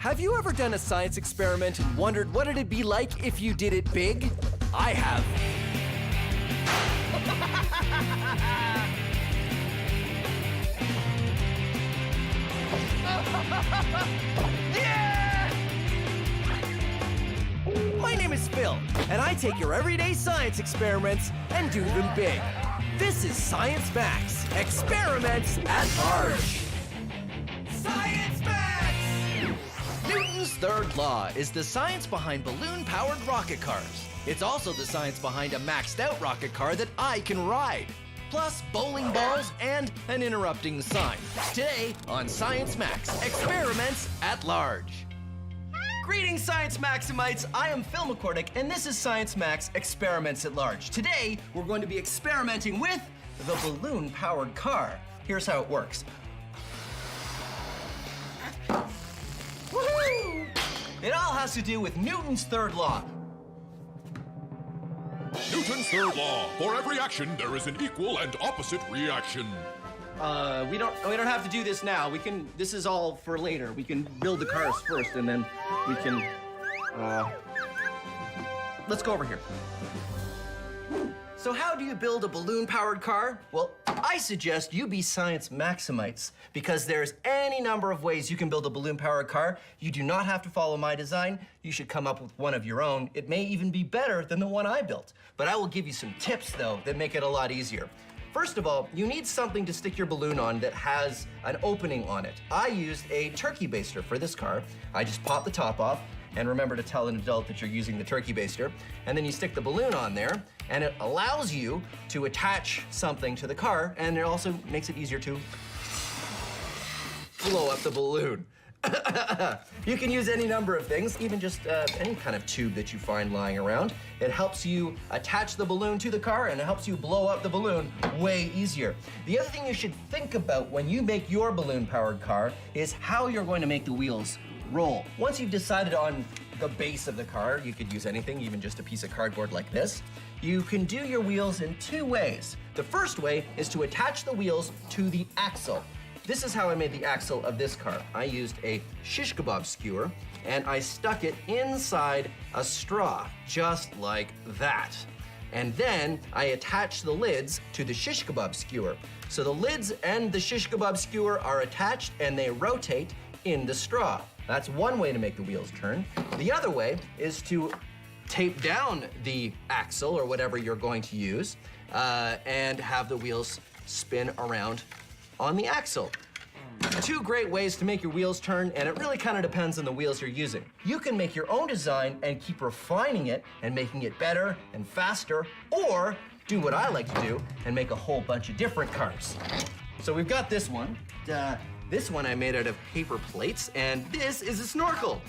Have you ever done a science experiment and wondered what it'd be like if you did it big? I have. My name is Phil, and I take your everyday science experiments and do them big. This is Science Max, Experiments at Large. Science Max! Newton's third law is the science behind balloon-powered rocket cars. It's also the science behind a maxed-out rocket car that I can ride. Plus bowling balls and an interrupting sign. Today on Science Max, Experiments at Large. Greetings, Science Maximites. I am Phil McCordick, and this is Science Max Experiments at Large. Today, we're going to be experimenting with the balloon-powered car. Here's how it works. Woohoo! It all has to do with Newton's third law. Newton's third law. For every action, there is an equal and opposite reaction. We don't have to do this now. This is all for later. We can build the cars first, and then we can, let's go over here. So how do you build a balloon-powered car? Well, I suggest you be Science Maximites, because there's any number of ways you can build a balloon-powered car. You do not have to follow my design. You should come up with one of your own. It may even be better than the one I built. But I will give you some tips, though, that make it a lot easier. First of all, you need something to stick your balloon on that has an opening on it. I used a turkey baster for this car. I just pop the top off, and remember to tell an adult that you're using the turkey baster. And then you stick the balloon on there, and it allows you to attach something to the car, and it also makes it easier to blow up the balloon. You can use any number of things, even just any kind of tube that you find lying around. It helps you attach the balloon to the car, and it helps you blow up the balloon way easier. The other thing you should think about when you make your balloon-powered car is how you're going to make the wheels roll. Once you've decided on the base of the car, you could use anything, even just a piece of cardboard like this. You can do your wheels in two ways. The first way is to attach the wheels to the axle. This is how I made the axle of this car. I used a shish kebab skewer, and I stuck it inside a straw, just like that. And then I attached the lids to the shish kebab skewer. So the lids and the shish kebab skewer are attached, and they rotate in the straw. That's one way to make the wheels turn. The other way is to tape down the axle, or whatever you're going to use, and have the wheels spin around on the axle. Two great ways to make your wheels turn, and it really kind of depends on the wheels you're using. You can make your own design and keep refining it and making it better and faster, or do what I like to do and make a whole bunch of different cars. So we've got this one. This one I made out of paper plates, and this is a snorkel.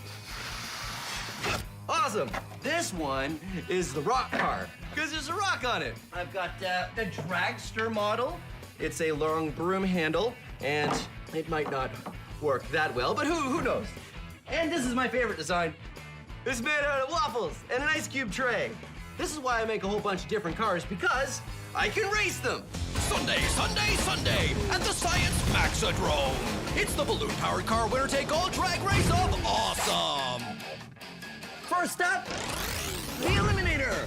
Awesome. This one is the rock car, because there's a rock on it. I've got the dragster model. It's a long broom handle, and it might not work that well, but who knows? And this is my favorite design. It's made out of waffles and an ice cube tray. This is why I make a whole bunch of different cars, because I can race them. Sunday, Sunday, Sunday at the Science Maxidrome. It's the balloon-powered car winner-take-all drag race of awesome. First up, the Eliminator.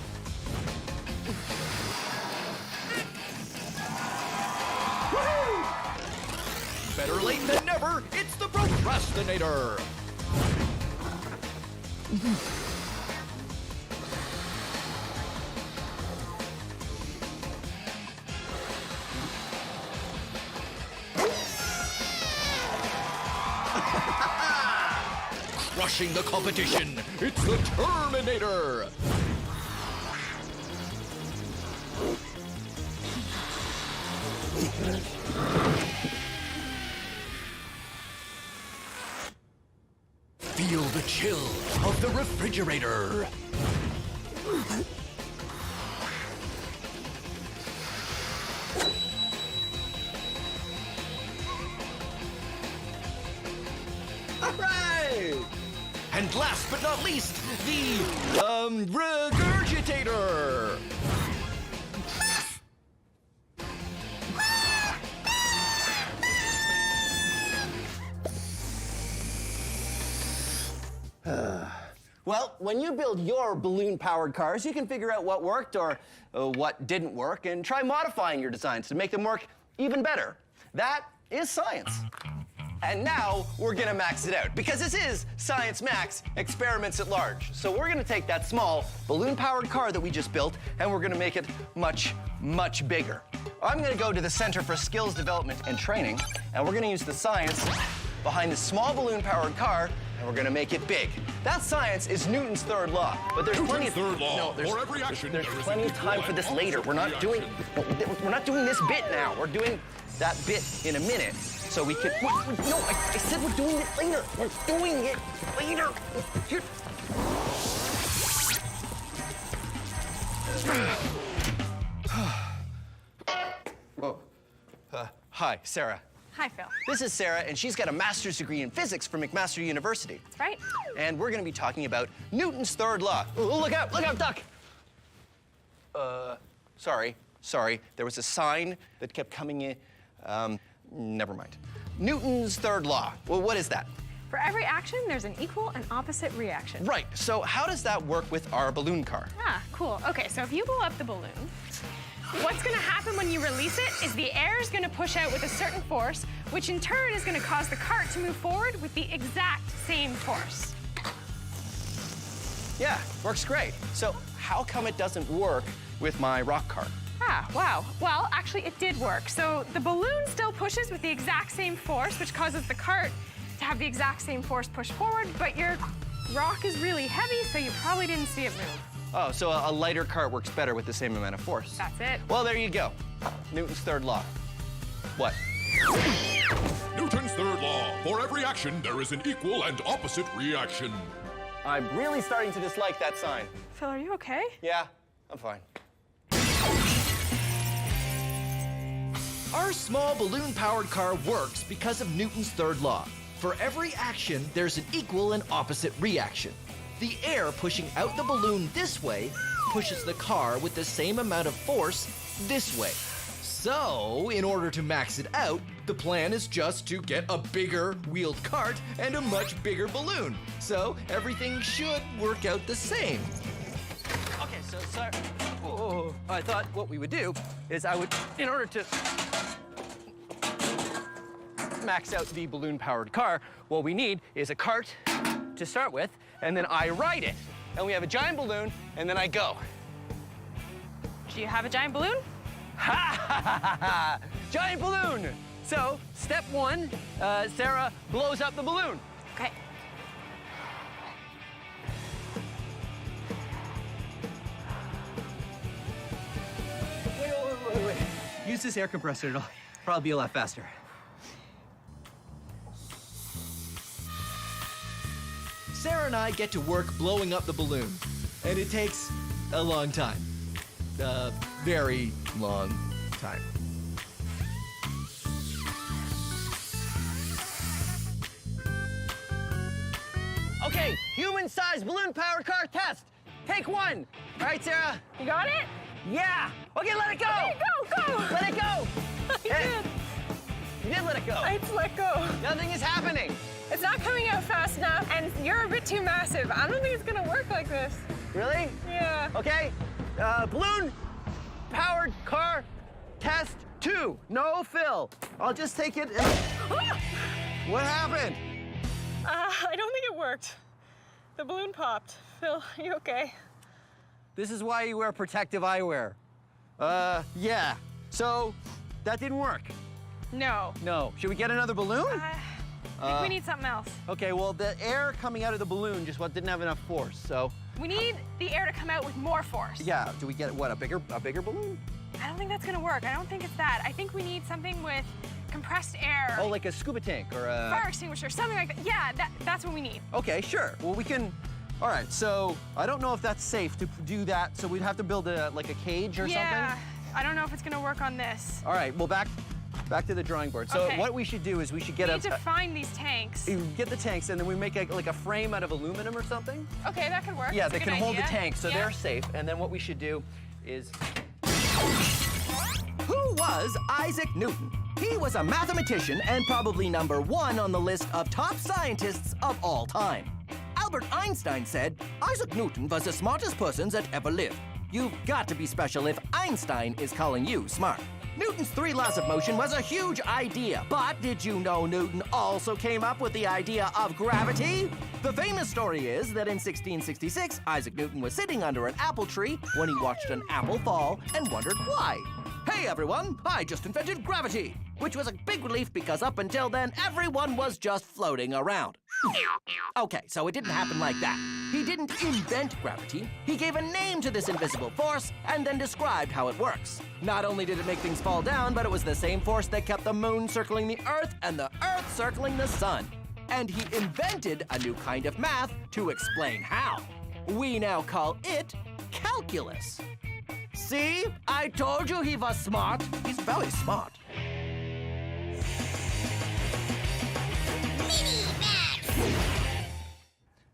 Woohoo! Better late than never, it's the Procrastinator. Crushing the competition, it's the Terminator. Feel the chill of the refrigerator. All right! And last but not least, the, regurgitator. Well, when you build your balloon-powered cars, you can figure out what worked or what didn't work and try modifying your designs to make them work even better. That is science. And now we're gonna max it out because this is Science Max Experiments at Large. So we're gonna take that small balloon-powered car that we just built and we're gonna make it much, much bigger. I'm gonna go to the Center for Skills Development and Training and we're gonna use the science behind this small balloon-powered car and we're gonna make it big. That science is Newton's third law. But there's plenty of there's plenty of time for this later. We're not doing this bit now. We're doing that bit in a minute. So we can. No, I said we're doing it later. We're doing it later. Whoa. Hi, Sarah. Hi, Phil. This is Sarah, and she's got a master's degree in physics from McMaster University. That's right. And we're going to be talking about Newton's third law. Oh, look out, duck! Sorry. There was a sign that kept coming in. Never mind. Newton's third law. Well, what is that? For every action, there's an equal and opposite reaction. Right. So how does that work with our balloon car? Ah, cool. Okay, so if you blow up the balloon, what's gonna happen when you release it is the air is gonna push out with a certain force, which in turn is gonna cause the cart to move forward with the exact same force. Yeah, works great. So how come it doesn't work with my rock cart? Ah, wow. Well, actually, it did work. So the balloon still pushes with the exact same force, which causes the cart to have the exact same force push forward, but your rock is really heavy, so you probably didn't see it move. Oh, so a lighter cart works better with the same amount of force. That's it. Well, there you go. Newton's third law. What? Newton's third law. For every action, there is an equal and opposite reaction. I'm really starting to dislike that sign. Phil, are you okay? Yeah, I'm fine. Our small balloon-powered car works because of Newton's third law. For every action, there's an equal and opposite reaction. The air pushing out the balloon this way pushes the car with the same amount of force this way. So, in order to max it out, the plan is just to get a bigger wheeled cart and a much bigger balloon. So, everything should work out the same. Okay, so I thought what we would do is in order to max out the balloon-powered car, what we need is a cart to start with, and then I ride it. And we have a giant balloon, and then I go. Do you have a giant balloon? Ha ha ha ha! Giant balloon! So, step one, Sarah blows up the balloon. Okay. Wait. Use this air compressor, it'll probably be a lot faster. Sarah and I get to work blowing up the balloon, and it takes a long time. A very long time. Okay, human-sized balloon-powered car test. Take one. All right, Sarah? You got it? Yeah. Okay, let it go. Okay, go! Let it go. You did. You did let it go. It's let go. Nothing is happening. It's not coming out fast enough, and you're a bit too massive. I don't think it's gonna work like this. Really? Yeah. Okay, balloon-powered car test 2. No fill. I'll just take it and... What happened? I don't think it worked. The balloon popped. Phil, are you okay? This is why you wear protective eyewear. Yeah. So, that didn't work. No. No. Should we get another balloon? I think we need something else. Okay, well, the air coming out of the balloon just didn't have enough force, so... We need the air to come out with more force. Yeah, do we get, what, a bigger balloon? I don't think that's gonna work. I don't think it's that. I think we need something with compressed air. Oh, like a scuba tank or a... Fire extinguisher, something like that. Yeah, that's what we need. Okay, sure. Well, we can... All right, so I don't know if that's safe to do that, so we'd have to build like a cage or Yeah, something? I don't know if it's gonna work on this. All right, well, back to the drawing board. So Okay. what we should do is we should get We need to find these tanks. get the tanks, and then we make like a frame out of aluminum or something. Okay, that could work. Yeah, That's they a can good hold the idea. tanks, so Yeah. they're safe. And then what we should do is... Who was Isaac Newton? He was a mathematician and probably #1 on the list of top scientists of all time. Albert Einstein said, Isaac Newton was the smartest person that ever lived. You've got to be special if Einstein is calling you smart. Newton's 3 laws of motion was a huge idea, but did you know Newton also came up with the idea of gravity? The famous story is that in 1666, Isaac Newton was sitting under an apple tree when he watched an apple fall and wondered why. Hey everyone, I just invented gravity, which was a big relief because up until then, everyone was just floating around. Okay, so it didn't happen like that. He didn't invent gravity, he gave a name to this invisible force and then described how it works. Not only did it make things fall down, but it was the same force that kept the moon circling the Earth and the Earth circling the sun. And he invented a new kind of math to explain how. We now call it calculus. See? I told you he was smart. He's very smart.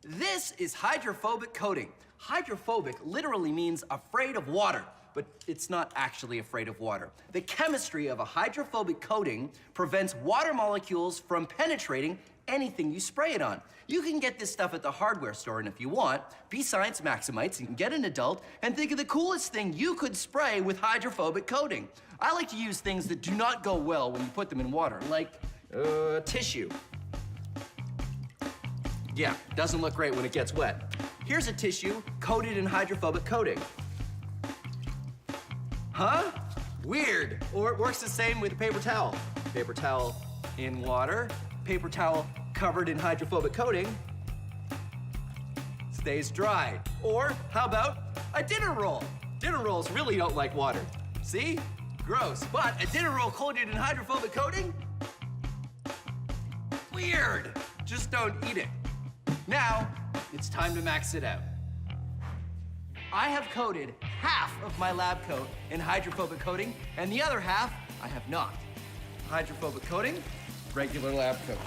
This is hydrophobic coating. Hydrophobic literally means afraid of water, but it's not actually afraid of water. The chemistry of a hydrophobic coating prevents water molecules from penetrating anything you spray it on. You can get this stuff at the hardware store, and if you want, be Science Maximites and get an adult and think of the coolest thing you could spray with hydrophobic coating. I like to use things that do not go well when you put them in water, like tissue. Yeah, doesn't look great when it gets wet. Here's a tissue coated in hydrophobic coating. Huh? Weird. Or it works the same with a paper towel. Paper towel in water, paper towel covered in hydrophobic coating, stays dry. Or how about a dinner roll? Dinner rolls really don't like water. See? Gross. But a dinner roll coated in hydrophobic coating? Weird. Just don't eat it. Now, it's time to max it out. I have coated half of my lab coat in hydrophobic coating, and the other half I have not. Hydrophobic coating, regular lab coat.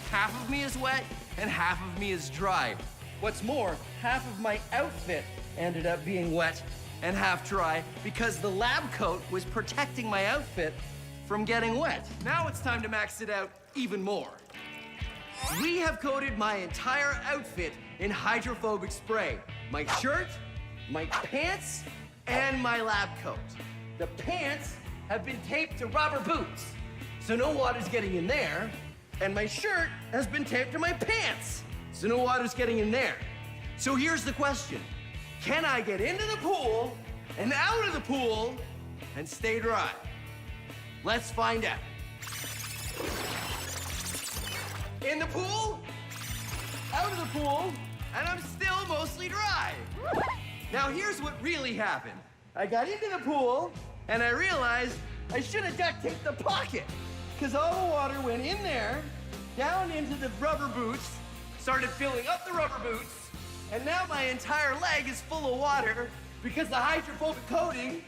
Half of me is wet, and half of me is dry. What's more, half of my outfit ended up being wet and half dry because the lab coat was protecting my outfit from getting wet. Now it's time to max it out even more. We have coated my entire outfit in hydrophobic spray. My shirt, my pants, and my lab coat. The pants have been taped to rubber boots, so no water's getting in there. And my shirt has been taped to my pants, so no water's getting in there. So here's the question. Can I get into the pool and out of the pool and stay dry? Let's find out. In the pool, out of the pool, and I'm still mostly dry. Now here's what really happened. I got into the pool, and I realized I should have duct taped the pocket, because all the water went in there, down into the rubber boots, started filling up the rubber boots, and now my entire leg is full of water because the hydrophobic coating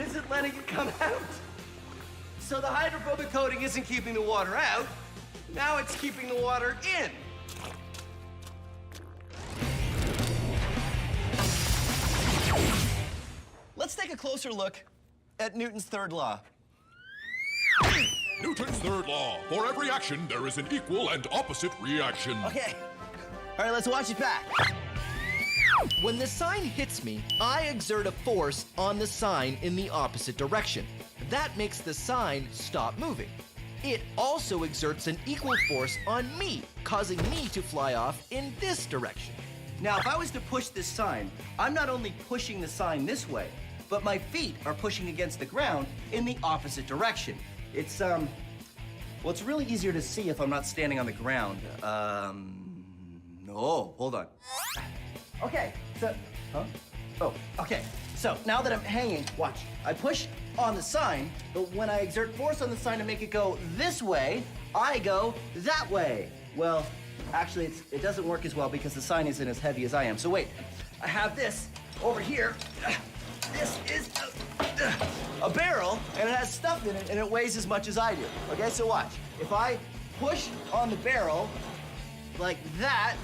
isn't letting it come out. So the hydrophobic coating isn't keeping the water out. Now it's keeping the water in. Let's take a closer look at Newton's third law. Newton's third law. For every action, there is an equal and opposite reaction. Okay. All right, let's watch it back. When the sign hits me, I exert a force on the sign in the opposite direction. That makes the sign stop moving. It also exerts an equal force on me, causing me to fly off in this direction. Now, if I was to push this sign, I'm not only pushing the sign this way, but my feet are pushing against the ground in the opposite direction. It's, well, it's really easier to see if I'm not standing on the ground. No, hold on. Okay, so, huh? Oh, okay. So now that I'm hanging, watch. I push on the sign, but when I exert force on the sign to make it go this way, I go that way. Well, actually, it doesn't work as well because the sign isn't as heavy as I am. So wait, I have this over here. This is a barrel, and it has stuff in it, and it weighs as much as I do. Okay, so watch. If I push on the barrel like that,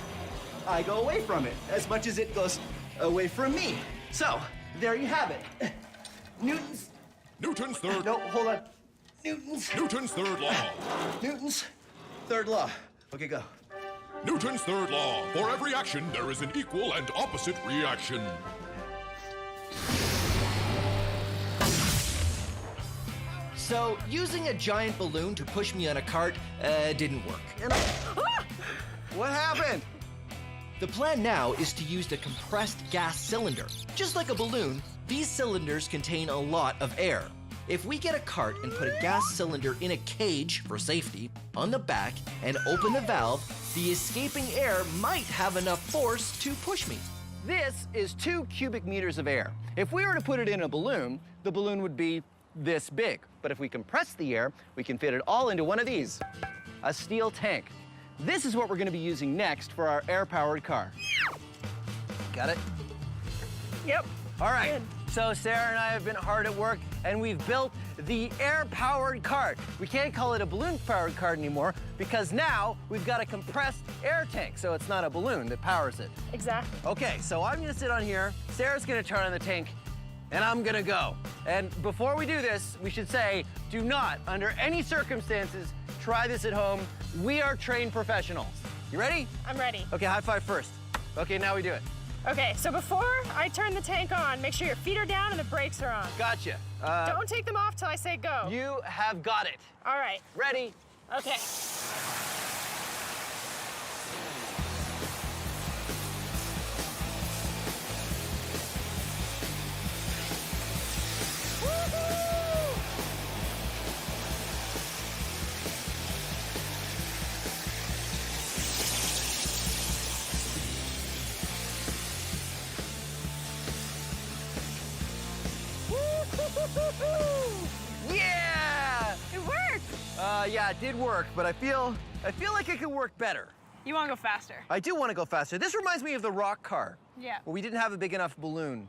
I go away from it as much as it goes away from me. So, there you have it. Newton's third... No, hold on. Newton's Newton's third law. Newton's third law. Okay, go. Newton's third law. For every action, there is an equal and opposite reaction. So, using a giant balloon to push me on a cart didn't work. What happened? The plan now is to use the compressed gas cylinder. Just like a balloon, these cylinders contain a lot of air. If we get a cart and put a gas cylinder in a cage for safety on the back and open the valve, the escaping air might have enough force to push me. This is 2 cubic meters of air. If we were to put it in a balloon, the balloon would be this big. But if we compress the air, we can fit it all into one of these, a steel tank. This is what we're going to be using next for our air-powered car. Got it? Yep. All right. So Sarah and I have been hard at work, and we've built the air-powered cart. We can't call it a balloon-powered cart anymore because now we've got a compressed air tank, so it's not a balloon that powers it. Exactly. Okay, so I'm gonna sit on here, Sarah's gonna turn on the tank, and I'm gonna go. And before we do this, we should say, do not, under any circumstances, try this at home. We are trained professionals. You ready? I'm ready. Okay, high five first. Okay, now we do it. Okay, so before I turn the tank on, make sure your feet are down and the brakes are on. Gotcha. Don't take them off till I say go. You have got it. All right. Ready? Okay. Yeah! It worked. Yeah, it did work, but I feel like it could work better. You want to go faster? I do want to go faster. This reminds me of the rock car. Yeah. Where we didn't have a big enough balloon.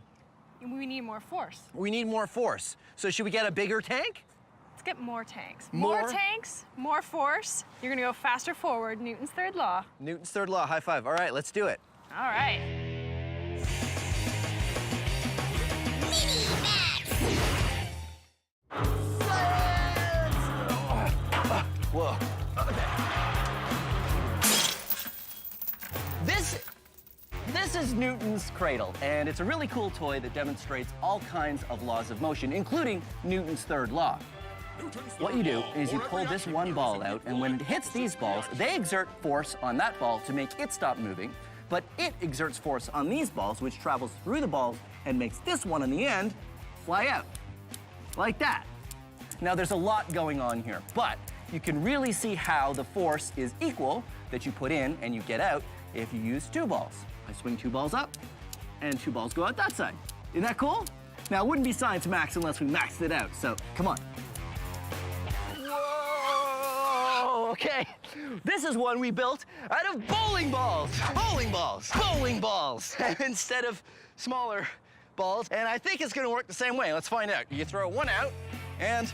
We need more force. We need more force. So should we get a bigger tank? Let's get more tanks. More? Tanks, more force. You're gonna go faster forward. Newton's third law. Newton's third law, high five. All right, let's do it. All right. Whoa. This is Newton's cradle, and it's a really cool toy that demonstrates all kinds of laws of motion, including Newton's third law. What you do is you pull this one ball out, and when it hits these balls, they exert force on that ball to make it stop moving, but it exerts force on these balls, which travels through the balls and makes this one on the end fly out, like that. Now, there's a lot going on here, but you can really see how the force is equal that you put in and you get out if you use 2 balls. I swing 2 balls up, and 2 balls go out that side. Isn't that cool? Now, it wouldn't be science max unless we maxed it out, so come on. Whoa, okay. This is one we built out of bowling balls. Bowling balls, bowling balls, instead of smaller balls. And I think it's gonna work the same way. Let's find out. You throw one out, and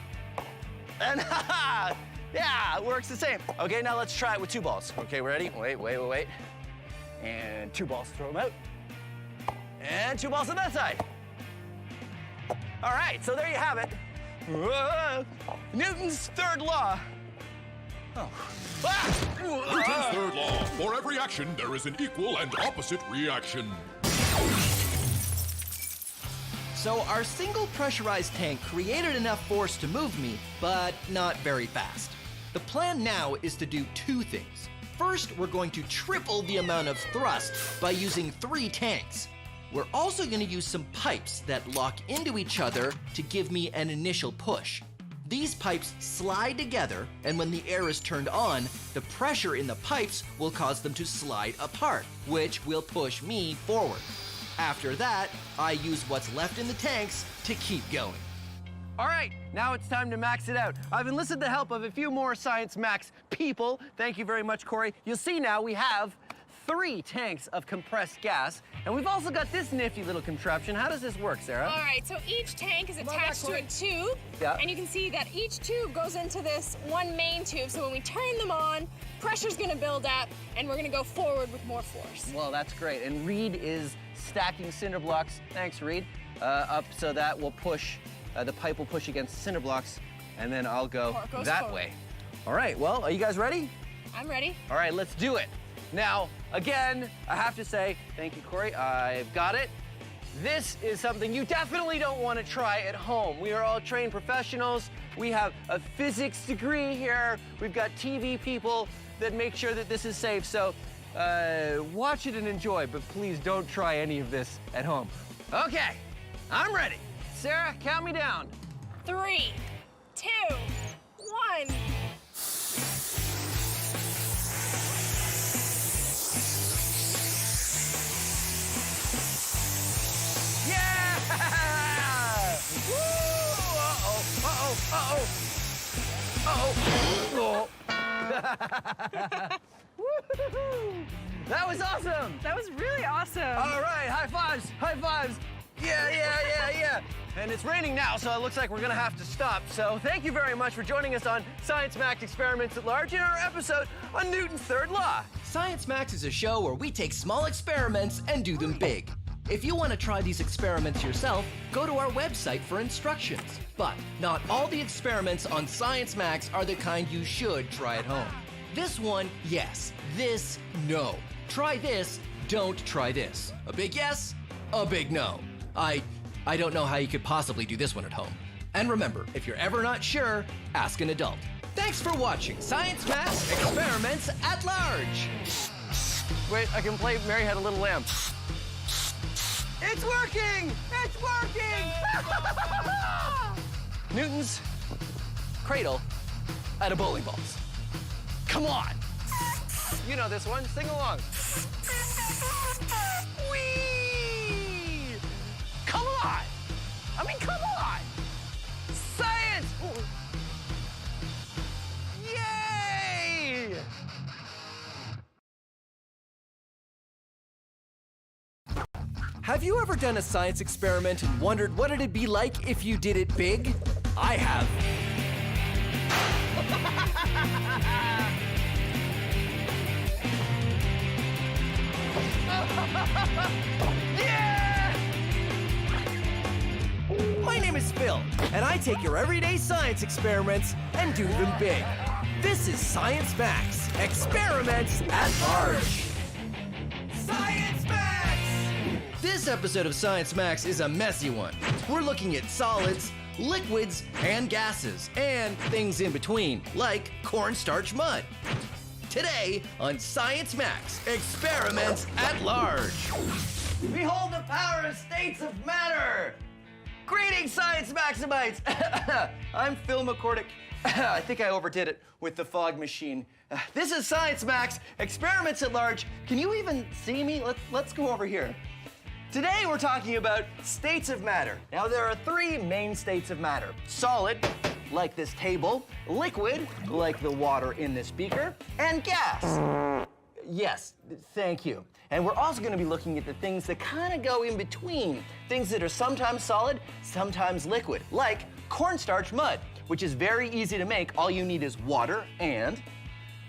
yeah, it works the same. Okay, now let's try it with 2 balls. Okay, ready? Wait. And 2 balls, throw them out. And 2 balls on that side. All right, so there you have it. Whoa. Newton's third law. Oh. Ah! Newton's third law. For every action, there is an equal and opposite reaction. So our single pressurized tank created enough force to move me, but not very fast. The plan now is to do 2 things. First, we're going to triple the amount of thrust by using 3 tanks. We're also going to use some pipes that lock into each other to give me an initial push. These pipes slide together, and when the air is turned on, the pressure in the pipes will cause them to slide apart, which will push me forward. After that, I use what's left in the tanks to keep going. All right, now it's time to max it out. I've enlisted the help of a few more Science Max people. Thank you very much, Corey. You'll see now we have 3 tanks of compressed gas, and we've also got this nifty little contraption. How does this work, Sarah? All right, so each tank is attached to a tube, Yeah. and you can see that each tube goes into this one main tube, so when we turn them on, pressure's gonna build up, and we're gonna go forward with more force. Well, that's great. And Reed is stacking cinder blocks, thanks Reed, up so that will push, the pipe will push against the cinder blocks, and then I'll go Or it goes that forward. way. All right, well, are you guys ready? I'm ready. All right, let's do it. Now, again, I have to say, thank you, Corey, I've got it. This is something you definitely don't want to try at home. We are all trained professionals. We have a physics degree here. We've got TV people that make sure that this is safe. So watch it and enjoy, but please don't try any of this at home. Okay, I'm ready. Sarah, count me down. 3, 2, 1. Yeah! Woo! Uh-oh. Woo-hoo-hoo. That was awesome! That was really awesome. All right, high fives, high fives. Yeah. And it's raining now, so it looks like we're gonna have to stop. So thank you very much for joining us on Science Max Experiments at Large in our episode on Newton's third law. Science Max is a show where we take small experiments and do them big. If you want to try these experiments yourself, go to our website for instructions. But not all the experiments on Science Max are the kind you should try at home. This one, yes. This, no. Try this, don't try this. A big yes, a big no. I don't know how you could possibly do this one at home. And remember, if you're ever not sure, ask an adult. Thanks for watching Science Max Experiments at Large. Wait, I can play Mary Had a Little Lamb. It's working! It's working! Newton's cradle out of bowling balls. Come on! You know this one, sing along. Whee! Come on! I mean, come on! Science! Ooh. Yay! Have you ever done a science experiment and wondered what it'd be like if you did it big? I have. Yeah! My name is Phil, and I take your everyday science experiments and do them big. This is Science Max, Experiments at Large. Science Max! This episode of Science Max is a messy one. We're looking at solids, liquids, and gases, and things in between, like cornstarch mud. Today on Science Max, Experiments at Large. Behold the power of states of matter! Greetings, Science Maximites! I'm Phil McCordick. I think I overdid it with the fog machine. This is Science Max, Experiments at Large. Can you even see me? Let's go over here. Today we're talking about states of matter. Now there are 3 main states of matter. Solid, like this table, liquid, like the water in this beaker, and gas. Yes, thank you. And we're also going to be looking at the things that kind of go in between. Things that are sometimes solid, sometimes liquid, like cornstarch mud, which is very easy to make. All you need is water and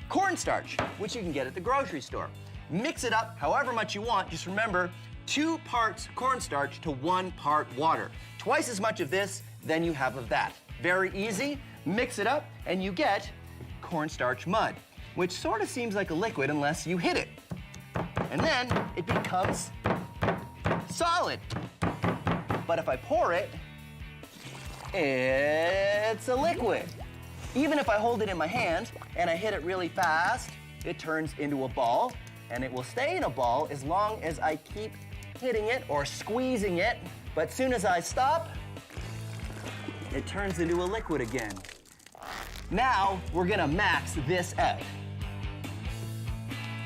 cornstarch, which you can get at the grocery store. Mix it up however much you want. Just remember, 2 parts cornstarch to 1 part water. Twice as much of this than you have of that. Very easy. Mix it up and you get cornstarch mud, which sort of seems like a liquid unless you hit it. And then it becomes solid. But if I pour it, it's a liquid. Even if I hold it in my hand and I hit it really fast, it turns into a ball, and it will stay in a ball as long as I keep hitting it or squeezing it. But soon as I stop, it turns into a liquid again. Now we're gonna max this out.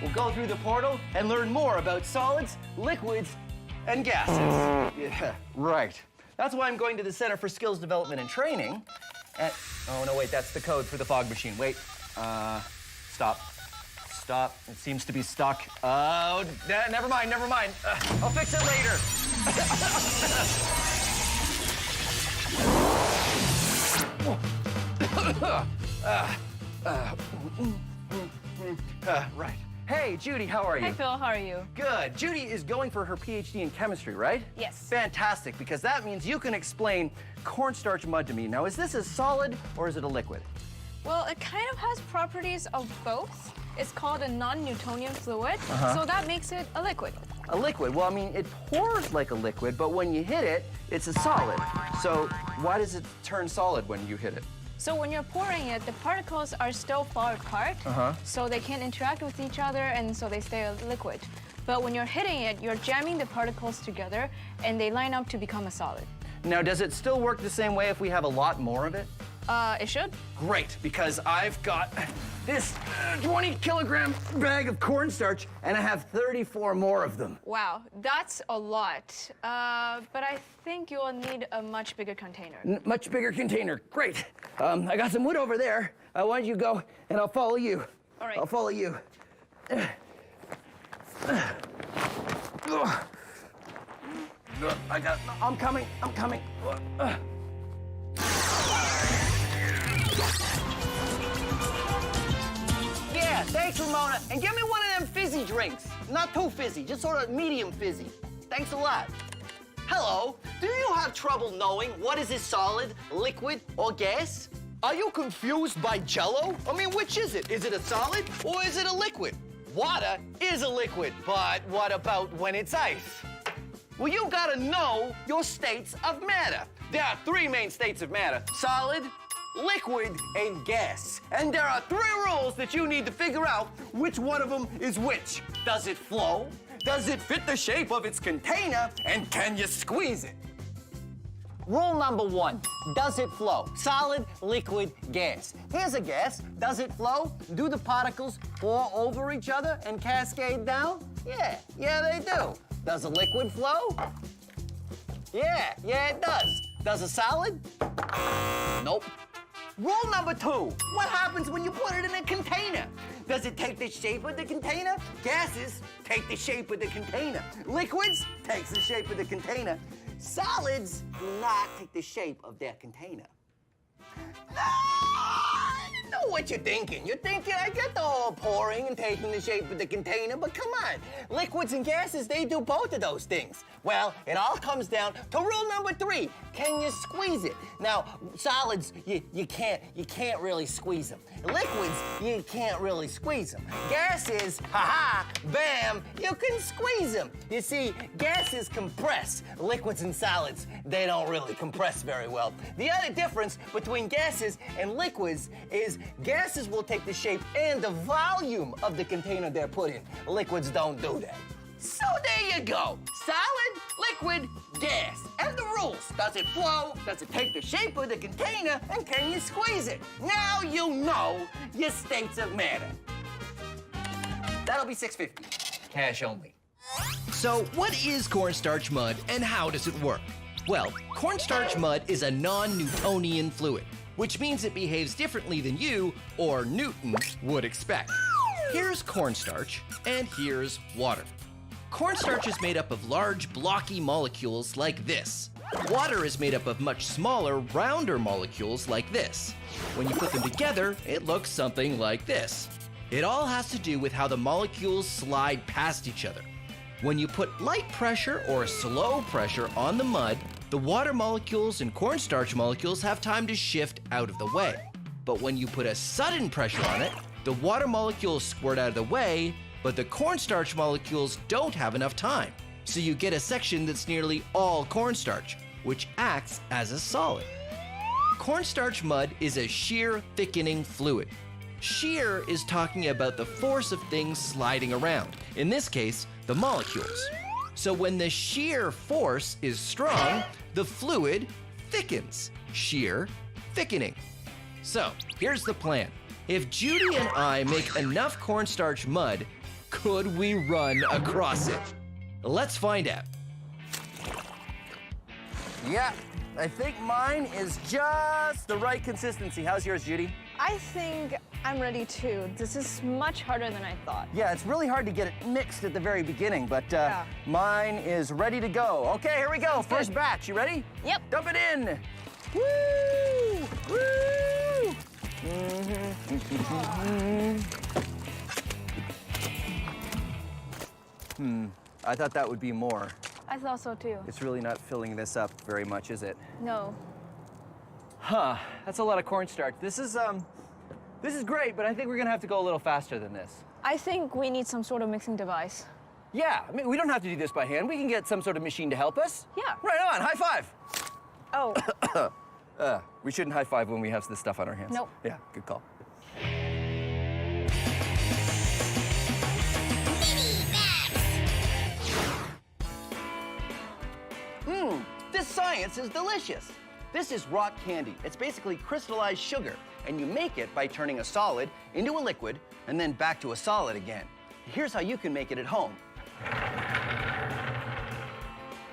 We'll go through the portal and learn more about solids, liquids, and gases. Yeah, right. That's why I'm going to the Center for Skills Development and Training. And, oh no, wait, that's the code for the fog machine. Wait, stop. Stop, it seems to be stuck. Oh, never mind. I'll fix it later. Right. Hey, Judy, how are you? Hi, Phil. How are you? Good. Judy is going for her PhD in chemistry, right? Yes. Fantastic, because that means you can explain cornstarch mud to me. Now, is this a solid or is it a liquid? Well, it kind of has properties of both. It's called a non-Newtonian fluid, so that makes it a liquid. A liquid? Well, I mean, it pours like a liquid, but when you hit it, it's a solid. So why does it turn solid when you hit it? So when you're pouring it, the particles are still far apart, so they can't interact with each other, and so they stay a liquid. But when you're hitting it, you're jamming the particles together, and they line up to become a solid. Now, does it still work the same way if we have a lot more of it? It should. Great, because I've got this 20-kilogram bag of cornstarch, and I have 34 more of them. Wow, that's a lot. But I think you'll need a much bigger container. Much bigger container. Great. I got some wood over there. Why don't you go, and I'll follow you. All right. I'll follow you. I'm coming. Yeah, thanks, Ramona. And give me one of them fizzy drinks. Not too fizzy, just sort of medium fizzy. Thanks a lot. Hello, do you have trouble knowing what is a solid, liquid, or gas? Are you confused by Jell-O? I mean, which is it? Is it a solid or is it a liquid? Water is a liquid, but what about when it's ice? Well, you gotta know your states of matter. There are 3 main states of matter: solid, liquid, and gas. And there are 3 rules that you need to figure out which one of them is which. Does it flow? Does it fit the shape of its container? And can you squeeze it? Rule number 1, does it flow? Solid, liquid, gas. Here's a gas. Does it flow? Do the particles pour over each other and cascade down? Yeah, they do. Does a liquid flow? Yeah, it does. Does a solid? Nope. Rule number 2, what happens when you put it in a container? Does it take the shape of the container? Gases take the shape of the container. Liquids takes the shape of the container. Solids do not take the shape of their container. I know what you're thinking. You're thinking, I get the whole pouring and taking the shape of the container, but come on. Liquids and gases, they do both of those things. Well, it all comes down to rule number 3. Can you squeeze it? Now, solids, you can't really squeeze them. Liquids, you can't really squeeze them. Gases, bam, you can squeeze them. You see, gases compress. Liquids and solids, they don't really compress very well. The other difference between gases and liquids is gases will take the shape and the volume of the container they're put in. Liquids don't do that. So there you go. Solid, liquid, gas. And the rules. Does it flow? Does it take the shape of the container? And can you squeeze it? Now you know your states of matter. That'll be $6.50. Cash only. So what is cornstarch mud and how does it work? Well, cornstarch mud is a non-Newtonian fluid, which means it behaves differently than you, or Newton, would expect. Here's cornstarch, and here's water. Cornstarch is made up of large, blocky molecules like this. Water is made up of much smaller, rounder molecules like this. When you put them together, it looks something like this. It all has to do with how the molecules slide past each other. When you put light pressure or slow pressure on the mud, the water molecules and cornstarch molecules have time to shift out of the way. But when you put a sudden pressure on it, the water molecules squirt out of the way, but the cornstarch molecules don't have enough time. So you get a section that's nearly all cornstarch, which acts as a solid. Cornstarch mud is a shear thickening fluid. Shear is talking about the force of things sliding around, in this case, the molecules. So when the shear force is strong, the fluid thickens. Shear thickening. So here's the plan. If Judy and I make enough cornstarch mud, could we run across it? Let's find out. Yeah, I think mine is just the right consistency. How's yours, Judy? I think I'm ready too. This is much harder than I thought. Yeah, it's really hard to get it mixed at the very beginning, but mine is ready to go. Okay, here we go. First batch. You ready? Yep. Dump it in. Woo! Woo! I thought that would be more. I thought so too. It's really not filling this up very much, is it? No. Huh, that's a lot of cornstarch. This is This is great, but I think we're gonna have to go a little faster than this. I think we need some sort of mixing device. Yeah, I mean, we don't have to do this by hand. We can get some sort of machine to help us. Yeah. Right on, high five. Oh, We shouldn't high five when we have this stuff on our hands. Nope. Yeah, good call. This science is delicious. This is rock candy. It's basically crystallized sugar, and you make it by turning a solid into a liquid and then back to a solid again. Here's how you can make it at home.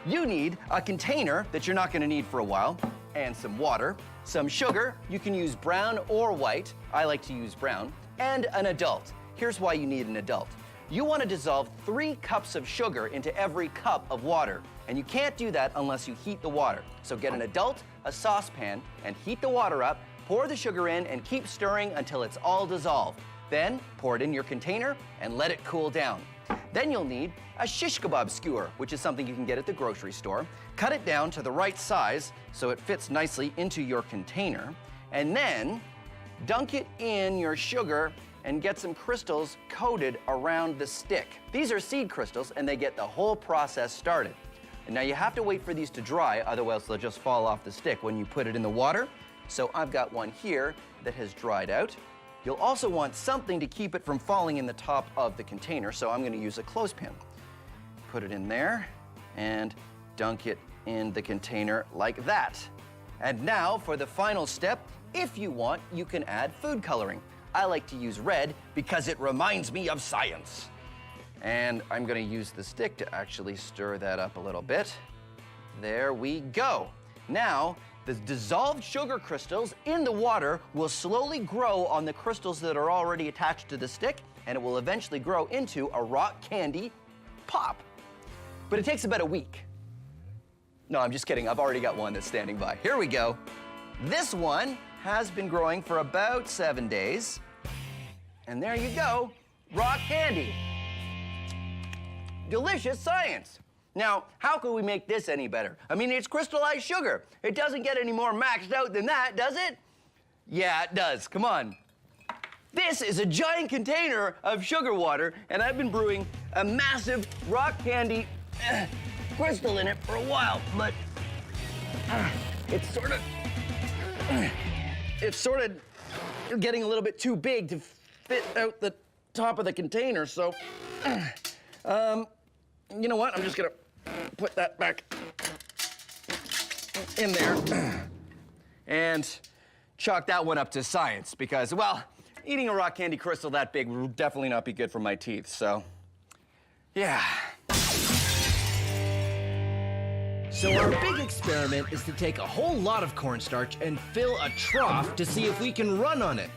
You need a container that you're not gonna need for a while, and some water, some sugar. You can use brown or white. I like to use brown. And an adult. Here's why you need an adult. You want to dissolve 3 cups of sugar into every cup of water. And you can't do that unless you heat the water. So get an adult, a saucepan, and heat the water up, pour the sugar in, and keep stirring until it's all dissolved. Then pour it in your container and let it cool down. Then you'll need a shish kebab skewer, which is something you can get at the grocery store. Cut it down to the right size so it fits nicely into your container. And then dunk it in your sugar and get some crystals coated around the stick. These are seed crystals, and they get the whole process started. And now you have to wait for these to dry, otherwise they'll just fall off the stick when you put it in the water. So I've got one here that has dried out. You'll also want something to keep it from falling in the top of the container, so I'm gonna use a clothespin. Put it in there and dunk it in the container like that. And now for the final step, if you want, you can add food coloring. I like to use red because it reminds me of science. And I'm gonna use the stick to actually stir that up a little bit. There we go. Now, the dissolved sugar crystals in the water will slowly grow on the crystals that are already attached to the stick, and it will eventually grow into a rock candy pop. But it takes about a week. No, I'm just kidding. I've already got one that's standing by. Here we go. This one has been growing for about 7 days. And there you go, rock candy. Delicious science. Now, how could we make this any better? I mean, it's crystallized sugar. It doesn't get any more maxed out than that, does it? Yeah, it does. Come on. This is a giant container of sugar water, and I've been brewing a massive rock candy crystal in it for a while, but it's sort of getting a little bit too big to fit out the top of the container, so you know what? I'm just gonna put that back in there and chalk that one up to science because, well, eating a rock candy crystal that big will definitely not be good for my teeth, so yeah. So our big experiment is to take a whole lot of cornstarch and fill a trough to see if we can run on it.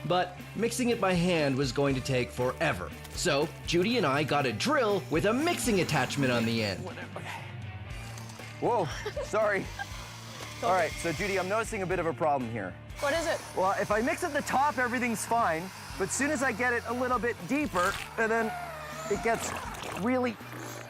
But mixing it by hand was going to take forever. So Judy and I got a drill with a mixing attachment on the end. Whoa, sorry. All right, so Judy, I'm noticing a bit of a problem here. what is it? Well, if I mix at the top, everything's fine, but as soon as I get it a little bit deeper, and then it gets really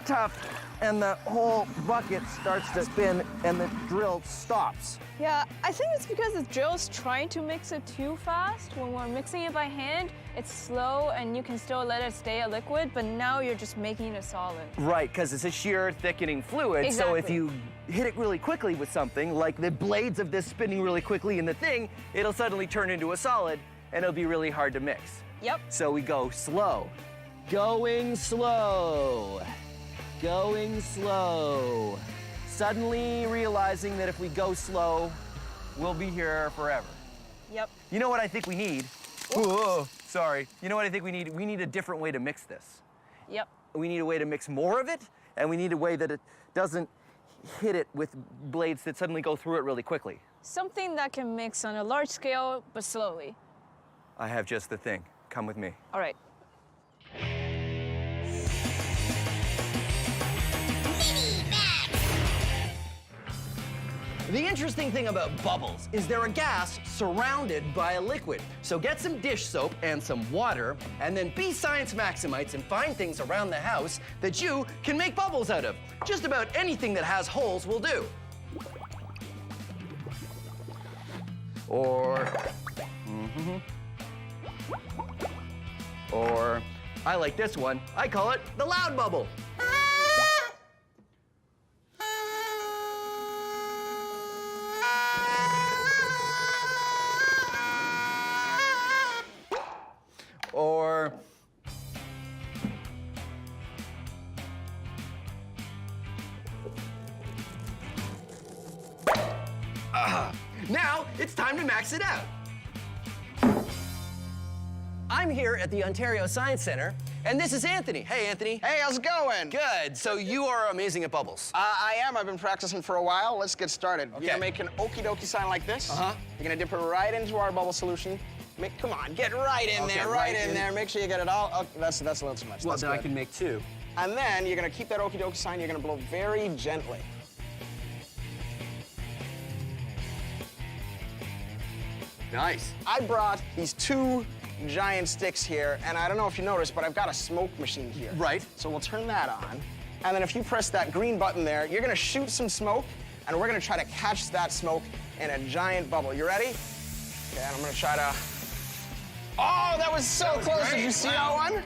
tough, and the whole bucket starts to spin, and the drill stops. Yeah, I think it's because the drill's trying to mix it too fast. When we're mixing it by hand, it's slow and you can still let it stay a liquid, but now you're just making it a solid. Right, because it's a sheer thickening fluid, so if Exactly. you hit it really quickly with something, like the blades of this spinning really quickly in the thing, it'll suddenly turn into a solid, and it'll be really hard to mix. Yep. So we go slow. Going slow. Going slow. Suddenly realizing that if we go slow, we'll be here forever. Yep. You know what I think we need? Whoa, sorry. You know what I think we need? We need a different way to mix this. Yep. We need a way to mix more of it, and we need a way that it doesn't hit it with blades that suddenly go through it really quickly. Something that can mix on a large scale, but slowly. I have just the thing. Come with me. All right. The interesting thing about bubbles is they're a gas surrounded by a liquid. So get some dish soap and some water, and then be science maximites and find things around the house that you can make bubbles out of. Just about anything that has holes will do. Or, Or I like this one. I call it the loud bubble. Or now it's time to max it out. I'm here at the Ontario Science Center, and this is Anthony. Hey, Anthony. Hey, how's it going? Good. So you are amazing at bubbles. I am. I've been practicing for a while. Let's get started. Okay. You're gonna make an okie dokie sign like this. Uh-huh. You're gonna dip it right into our bubble solution. Come on, get right in Okay, there, right right in in. there. Make sure you get it all. Oh, that's a little too much. Well, That's then I good. can make two. And then you're gonna keep that okie dokie sign. You're gonna blow very gently. Nice. I brought these two giant sticks here, and I don't know if you noticed, but I've got a smoke machine here. Right. So we'll turn that on, and then if you press that green button there, you're gonna shoot some smoke, and we're gonna try to catch that smoke in a giant bubble. You ready? Okay, and I'm gonna try to... Oh, that was so close. great. Did you see that one?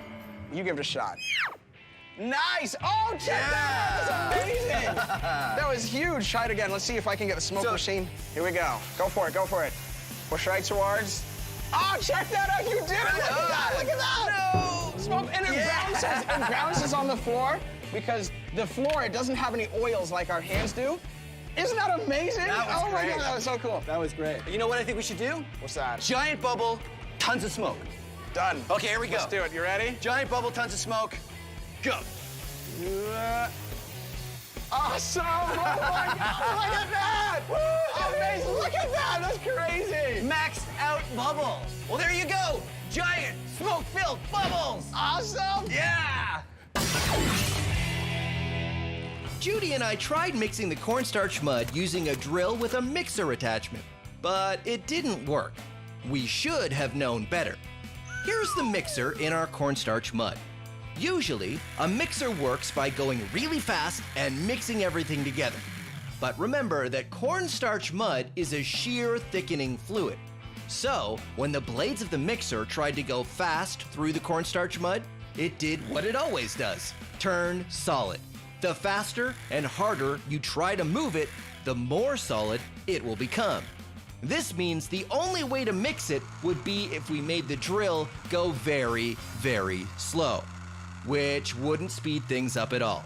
You give it a shot. Nice! Oh, check that out! That's amazing! That was huge. Try it again. Let's see if I can get the smoke machine. Here we go. Go for it, go for it. Push right towards. Oh, check that out! You did it! Look at that! Look at that! No! Smoke, and it bounces on the floor because the floor, it doesn't have any oils like our hands do. Isn't that amazing? That was oh my great. God, that was so cool. That was great. You know what I think we should do? What's that? Giant bubble, tons of smoke. Done. Okay, here we go. Let's do it. You ready? Giant bubble, tons of smoke. Go. Awesome! Oh my God! Look at that! Amazing! Look at that! That's crazy! Maxed out bubble. Well, there you go. Giant smoke-filled bubbles. Awesome! Yeah. Judy and I tried mixing the cornstarch mud using a drill with a mixer attachment, but it didn't work. We should have known better. Here's the mixer in our cornstarch mud. Usually, a mixer works by going really fast and mixing everything together. But remember that cornstarch mud is a shear thickening fluid. So, when the blades of the mixer tried to go fast through the cornstarch mud, it did what it always does, turn solid. The faster and harder you try to move it, the more solid it will become. This means the only way to mix it would be if we made the drill go very, very slow, which wouldn't speed things up at all.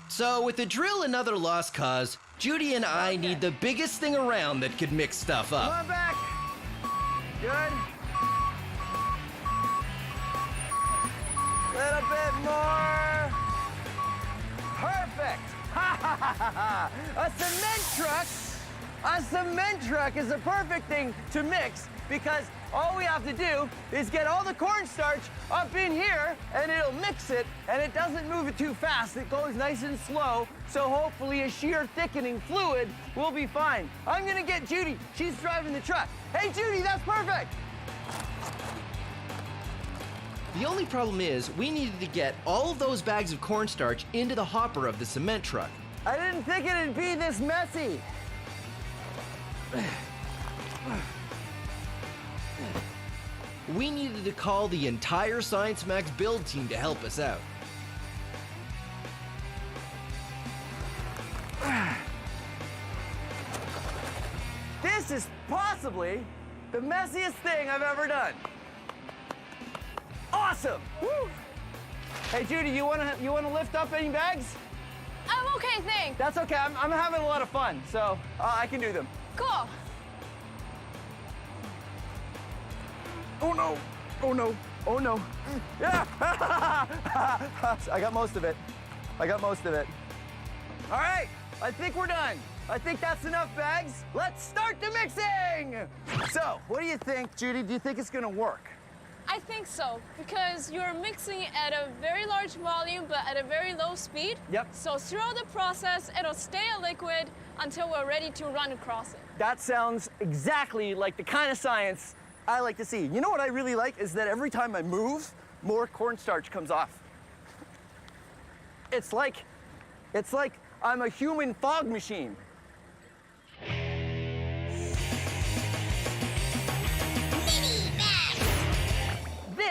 So with the drill another lost cause, Judy and I need the biggest thing around that could mix stuff up. Come on back. Good. Little bit more. Perfect. A cement truck is the perfect thing to mix because all we have to do is get all the cornstarch up in here and it'll mix it and it doesn't move it too fast. It goes nice and slow, so hopefully a shear thickening fluid will be fine. I'm gonna get Judy. She's driving the truck. Hey, Judy, that's perfect. The only problem is we needed to get all of those bags of cornstarch into the hopper of the cement truck. I didn't think it'd be this messy. We needed to call the entire Science Max build team to help us out. This is possibly the messiest thing I've ever done. Awesome! Woo. Hey Judy, you wanna lift up any bags? I'm okay, thanks. That's okay. I'm having a lot of fun, so I can do them. Cool. Oh no! Oh no! Oh no! Yeah! I got most of it. I got most of it. All right, I think we're done. I think that's enough bags. Let's start the mixing! So, what do you think, Judy? Do you think it's gonna work? I think so, because you're mixing at a very large volume, but at a very low speed. Yep. So throughout the process, it'll stay a liquid until we're ready to run across it. That sounds exactly like the kind of science I like to see. You know what I really like is that every time I move, more cornstarch comes off. It's like I'm a human fog machine.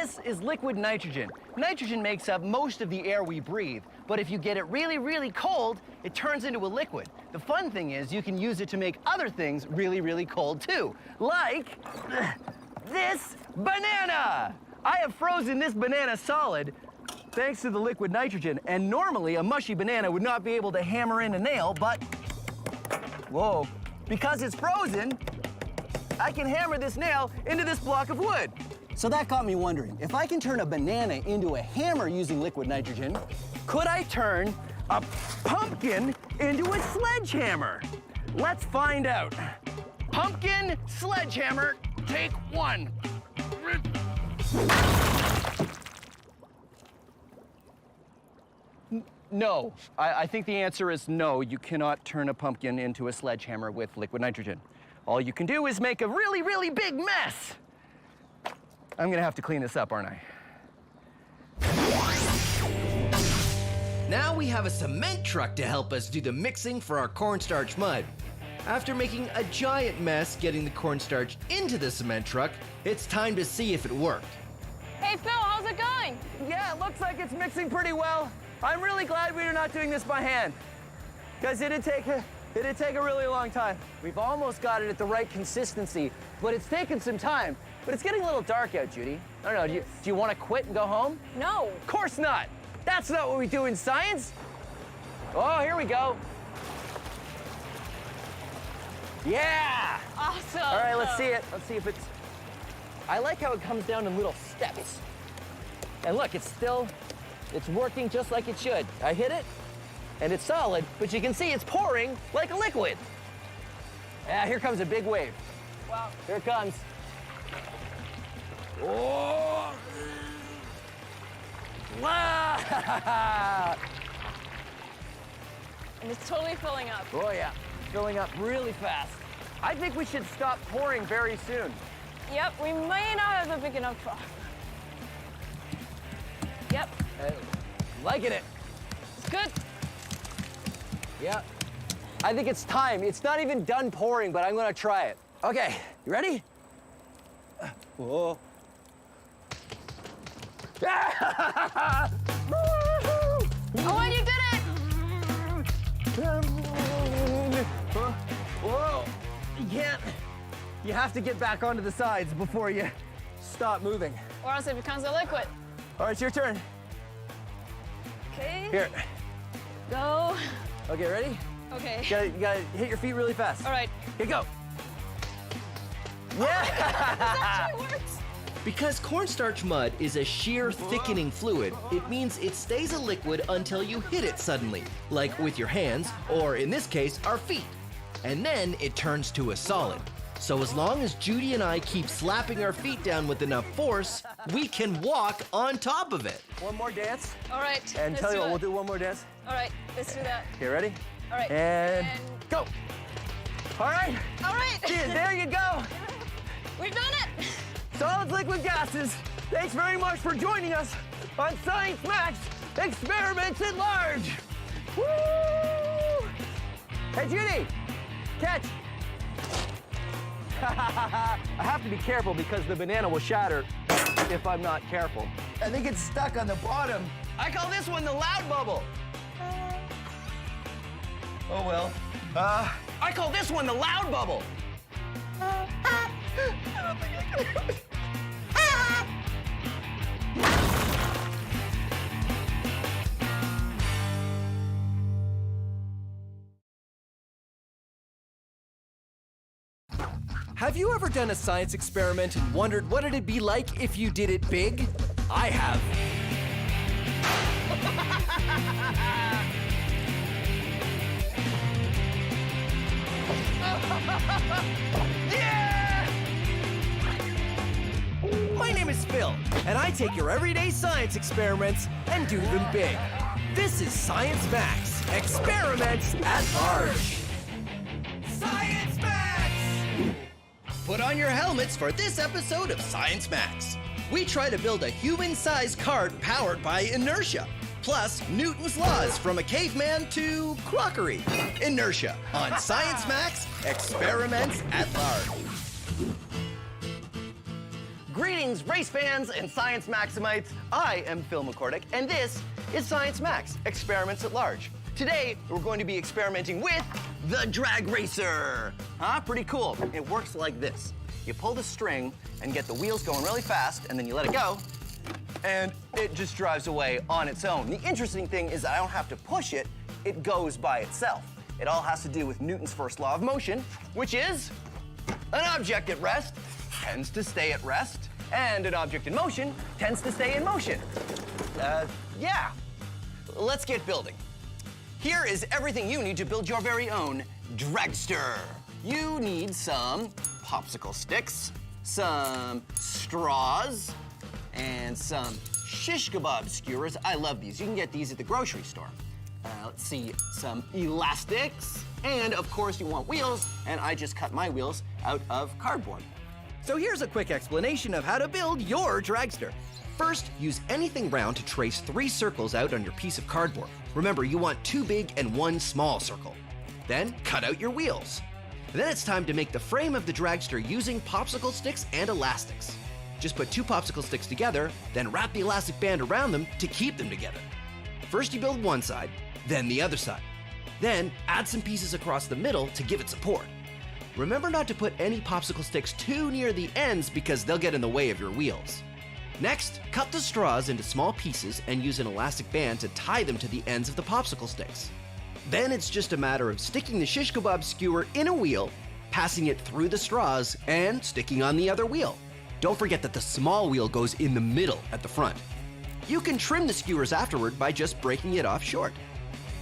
This is liquid nitrogen. Nitrogen makes up most of the air we breathe, but if you get it really, really cold, it turns into a liquid. The fun thing is you can use it to make other things really, really cold too, like this banana. I have frozen this banana solid thanks to the liquid nitrogen, and normally a mushy banana would not be able to hammer in a nail, but, whoa, because it's frozen, I can hammer this nail into this block of wood. So that got me wondering, if I can turn a banana into a hammer using liquid nitrogen, could I turn a pumpkin into a sledgehammer? Let's find out. Pumpkin sledgehammer, take one. No, I think the answer is no. You cannot turn a pumpkin into a sledgehammer with liquid nitrogen. All you can do is make a really, really big mess. I'm gonna have to clean this up, aren't I? Now we have a cement truck to help us do the mixing for our cornstarch mud. After making a giant mess getting the cornstarch into the cement truck, it's time to see if it worked. Hey, Phil, how's it going? Yeah, it looks like it's mixing pretty well. I'm really glad we're not doing this by hand, because it'd take a really long time. We've almost got it at the right consistency, but it's taken some time. But it's getting a little dark out, Judy. I don't know, do you want to quit and go home? No. Of course not. That's not what we do in science. Oh, here we go. Yeah! Awesome. All right, let's see it. Let's see if it's... I like how it comes down in little steps. And look, it's working just like it should. I hit it, and it's solid, but you can see it's pouring like a liquid. Yeah, here comes a big wave. Wow. Here it comes. Oh! Wow! And it's totally filling up. Oh yeah, filling up really fast. I think we should stop pouring very soon. Yep, we may not have a big enough trough. Yep, Liking it. it's good. Yeah. I think it's time. It's not even done pouring, but I'm gonna try it. Okay, you ready? Whoa. Oh, and you did it! Whoa. You can't. You have to get back onto the sides before you stop moving. Or else it becomes a liquid. All right, it's your turn. Okay. Here. Go. Okay, ready? Okay. You gotta hit your feet really fast. All right. Here, go. Yeah! This actually works. Because cornstarch mud is a sheer thickening fluid, it means it stays a liquid until you hit it suddenly, like with your hands, or in this case, our feet. And then it turns to a solid. So as long as Judy and I keep slapping our feet down with enough force, we can walk on top of it. One more dance. All right. And let's tell you do what, it. we'll do one more dance. All right, let's do that. Okay, ready? All right. And go. All right. All right. Yeah, there you go. We've done it. Solids, liquid, gases. Thanks very much for joining us on Science Max Experiments at Large. Woo! Hey, Judy, catch. I have to be careful because the banana will shatter if I'm not careful. I think it's stuck on the bottom. I call this one the loud bubble. Oh well. I call this one the loud bubble. Have you ever done a science experiment and wondered what it'd be like if you did it big? I have. Yeah! My name is Phil, and I take your everyday science experiments and do them big. This is Science Max, Experiments at Large. Science Max! Put on your helmets for this episode of Science Max. We try to build a human-sized cart powered by inertia, plus Newton's laws from a caveman to crockery. Inertia on Science Max, Experiments at Large. Greetings, race fans and science maximites. I am Phil McCordick, and this is Science Max, Experiments at Large. Today, we're going to be experimenting with the drag racer. Huh? Pretty cool. It works like this. You pull the string and get the wheels going really fast, and then you let it go, and it just drives away on its own. The interesting thing is that I don't have to push it, it goes by itself. It all has to do with Newton's first law of motion, which is an object at rest tends to stay at rest, and an object in motion tends to stay in motion. Yeah. Let's get building. Here is everything you need to build your very own dragster. You need some popsicle sticks, some straws, and some shish kebab skewers. I love these. You can get these at the grocery store. Let's see, some elastics, and of course you want wheels, and I just cut my wheels out of cardboard. So here's a quick explanation of how to build your dragster. First, use anything round to trace 3 circles out on your piece of cardboard. Remember, you want 2 big and 1 small circle. Then, cut out your wheels. Then it's time to make the frame of the dragster using popsicle sticks and elastics. Just put 2 popsicle sticks together, then wrap the elastic band around them to keep them together. First you build one side, then the other side. Then, add some pieces across the middle to give it support. Remember not to put any popsicle sticks too near the ends because they'll get in the way of your wheels. Next, cut the straws into small pieces and use an elastic band to tie them to the ends of the popsicle sticks. Then it's just a matter of sticking the shish kebab skewer in a wheel, passing it through the straws, and sticking on the other wheel. Don't forget that the small wheel goes in the middle at the front. You can trim the skewers afterward by just breaking it off short.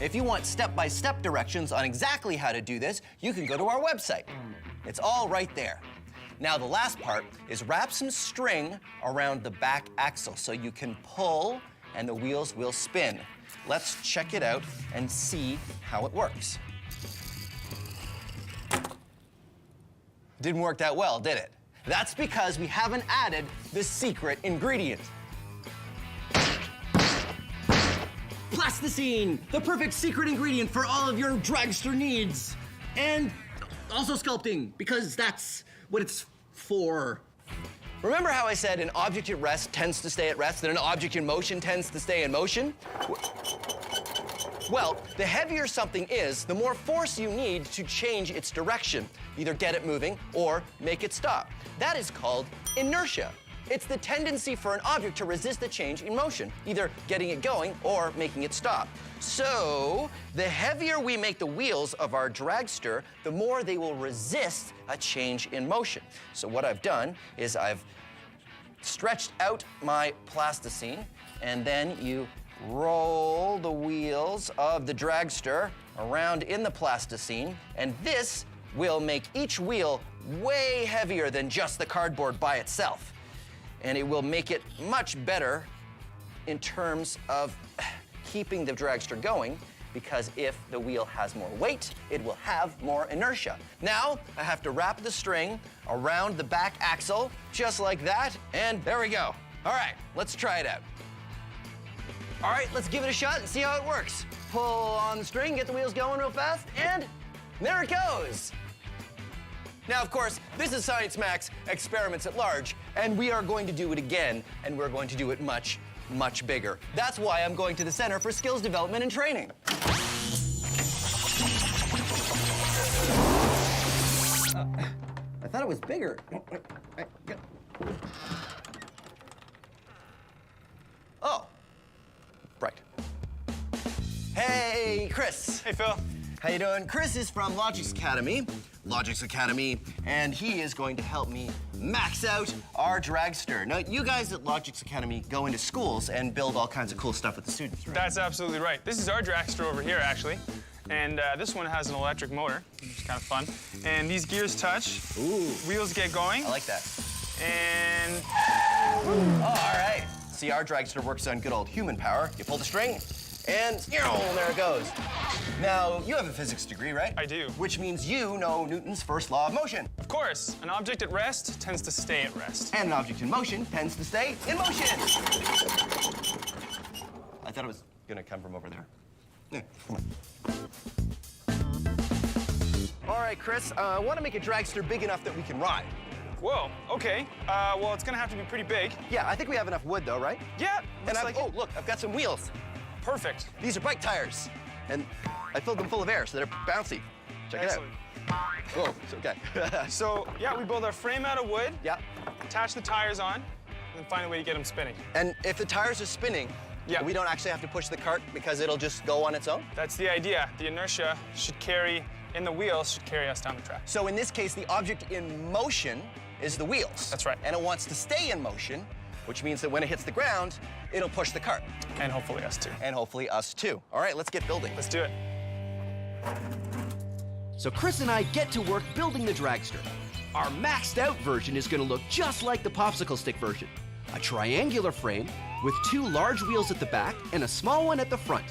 If you want step-by-step directions on exactly how to do this, you can go to our website. It's all right there. Now the last part is wrap some string around the back axle so you can pull and the wheels will spin. Let's check it out and see how it works. Didn't work that well, did it? That's because we haven't added the secret ingredient. Plasticine, the perfect secret ingredient for all of your dragster needs. And also sculpting, because that's what it's for. Remember how I said an object at rest tends to stay at rest and an object in motion tends to stay in motion? Well, the heavier something is, the more force you need to change its direction, either get it moving or make it stop. That is called inertia. It's the tendency for an object to resist a change in motion, either getting it going or making it stop. So, the heavier we make the wheels of our dragster, the more they will resist a change in motion. So what I've done is I've stretched out my plasticine, and then you roll the wheels of the dragster around in the plasticine, and this will make each wheel way heavier than just the cardboard by itself. And it will make it much better in terms of keeping the dragster going, because if the wheel has more weight, it will have more inertia. Now, I have to wrap the string around the back axle, just like that, and there we go. All right, let's try it out. All right, let's give it a shot and see how it works. Pull on the string, get the wheels going real fast, and there it goes. Now, of course, this is Science Max Experiments at Large, and we are going to do it again, and we're going to do it much, much bigger. That's why I'm going to the Center for Skills Development and Training. I thought it was bigger. Oh, right. Hey, Chris. Hey, Phil. How you doing? Chris is from Logix Academy, and he is going to help me max out our dragster. Now, you guys at Logix Academy go into schools and build all kinds of cool stuff with the students, right? That's absolutely right. This is our dragster over here, actually. And this one has an electric motor, which is kind of fun. And these gears touch. Ooh. Wheels get going. I like that. And... Oh, all right. See, our dragster works on good old human power. You pull the string, and there it goes. Now, you have a physics degree, right? I do. Which means you know Newton's first law of motion. Of course, an object at rest tends to stay at rest. And an object in motion tends to stay in motion. I thought it was gonna come from over there. Yeah, come on. All right, Chris, I want to make a dragster big enough that we can ride. Whoa, okay. Well, it's gonna have to be pretty big. Yeah, I think we have enough wood though, right? Yeah, And looks like oh, look, I've got some wheels. perfect. These are bike tires. And I filled them full of air, so they're bouncy. Check Excellent. it out. Whoa, it's okay. So, yeah, we build our frame out of wood, Yeah. attach the tires on, and then find a way to get them spinning. And if the tires are spinning, Yeah. we don't actually have to push the cart because it'll just go on its own? That's the idea. The inertia should carry, in the wheels, should carry us down the track. So in this case, the object in motion is the wheels. That's right. And it wants to stay in motion, which means that when it hits the ground, it'll push the cart. And hopefully us too. And hopefully us too. All right, let's get building. Let's do it. So Chris and I get to work building the dragster. Our maxed out version is gonna look just like the popsicle stick version. A triangular frame with 2 large wheels at the back and a small one at the front.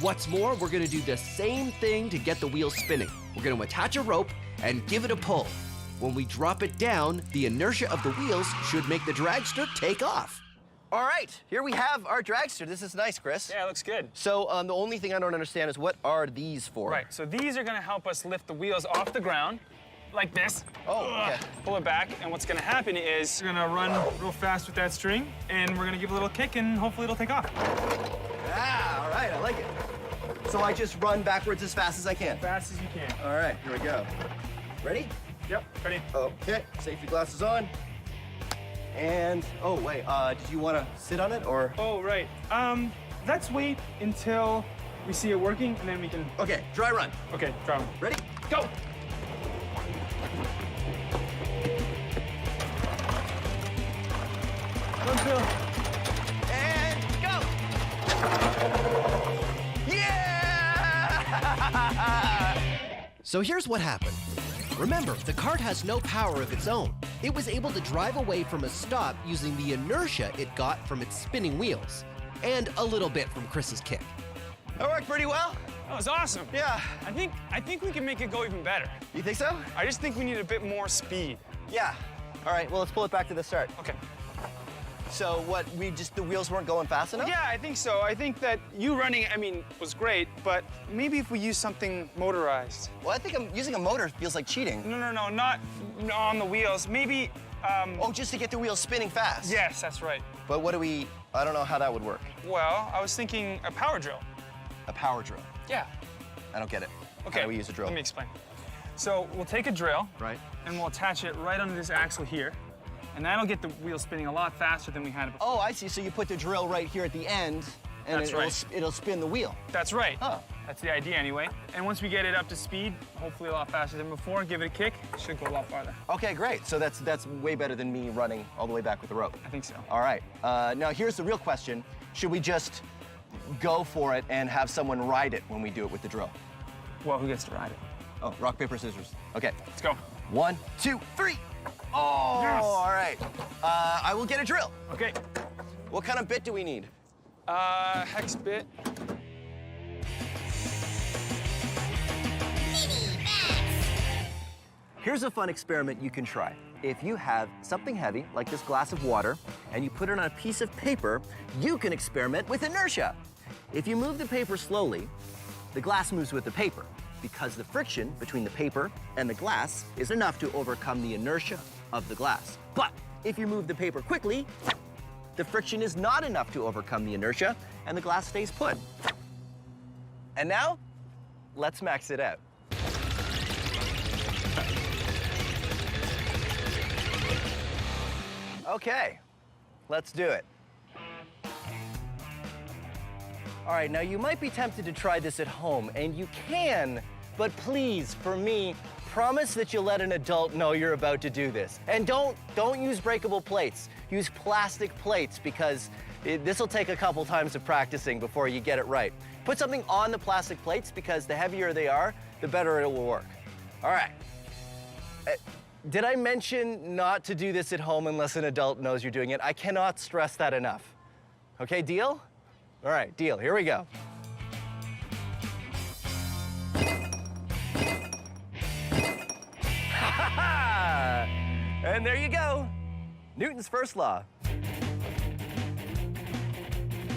What's more, we're gonna do the same thing to get the wheels spinning. We're gonna attach a rope and give it a pull. When we drop it down, the inertia of the wheels should make the dragster take off. All right, here we have our dragster. This is nice, Chris. Yeah, it looks good. So the only thing I don't understand is what are these for? Right, so these are gonna help us lift the wheels off the ground, like this. Oh, okay. Pull it back, and what's gonna happen is we're gonna run real fast with that string, and we're gonna give it a little kick, and hopefully it'll take off. Ah, all right, I like it. So I just run backwards as fast as I can. Fast as you can. All right, here we go. Ready? Yep, ready? Okay, safety glasses on. And, oh, wait, did you want to sit on it, or? Oh, right. Let's wait until we see it working, and then we can... Okay, dry run. Okay, try one. Ready? Go! Run, Phil. And go! Yeah! So here's what happened. Remember, the cart has no power of its own. It was able to drive away from a stop using the inertia it got from its spinning wheels, and a little bit from Chris's kick. That worked pretty well. That was awesome. Yeah. I think we can make it go even better. You think so? I just think we need a bit more speed. Yeah. All right, well, let's pull it back to the start. Okay. So what, the wheels weren't going fast enough? Yeah, I think so. I think that you running, was great, but maybe if we use something motorized. Well, I think using a motor feels like cheating. No, not on the wheels. Maybe, Oh, just to get the wheels spinning fast? Yes, that's right. But I don't know how that would work. Well, I was thinking a power drill. A power drill. Yeah. I don't get it. Okay. How do we use a drill? Let me explain. So we'll take a drill. Right. And we'll attach it right under this axle here. And that'll get the wheel spinning a lot faster than we had it before. Oh, I see. So you put the drill right here at the end, and That's right. it'll spin the wheel. That's right. Huh. That's the idea anyway. And once we get it up to speed, hopefully a lot faster than before, give it a kick, it should go a lot farther. Okay, great. So that's way better than me running all the way back with the rope. I think so. All right. Now here's the real question. Should we just go for it and have someone ride it when we do it with the drill? Well, who gets to ride it? Oh, rock, paper, scissors. Okay. Let's go. 1, 2, 3. Oh, Yes. All right. I will get a drill. Okay. What kind of bit do we need? Hex bit. Here's a fun experiment you can try. If you have something heavy, like this glass of water, and you put it on a piece of paper, you can experiment with inertia. If you move the paper slowly, the glass moves with the paper, because the friction between the paper and the glass is enough to overcome the inertia of the glass. But if you move the paper quickly, the friction is not enough to overcome the inertia, and the glass stays put. And now, let's max it out. Okay, let's do it. All right, now you might be tempted to try this at home, and you can, but please, for me, promise that you'll let an adult know you're about to do this. And don't use breakable plates. Use plastic plates, because this will take a couple times of practicing before you get it right. Put something on the plastic plates, because the heavier they are, the better it will work. All right. Did I mention not to do this at home unless an adult knows you're doing it? I cannot stress that enough. Okay, deal? All right, deal. Here we go. And there you go. Newton's first law.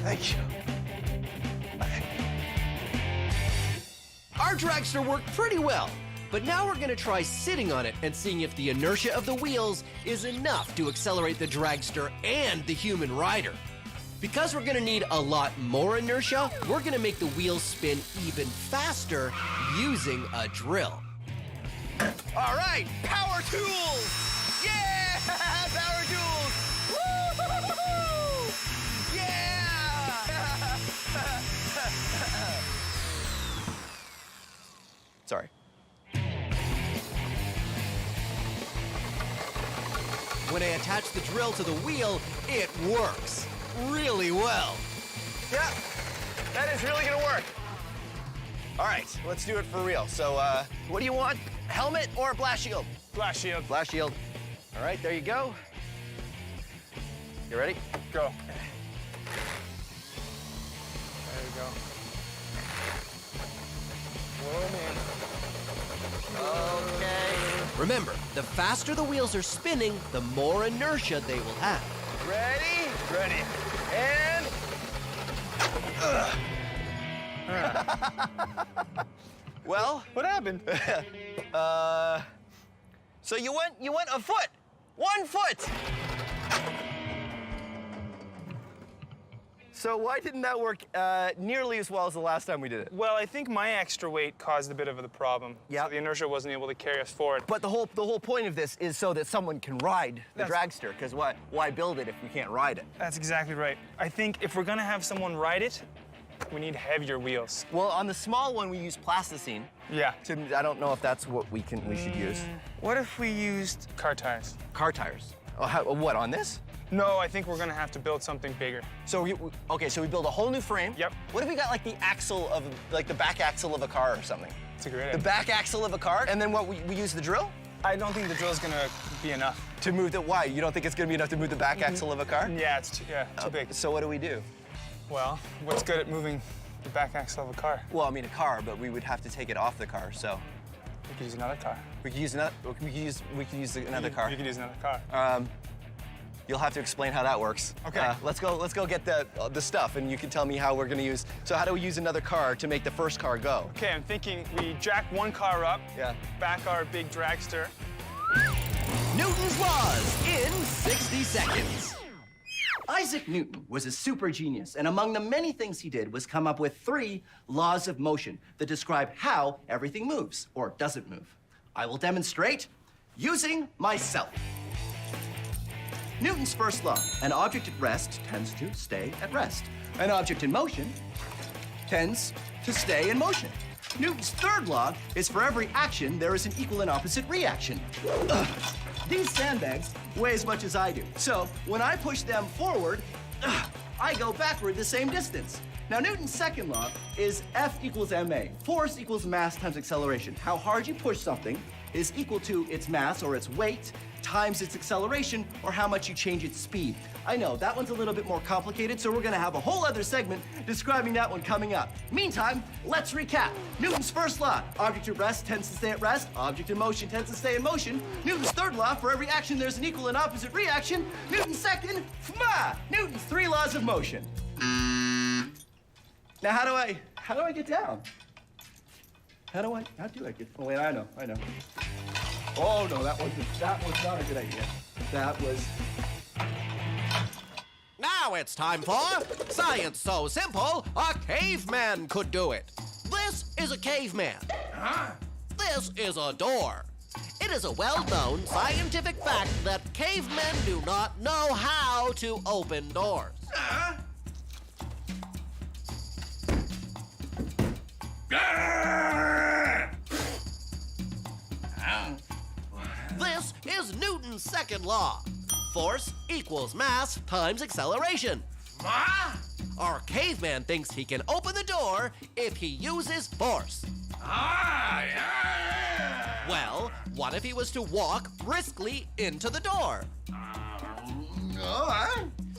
Thank you. Our dragster worked pretty well. But now we're gonna try sitting on it and seeing if the inertia of the wheels is enough to accelerate the dragster and the human rider. Because we're gonna need a lot more inertia, we're gonna make the wheels spin even faster using a drill. All right, power tools! Yeah! Power tools! Woo! Yeah! Sorry. When I attach the drill to the wheel, it works really well. Yeah, that is really gonna work. All right, let's do it for real. So, what do you want? Helmet or blast shield? Blast shield. Blast shield. All right, there you go. You ready? Go. There you go. Whoa, man. Okay. Remember, the faster the wheels are spinning, the more inertia they will have. Ready? Ready. And... Well, What happened? so you went a foot. 1 foot. So why didn't that work nearly as well as the last time we did it? Well, I think my extra weight caused a bit of the problem. Yeah. So the inertia wasn't able to carry us forward. But the whole point of this is so that someone can ride the dragster, because why build it if you can't ride it? That's exactly right. I think if we're gonna have someone ride it, we need heavier wheels. Well, on the small one we use plasticine. Yeah. I don't know if that's what we should use. What if we used car tires? Car tires. Oh, what, on this? No, I think we're gonna have to build something bigger. So okay, so we build a whole new frame. Yep. What if we got like the axle of, like the back axle of a car or something? That's a great The idea. back axle of a car, and then what, we use the drill? I don't think the drill's gonna be enough. To move the, why? You don't think it's gonna be enough to move the back axle of a car? Yeah, it's too big. So what do we do? Well, what's good at moving the back axle of a car? Well, I mean a car, but we would have to take it off the car, so. We could use another car. We could use another, we could use another car. You could use another car. You'll have to explain how that works. Okay. Let's go get the stuff, and you can tell me how we're gonna use. So how do we use another car to make the first car go? Okay, I'm thinking we jack one car up, Yeah. back our big dragster. Newton's laws in 60 seconds. Isaac Newton was a super genius, and among the many things he did was come up with 3 laws of motion that describe how everything moves or doesn't move. I will demonstrate using myself. Newton's first law: an object at rest tends to stay at rest. An object in motion tends to stay in motion. Newton's third law is for every action, there is an equal and opposite reaction. These sandbags weigh as much as I do. So when I push them forward, I go backward the same distance. Now, Newton's second law is F equals ma. Force equals mass times acceleration. How hard you push something is equal to its mass or its weight times its acceleration or how much you change its speed. I know, that one's a little bit more complicated, so we're gonna have a whole other segment describing that one coming up. Meantime, let's recap. Newton's first law: object at rest tends to stay at rest, object in motion tends to stay in motion. Newton's third law: for every action there's an equal and opposite reaction. Newton's second, Newton's 3 laws of motion. Now how do I get down? How do I get, oh wait, I know. Oh no, that was not a good idea. That was, Now it's time for Science So Simple, a caveman could do it. This is a caveman. This is a door. It is a well-known scientific fact that cavemen do not know how to open doors. This is Newton's second law. Force equals mass times acceleration. Our caveman thinks he can open the door if he uses force. Well, what if he was to walk briskly into the door?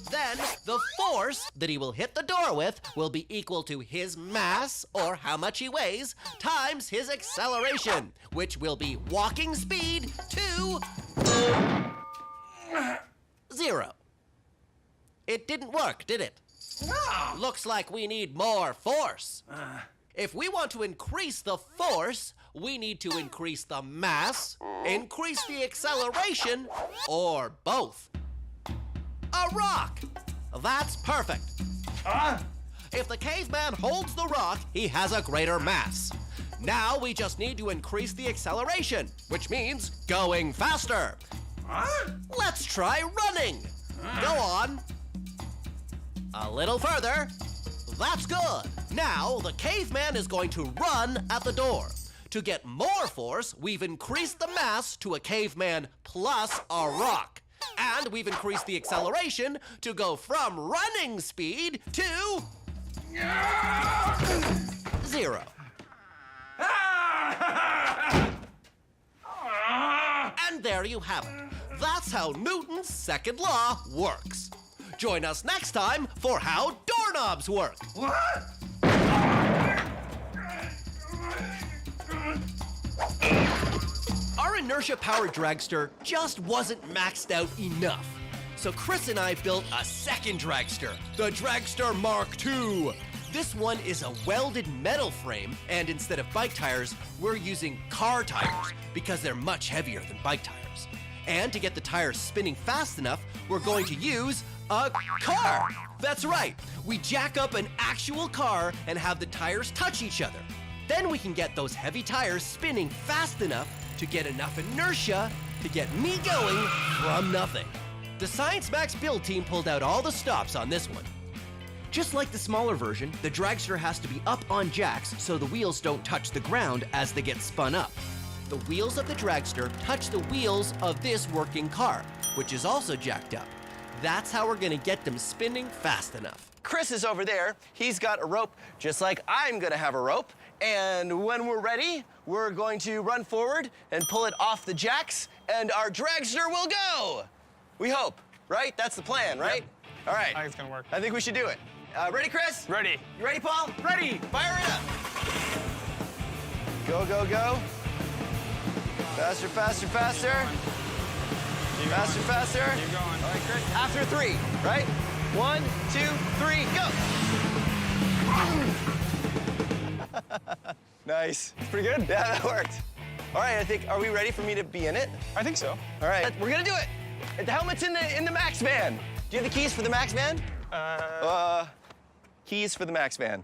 Then the force that he will hit the door with will be equal to his mass, or how much he weighs, times his acceleration, which will be walking speed to 0. It didn't work, did it? No. Looks like we need more force. If we want to increase the force, we need to increase the mass, increase the acceleration, or both. A rock! That's perfect. If the caveman holds the rock, he has a greater mass. Now we just need to increase the acceleration, which means going faster. Let's try running. Go on. A little further. That's good. Now the caveman is going to run at the door. To get more force, we've increased the mass to a caveman plus a rock. And we've increased the acceleration to go from running speed to 0. And there you have it. That's how Newton's second law works. Join us next time for how doorknobs work. What? Our inertia-powered dragster just wasn't maxed out enough. So Chris and I built a second dragster, the Dragster Mark II. This one is a welded metal frame, and instead of bike tires, we're using car tires because they're much heavier than bike tires. And to get the tires spinning fast enough, we're going to use a car. That's right. We jack up an actual car and have the tires touch each other. Then we can get those heavy tires spinning fast enough to get enough inertia to get me going from nothing. The Science Max build team pulled out all the stops on this one. Just like the smaller version, the dragster has to be up on jacks so the wheels don't touch the ground as they get spun up. The wheels of the dragster touch the wheels of this working car, which is also jacked up. That's how we're gonna get them spinning fast enough. Chris is over there. He's got a rope, just like I'm gonna have a rope. And when we're ready, we're going to run forward and pull it off the jacks, and our dragster will go. We hope, right? That's the plan, right? Yep. All right. I think it's gonna work. I think we should do it. Ready, Chris? Ready. You ready, Paul? Ready. Fire it up. Go, go, go. Faster, faster, faster. Keep Faster, going. faster. Keep going. All right, Chris. After 3, right? 1, 2, 3, go. Nice. It's pretty good. Yeah, that worked. All right, are we ready for me to be in it? I think so. All right, we're gonna do it. The helmet's in the Max van. Do you have the keys for the Max van? Keys for the Max van.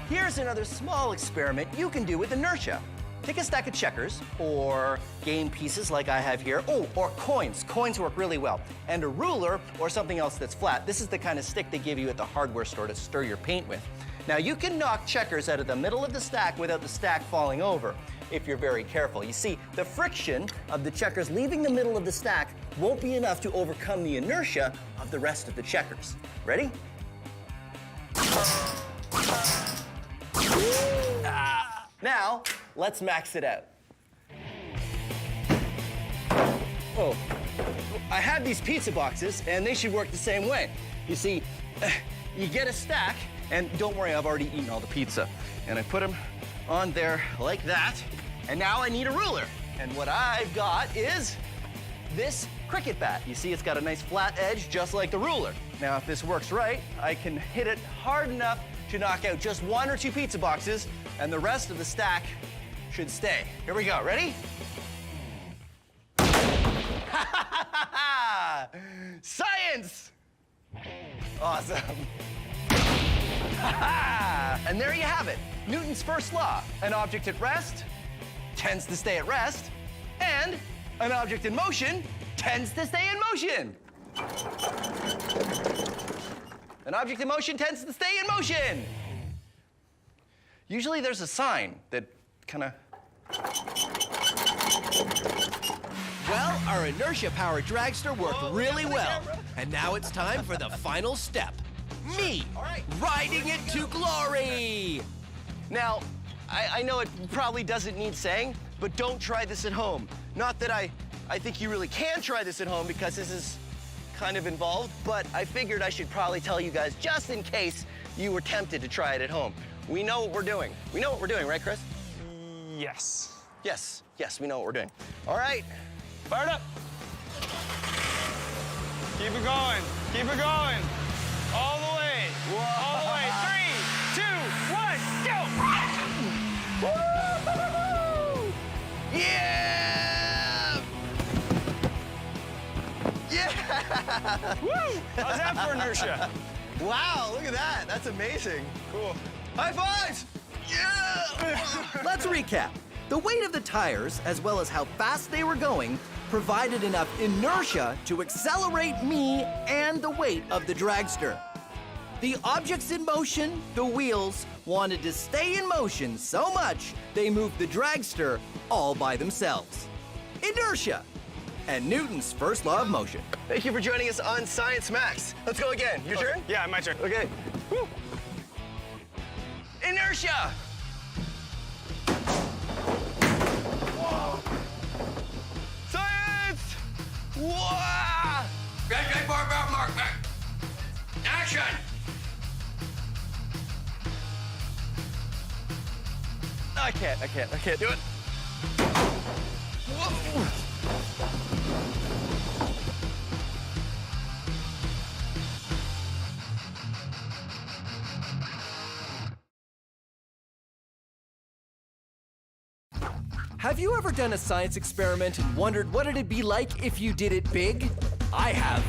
Here's another small experiment you can do with inertia. Take a stack of checkers, or game pieces like I have here. Oh, or coins. Coins work really well. And a ruler, or something else that's flat. This is the kind of stick they give you at the hardware store to stir your paint with. Now, you can knock checkers out of the middle of the stack without the stack falling over, if you're very careful. You see, the friction of the checkers leaving the middle of the stack won't be enough to overcome the inertia of the rest of the checkers. Ready? Now, let's max it out. Oh, I have these pizza boxes, and they should work the same way. You see, you get a stack, and don't worry, I've already eaten all the pizza. And I put them on there like that, and now I need a ruler. And what I've got is this cricket bat. You see, it's got a nice flat edge, just like the ruler. Now, if this works right, I can hit it hard enough to knock out just 1 or 2 pizza boxes, and the rest of the stack should stay. Here we go, ready? Science! Awesome. And there you have it, Newton's first law. An object at rest tends to stay at rest, and an object in motion tends to stay in motion. An object in motion tends to stay in motion. Usually there's a sign that kind of... Well, our inertia-powered dragster worked really well. And now it's time for the final step. Me, riding it to glory! Now, I know it probably doesn't need saying, but don't try this at home. Not that I think you really can try this at home because this is kind of involved, but I figured I should probably tell you guys just in case you were tempted to try it at home. We know what we're doing. We know what we're doing, right, Chris? Yes. Yes, we know what we're doing. All right. Fire it up. Keep it going. Keep it going. All the way. Whoa. All the way. 3, 2, 1, go! Woo! Yeah! Yeah! Woo! How's that for inertia? Wow, look at that. That's amazing. Cool. High fives! Yeah! Let's recap. The weight of the tires, as well as how fast they were going, provided enough inertia to accelerate me and the weight of the dragster. The objects in motion, the wheels, wanted to stay in motion so much they moved the dragster all by themselves. Inertia, and Newton's first law of motion. Thank you for joining us on Science Max. Let's go again. Your turn? Yeah, my turn. Okay. Woo. Inertia! Whoa. Science! Whoa! Get barbell mark back. Action! I can't do it. Whoa. Have you ever done a science experiment and wondered what it'd be like if you did it big? I have.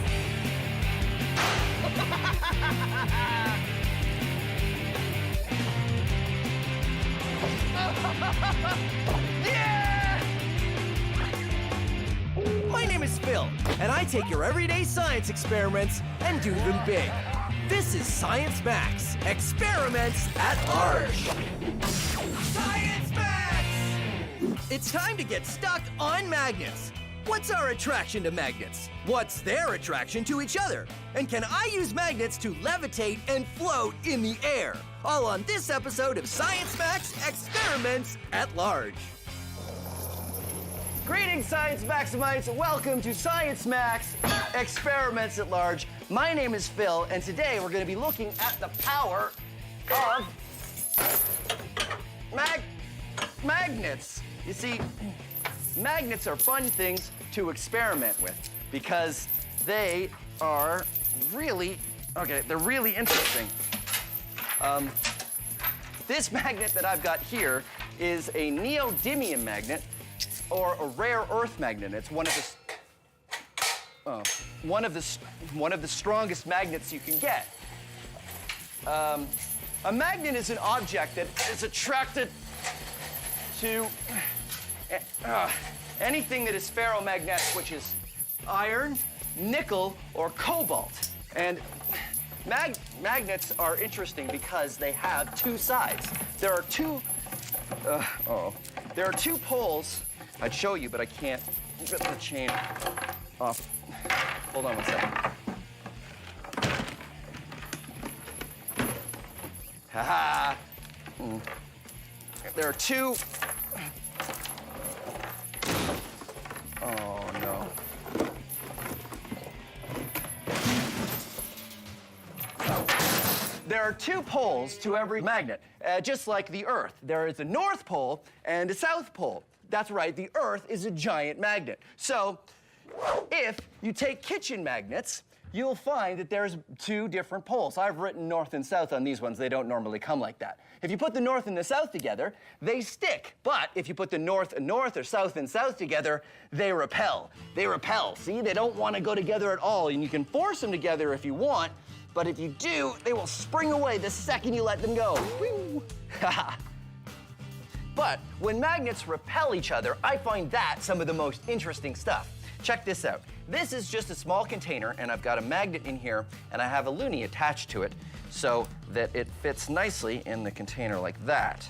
Yeah! My name is Phil, and I take your everyday science experiments and do them big. This is Science Max, experiments at large. Science Max! It's time to get stuck on magnets. What's our attraction to magnets? What's their attraction to each other? And can I use magnets to levitate and float in the air? All on this episode of Science Max, experiments at large. Greetings, Science Maximites. Welcome to Science Max Experiments at Large. My name is Phil, and today we're going to be looking at the power of magnets. You see, magnets are fun things to experiment with because they are really, they're really interesting. This magnet that I've got here is a neodymium magnet, or a rare earth magnet. It's one of the strongest magnets you can get. A magnet is an object that is attracted to anything that is ferromagnetic, which is iron, nickel, or cobalt. And magnets are interesting because they have two sides. There are two poles. I'd show you, but I can't get the chain off. Hold on one second. Ha-ha! There are two... Oh, no. There are two poles to every magnet, just like the Earth. There is a North Pole and a South Pole. That's right, the Earth is a giant magnet. So, if you take kitchen magnets, you'll find that there's two different poles. I've written north and south on these ones. They don't normally come like that. If you put the north and the south together, they stick. But if you put the north and north or south and south together, they repel. They repel. See, they don't want to go together at all. And you can force them together if you want, but if you do, they will spring away the second you let them go. Woo! But when magnets repel each other, I find that some of the most interesting stuff. Check this out. This is just a small container, and I've got a magnet in here, and I have a loonie attached to it so that it fits nicely in the container like that.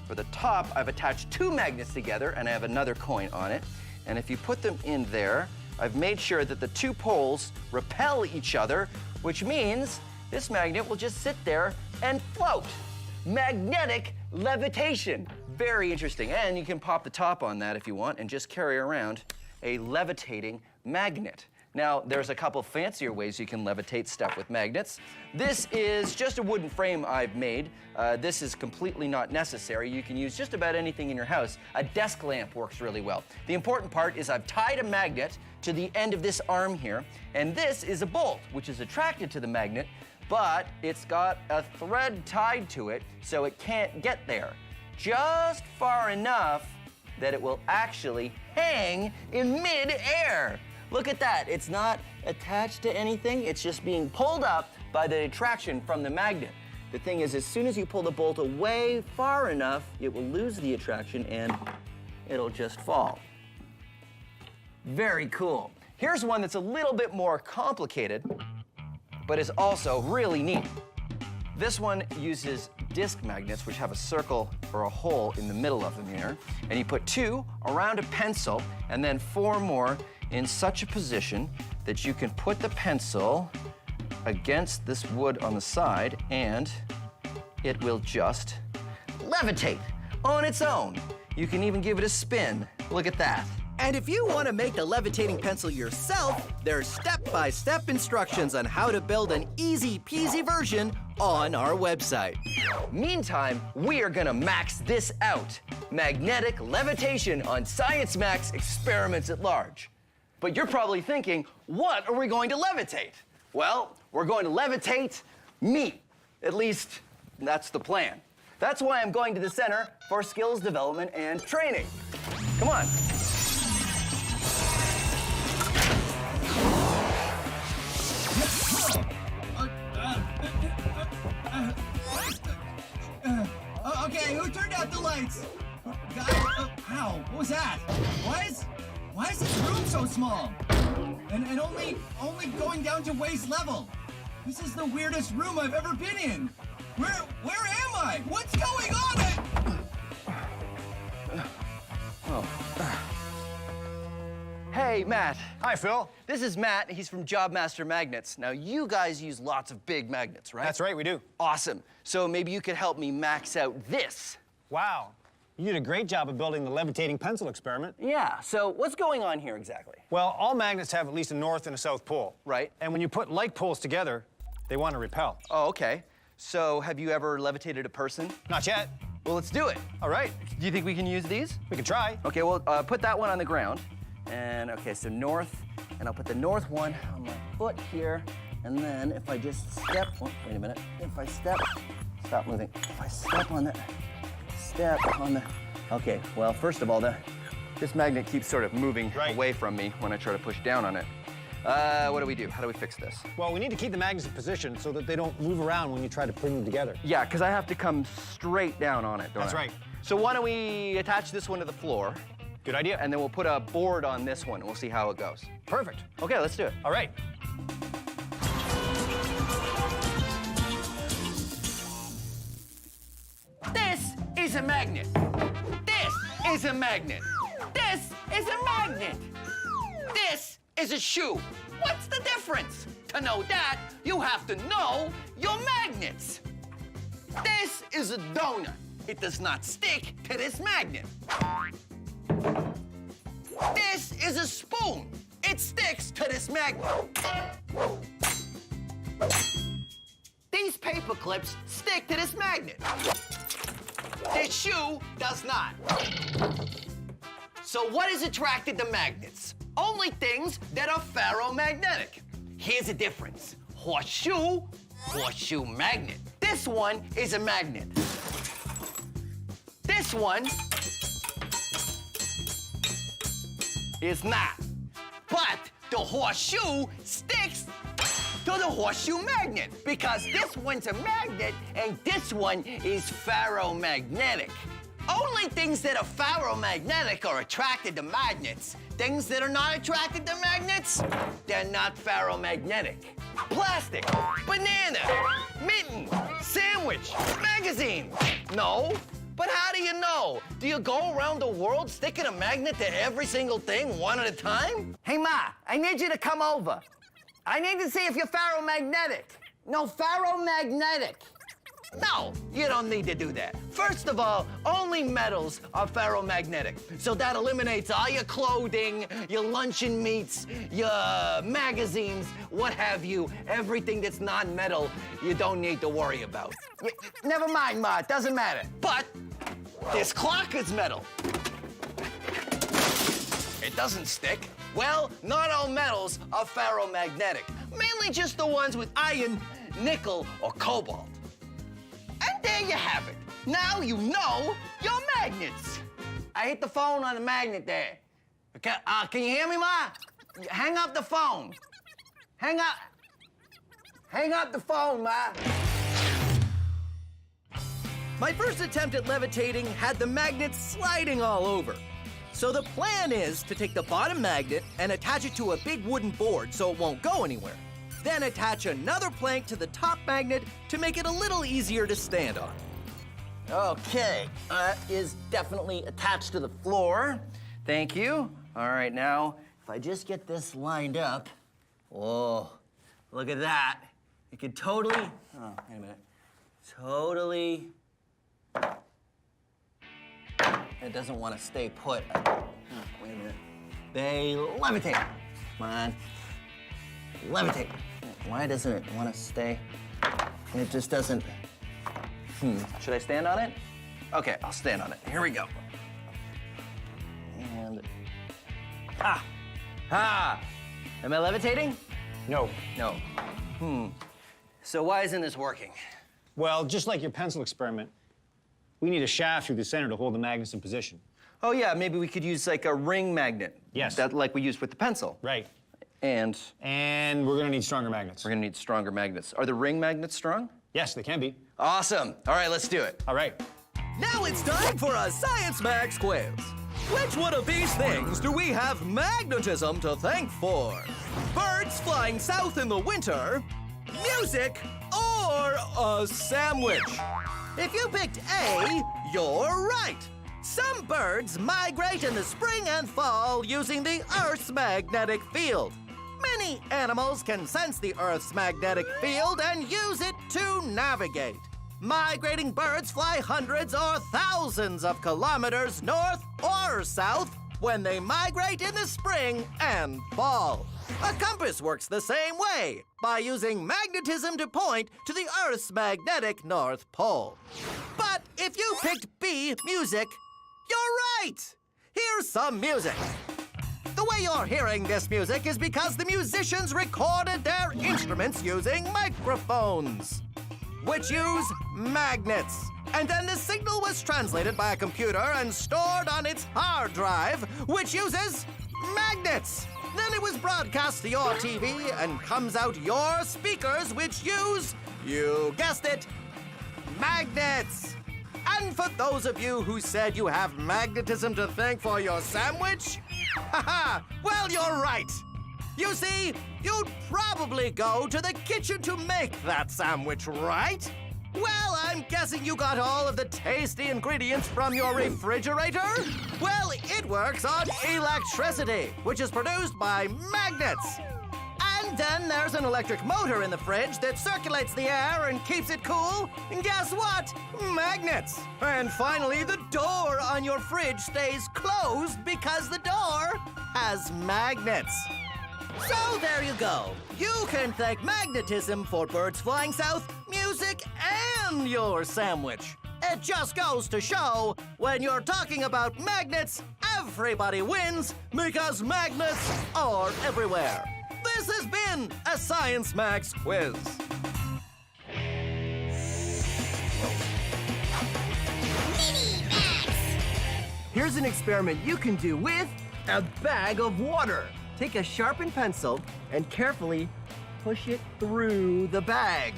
For the top, I've attached two magnets together, and I have another coin on it. And if you put them in there, I've made sure that the two poles repel each other, which means this magnet will just sit there and float. Magnetic levitation. Very interesting. And you can pop the top on that if you want and just carry around a levitating magnet. Now, there's a couple fancier ways you can levitate stuff with magnets. This is just a wooden frame I've made. This is completely not necessary. You can use just about anything in your house. A desk lamp works really well. The important part is I've tied a magnet to the end of this arm here, and this is a bolt, which is attracted to the magnet, but it's got a thread tied to it, so it can't get there. Just far enough that it will actually hang in mid-air. Look at that, it's not attached to anything, it's just being pulled up by the attraction from the magnet. The thing is, as soon as you pull the bolt away far enough, it will lose the attraction and it'll just fall. Very cool. Here's one that's a little bit more complicated, but is also really neat. This one uses disc magnets, which have a circle or a hole in the middle of them here, and you put 2 around a pencil and then 4 more in such a position that you can put the pencil against this wood on the side and it will just levitate on its own. You can even give it a spin. Look at that. And if you want to make the levitating pencil yourself, there's step-by-step instructions on how to build an easy-peasy version on our website. Meantime, we are gonna max this out. Magnetic levitation on Science Max Experiments at Large. But you're probably thinking, what are we going to levitate? Well, we're going to levitate meat. At least, that's the plan. That's why I'm going to the Center for Skills Development and Training. Come on. Okay, who turned out the lights? Ow, what was that? Why is this room so small? And only going down to waist level. This is the weirdest room I've ever been in. Where am I? What's going on? Hey, Matt. Hi, Phil. This is Matt. He's from JobMaster Magnets. Now, you guys use lots of big magnets, right? That's right, we do. Awesome. So maybe you could help me max out this. Wow. You did a great job of building the levitating pencil experiment. Yeah, so what's going on here exactly? Well, all magnets have at least a north and a south pole. Right. And when you put like poles together, they want to repel. Oh, okay. So have you ever levitated a person? Not yet. Well, let's do it. All right. Do you think we can use these? We can try. Okay, well, put that one on the ground. And, okay, so north, and I'll put the north one on my foot here. And then if I just step, oh, wait a minute. If I step, stop moving. If I step on the, okay, well, first of all, this magnet keeps sort of moving away from me when I try to push down on it. What do we do? How do we fix this? Well, we need to keep the magnets in position so that they don't move around when you try to bring them together. Yeah, because I have to come straight down on it, don't I? That's right. So why don't we attach this one to the floor? Good idea. And then we'll put a board on this one, and we'll see how it goes. Perfect. Okay, let's do it. All right. This is a magnet. This is a magnet. This is a magnet. This is a shoe. What's the difference? To know that, you have to know your magnets. This is a donut. It does not stick to this magnet. This is a spoon. It sticks to this magnet. These paper clips stick to this magnet. This shoe does not. So what is attracted to magnets? Only things that are ferromagnetic. Here's the difference. Horseshoe, horseshoe magnet. This one is a magnet. This one is not. But the horseshoe sticks to the horseshoe magnet because this one's a magnet and this one is ferromagnetic. Only things that are ferromagnetic are attracted to magnets. Things that are not attracted to magnets, they're not ferromagnetic. Plastic, banana, mitten, sandwich, magazine. No. But how do you know? Do you go around the world sticking a magnet to every single thing one at a time? Hey, Ma, I need you to come over. I need to see if you're ferromagnetic. No, ferromagnetic. No, you don't need to do that. First of all, only metals are ferromagnetic. So that eliminates all your clothing, your luncheon meats, your magazines, what have you. Everything that's non-metal, you don't need to worry about. Never mind, Ma, it doesn't matter. But this clock is metal. It doesn't stick. Well, not all metals are ferromagnetic. Mainly just the ones with iron, nickel, or cobalt. And there you have it. Now you know your magnets. I hit the phone on the magnet there. Okay, can you hear me, Ma? Hang up the phone. Hang up the phone, Ma. My first attempt at levitating had the magnet sliding all over. So the plan is to take the bottom magnet and attach it to a big wooden board so it won't go anywhere. Then attach another plank to the top magnet to make it a little easier to stand on. Okay, is definitely attached to the floor. Thank you. All right, now, if I just get this lined up. Whoa, look at that. It could totally, oh, wait a minute. Totally, it doesn't want to stay put. Oh, wait a minute. They levitate. Come on, levitate. Why doesn't it want to stay? It just doesn't. Should I stand on it? Okay, I'll stand on it. Here we go. And, am I levitating? No. No. So why isn't this working? Well, just like your pencil experiment, we need a shaft through the center to hold the magnets in position. Oh yeah, maybe we could use like a ring magnet. Yes. That like we used with the pencil. Right. And we're gonna need stronger magnets. we're gonna need stronger magnets. Are the ring magnets strong? Yes, they can be. Awesome. All right, let's do it. All right. Now it's time for a Science Max quiz. Which one of these things do we have magnetism to thank for? Birds flying south in the winter, music, or a sandwich? If you picked A, you're right. Some birds migrate in the spring and fall using the Earth's magnetic field. Many animals can sense the Earth's magnetic field and use it to navigate. Migrating birds fly hundreds or thousands of kilometers north or south when they migrate in the spring and fall. A compass works the same way, by using magnetism to point to the Earth's magnetic North Pole. But if you picked B, music, you're right! Here's some music. The way you're hearing this music is because the musicians recorded their instruments using microphones, which use magnets. And then the signal was translated by a computer and stored on its hard drive, which uses magnets. Then it was broadcast to your TV and comes out your speakers, which use, you guessed it, magnets. And for those of you who said you have magnetism to thank for your sandwich, haha, well, you're right. You see, you'd probably go to the kitchen to make that sandwich, right? Well, I'm guessing you got all of the tasty ingredients from your refrigerator? Well, it works on electricity, which is produced by magnets. And then there's an electric motor in the fridge that circulates the air and keeps it cool. And guess what? Magnets. And finally, the door on your fridge stays closed because the door has magnets. So there you go. You can thank magnetism for birds flying south, music, and your sandwich. It just goes to show, when you're talking about magnets, everybody wins because magnets are everywhere. This has been a Science Max quiz. Here's an experiment you can do with a bag of water. Take a sharpened pencil and carefully push it through the bag.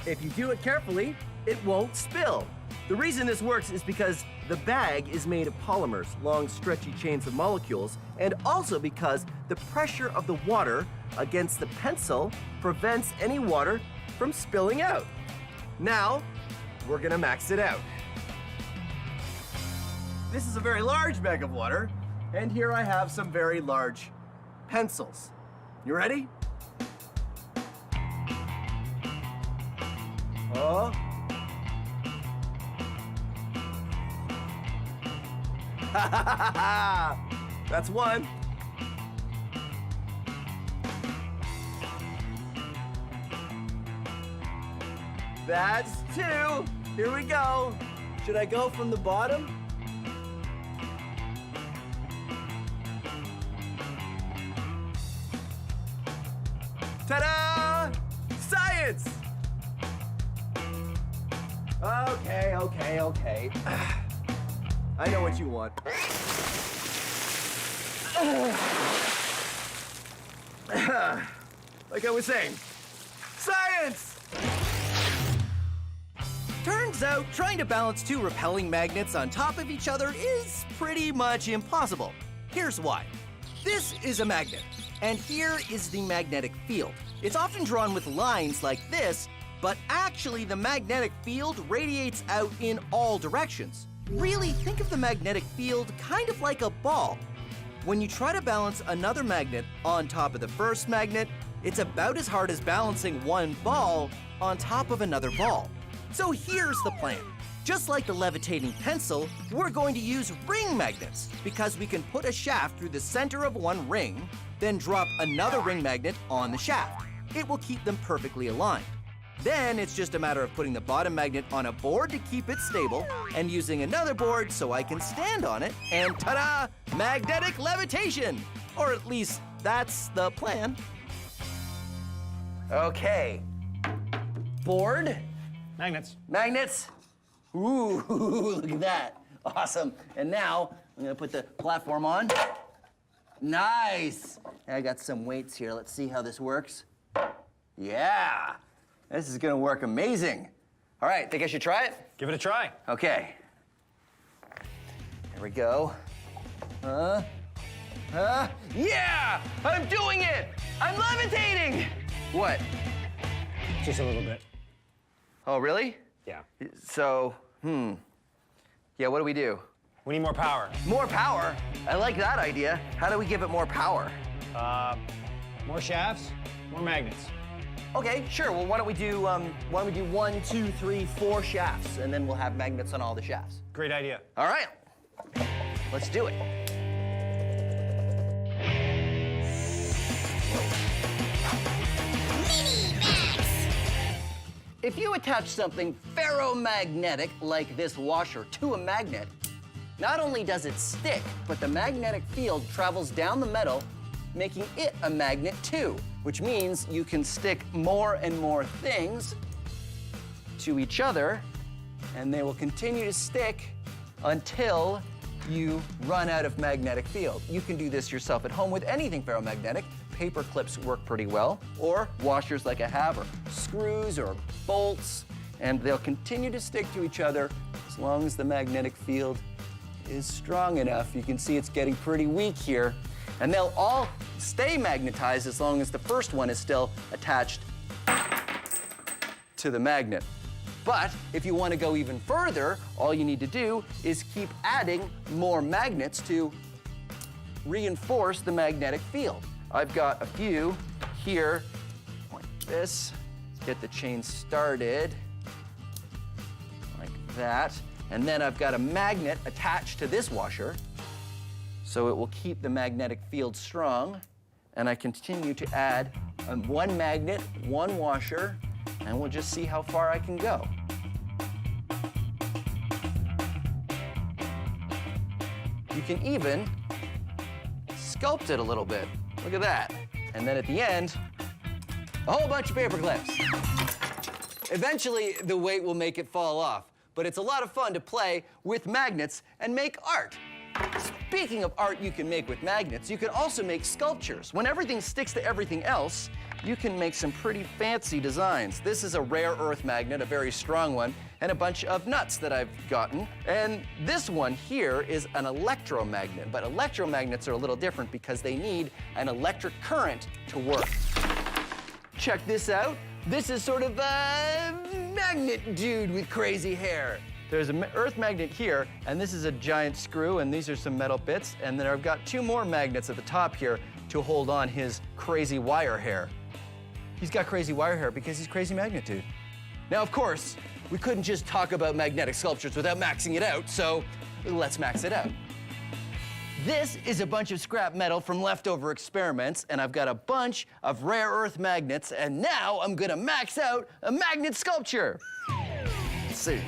If you do it carefully, it won't spill. The reason this works is because the bag is made of polymers, long stretchy chains of molecules, and also because the pressure of the water against the pencil prevents any water from spilling out. Now, we're gonna max it out. This is a very large bag of water, and here I have some very large pencils. You ready? Oh, That's one. That's two. Here we go. Should I go from the bottom? Ta-da! Science! Okay. I know what you want. Like I was saying, science! Turns out, trying to balance two repelling magnets on top of each other is pretty much impossible. Here's why. This is a magnet, and here is the magnetic field. It's often drawn with lines like this, but actually the magnetic field radiates out in all directions. Really, think of the magnetic field kind of like a ball. When you try to balance another magnet on top of the first magnet, it's about as hard as balancing one ball on top of another ball. So here's the plan. Just like the levitating pencil, we're going to use ring magnets because we can put a shaft through the center of one ring, then drop another ring magnet on the shaft. It will keep them perfectly aligned. Then it's just a matter of putting the bottom magnet on a board to keep it stable and using another board so I can stand on it, and ta-da! Magnetic levitation! Or at least that's the plan. Okay. Board. Magnets. Magnets. Ooh, look at that. Awesome. And now I'm gonna put the platform on. Nice. I got some weights here. Let's see how this works. Yeah. This is gonna work amazing. All right, think I should try it? Give it a try. Okay. Here we go. Yeah! I'm doing it! I'm levitating! What? Just a little bit. Oh, really? Yeah. So, yeah, what do we do? We need more power. More power? I like that idea. How do we give it more power? More shafts, more magnets. Okay, sure. Well, why don't we do 1, 2, 3, 4 shafts, and then we'll have magnets on all the shafts. Great idea. All right. Let's do it. If you attach something ferromagnetic like this washer to a magnet, not only does it stick, but the magnetic field travels down the metal, making it a magnet too, which means you can stick more and more things to each other, and they will continue to stick until you run out of magnetic field. You can do this yourself at home with anything ferromagnetic. Paper clips work pretty well, or washers like I have, or screws or bolts, and they'll continue to stick to each other as long as the magnetic field is strong enough. You can see it's getting pretty weak here, and they'll all stay magnetized as long as the first one is still attached to the magnet. But if you want to go even further, all you need to do is keep adding more magnets to reinforce the magnetic field. I've got a few here, like this. Get the chain started, like that. And then I've got a magnet attached to this washer, so it will keep the magnetic field strong. And I continue to add one magnet, one washer, and we'll just see how far I can go. You can even sculpt it a little bit. Look at that. And then at the end, a whole bunch of paper clips. Eventually, the weight will make it fall off, but it's a lot of fun to play with magnets and make art. Speaking of art you can make with magnets, you can also make sculptures. When everything sticks to everything else, you can make some pretty fancy designs. This is a rare earth magnet, a very strong one, and a bunch of nuts that I've gotten. And this one here is an electromagnet, but electromagnets are a little different because they need an electric current to work. Check this out. This is sort of a magnet dude with crazy hair. There's an earth magnet here, and this is a giant screw, and these are some metal bits, and then I've got 2 more magnets at the top here to hold on his crazy wire hair. He's got crazy wire hair because he's crazy magnet dude. Now, of course, we couldn't just talk about magnetic sculptures without maxing it out, so let's max it out. This is a bunch of scrap metal from leftover experiments, and I've got a bunch of rare earth magnets, and now I'm gonna max out a magnet sculpture. Let's see.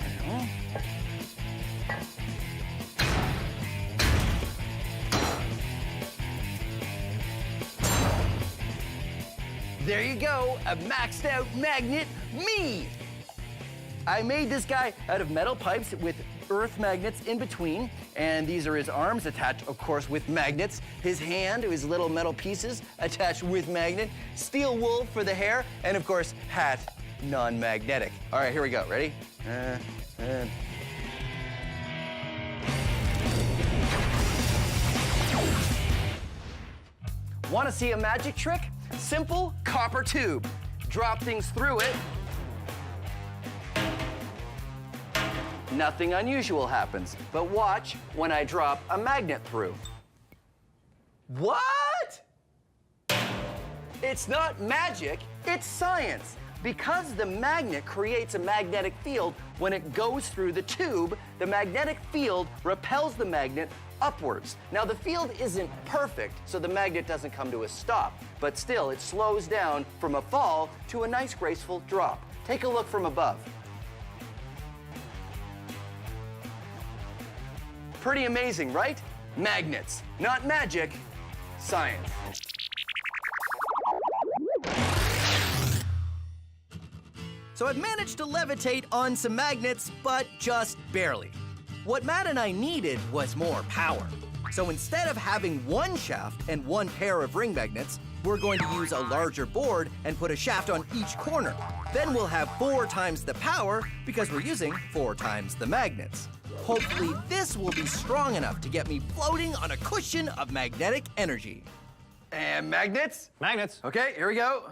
There you go, a maxed out magnet, me! I made this guy out of metal pipes with earth magnets in between, and these are his arms attached, of course, with magnets. His hand, his little metal pieces attached with magnet. Steel wool for the hair, and of course, hat, non-magnetic. All right, here we go, ready? Want to see a magic trick? Simple copper tube. Drop things through it. Nothing unusual happens, but watch when I drop a magnet through. What? It's not magic, it's science. Because the magnet creates a magnetic field, when it goes through the tube, the magnetic field repels the magnet upwards. Now, the field isn't perfect, so the magnet doesn't come to a stop, but still, it slows down from a fall to a nice, graceful drop. Take a look from above. Pretty amazing, right? Magnets, not magic, science. So I've managed to levitate on some magnets, but just barely. What Matt and I needed was more power. So instead of having one shaft and one pair of ring magnets, we're going to use a larger board and put a shaft on each corner. Then we'll have 4 times the power because we're using 4 times the magnets. Hopefully this will be strong enough to get me floating on a cushion of magnetic energy. And magnets? Magnets. Okay, here we go.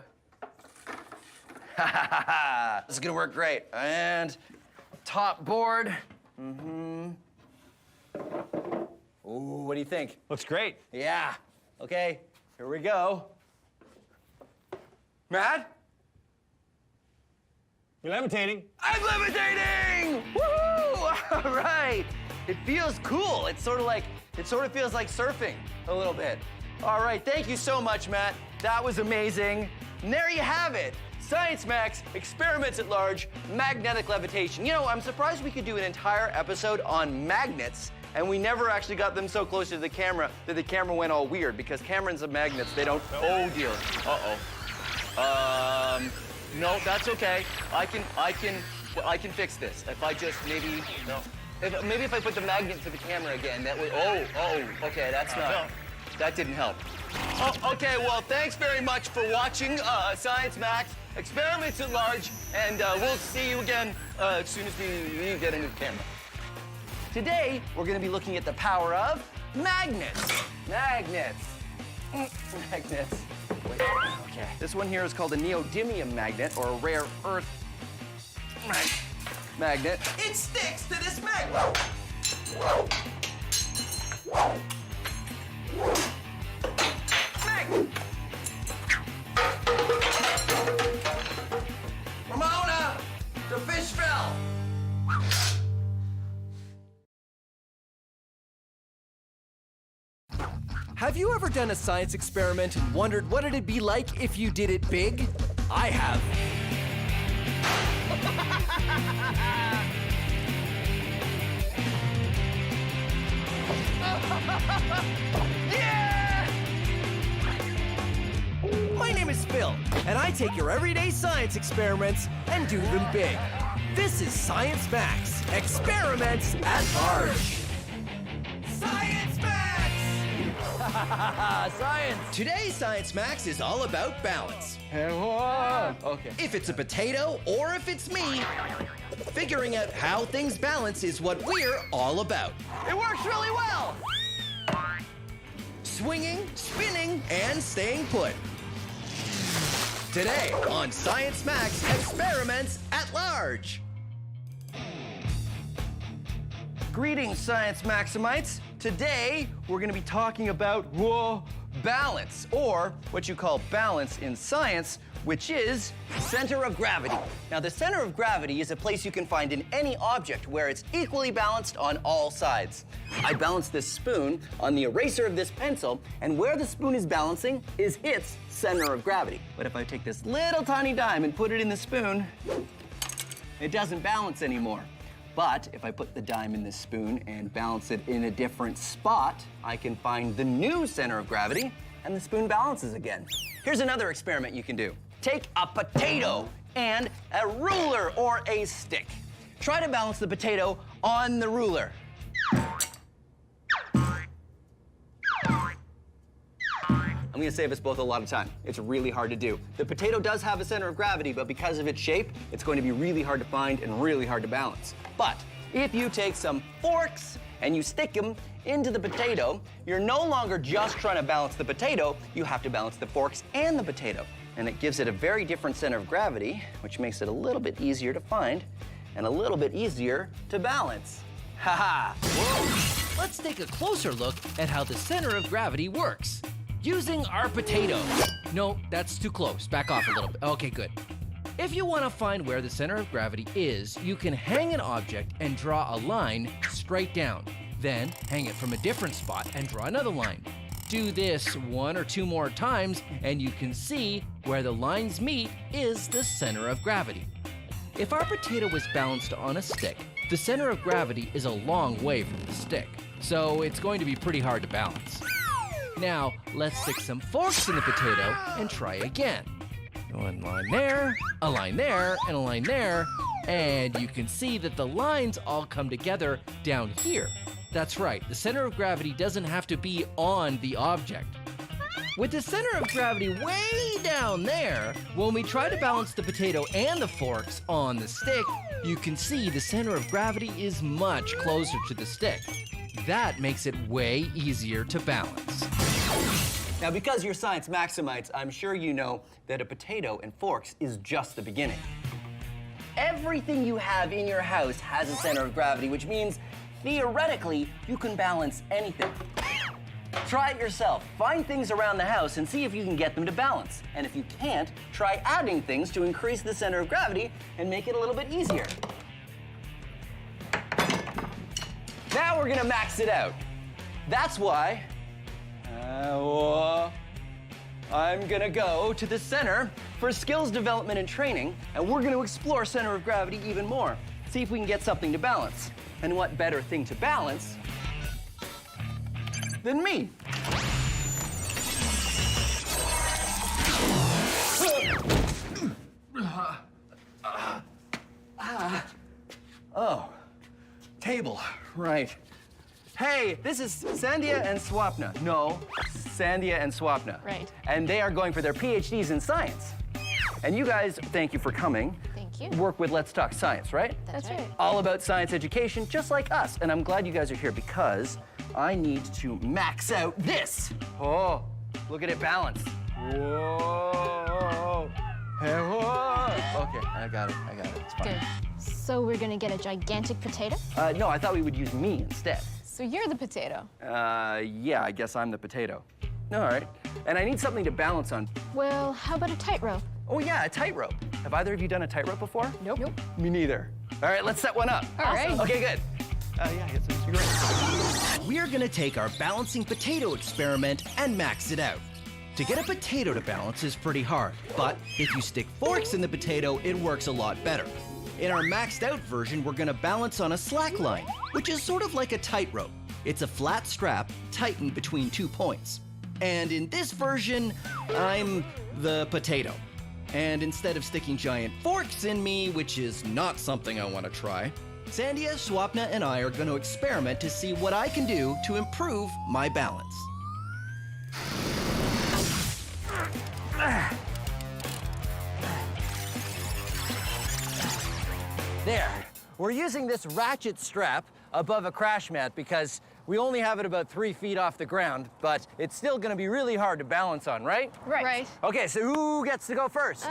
This is gonna work great. And top board. Ooh, what do you think? Looks great. Yeah. Okay, here we go. Matt? You're levitating. I'm levitating! Woohoo! All right. It feels cool. It sort of feels like surfing a little bit. All right, thank you so much, Matt. That was amazing. And there you have it. Science Max, experiments at large, magnetic levitation. You know, I'm surprised we could do an entire episode on magnets, and we never actually got them so close to the camera that the camera went all weird, because cameras and magnets, they don't, oh dear, no, that's okay. I can fix this. If I just maybe, no. Maybe if I put the magnet to the camera again, that would, okay, that's not, that didn't help. Oh, okay, well, thanks very much for watching Science Max, experiments at large, and we'll see you again as soon as we get into the camera. Today, we're gonna be looking at the power of magnets. Magnets. Magnets. Okay, this one here is called a neodymium magnet, or a rare earth magnet. It sticks to this magnet. Magnet. Ramona, the fish fell. Have you ever done a science experiment and wondered what it'd be like if you did it big? I have. Yeah! My name is Phil, and I take your everyday science experiments and do them big. This is Science Max, experiments at large. Science Max! Science! Today's Science Max is all about balance. Okay. If it's a potato or if it's me, figuring out how things balance is what we're all about. It works really well! Swinging, spinning, and staying put. Today on Science Max, experiments at large. Greetings, Science Maximites. Today, we're gonna be talking about, balance, or what you call balance in science, which is center of gravity. Now, the center of gravity is a place you can find in any object where it's equally balanced on all sides. I balance this spoon on the eraser of this pencil, and where the spoon is balancing is its center of gravity. But if I take this little tiny dime and put it in the spoon, it doesn't balance anymore. But if I put the dime in this spoon and balance it in a different spot, I can find the new center of gravity, and the spoon balances again. Here's another experiment you can do. Take a potato and a ruler or a stick. Try to balance the potato on the ruler. I'm gonna save us both a lot of time. It's really hard to do. The potato does have a center of gravity, but because of its shape, it's going to be really hard to find and really hard to balance. But if you take some forks and you stick them into the potato, you're no longer just trying to balance the potato, you have to balance the forks and the potato. And it gives it a very different center of gravity, which makes it a little bit easier to find and a little bit easier to balance. Ha ha! Let's take a closer look at how the center of gravity works. Using our potato. No, that's too close. Back off a little bit. Okay, good. If you want to find where the center of gravity is, you can hang an object and draw a line straight down. Then hang it from a different spot and draw another line. Do this 1 or 2 more times and you can see where the lines meet is the center of gravity. If our potato was balanced on a stick, the center of gravity is a long way from the stick, so it's going to be pretty hard to balance. Now, let's stick some forks in the potato and try again. One line there, a line there, and a line there, and you can see that the lines all come together down here. That's right, the center of gravity doesn't have to be on the object. With the center of gravity way down there, when we try to balance the potato and the forks on the stick, you can see the center of gravity is much closer to the stick. That makes it way easier to balance. Now, because you're science maximites, I'm sure you know that a potato and forks is just the beginning. Everything you have in your house has a center of gravity, which means theoretically you can balance anything. Try it yourself. Find things around the house and see if you can get them to balance. And if you can't, try adding things to increase the center of gravity and make it a little bit easier. Now we're gonna max it out. That's why I'm gonna go to the Center for Skills Development and Training, and we're gonna explore center of gravity even more. See if we can get something to balance. And what better thing to balance than me? Oh, table, right. Hey, this is Sandhya and Swapna. No, Sandhya and Swapna. Right. And they are going for their PhDs in science. And you guys, thank you for coming. Thank you. Work with Let's Talk Science, right? That's right. All about science education, just like us. And I'm glad you guys are here because I need to max out this. Oh, look at it balance. Whoa. Hey, whoa. Okay, I got it. It's fine. Good. So we're gonna get a gigantic potato? No, I thought we would use me instead. So you're the potato. Yeah, I guess I'm the potato. All right. And I need something to balance on. Well, how about a tightrope? Oh, yeah, a tightrope. Have either of you done a tightrope before? Nope. Me neither. All right, let's set one up. All right. Okay, good. Yeah, you're right. We're gonna take our balancing potato experiment and max it out. To get a potato to balance is pretty hard, but if you stick forks in the potato, it works a lot better. In our maxed out version, we're gonna balance on a slack line, which is sort of like a tightrope. It's a flat strap tightened between 2 points. And in this version, I'm the potato. And instead of sticking giant forks in me, which is not something I want to try, Sandhya, Swapna, and I are going to experiment to see what I can do to improve my balance. There. We're using this ratchet strap above a crash mat because we only have it about 3 feet off the ground, but it's still gonna be really hard to balance on, right? Right. Okay, so who gets to go first?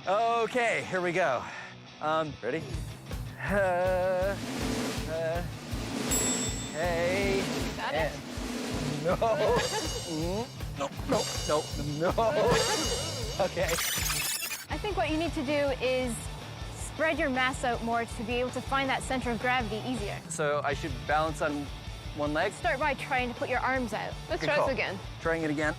Okay, here we go. Ready? Okay. Got it? No. No, no, no, no. Okay. I think what you need to do is spread your mass out more to be able to find that center of gravity easier. So I should balance on one leg? Start by trying to put your arms out. Let's Good try call. this again. Trying it again.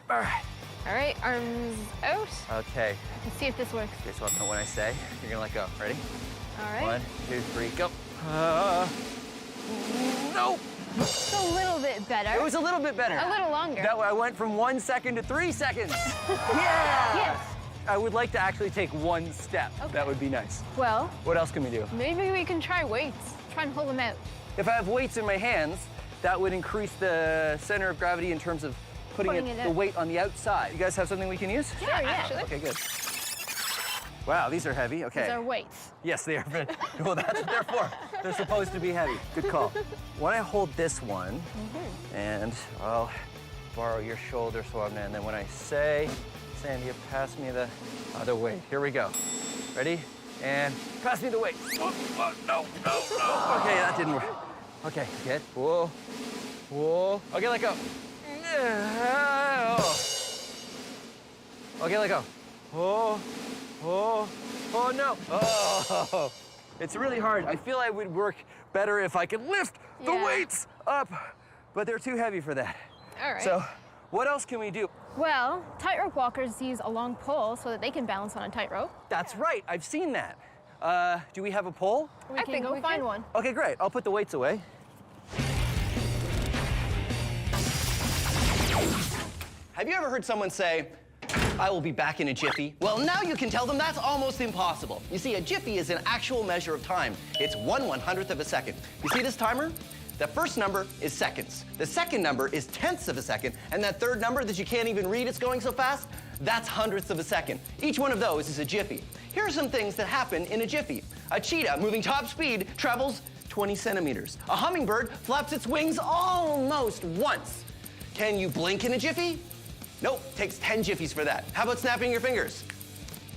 All right. All right, arms out. Okay. Let's see if this works. Okay, so when I say, you're gonna let go. Ready? All right. 1, 2, 3, go. No. It's a little bit better. It was a little bit better. A little longer. That I went from 1 second to 3 seconds. Yeah. Yes. I would like to actually take one step. Okay. That would be nice. Well, What else can we do? maybe we can try weights. Try and hold them out. If I have weights in my hands, that would increase the center of gravity in terms of putting Putting it the out. weight on the outside. You guys have something we can use? Sure, yeah. actually. Okay, good. Wow, these are heavy. Okay. These are weights. Yes, they are. Well, that's what they're for. They're supposed to be heavy. Good call. When I hold this one, and I'll borrow your shoulder swab, and then when I say, Sandy, pass me the other weight. Here we go. Ready? And pass me the weight. Oh, no, no, no. Okay, that didn't work. Okay, good. Whoa, whoa. Okay, let go. Okay, let go. Oh, oh, oh no. Oh, it's really hard. I feel I would work better if I could lift the Yeah. weights up, but they're too heavy for that. All right. So, what else can we do? Well, tightrope walkers use a long pole so that they can balance on a tightrope. That's right, I've seen that. Do we have a pole? We I can think go we find can. one. Okay, great. I'll put the weights away. Have you ever heard someone say, I will be back in a jiffy? Well, now you can tell them that's almost impossible. You see, a jiffy is an actual measure of time. It's 1/100th of a second. You see this timer? The first number is seconds. The second number is tenths of a second. And that third number that you can't even read, it's going so fast, that's hundredths of a second. Each one of those is a jiffy. Here are some things that happen in a jiffy. A cheetah moving top speed travels 20 centimeters. A hummingbird flaps its wings almost once. Can you blink in a jiffy? Nope, takes 10 jiffies for that. How about snapping your fingers?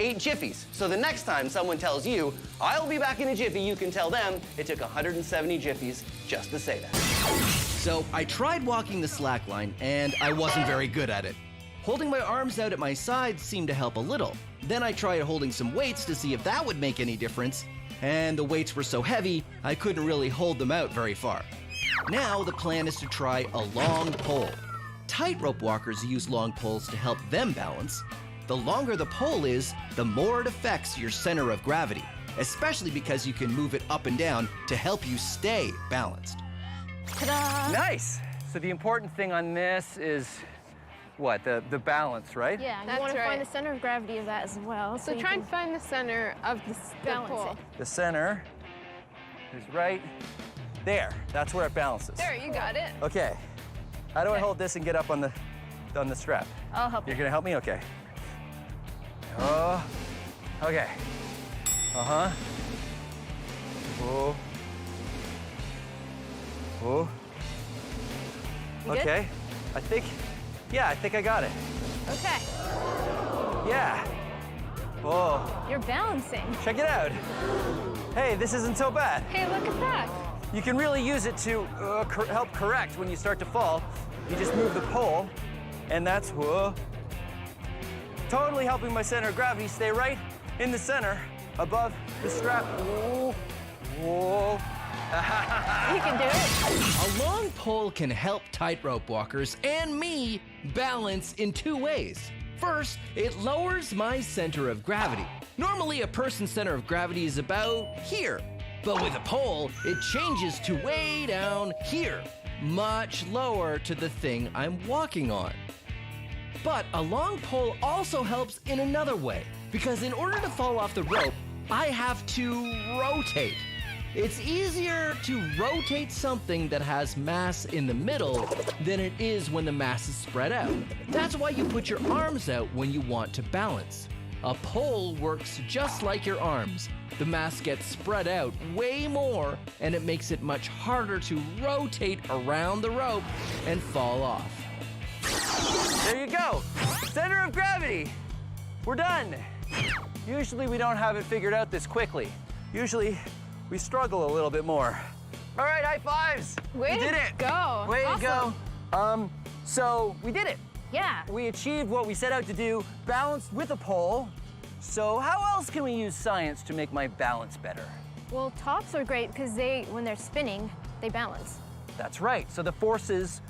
8 jiffies. So the next time someone tells you, I'll be back in a jiffy, you can tell them it took 170 jiffies just to say that. So I tried walking the slack line, and I wasn't very good at it. Holding my arms out at my sides seemed to help a little. Then I tried holding some weights to see if that would make any difference, and the weights were so heavy, I couldn't really hold them out very far. Now the plan is to try a long pole. Tightrope walkers use long poles to help them balance. The longer the pole is, the more it affects your center of gravity, especially because you can move it up and down to help you stay balanced. Ta-da! Nice. So the important thing on this is what? The balance, right? Yeah, you That's want to find right. the center of gravity of that as well. So you try can and find the center of the balance pole. it. The center is right there. That's where it balances. There, you got it. Okay. How do I hold this and get up on the strap? I'll help You're you. gonna help me? Okay. Oh, okay. Uh-huh. Whoa. Whoa. You good? Okay. I think I got it. Okay. Yeah. Whoa. You're balancing. Check it out. Hey, this isn't so bad. Hey, look at that. You can really use it to help correct when you start to fall. You just move the pole, and that's whoa. Totally helping my center of gravity stay right in the center above the strap. Whoa. Whoa. You can do it. A long pole can help tightrope walkers and me balance in 2 ways. First, it lowers my center of gravity. Normally, a person's center of gravity is about here. But with a pole, it changes to way down here, much lower to the thing I'm walking on. But a long pole also helps in another way, because in order to fall off the rope, I have to rotate. It's easier to rotate something that has mass in the middle than it is when the mass is spread out. That's why you put your arms out when you want to balance. A pole works just like your arms. The mass gets spread out way more, and it makes it much harder to rotate around the rope and fall off. There you go. Center of gravity. We're done. Usually we don't have it figured out this quickly. Usually we struggle a little bit more. All right, high fives. Way we did to it. go. Way Awesome. to go. So we did it. Yeah. We achieved what we set out to do, balanced with a pole. So how else can we use science to make my balance better? Well, tops are great because when they're spinning, they balance. That's right. So the forces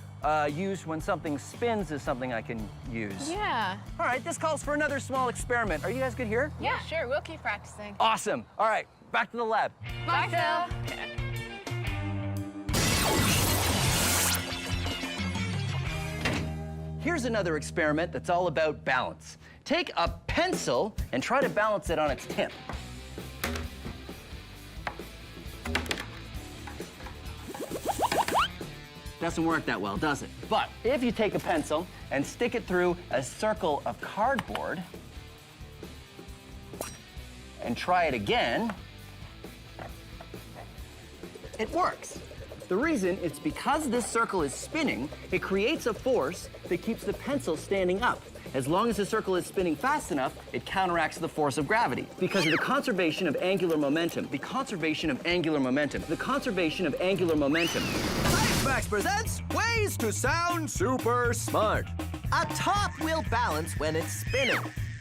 used when something spins is something I can use. Yeah. All right, this calls for another small experiment. Are you guys good here? Yeah, sure. We'll keep practicing. Awesome. All right, back to the lab. Bye, Phil. Here's another experiment that's all about balance. Take a pencil and try to balance it on its tip. Doesn't work that well, does it? But if you take a pencil and stick it through a circle of cardboard and try it again, it works. The reason is because this circle is spinning, it creates a force that keeps the pencil standing up. As long as the circle is spinning fast enough, it counteracts the force of gravity. Because of the conservation of angular momentum. The conservation of angular momentum. The conservation of angular momentum. Science Max presents Ways to Sound Super Smart. A top will balance when it's spinning.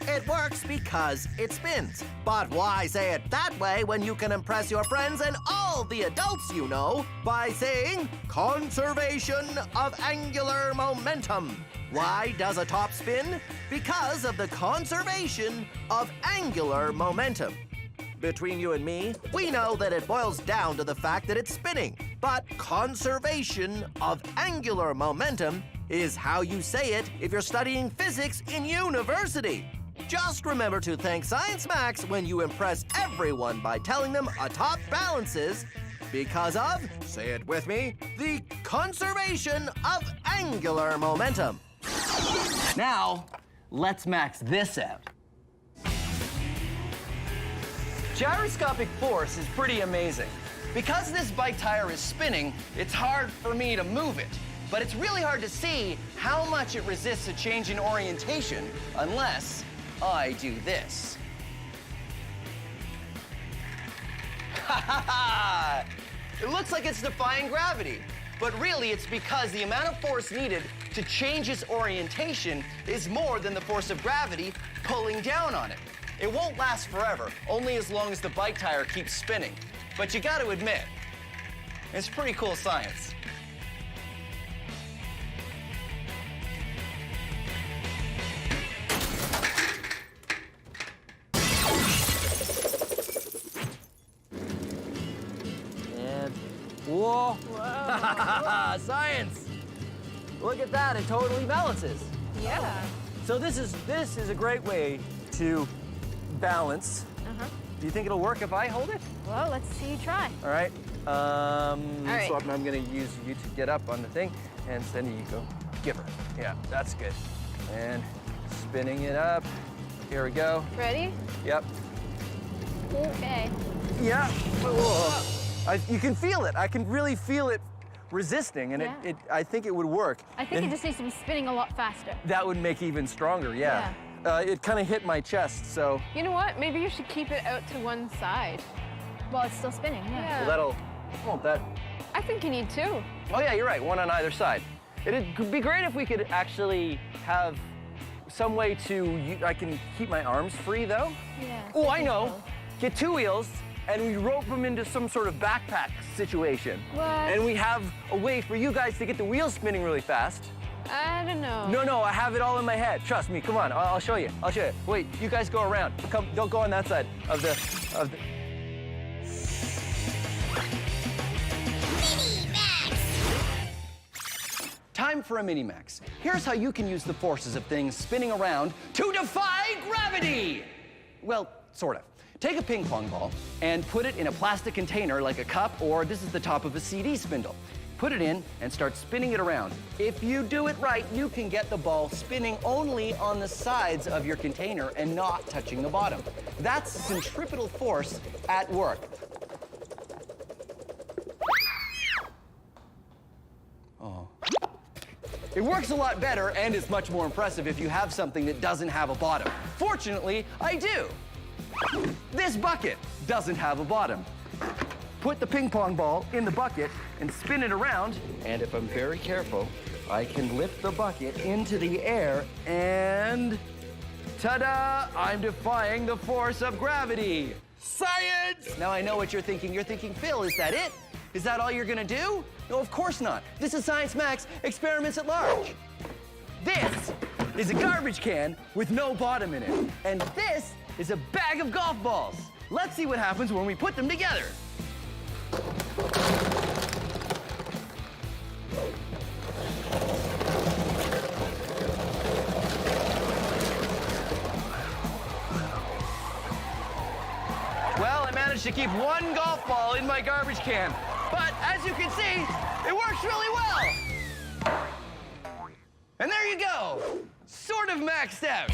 It works because it spins. But why say it that way when you can impress your friends and all the adults you know by saying conservation of angular momentum? Why does a top spin? Because of the conservation of angular momentum. Between you and me, we know that it boils down to the fact that it's spinning. But conservation of angular momentum is how you say it if you're studying physics in university. Just remember to thank Science Max when you impress everyone by telling them a top balances because of, say it with me, the conservation of angular momentum. Now, let's max this out. Gyroscopic force is pretty amazing. Because this bike tire is spinning, it's hard for me to move it. But it's really hard to see how much it resists a change in orientation unless I do this. Ha ha ha! It looks like it's defying gravity, but really it's because the amount of force needed to change its orientation is more than the force of gravity pulling down on it. It won't last forever, only as long as the bike tire keeps spinning. But you gotta admit, it's pretty cool science. Whoa. Science. Look at that, it totally balances. Yeah. So this is a great way to balance. Do you think it'll work if I hold it? Well, let's see you try. All right. right. So I'm gonna use you to get up on the thing, and Cindy, you go give her. Yeah, that's good. And spinning it up. Here we go. Ready? Yep. Okay. Yeah. Whoa. You can feel it. I can really feel it resisting, and Yeah. I think it would work. I think it just needs to be spinning a lot faster. That would make even stronger, yeah. It kind of hit my chest, so. You know what? Maybe you should keep it out to one side. Well, it's still spinning, yeah. Well, won't that? I think you need two. Oh yeah, you're right, one on either side. It'd be great if we could actually have some way to, I can keep my arms free though. Yeah. Oh, I know. Get two wheels, and we rope them into some sort of backpack situation. What? And we have a way for you guys to get the wheels spinning really fast. I don't know. No, I have it all in my head. Trust me, come on, I'll show you. I'll show you. Wait, you guys go around. Come, don't go on that side of the. Time for a mini-max. Here's how you can use the forces of things spinning around to defy gravity! Well, sort of. Take a ping pong ball and put it in a plastic container like a cup, or this is the top of a CD spindle. Put it in and start spinning it around. If you do it right, you can get the ball spinning only on the sides of your container and not touching the bottom. That's centripetal force at work. Oh. It works a lot better and is much more impressive if you have something that doesn't have a bottom. Fortunately, I do. This bucket doesn't have a bottom. put the ping pong ball in the bucket and spin it around, and if I'm very careful, I can lift the bucket into the air and ta-da! I'm defying the force of gravity. Science! Now I know what you're thinking. You're thinking, Phil, is that it? Is that all you're gonna do? No, of course not. This is Science Max Experiments at Large. This is a garbage can with no bottom in it. And this is a bag of golf balls. Let's see what happens when we put them together. Well, I managed to keep one golf ball in my garbage can. But as you can see, it works really well. And there you go, sort of maxed out.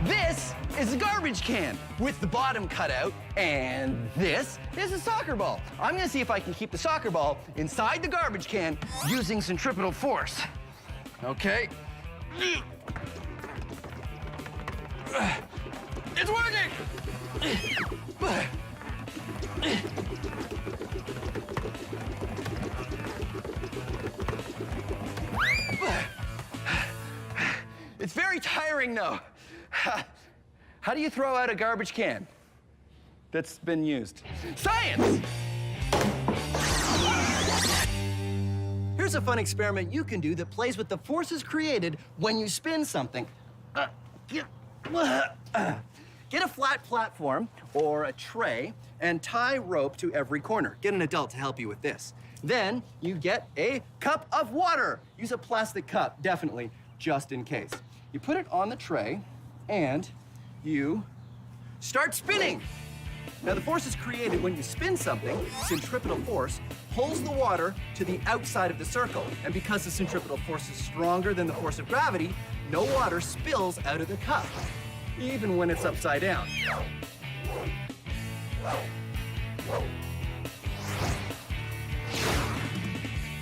This is a garbage can with the bottom cut out, and this is a soccer ball. I'm gonna see if I can keep the soccer ball inside the garbage can using centripetal force. Okay. It's working! It's very tiring, though. How do you throw out a garbage can that's been used? Science! Here's a fun experiment you can do that plays with the forces created when you spin something. Get a flat platform or a tray and tie rope to every corner. Get an adult to help you with this. Then you get a cup of water. Use a plastic cup, definitely, just in case. You put it on the tray and you start spinning. Now the force is created when you spin something. Centripetal force pulls the water to the outside of the circle. And because the centripetal force is stronger than the force of gravity, no water spills out of the cup, even when it's upside down.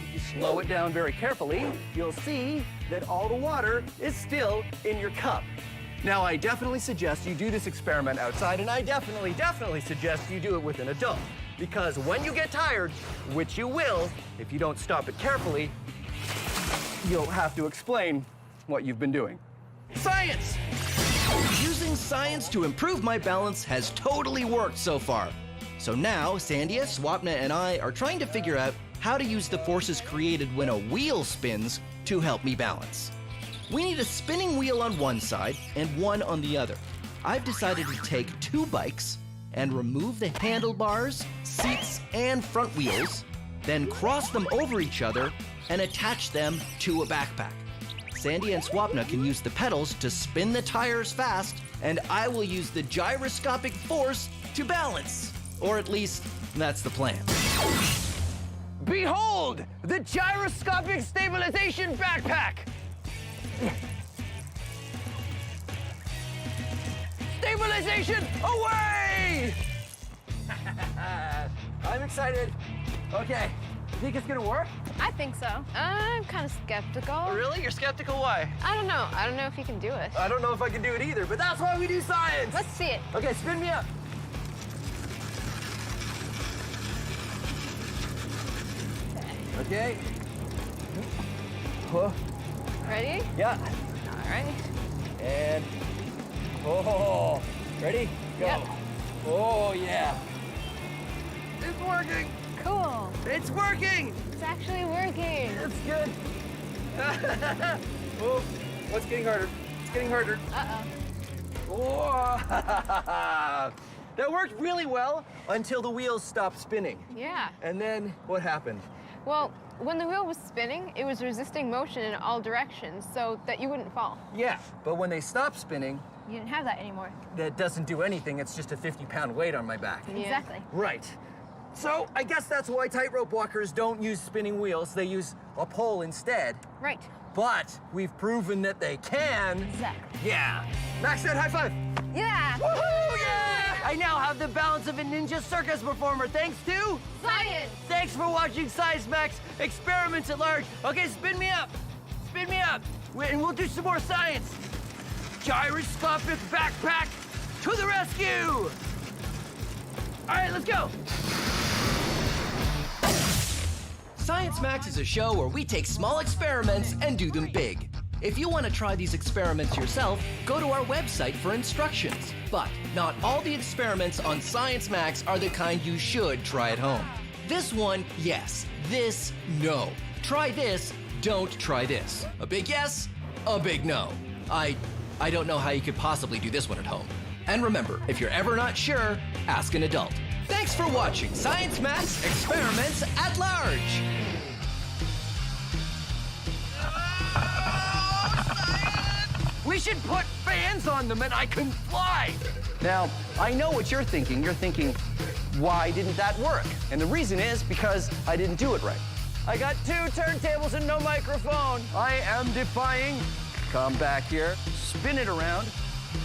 If you slow it down very carefully, you'll see that all the water is still in your cup. Now, I definitely suggest you do this experiment outside, and I definitely suggest you do it with an adult. Because when you get tired, which you will, if you don't stop it carefully, you'll have to explain what you've been doing. Science! Using science to improve my balance has totally worked so far. So now, Sandia, Swapna, and I are trying to figure out how to use the forces created when a wheel spins to help me balance. We need a spinning wheel on one side and one on the other. I've decided to take 2 bikes and remove the handlebars, seats, and front wheels, then cross them over each other and attach them to a backpack. Sandy and Swapna can use the pedals to spin the tires fast, and I will use the gyroscopic force to balance. Or at least, that's the plan. Behold, the gyroscopic stabilization backpack. Stabilization away! I'm excited. Okay, you think it's gonna work? I think so. I'm kind of skeptical. Really? You're skeptical? Why? I don't know. I don't know if you can do it. I don't know if I can do it either, but that's why we do science. Let's see it. Okay, spin me up. Okay. Oh, Ready? yeah. All right. And, oh, ready? Go. Yep. Oh, yeah. It's working. Cool. It's working. It's actually working. It's good. Oh, what's getting harder? It's getting harder. Uh-oh. Oh. That worked really well until the wheels stopped spinning. Yeah. And then what happened? Well, when the wheel was spinning, it was resisting motion in all directions so that you wouldn't fall. Yeah, but when they stopped spinning, You didn't have that anymore. that doesn't do anything. It's just a 50-pound weight on my back. Yeah. Exactly. Right. So I guess that's why tightrope walkers don't use spinning wheels. They use a pole instead. Right. But we've proven that they can. Exactly. Yeah. Max out, high five. Yeah. Woohoo, yeah! I now have the balance of a ninja circus performer thanks to... Science. Thanks for watching Science Max Experiments at Large. Okay, spin me up. Spin me up. And we'll do some more science. Gyroscopic backpack to the rescue. right, let's go. Science Max is a show where we take small experiments and do them big. If you want to try these experiments yourself, go to our website for instructions. But not all the experiments on Science Max are the kind you should try at home. This one, yes. This, no. Try this, don't try this. A big yes, a big no. I don't know how you could possibly do this one at home. And remember, if you're ever not sure, ask an adult. Thanks for watching Science Max Experiments at Large. We should put fans on them and I can fly. Now, I know what you're thinking. You're thinking, why didn't that work? And the reason is because I didn't do it right. I got 2 turntables and no microphone. I am defying. Come back here, spin it around,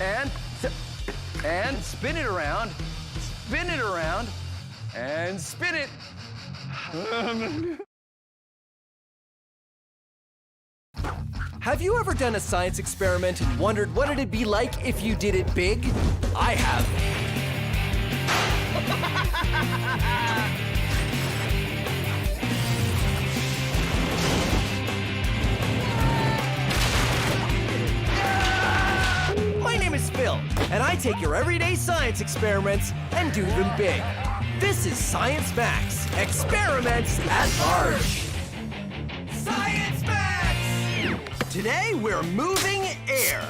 and spin it around, spin it around, and spin it. Have you ever done a science experiment and wondered what it'd be like if you did it big? I have. My name is Phil, and I take your everyday science experiments and do them big. This is Science Max, Experiments at Large. Science Max! Today, we're moving air.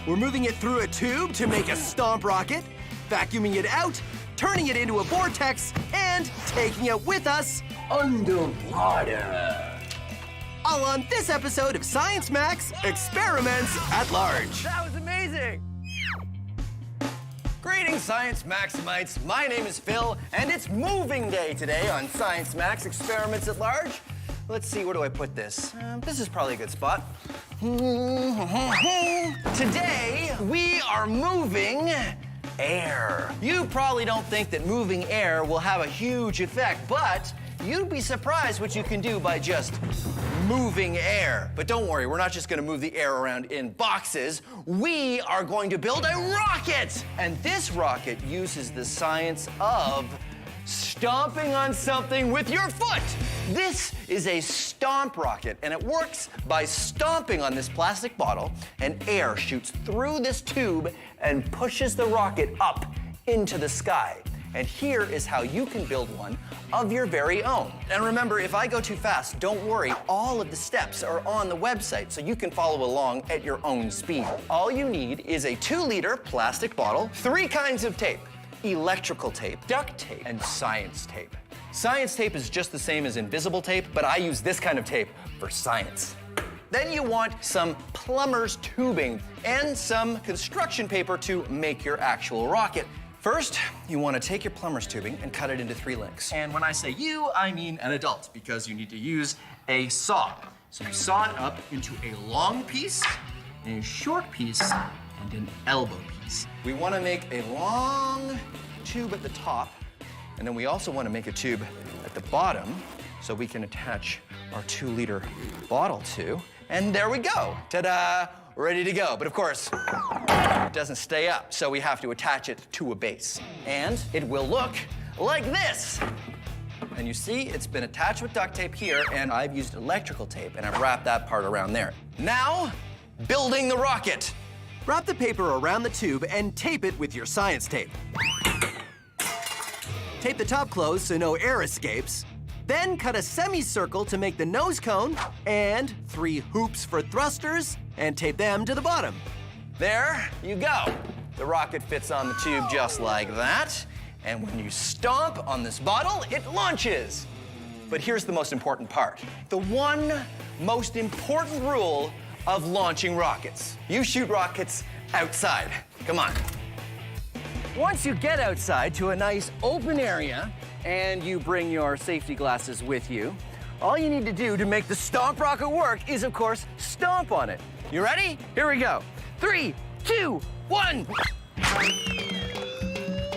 We're moving it through a tube to make a stomp rocket, vacuuming it out, turning it into a vortex, and taking it with us underwater. All on this episode of Science Max Experiments at Large. That was amazing. Greetings, Science Maximites. My name is Phil, and it's moving day today on Science Max Experiments at Large. Let's see, where do I put this? This is probably a good spot. Today, we are moving air. You probably don't think that moving air will have a huge effect, but you'd be surprised what you can do by just moving air. But don't worry, we're not just gonna move the air around in boxes. We are going to build a rocket! And this rocket uses the science of stomping on something with your foot. This is a stomp rocket, and it works by stomping on this plastic bottle, and air shoots through this tube and pushes the rocket up into the sky. And here is how you can build one of your very own. And remember, if I go too fast, don't worry. All of the steps are on the website, so you can follow along at your own speed. All you need is a 2-liter plastic bottle, 3 kinds of tape: electrical tape, duct tape, and science tape. Science tape is just the same as invisible tape, but I use this kind of tape for science. Then you want some plumber's tubing and some construction paper to make your actual rocket. First, you want to take your plumber's tubing and cut it into 3 lengths. And when I say you, I mean an adult, because you need to use a saw. So you saw it up into a long piece, a short piece, and an elbow piece. We want to make a long tube at the top, and then we also want to make a tube at the bottom so we can attach our 2-liter bottle to. And there we go. Ta-da! Ready to go. But of course, it doesn't stay up, so we have to attach it to a base. And it will look like this. And you see, it's been attached with duct tape here, and I've used electrical tape, and I've wrapped that part around there. Now, building the rocket. Wrap the paper around the tube and tape it with your science tape. Tape the top closed so no air escapes. Then cut a semicircle to make the nose cone, and 3 hoops for thrusters, and tape them to the bottom. There you go. The rocket fits on the tube just like that. And when you stomp on this bottle, it launches. But here's the most important part. The one most important rule of launching rockets. You shoot rockets outside. Come on. Once you get outside to a nice open area, and you bring your safety glasses with you, all you need to do to make the stomp rocket work is, of course, stomp on it. You ready? Here we go. 3, 2, 1.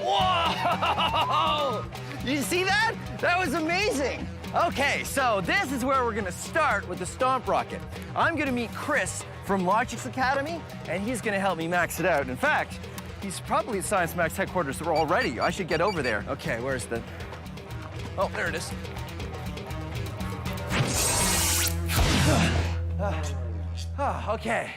Whoa! You see that? That was amazing. Okay, so this is where we're gonna start with the stomp rocket. I'm gonna meet Chris from Logic's Academy, and he's gonna help me max it out. In fact, He's probably at Science Max headquarters already. I should get over there. Okay, where's the... Oh, there it is. Okay.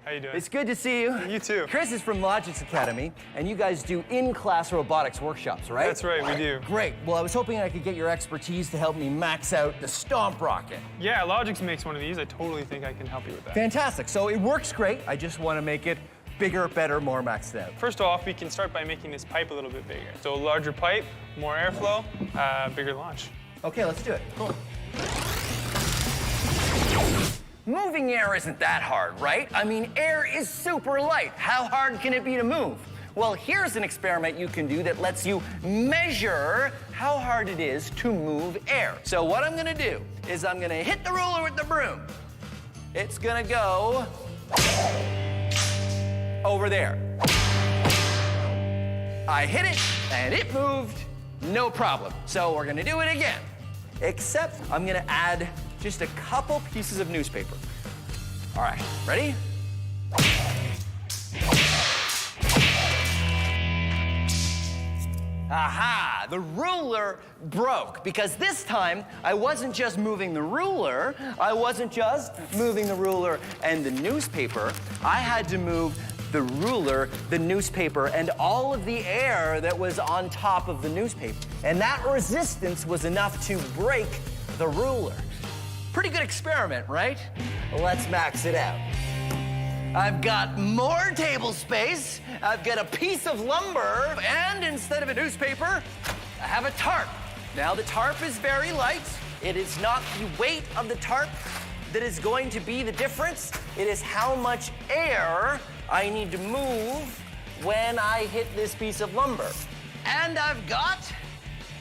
How you doing? It's good to see you. You too. Chris is from Logix Academy, and you guys do in-class robotics workshops, right? That's right, we do. Great. Well, I was hoping I could get your expertise to help me max out the Stomp rocket. Yeah, Logix makes one of these. I totally think I can help you with that. Fantastic. So it works great. I just want to make it bigger, better, more maxed out. First off, we can start by making this pipe a little bit bigger. So a larger pipe, more airflow, bigger launch. Okay, let's do it. Cool. Moving air isn't that hard, right? I mean, air is super light. How hard can it be to move? Well, here's an experiment you can do that lets you measure how hard it is to move air. So what I'm gonna do is I'm gonna hit the ruler with the broom. It's gonna go over there. I hit it, and it moved, no problem. So we're gonna do it again, except I'm gonna add just a couple pieces of newspaper. All right, ready? Aha, the ruler broke, because this time I wasn't just moving the ruler, I wasn't just moving the ruler and the newspaper, I had to move the ruler, the newspaper, and all of the air that was on top of the newspaper. And that resistance was enough to break the ruler. Pretty good experiment, right? Let's max it out. I've got more table space, I've got a piece of lumber, and instead of a newspaper, I have a tarp. Now the tarp is very light. It is not the weight of the tarp that is going to be the difference. It is how much air I need to move when I hit this piece of lumber. And I've got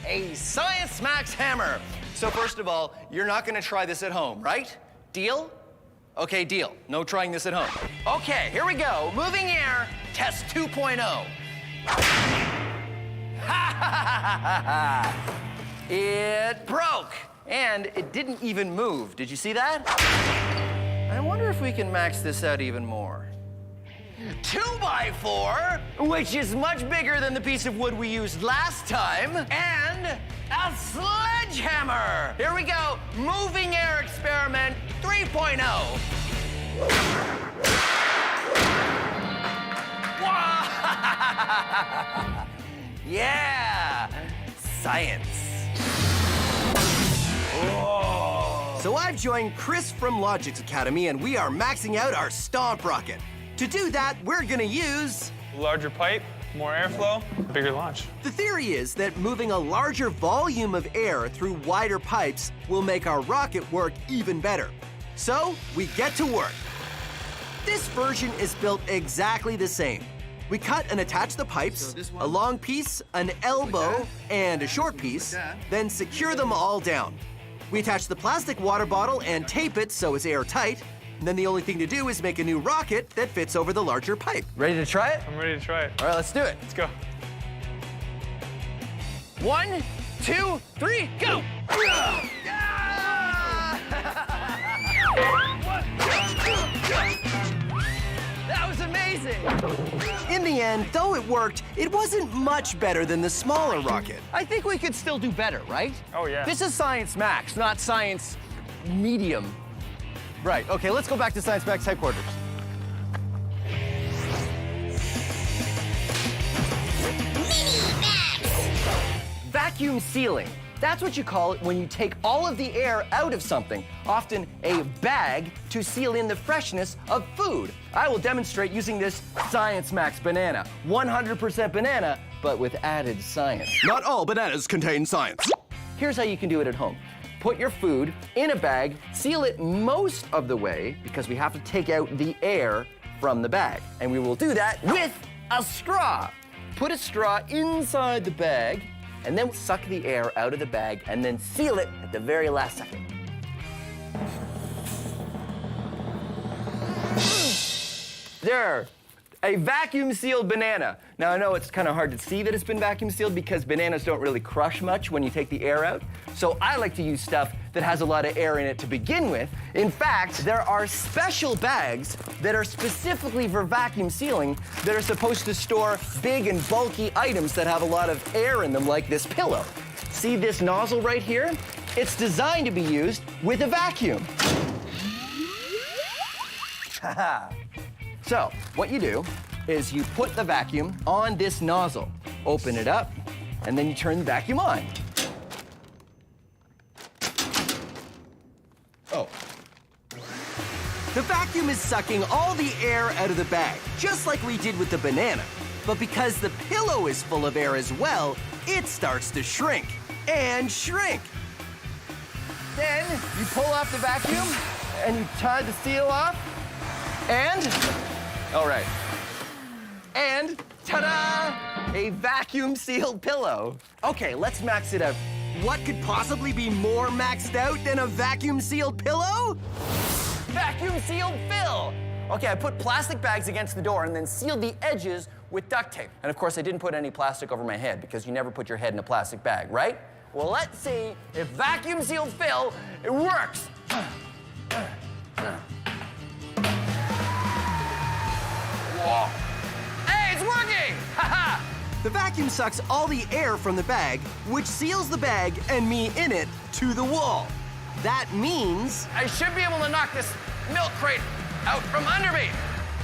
a Science Max hammer. So first of all, you're not gonna try this at home, right? Deal? Okay, deal. No trying this at home. Okay, here we go. Moving air, test 2.0. It broke, and it didn't even move. Did you see that? I wonder if we can max this out even more. 2x4, which is much bigger than the piece of wood we used last time, and a sledgehammer. Here we go, moving air experiment 3.0. Yeah, science. Whoa. So I've joined Chris from Logix Academy, and we are maxing out our Stomp rocket. To do that, we're gonna use Larger pipe, more airflow, bigger launch. The theory is that moving a larger volume of air through wider pipes will make our rocket work even better. So we get to work. This version is built exactly the same. We cut and attach the pipes, a long piece, an elbow, and a short piece, then secure them all down. We attach the plastic water bottle and tape it so it's airtight. And then the only thing to do is make a new rocket that fits over the larger pipe. Ready to try it? I'm ready to try it. All right, let's do it. Let's go. 1, 2, 3, go! That was amazing! In the end, though it worked, it wasn't much better than the smaller rocket. I think we could still do better, right? Oh, yeah. This is Science Max, not Science Medium. Right, okay, let's go back to Science Max headquarters. Vacuum sealing. That's what you call it when you take all of the air out of something, often a bag, to seal in the freshness of food. I will demonstrate using this Science Max banana. 100% banana, but with added science. Not all bananas contain science. Here's how you can do it at home. Put your food in a bag, seal it most of the way, because we have to take out the air from the bag. And we will do that with a straw. Put a straw inside the bag, and then suck the air out of the bag, and then seal it at the very last second. There, a vacuum sealed banana. Now I know it's kind of hard to see that it's been vacuum sealed because bananas don't really crush much when you take the air out. So I like to use stuff that has a lot of air in it to begin with. In fact, there are special bags that are specifically for vacuum sealing that are supposed to store big and bulky items that have a lot of air in them, like this pillow. See this nozzle right here? It's designed to be used with a vacuum. So, what you do is you put the vacuum on this nozzle, open it up, and then you turn the vacuum on. Oh. The vacuum is sucking all the air out of the bag, just like we did with the banana. But because the pillow is full of air as well, it starts to shrink and shrink. Then you pull off the vacuum and you tie the seal off, and, all right, and ta-da, a vacuum sealed pillow. Okay, let's max it out. What could possibly be more maxed out than a vacuum sealed pillow? Vacuum sealed fill. Okay, I put plastic bags against the door and then sealed the edges with duct tape. And of course, I didn't put any plastic over my head because you never put your head in a plastic bag, right? Well, let's see if vacuum sealed fill, it works. Whoa. Hey, it's working! Ha-ha! The vacuum sucks all the air from the bag, which seals the bag and me in it to the wall. That means I should be able to knock this milk crate out from under me.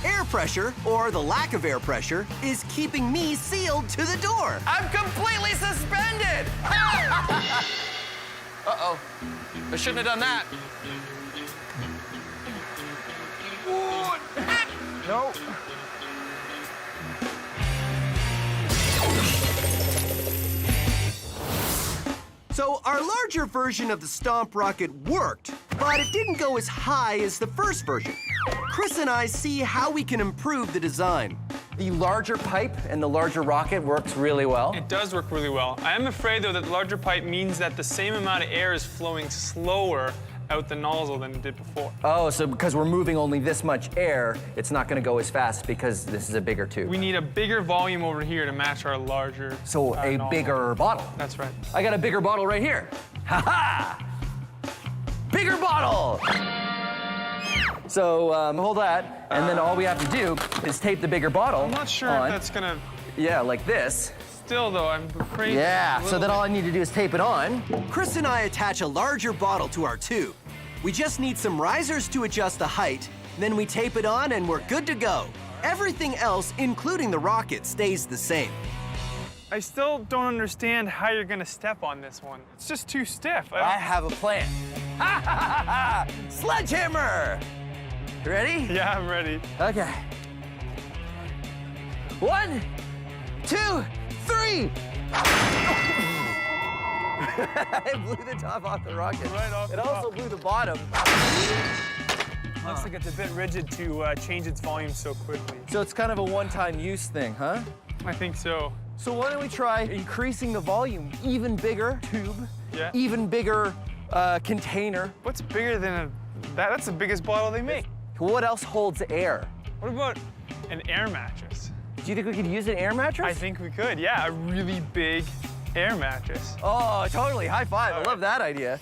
air pressure, or the lack of air pressure, is keeping me sealed to the door. I'm completely suspended! Uh-oh. I shouldn't have done that. No. So our larger version of the Stomp Rocket worked, but it didn't go as high as the first version. Chris and I see how we can improve the design. The larger pipe and the larger rocket works really well. It does work really well. I am afraid, though, that the larger pipe means that the same amount of air is flowing slower out the nozzle than it did before. Oh, so because we're moving only this much air, it's not gonna go as fast because this is a bigger tube. We need a bigger volume over here to match our larger So a nozzle. bigger bottle. That's right. I got a bigger bottle right here. Ha-ha! Bigger bottle! So hold that, and then all we have to do is tape the bigger bottle I'm not sure on. if that's gonna... Yeah, like this. Still, though, I'm afraid... Yeah, so then all I need to do is tape it on. Chris and I attach a larger bottle to our tube. We just need some risers to adjust the height, then we tape it on and we're good to go. Everything else, including the rocket, stays the same. I still don't understand how you're gonna step on this one. It's just too stiff. I have a plan. Ha ha ha ha! Sledgehammer! You ready? Yeah, I'm ready. Okay. 1, 2, 3! It blew the top off the rocket. Right off It the also top. blew the bottom. Looks like it's a bit rigid to change its volume so quickly. So it's kind of a one-time use thing, huh? I think so. So why don't we try increasing the volume? Even bigger tube, Yeah. even bigger container. What's bigger than a... That's the biggest bottle they make. What else holds air? What about an air mattress? Do you think we could use an air mattress? I think we could, yeah. A really big air mattress. Oh, totally. High five. I love that idea.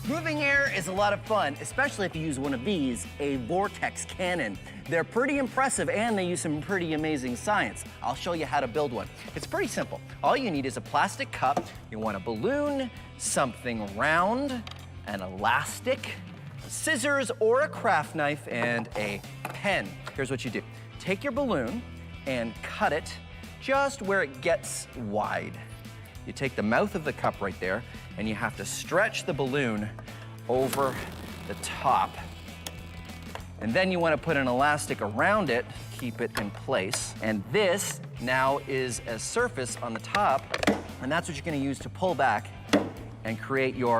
Moving air is a lot of fun, especially if you use one of these, a vortex cannon. They're pretty impressive and they use some pretty amazing science. I'll show you how to build one. It's pretty simple. All you need is a plastic cup. You want a balloon, something round, an elastic, scissors or a craft knife, and a pen. Here's what you do. Take your balloon and cut it just where it gets wide. You take the mouth of the cup right there, and you have to stretch the balloon over the top. And then you want to put an elastic around it, keep it in place. And this now is a surface on the top, and that's what you're going to use to pull back and create your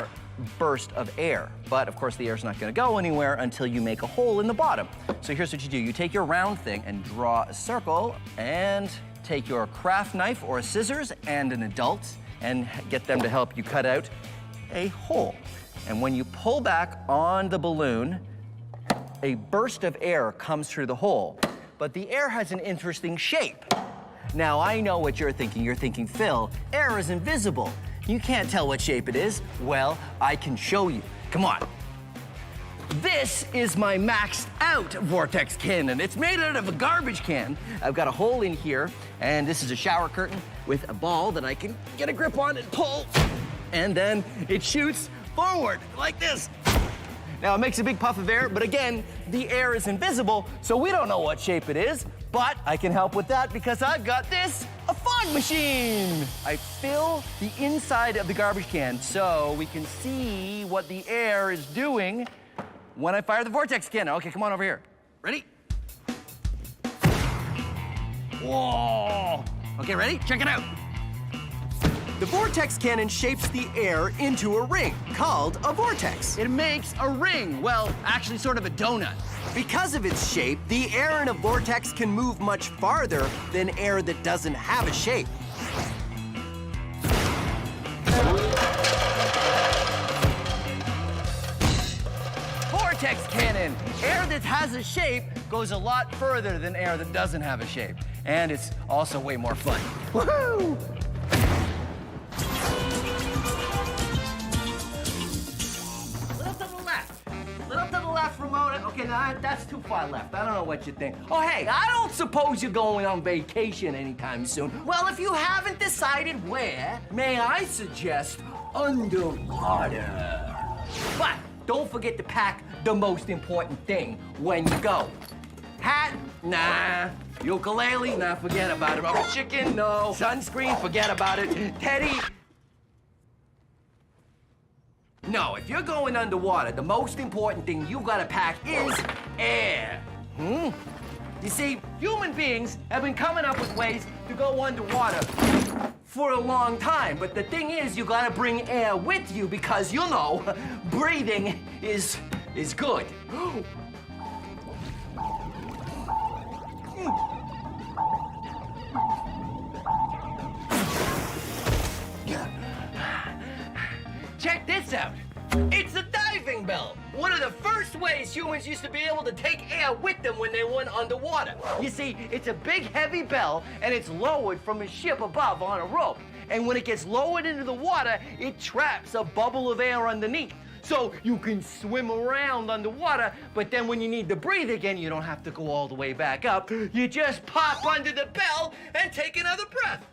burst of air. But of course the air's not going to go anywhere until you make a hole in the bottom. So here's what you do. You take your round thing and draw a circle, and take your craft knife or scissors and an adult and get them to help you cut out a hole. And when you pull back on the balloon, a burst of air comes through the hole. but the air has an interesting shape. Now, I know what you're thinking. You're thinking, Phil, air is invisible. You can't tell what shape it is. Well, I can show you. Come on. This is my maxed out vortex cannon. It's made out of a garbage can. I've got a hole in here, and this is a shower curtain with a ball that I can get a grip on and pull. And then it shoots forward like this. Now, it makes a big puff of air, but again, the air is invisible, so we don't know what shape it is. But I can help with that because I've got this, a fog machine. I fill the inside of the garbage can so we can see what the air is doing when I fire the vortex cannon. Okay, come on over here. Ready? Whoa! Okay, ready? Check it out. The vortex cannon shapes the air into a ring called a vortex. It makes a ring. Well, actually sort of a donut. Because of its shape, the air in a vortex can move much farther than air that doesn't have a shape. Vortex cannon. Air that has a shape goes a lot further than air that doesn't have a shape. And it's also way more fun. Woohoo! Little to the left, Ramona. Okay, now that's too far left. I don't know what you think. Oh, hey, I don't suppose you're going on vacation anytime soon. Well, if you haven't decided where, may I suggest underwater. But don't forget to pack the most important thing when you go. Hat? Nah. Ukulele? Nah, forget about it. Rubber chicken? No. Sunscreen? Forget about it. Teddy? No, if you're going underwater, the most important thing you gotta pack is air. You see, human beings have been coming up with ways to go underwater for a long time, but the thing is, you gotta bring air with you because, you know, breathing is good. Check this out. It's a diving bell. One of the first ways humans used to be able to take air with them when they went underwater. You see, it's a big, heavy bell, and it's lowered from a ship above on a rope. And when it gets lowered into the water, it traps a bubble of air underneath. So you can swim around underwater, but then when you need to breathe again, you don't have to go all the way back up. You just pop under the bell and take another breath.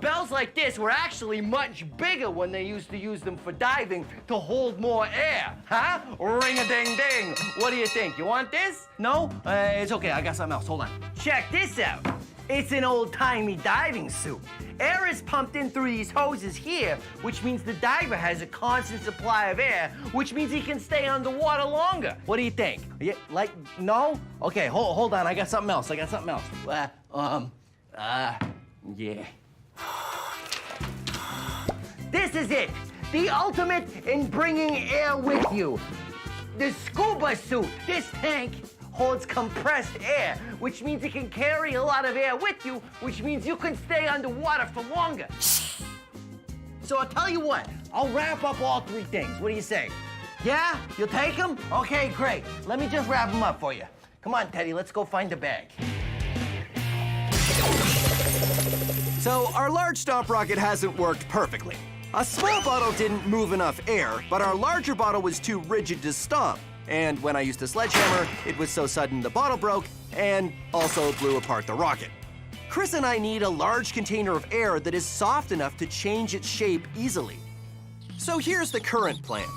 Bells like this were actually much bigger when they used to use them for diving to hold more air. Huh? Ring-a-ding-ding. What do you think? You want this? No? It's okay. I got something else. Hold on. Check this out. It's an old-timey diving suit. Air is pumped in through these hoses here, which means the diver has a constant supply of air, which means he can stay underwater longer. What do you think? No? Okay, hold on. I got something else. Yeah. This is it. The ultimate in bringing air with you. The scuba suit. This tank holds compressed air, which means it can carry a lot of air with you, which means you can stay underwater for longer. So I'll tell you what, I'll wrap up all three things. What do you say? Yeah? You'll take them? Okay, great. Let me just wrap them up for you. Come on, Teddy, let's go find the bag. So our large stomp rocket hasn't worked perfectly. A small bottle didn't move enough air, but our larger bottle was too rigid to stomp. And when I used a sledgehammer, it was so sudden the bottle broke and also blew apart the rocket. Chris and I need a large container of air that is soft enough to change its shape easily. So here's the current plan.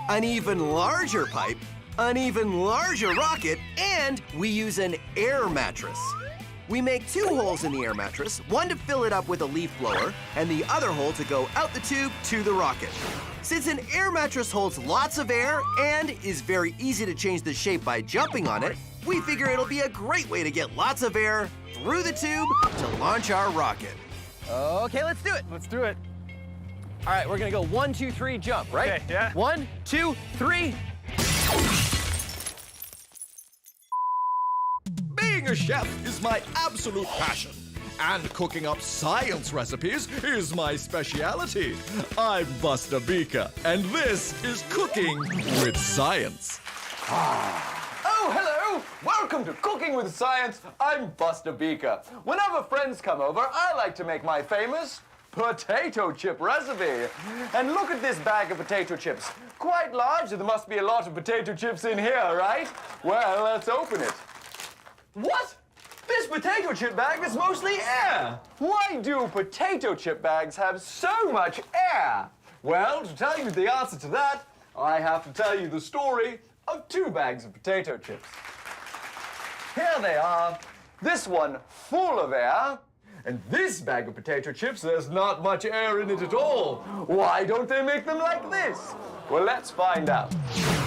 An even larger pipe, an even larger rocket, and we use an air mattress. We make 2 holes in the air mattress, one to fill it up with a leaf blower, and the other hole to go out the tube to the rocket. Since an air mattress holds lots of air and is very easy to change the shape by jumping on it, we figure it'll be a great way to get lots of air through the tube to launch our rocket. Okay, let's do it. Let's do it. All right, we're gonna go 1, 2, 3, jump, right? Okay, yeah. 1, 2, 3. Being a chef is my absolute passion. And cooking up science recipes is my speciality. I'm Buster Beaker, and this is Cooking with Science. Oh, hello. Welcome to Cooking with Science. I'm Buster Beaker. Whenever friends come over, I like to make my famous potato chip recipe. And look at this bag of potato chips. Quite large, there must be a lot of potato chips in here, right? Well, let's open it. What? This potato chip bag is mostly air. Why do potato chip bags have so much air? Well, to tell you the answer to that, I have to tell you the story of 2 bags of potato chips. Here they are. This one full of air, and this bag of potato chips, there's not much air in it at all. Why don't they make them like this? Well, let's find out.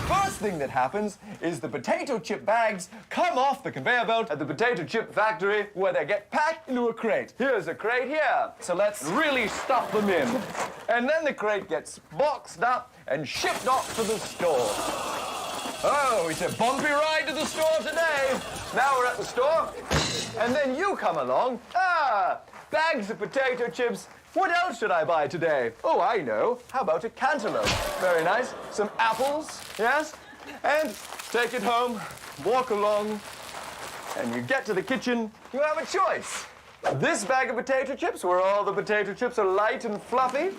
First thing that happens is the potato chip bags come off the conveyor belt at the potato chip factory where they get packed into a crate. Here's a crate here. So let's really stuff them in. And then the crate gets boxed up and shipped off to the store. Oh, it's a bumpy ride to the store today. Now we're at the store, and then you come along. Ah, bags of potato chips. What else should I buy today? Oh, I know. How about a cantaloupe? Very nice. Some apples, yes? And take it home, walk along, and you get to the kitchen, you have a choice. This bag of potato chips, where all the potato chips are light and fluffy,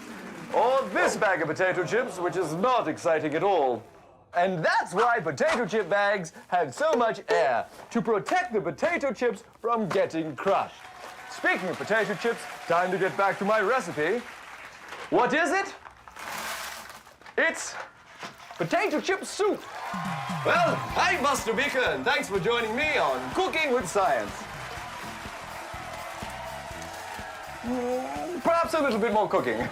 or this bag of potato chips, which is not exciting at all. And that's why potato chip bags have so much air, to protect the potato chips from getting crushed. Speaking of potato chips, time to get back to my recipe. What is it? It's potato chip soup. Well, I'm Buster Beaker, and thanks for joining me on Cooking with Science. Perhaps a little bit more cooking.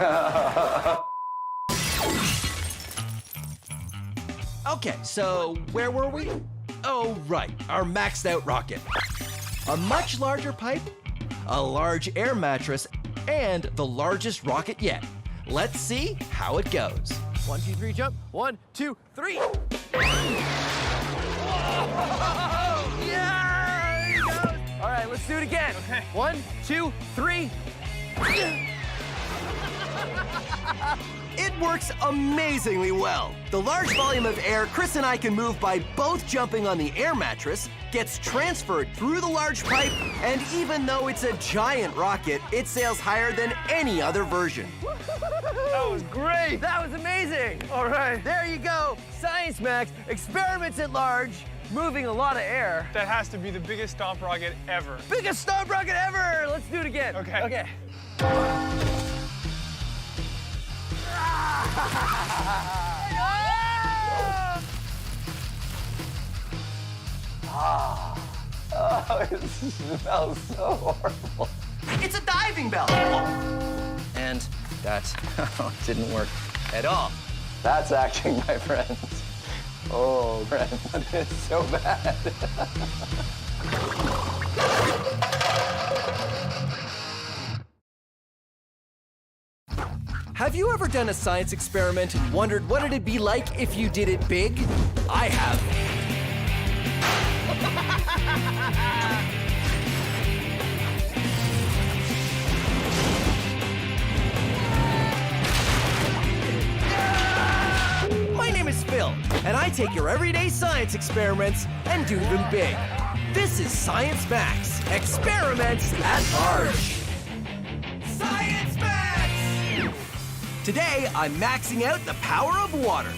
Okay, so where were we? Oh, right, our maxed out rocket. A much larger pipe, a large air mattress, and the largest rocket yet. Let's see how it goes. 1, 2, 3, jump. 1, 2, 3. Yeah! There he goes. All right, let's do it again. Okay. 1, 2, 3. It works amazingly well. The large volume of air Chris and I can move by both jumping on the air mattress gets transferred through the large pipe, and even though it's a giant rocket, it sails higher than any other version. That was great. That was amazing. All right. There you go. Science Max, experiments at large, moving a lot of air. That has to be the biggest stomp rocket ever. Biggest stomp rocket ever. Let's do it again. Okay. Okay. Oh, it smells so horrible. It's a diving bell. And that didn't work at all. That's acting, my friends. Oh, Brent, that is so bad. Have you ever done a science experiment and wondered what it'd be like if you did it big? I have. My name is Phil, and I take your everyday science experiments and do them big. This is Science Max, experiments at large. Science Max! Today, I'm maxing out the power of water.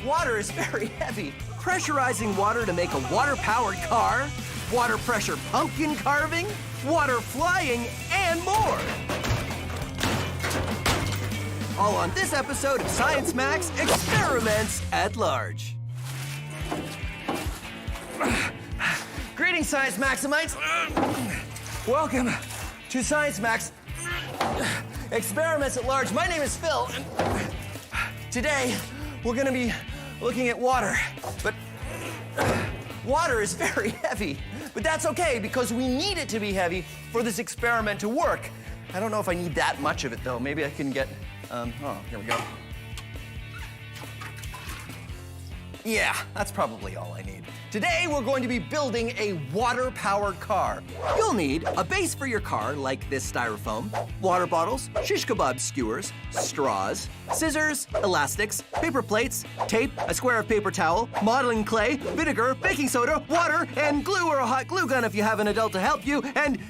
Water is very heavy. Pressurizing water to make a water-powered car, water pressure pumpkin carving, water flying, and more. All on this episode of Science Max, Experiments at Large. Greetings, Science Maximites. Welcome to Science Max Experiments at Large. My name is Phil, and today we're gonna be looking at water. But water is very heavy, but that's okay because we need it to be heavy for this experiment to work. I don't know if I need that much of it though. Maybe I can get, oh, here we go. Yeah, that's probably all I need. Today, we're going to be building a water-powered car. You'll need a base for your car, like this styrofoam, water bottles, shish kebab skewers, straws, scissors, elastics, paper plates, tape, a square of paper towel, modeling clay, vinegar, baking soda, water, and glue or a hot glue gun if you have an adult to help you, and...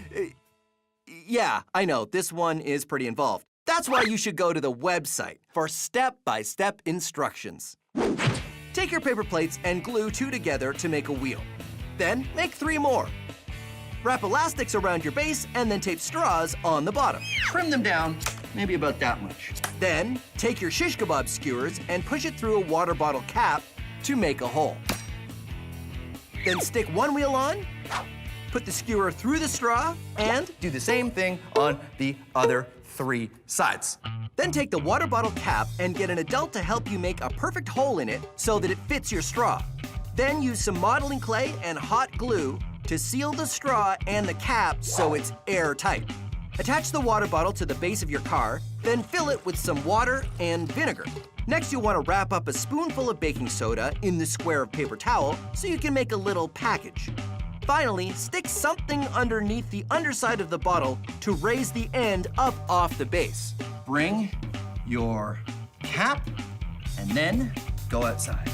yeah, I know, this one is pretty involved. That's why you should go to the website for step-by-step instructions. Take your paper plates and glue 2 together to make a wheel. Then make 3 more. Wrap elastics around your base and then tape straws on the bottom. Trim them down, maybe about that much. Then take your shish kebab skewers and push it through a water bottle cap to make a hole. Then stick one wheel on, put the skewer through the straw, and do the same thing on the other 3 sides. Then take the water bottle cap and get an adult to help you make a perfect hole in it so that it fits your straw. Then use some modeling clay and hot glue to seal the straw and the cap so it's airtight. Attach the water bottle to the base of your car, then fill it with some water and vinegar. Next, you'll want to wrap up a spoonful of baking soda in the square of paper towel so you can make a little package. Finally, stick something underneath the underside of the bottle to raise the end up off the base. Bring your cap and then go outside.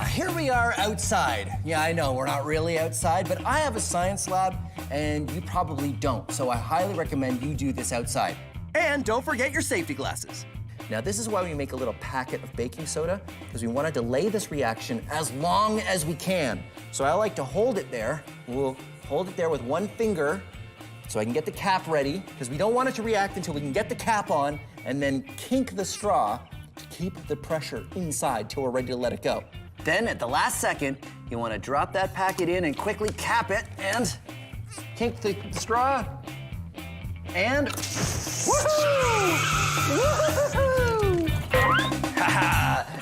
Here we are outside. Yeah, I know, we're not really outside, but I have a science lab and you probably don't, so I highly recommend you do this outside. And don't forget your safety glasses. Now, this is why we make a little packet of baking soda, because we want to delay this reaction as long as we can. So I like to hold it there. We'll hold it there with one finger so I can get the cap ready, because we don't want it to react until we can get the cap on and then kink the straw to keep the pressure inside till we're ready to let it go. Then at the last second, you want to drop that packet in and quickly cap it and kink the straw and woohoo! Woohoo!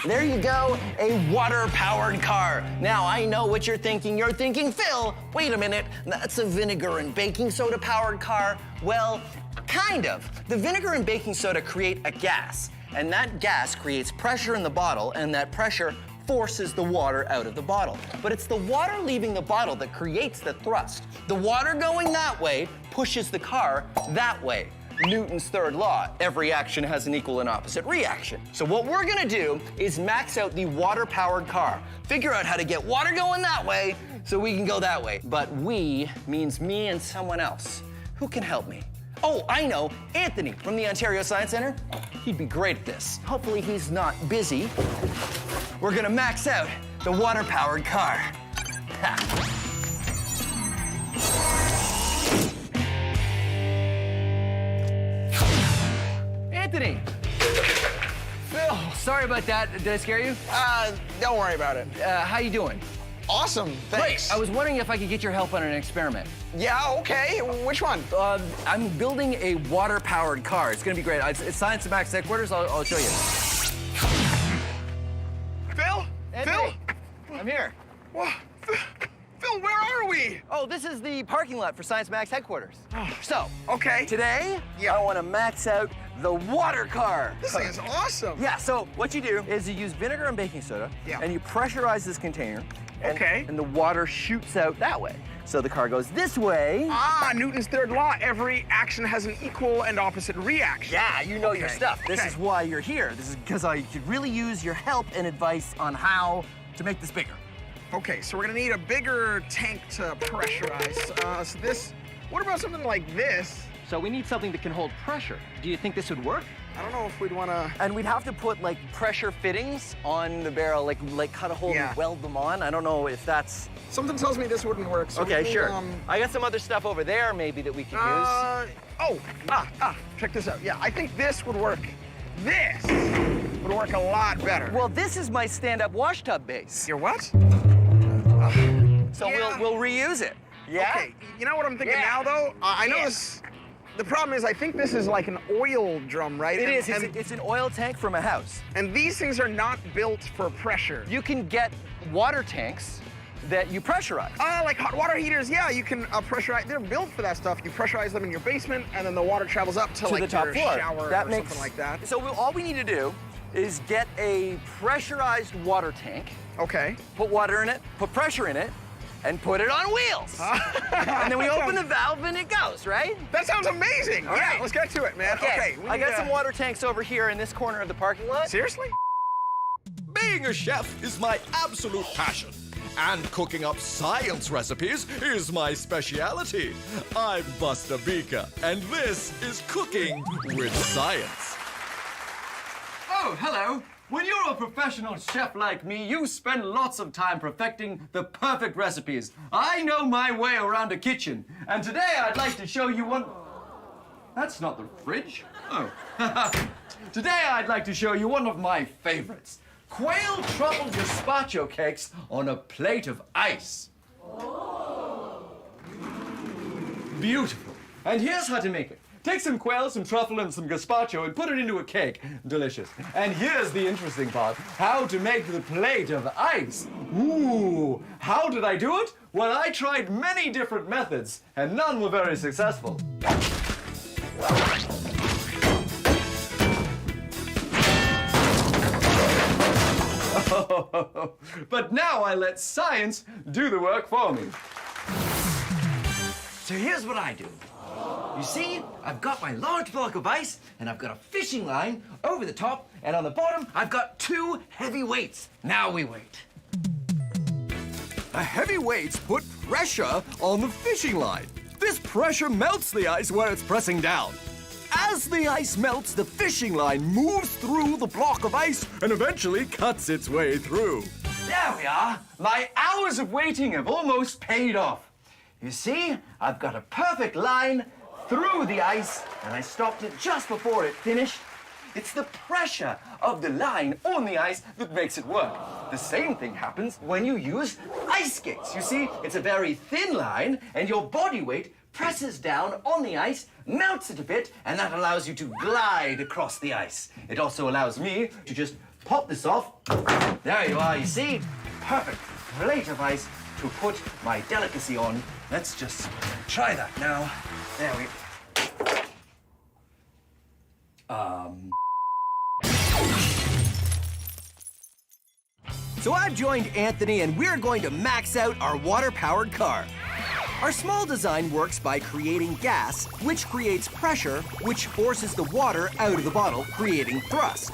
There you go, a water-powered car. Now, I know what you're thinking. You're thinking, Phil, wait a minute, that's a vinegar and baking soda-powered car. Well, kind of. The vinegar and baking soda create a gas, and that gas creates pressure in the bottle, and that pressure forces the water out of the bottle. But it's the water leaving the bottle that creates the thrust. The water going that way pushes the car that way. Newton's third law, every action has an equal and opposite reaction. So what we're gonna do is max out the water-powered car. Figure out how to get water going that way so we can go that way. But we means me and someone else. Who can help me? Oh, I know, Anthony from the Ontario Science Centre. He'd be great at this. Hopefully he's not busy. We're gonna max out the water-powered car. Ha. Anthony! Phil, sorry about that. Did I scare you? Don't worry about it. How you doing? Awesome, thanks. Great. I was wondering if I could get your help on an experiment. Yeah, okay. Which one? I'm building a water-powered car. It's gonna be great. It's Science and Max headquarters. I'll show you. Phil? Anthony, I'm here. Whoa. Phil, where are we? Oh, this is the parking lot for Science Max headquarters. So, Okay. today, I want to max out the water car. This thing is awesome. Yeah, so what you do is you use vinegar and baking soda, and you pressurize this container, and the water shoots out that way. So the car goes this way. Ah, Newton's third law, every action has an equal and opposite reaction. Yeah, you know your stuff. This is why you're here. This is because I could really use your help and advice on how to make this bigger. Okay, so we're gonna need a bigger tank to pressurize. So this, what about something like this? So we need something that can hold pressure. Do you think this would work? I don't know if we'd wanna... And we'd have to put like pressure fittings on the barrel, like cut a hole and weld them on. I don't know if that's... Something tells me this wouldn't work, so okay, we need, sure. I got some other stuff over there maybe that we could use. Check this out. Yeah, I think this would work. This would work a lot better. Well, this is my stand-up wash tub base. Your what? So we'll reuse it. Yeah? Okay, you know what I'm thinking now, though? I know this... The problem is, I think this is like an oil drum, right? It is. It's an oil tank from a house. And these things are not built for pressure. You can get water tanks that you pressurize. Like hot water heaters, yeah, you can pressurize. They're built for that stuff. You pressurize them in your basement, and then the water travels up to like the top your floor. shower That or makes, something like that. So all we need to do is get a pressurized water tank. Okay. Put water in it, put pressure in it, and put it on wheels. And then we open the valve and it goes, right? That sounds amazing. All yeah, right. let's get to it, man. Okay. I got some water tanks over here in this corner of the parking lot. Seriously? Being a chef is my absolute passion. And cooking up science recipes is my speciality. I'm Buster Beaker, and this is Cooking with Science. Oh, hello. When you're a professional chef like me, you spend lots of time perfecting the perfect recipes. I know my way around a kitchen, and today I'd like to show you one... That's not the fridge. Oh. Today I'd like to show you one of my favorites. Quail truffle gazpacho cakes on a plate of ice. Beautiful. And here's how to make it. Take some quail, some truffle, and some gazpacho and put it into a cake. Delicious. And here's the interesting part. How to make the plate of ice. Ooh, how did I do it? Well, I tried many different methods, and none were very successful. But now I let science do the work for me. So here's what I do. You see, I've got my large block of ice, and I've got a fishing line over the top, and on the bottom, I've got 2 heavy weights. Now we wait. The heavy weights put pressure on the fishing line. This pressure melts the ice where it's pressing down. As the ice melts, the fishing line moves through the block of ice and eventually cuts its way through. There we are. My hours of waiting have almost paid off. You see, I've got a perfect line through the ice, and I stopped it just before it finished. It's the pressure of the line on the ice that makes it work. The same thing happens when you use ice skates. You see, it's a very thin line, and your body weight presses down on the ice, melts it a bit, and that allows you to glide across the ice. It also allows me to just pop this off. There you are, you see? Perfect plate of ice to put my delicacy on. Let's just try that now. There we... So I've joined Anthony, and we're going to max out our water-powered car. Our small design works by creating gas, which creates pressure, which forces the water out of the bottle, creating thrust.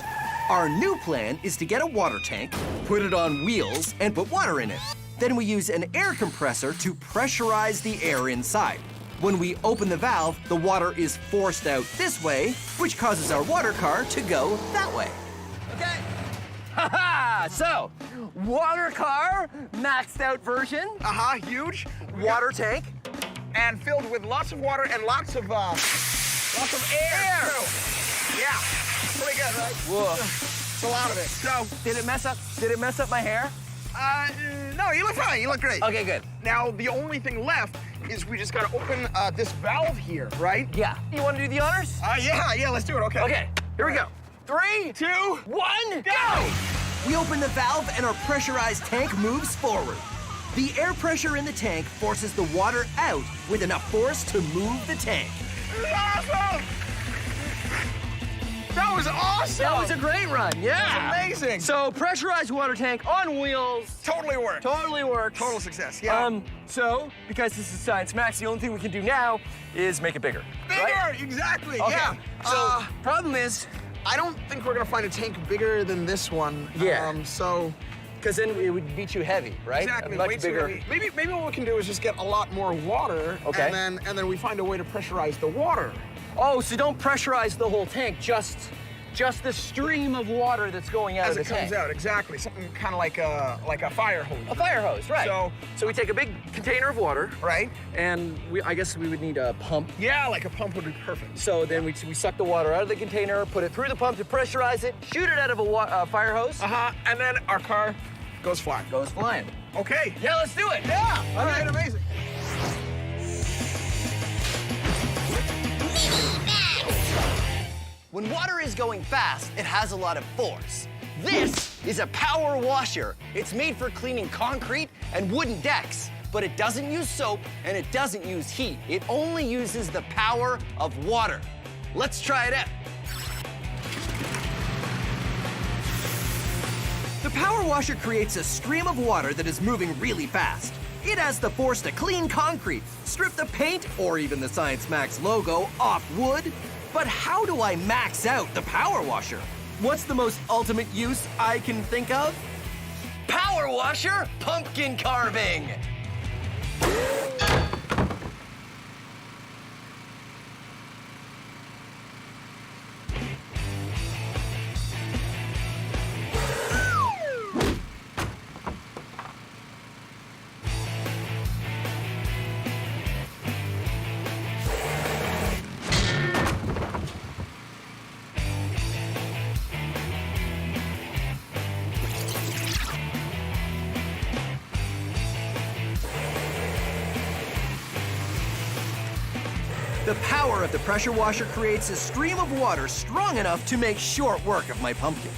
Our new plan is to get a water tank, put it on wheels, and put water in it. Then we use an air compressor to pressurize the air inside. When we open the valve, the water is forced out this way, which causes our water car to go that way. Okay. Ha-ha! So, water car, maxed out version. Huge. Water tank. And filled with lots of water and lots of air. Too. Yeah. Pretty good, right? Whoa. It's a lot of it. So, Did it mess up my hair? no, you look fine. You look great. Okay, good. Now, the only thing left is we just gotta open this valve here, right? Yeah. You want to do the honors? Yeah, let's do it. Okay. Okay, here we go. 3, 2, 1, go! We open the valve and our pressurized tank moves forward. The air pressure in the tank forces the water out with enough force to move the tank. Awesome! That was awesome! That was a great run, yeah. That was amazing. So pressurized water tank on wheels. Totally worked. Totally works. Total success, yeah. So, because this is Science Max, the only thing we can do now is make it bigger. Bigger, right? exactly, Okay. yeah. So, problem is, I don't think we're gonna find a tank bigger than this one. Yeah. So. because then it would be too heavy, right? Exactly, A much way too bigger. heavy. Maybe what we can do is just get a lot more water, Okay. and then we find a way to pressurize the water. Oh, so don't pressurize the whole tank, just the stream of water that's going out As of it the tank. comes out, exactly. Something kind of like a fire hose. A fire hose, right. So we take a big container of water, right? and I guess we would need a pump. Yeah, like a pump would be perfect. So then we suck the water out of the container, put it through the pump to pressurize it, shoot it out of a fire hose. And then our car goes flying. Goes flying. Okay. Yeah, let's do it. Yeah. All right. Amazing. When water is going fast, it has a lot of force. This is a power washer. It's made for cleaning concrete and wooden decks, but it doesn't use soap and it doesn't use heat. It only uses the power of water. Let's try it out. power washer creates a stream of water that is moving really fast. It has the force to clean concrete, strip the paint, or even the Science Max logo off wood. But how do I max out the power washer? What's the most ultimate use I can think of? Power washer pumpkin carving! The power of the pressure washer creates a stream of water strong enough to make short work of my pumpkin.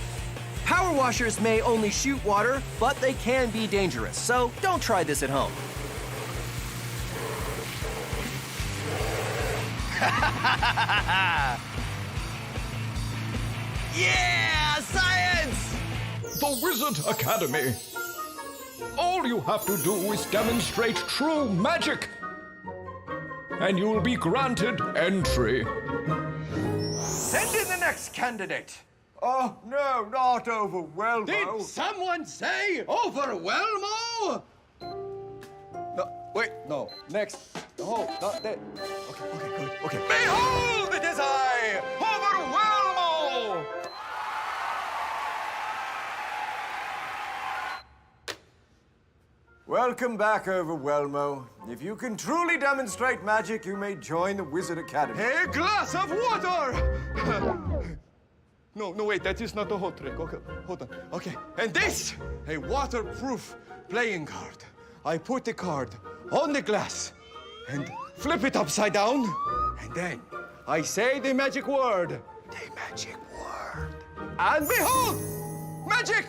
Power washers may only shoot water, but they can be dangerous, so don't try this at home. Yeah, science! The Wizard Academy. All you have to do is demonstrate true magic, and you'll be granted entry. Send in the next candidate. Oh, no, not Overwhelmo. Did someone say Overwhelmo? No, wait, no. Next. No, not that. Okay, good. Okay. Behold, it is I, Overwhelmo! Welcome back, Overwhelmo. If you can truly demonstrate magic, you may join the Wizard Academy. A glass of water! No, wait, that is not the whole trick. Okay, hold on. Okay, and this, a waterproof playing card. I put the card on the glass and flip it upside down, and then I say the magic word. The magic word. And behold, magic!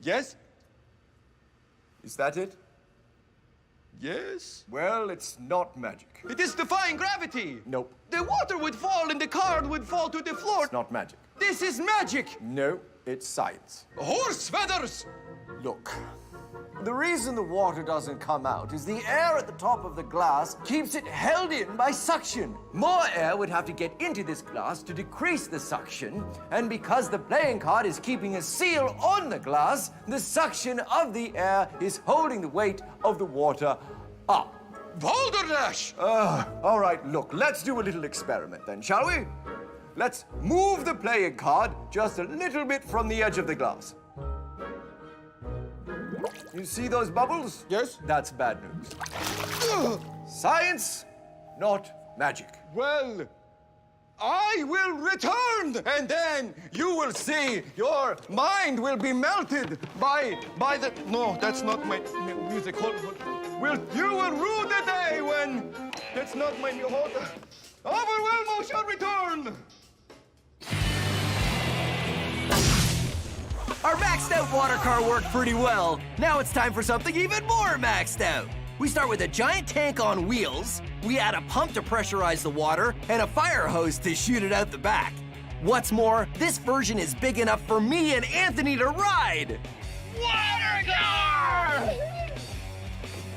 Yes? Is that it? Yes? Well, it's not magic. It is defying gravity. Nope. The water would fall and the card would fall to the floor. It's not magic. This is magic. No, it's science. Horse feathers. Look, the reason the water doesn't come out is the air at the top of the glass keeps it held in by suction. More air would have to get into this glass to decrease the suction, and because the playing card is keeping a seal on the glass, the suction of the air is holding the weight of the water up. Balderdash! All right, look, let's do a little experiment then, shall we? Let's move the playing card just a little bit from the edge of the glass. You see those bubbles? Yes. That's bad news. Science, not magic. Well, I will return, and then you will see your mind will be melted by the... No, that's not my music. Hold. You will rue the day when... That's not my... Hold. Overwhelmo shall return. Our maxed out water car worked pretty well. Now it's time for something even more maxed out. We start with a giant tank on wheels, we add a pump to pressurize the water, and a fire hose to shoot it out the back. What's more, this version is big enough for me and Anthony to ride. Water car!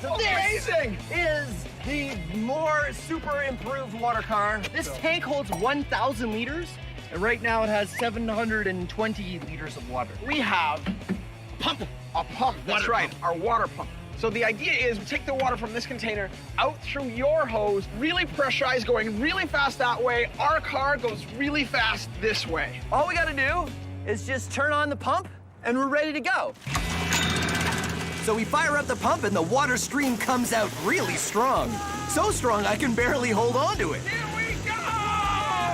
So Amazing! This is the more super improved water car. This tank holds 1,000 liters. And right now it has 720 liters of water. We have a pump. That's right, our water pump. So the idea is we take the water from this container out through your hose, really pressurized, going really fast that way. Our car goes really fast this way. All we gotta do is just turn on the pump and we're ready to go. So we fire up the pump and the water stream comes out really strong. So strong I can barely hold on to it. Here we go!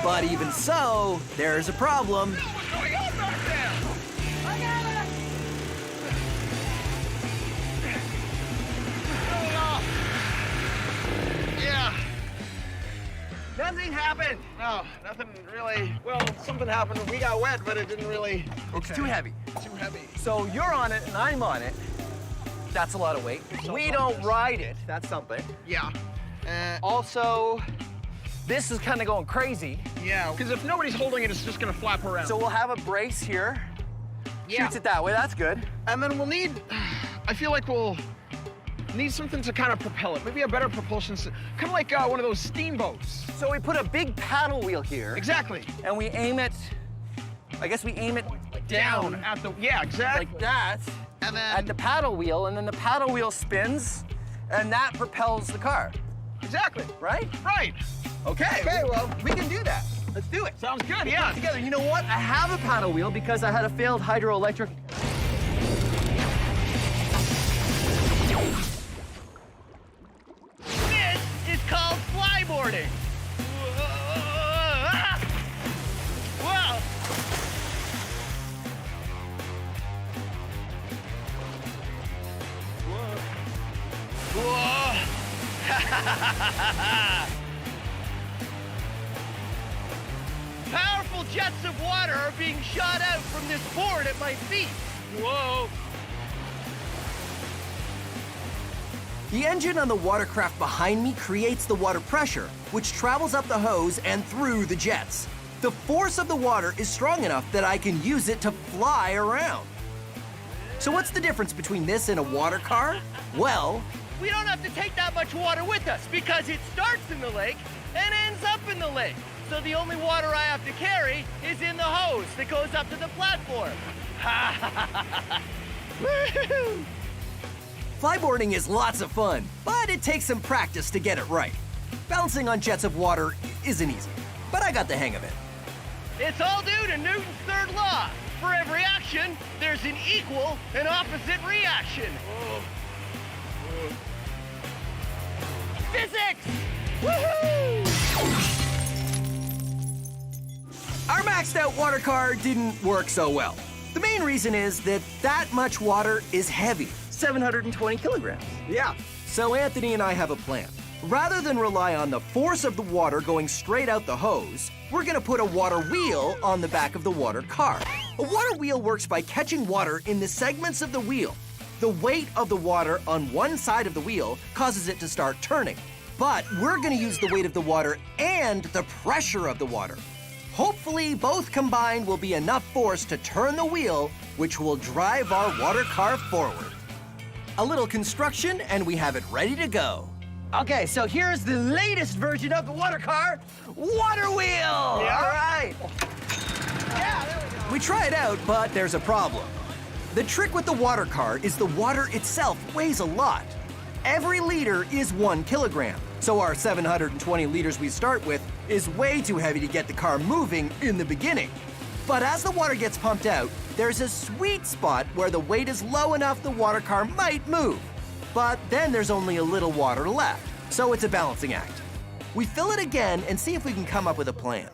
But even so, there's a problem. What's going on back there? I got it! Yeah. Nothing happened. No, nothing really. Well, something happened. We got wet, but it didn't really. It's too heavy. Too heavy. So you're on it and I'm on it. That's a lot of weight. We don't ride it. That's something. Yeah. Also, this is kind of going crazy. Yeah, because if nobody's holding it, it's just gonna flap around. So we'll have a brace here. Yeah. Shoots it that way, that's good. And then we'll need, I feel like we'll need something to kind of propel it. Maybe a better propulsion system. Kind of like one of those steamboats. So we put a big paddle wheel here. Exactly. And we aim it, I guess we aim it down at the, yeah, exactly. like that. And then at the paddle wheel, and then the paddle wheel spins, and that propels the car. Exactly. Right? Right. Okay. Okay, well, We can do that. Let's do it. sounds good, Put it yeah. together. You know what? I have a paddle wheel because I had a failed hydroelectric. This is called flyboarding. Wow. Powerful jets of water are being shot out from this board at my feet. Whoa. The engine on the watercraft behind me creates the water pressure, which travels up the hose and through the jets. The force of the water is strong enough that I can use it to fly around. So what's the difference between this and a water car? Well, We don't have to take that much water with us because it starts in the lake and ends up in the lake. So the only water I have to carry is in the hose that goes up to the platform. Woo! flyboarding is lots of fun, but it takes some practice to get it right. Balancing on jets of water isn't easy, but I got the hang of it. It's all due to Newton's third law. For every action, there's an equal and opposite reaction. Physics! Woohoo! Our maxed out water car didn't work so well. The main reason is that much water is heavy, 720 kilograms. Yeah. So Anthony and I have a plan. Rather than rely on the force of the water going straight out the hose, we're gonna put a water wheel on the back of the water car. A water wheel works by catching water in the segments of the wheel. The weight of the water on one side of the wheel causes it to start turning. But we're gonna use the weight of the water and the pressure of the water. Hopefully, both combined will be enough force to turn the wheel, which will drive our water car forward. A little construction, and we have it ready to go. Okay, so here's the latest version of the water car, water wheel. Yeah. All right. Yeah, there we go. We try it out, but there's a problem. The trick with the water car is the water itself weighs a lot. Every liter is 1 kilogram, so our 720 liters we start with is way too heavy to get the car moving in the beginning. But as the water gets pumped out, there's a sweet spot where the weight is low enough the water car might move. But then there's only a little water left, so it's a balancing act. We fill it again and see if we can come up with a plan.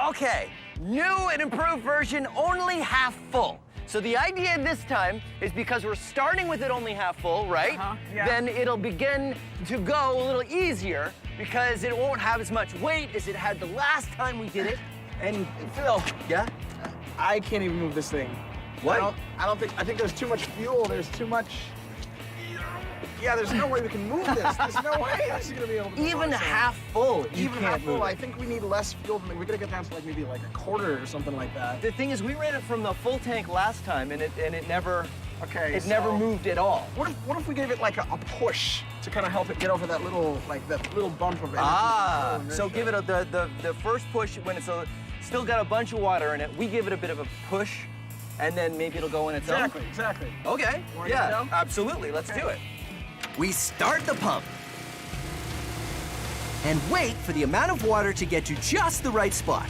Okay, new and improved version, only half full. So the idea this time is because we're starting with it only half full, right? Yeah. Then it'll begin to go a little easier because it won't have as much weight as it had the last time we did it. And Phil, yeah? I can't even move this thing. What? I think there's too much fuel. There's too much. Yeah, there's no way we can move this. There's no way this is gonna be able to. Even half full, you Even can't half full, move I it. think we need less fuel than we gotta get down to like maybe like a quarter or something like that. The thing is, we ran it from the full tank last time, and it never never moved at all. What if we gave it like a push to kind of help it get over that little bump of energy? Ah, so give it the first push when it's still got a bunch of water in it. We give it a bit of a push, and then maybe it'll go in its own. Exactly. Okay. Wanna get it Yeah. down? Absolutely. Let's do it. We start the pump and wait for the amount of water to get to just the right spot.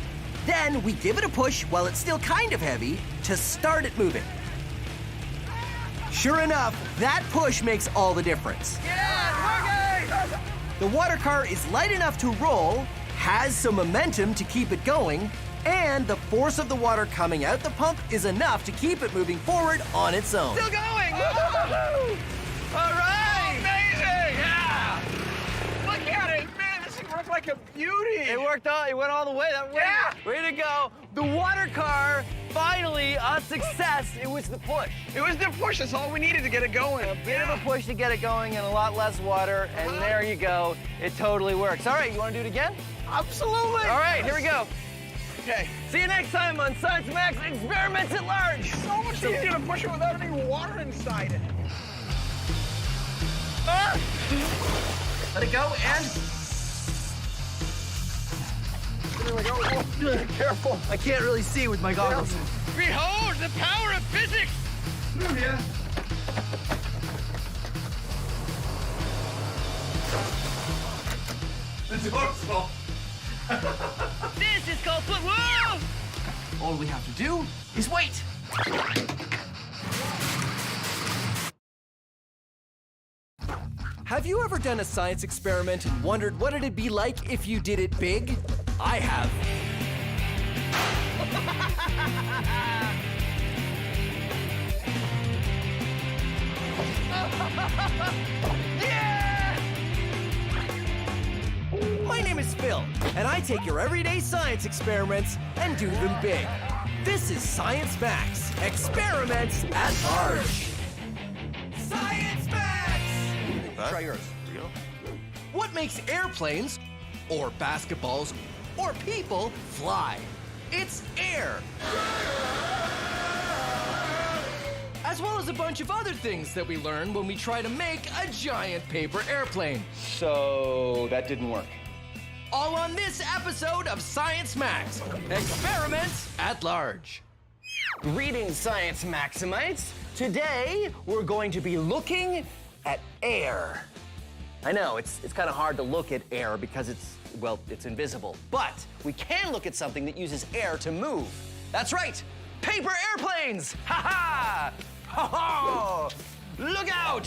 Then we give it a push while it's still kind of heavy to start it moving. Sure enough, that push makes all the difference. Yeah, The water car is light enough to roll, has some momentum to keep it going, and the force of the water coming out the pump is enough to keep it moving forward on its own. Still going. All right. Amazing. Yeah. Look at it, man. This thing ripped like a beauty. It worked all, it went all the way. That way. Yeah. Way to go. The water car, finally, a success. It was the push. It was the push. That's all we needed to get it going. A bit of a push to get it going and a lot less water, and there you go. It totally works. All right, you want to do it again? Absolutely. All right, here we go. Okay. See you next time on Science Max Experiments at Large. So much easier to push it without any water inside it. Ah! Let it go and There we go. Oh, careful. I can't really see with my goggles. Behold the power of physics. Yeah. the door's off. This is called foot. Whoa! All we have to do is wait. Have you ever done a science experiment and wondered what it'd be like if you did it big? I have. Yeah! My name is Phil, and I take your everyday science experiments and do them big. This is Science Max, Experiments at Large. Science Max! Try yours. Here we go. What makes airplanes, or basketballs, or people fly? It's air. As well as a bunch of other things that we learn when we try to make a giant paper airplane. So that didn't work. All on this episode of Science Max, Experiments at Large. Greetings, Science Maximites. Today, we're going to be looking at air. I know, it's kind of hard to look at air because it's invisible. But we can look at something that uses air to move. That's right, paper airplanes! Ha-ha! Ho-ho! Look out!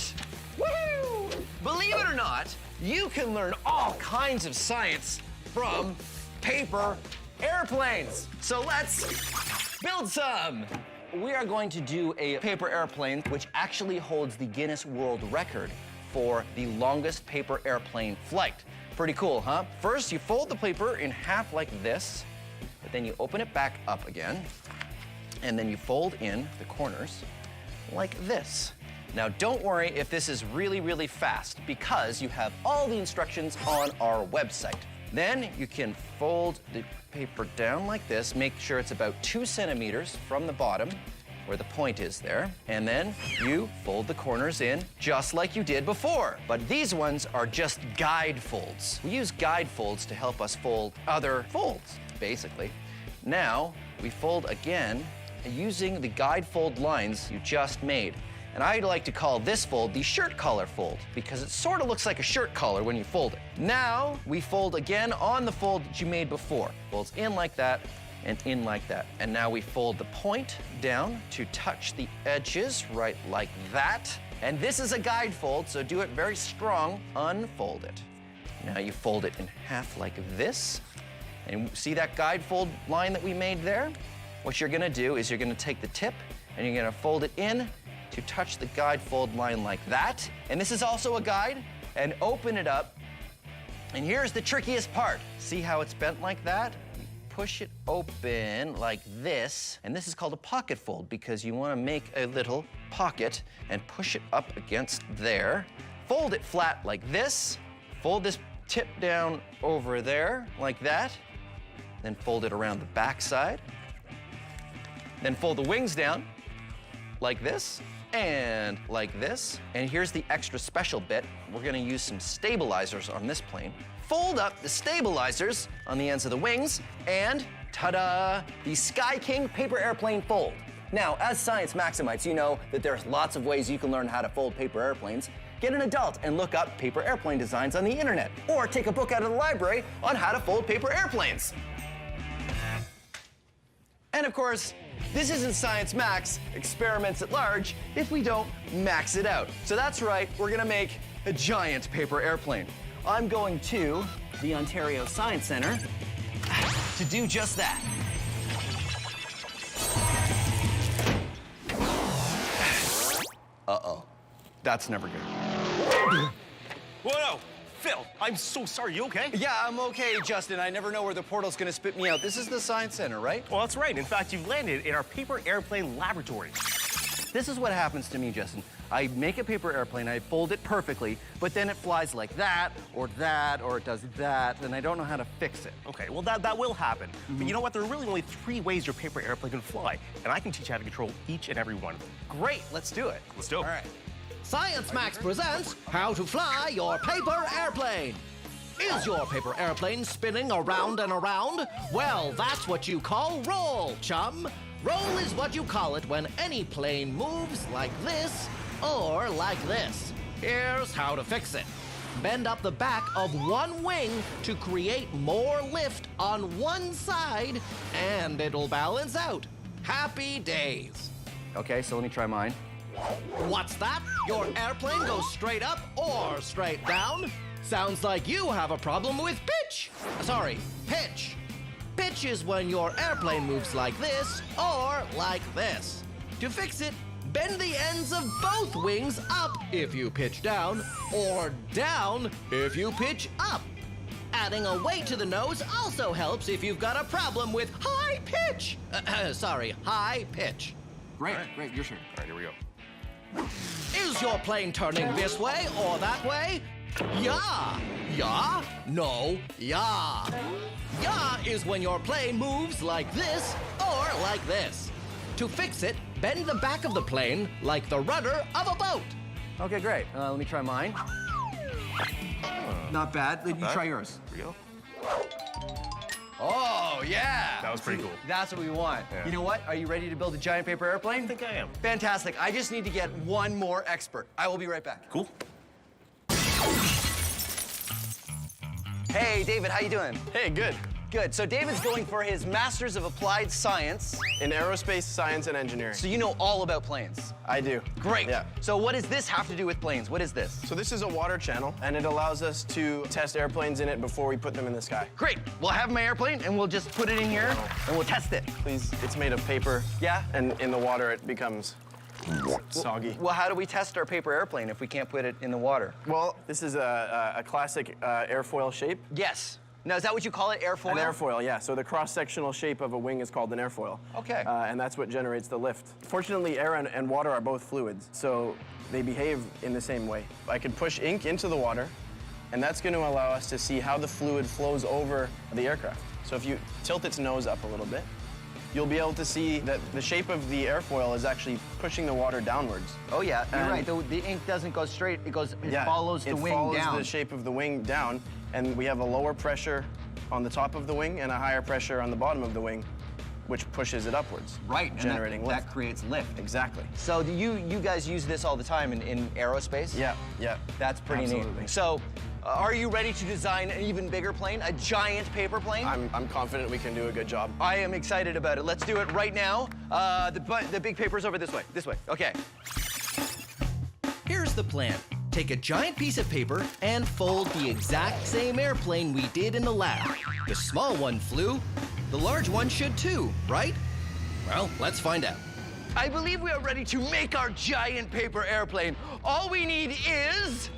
Woohoo! Believe it or not, you can learn all kinds of science from paper airplanes. So let's build some. We are going to do a paper airplane which actually holds the Guinness World Record for the longest paper airplane flight. Pretty cool, huh? First, you fold the paper in half like this, but then you open it back up again, and then you fold in the corners like this. Now, don't worry if this is really, really fast, because you have all the instructions on our website. Then you can fold the paper down like this, make sure it's about 2 centimeters from the bottom, where the point is there, and then you fold the corners in just like you did before. But these ones are just guide folds. We use guide folds to help us fold other folds, basically. Now, we fold again using the guide fold lines you just made. And I like to call this fold the shirt collar fold because it sort of looks like a shirt collar when you fold it. Now, we fold again on the fold that you made before. Folds in like that and in like that. And now we fold the point down to touch the edges right like that. And this is a guide fold, so do it very strong. Unfold it. Now you fold it in half like this. And see that guide fold line that we made there? What you're gonna do is you're gonna take the tip and you're gonna fold it in to touch the guide fold line like that. And this is also a guide, and open it up. And here's the trickiest part. See how it's bent like that? You push it open like this, and this is called a pocket fold because you wanna make a little pocket and push it up against there. Fold it flat like this. Fold this tip down over there like that. Then fold it around the back side. Then fold the wings down like this and like this. And here's the extra special bit. We're gonna use some stabilizers on this plane. Fold up the stabilizers on the ends of the wings, and ta-da, the Sky King paper airplane fold. Now, as Science Maximites, you know that there's lots of ways you can learn how to fold paper airplanes. Get an adult and look up paper airplane designs on the internet, or take a book out of the library on how to fold paper airplanes. And of course, this isn't Science Max, Experiments at Large, if we don't max it out. So that's right, we're gonna make a giant paper airplane. I'm going to the Ontario Science Centre to do just that. Uh-oh, that's never good. Whoa, Phil, I'm so sorry. You okay? Yeah, I'm okay, Justin. I never know where the portal's gonna spit me out. This is the Science Center, right? Well, that's right. In fact, you've landed in our paper airplane laboratory. This is what happens to me, Justin. I make a paper airplane, I fold it perfectly, but then it flies like that, or it does that, and I don't know how to fix it. Okay, well, that will happen. But you know what? There are really only 3 ways your paper airplane can fly, and I can teach you how to control each and every one of them. Great, let's do it. Let's do it. All right. Science Max presents How to Fly Your Paper Airplane. Is your paper airplane spinning around and around? Well, that's what you call roll, chum. Roll is what you call it when any plane moves like this or like this. Here's how to fix it. Bend up the back of one wing to create more lift on one side, and it'll balance out. Happy days. Okay, so let me try mine. What's that? Your airplane goes straight up or straight down? Sounds like you have a problem with pitch. Sorry, pitch. Pitch is when your airplane moves like this or like this. To fix it, bend the ends of both wings up if you pitch down, or down if you pitch up. Adding a weight to the nose also helps if you've got a problem with high pitch. High pitch. Great, your turn. All right, here we go. Is your plane turning this way or that way? Yeah. Yeah? No. Yeah. Yeah is when your plane moves like this or like this. To fix it, bend the back of the plane like the rudder of a boat. Okay, great. Let me try mine. Not bad. You try yours. Here we go. Oh, yeah. That was pretty cool. That's what we want. Yeah. You know what? Are you ready to build a giant paper airplane? I think I am. Fantastic. I just need to get one more expert. I will be right back. Cool. Hey, David, how you doing? Hey, good. Good. So David's going for his Masters of Applied Science. In aerospace science and engineering. So you know all about planes. I do. Great. Yeah. So what does this have to do with planes? What is this? So this is a water channel, and it allows us to test airplanes in it before we put them in the sky. Great. We'll have my airplane, and we'll just put it in here, and we'll test it. Please, it's made of paper. Yeah? And in the water, it becomes soggy. Well, how do we test our paper airplane if we can't put it in the water? Well, this is a classic airfoil shape. Yes. Now, is that what you call it, airfoil? An airfoil, yeah. So the cross-sectional shape of a wing is called an airfoil. Okay. And that's what generates the lift. Fortunately, air and water are both fluids, so they behave in the same way. I could push ink into the water, and that's going to allow us to see how the fluid flows over the aircraft. So if you tilt its nose up a little bit, you'll be able to see that the shape of the airfoil is actually pushing the water downwards. Oh, yeah, you're right. The ink doesn't go straight. It follows the wing down. It follows the shape of the wing down, and we have a lower pressure on the top of the wing and a higher pressure on the bottom of the wing, which pushes it upwards. Right, generating and lift. that creates lift. Exactly. So do you guys use this all the time in aerospace? Yeah. That's pretty Absolutely. neat. So are you ready to design an even bigger plane, a giant paper plane? I'm confident we can do a good job. I am excited about it. Let's do it right now. The big paper's over this way. This way. Okay. Here's the plan. Take a giant piece of paper and fold the exact same airplane we did in the lab. The small one flew. The large one should too, right? Well, let's find out. I believe we are ready to make our giant paper airplane. All we need is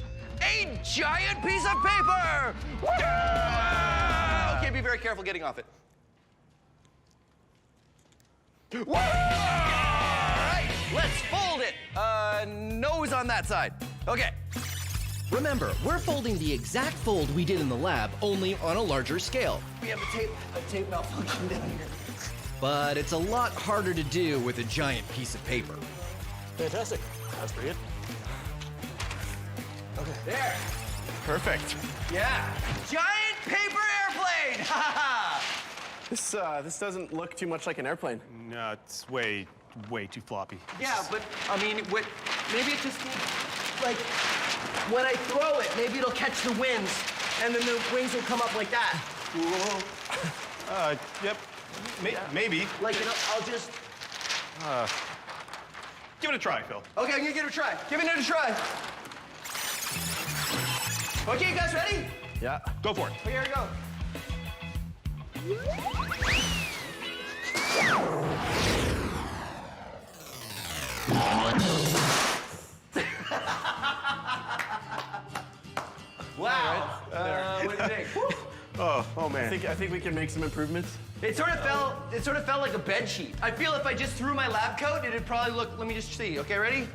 a giant piece of paper! Woo! Okay, be very careful getting off it. Woo! All right, let's fold it. Nose on that side. Okay. Remember, we're folding the exact fold we did in the lab, only on a larger scale. We have a tape malfunction down here. But it's a lot harder to do with a giant piece of paper. Fantastic. That's pretty good. Okay. There. Perfect. Yeah. Giant paper airplane! Ha ha! This doesn't look too much like an airplane. No, it's way too floppy. Yeah, but I mean, maybe it just needs, like, when I throw it, maybe it'll catch the winds, and then the wings will come up like that. Yep. Maybe. Like, I'll just... Give it a try, Phil. Okay, I'm gonna give it a try. Giving it a try. Okay, you guys ready? Yeah. Go for it. Okay, here we go. Wow. Oh man. I think we can make some improvements. It sort of felt like a bed sheet. I feel if I just threw my lab coat, it'd probably look, let me just see. Okay, ready?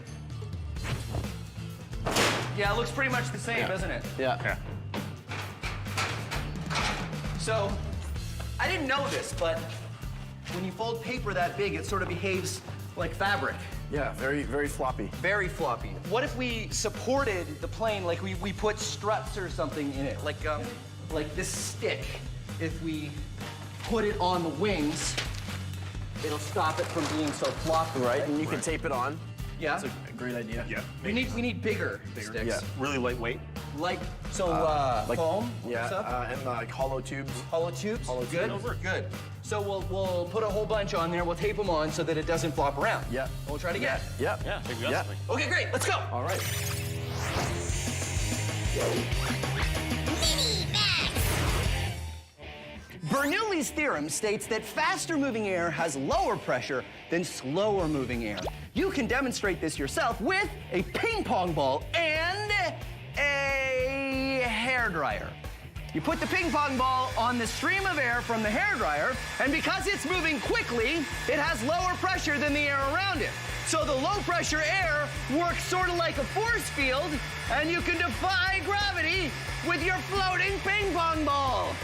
Yeah, it looks pretty much the same, doesn't it? Yeah. So, I didn't know this, but when you fold paper that big, it sort of behaves like fabric. Yeah, very, very floppy. Very floppy. What if we supported the plane, like we put struts or something in it, like this stick? If we put it on the wings, it'll stop it from being so floppy. Right, and you can tape it on. Yeah. That's a great idea. Yeah. We need bigger sticks. Yeah. Really lightweight. Like Like foam. Yeah, stuff? and like hollow tubes. Hollow tubes. Good. Good. So we'll put a whole bunch on there. We'll tape them on so that it doesn't flop around. Yeah. We'll try it again. Yeah. Yeah, I think we got Yeah. something. Okay, great. Let's go. All right. Bernoulli's theorem states that faster moving air has lower pressure than slower moving air. You can demonstrate this yourself with a ping pong ball and a hairdryer. You put the ping pong ball on the stream of air from the hairdryer, and because it's moving quickly, it has lower pressure than the air around it. So the low pressure air works sort of like a force field, and you can defy gravity with your floating ping pong ball.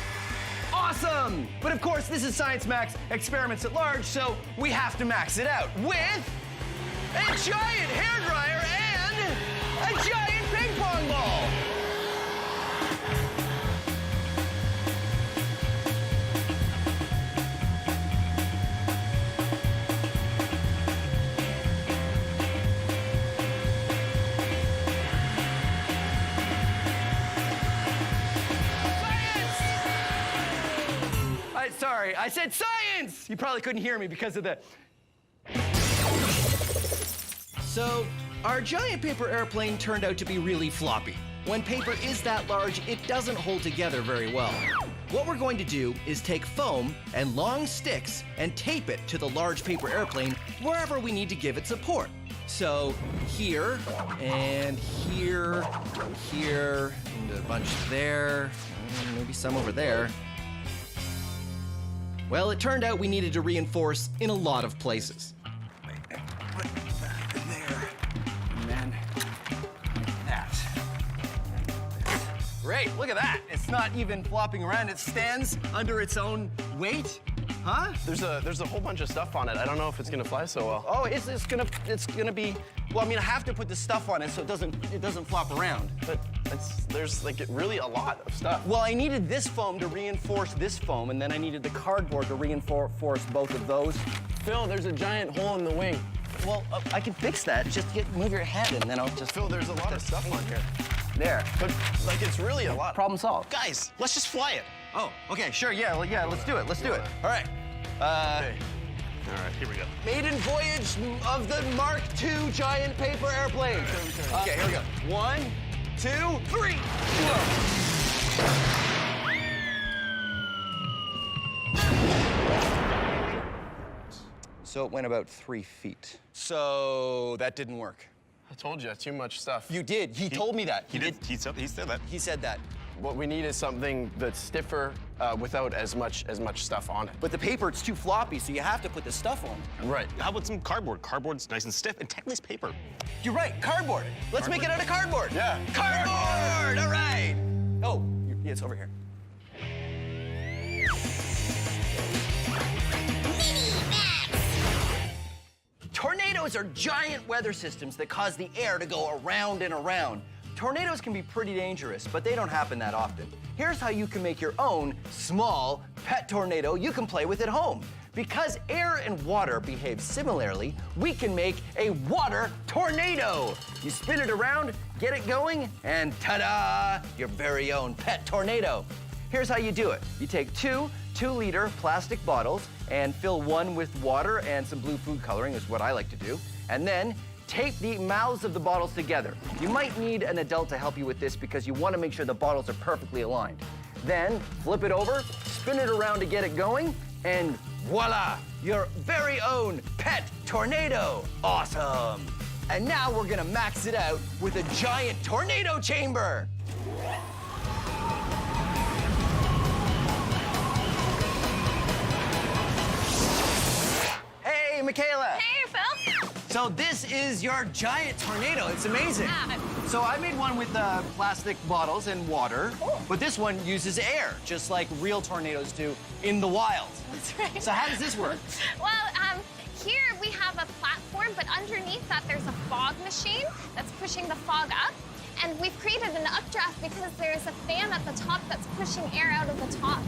Awesome! But of course, this is Science Max Experiments at Large, so we have to max it out with a giant hairdryer and a giant ping pong ball. Sorry, I said science! You probably couldn't hear me because of the... So, our giant paper airplane turned out to be really floppy. When paper is that large, it doesn't hold together very well. What we're going to do is take foam and long sticks and tape it to the large paper airplane wherever we need to give it support. So, here, and here, here, and a bunch there, and maybe some over there. Well, it turned out we needed to reinforce in a lot of places. Put that in there. And then that. Great, look at that. It's not even flopping around. It stands under its own weight. Huh? There's a whole bunch of stuff on it. I don't know if it's gonna fly so well. Oh, it's gonna be. Well, I mean, I have to put the stuff on it so it doesn't flop around. But there's like really a lot of stuff. Well, I needed this foam to reinforce this foam, and then I needed the cardboard to reinforce both of those. Phil, there's a giant hole in the wing. Well, I can fix that. Just move your head, and then I'll just. Phil, there's a lot of stuff on here. There. But like it's really a lot. Problem solved. Guys, let's just fly it. Oh, okay, sure, yeah, let's do it. All right. Okay. All right, here we go. Maiden voyage of the Mark II giant paper airplane. Okay, here we go. 1, 2, 3. So it went about 3 feet. So that didn't work. I told you, too much stuff. You did. He told me that. He said that. He said that. What we need is something that's stiffer without as much stuff on it. But the paper, it's too floppy, so you have to put the stuff on. Right. How about some cardboard? Cardboard's nice and stiff, and technically it's paper. You're right, cardboard. Let's make it out of cardboard. Yeah. Cardboard, all right. Oh, yeah, it's over here. Tornadoes are giant weather systems that cause the air to go around and around. Tornadoes can be pretty dangerous, but they don't happen that often. Here's how you can make your own small pet tornado you can play with at home. Because air and water behave similarly, we can make a water tornado. You spin it around, get it going, and ta-da, your very own pet tornado. Here's how you do it. You take two 2-liter plastic bottles and fill one with water and some blue food coloring, is what I like to do. And then tape the mouths of the bottles together. You might need an adult to help you with this because you want to make sure the bottles are perfectly aligned. Then flip it over, spin it around to get it going, and voila, your very own pet tornado. Awesome. And now we're gonna max it out with a giant tornado chamber. Michaela. Hey, Phil. So this is your giant tornado. It's amazing. Yeah. So I made one with plastic bottles and water, Cool. but this one uses air, just like real tornadoes do in the wild. That's right. So how does this work? Well, here we have a platform, but underneath that there's a fog machine that's pushing the fog up. And we've created an updraft because there's a fan at the top that's pushing air out of the top.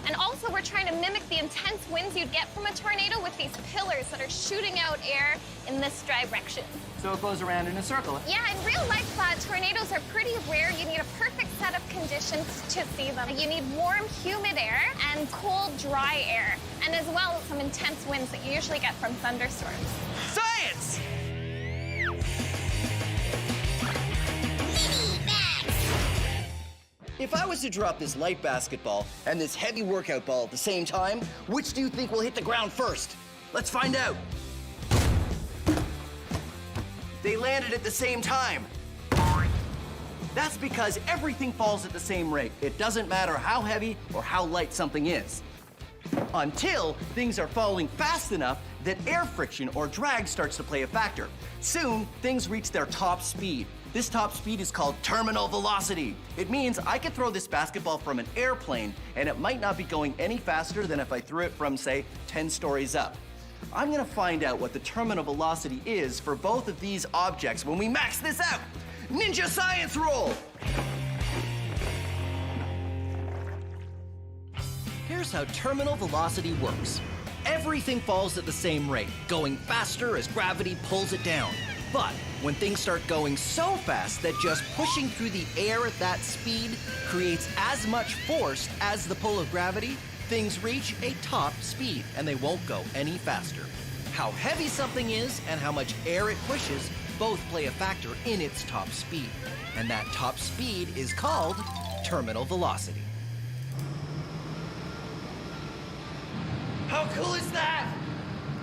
And also we're trying to mimic the intense winds you'd get from a tornado with these pillars that are shooting out air in this direction. So it goes around in a circle. Yeah, in real life, tornadoes are pretty rare. You need a perfect set of conditions to see them. You need warm, humid air and cold, dry air, and as well some intense winds that you usually get from thunderstorms. Science! If I was to drop this light basketball and this heavy workout ball at the same time, which do you think will hit the ground first? Let's find out. They landed at the same time. That's because everything falls at the same rate. It doesn't matter how heavy or how light something is. Until things are falling fast enough that air friction or drag starts to play a factor. Soon, things reach their top speed. This top speed is called terminal velocity. It means I could throw this basketball from an airplane and it might not be going any faster than if I threw it from, say, 10 stories up. I'm gonna find out what the terminal velocity is for both of these objects when we max this out. Ninja science roll! Here's how terminal velocity works. Everything falls at the same rate, going faster as gravity pulls it down. But when things start going so fast that just pushing through the air at that speed creates as much force as the pull of gravity, things reach a top speed and they won't go any faster. How heavy something is and how much air it pushes both play a factor in its top speed. And that top speed is called terminal velocity. How cool is that?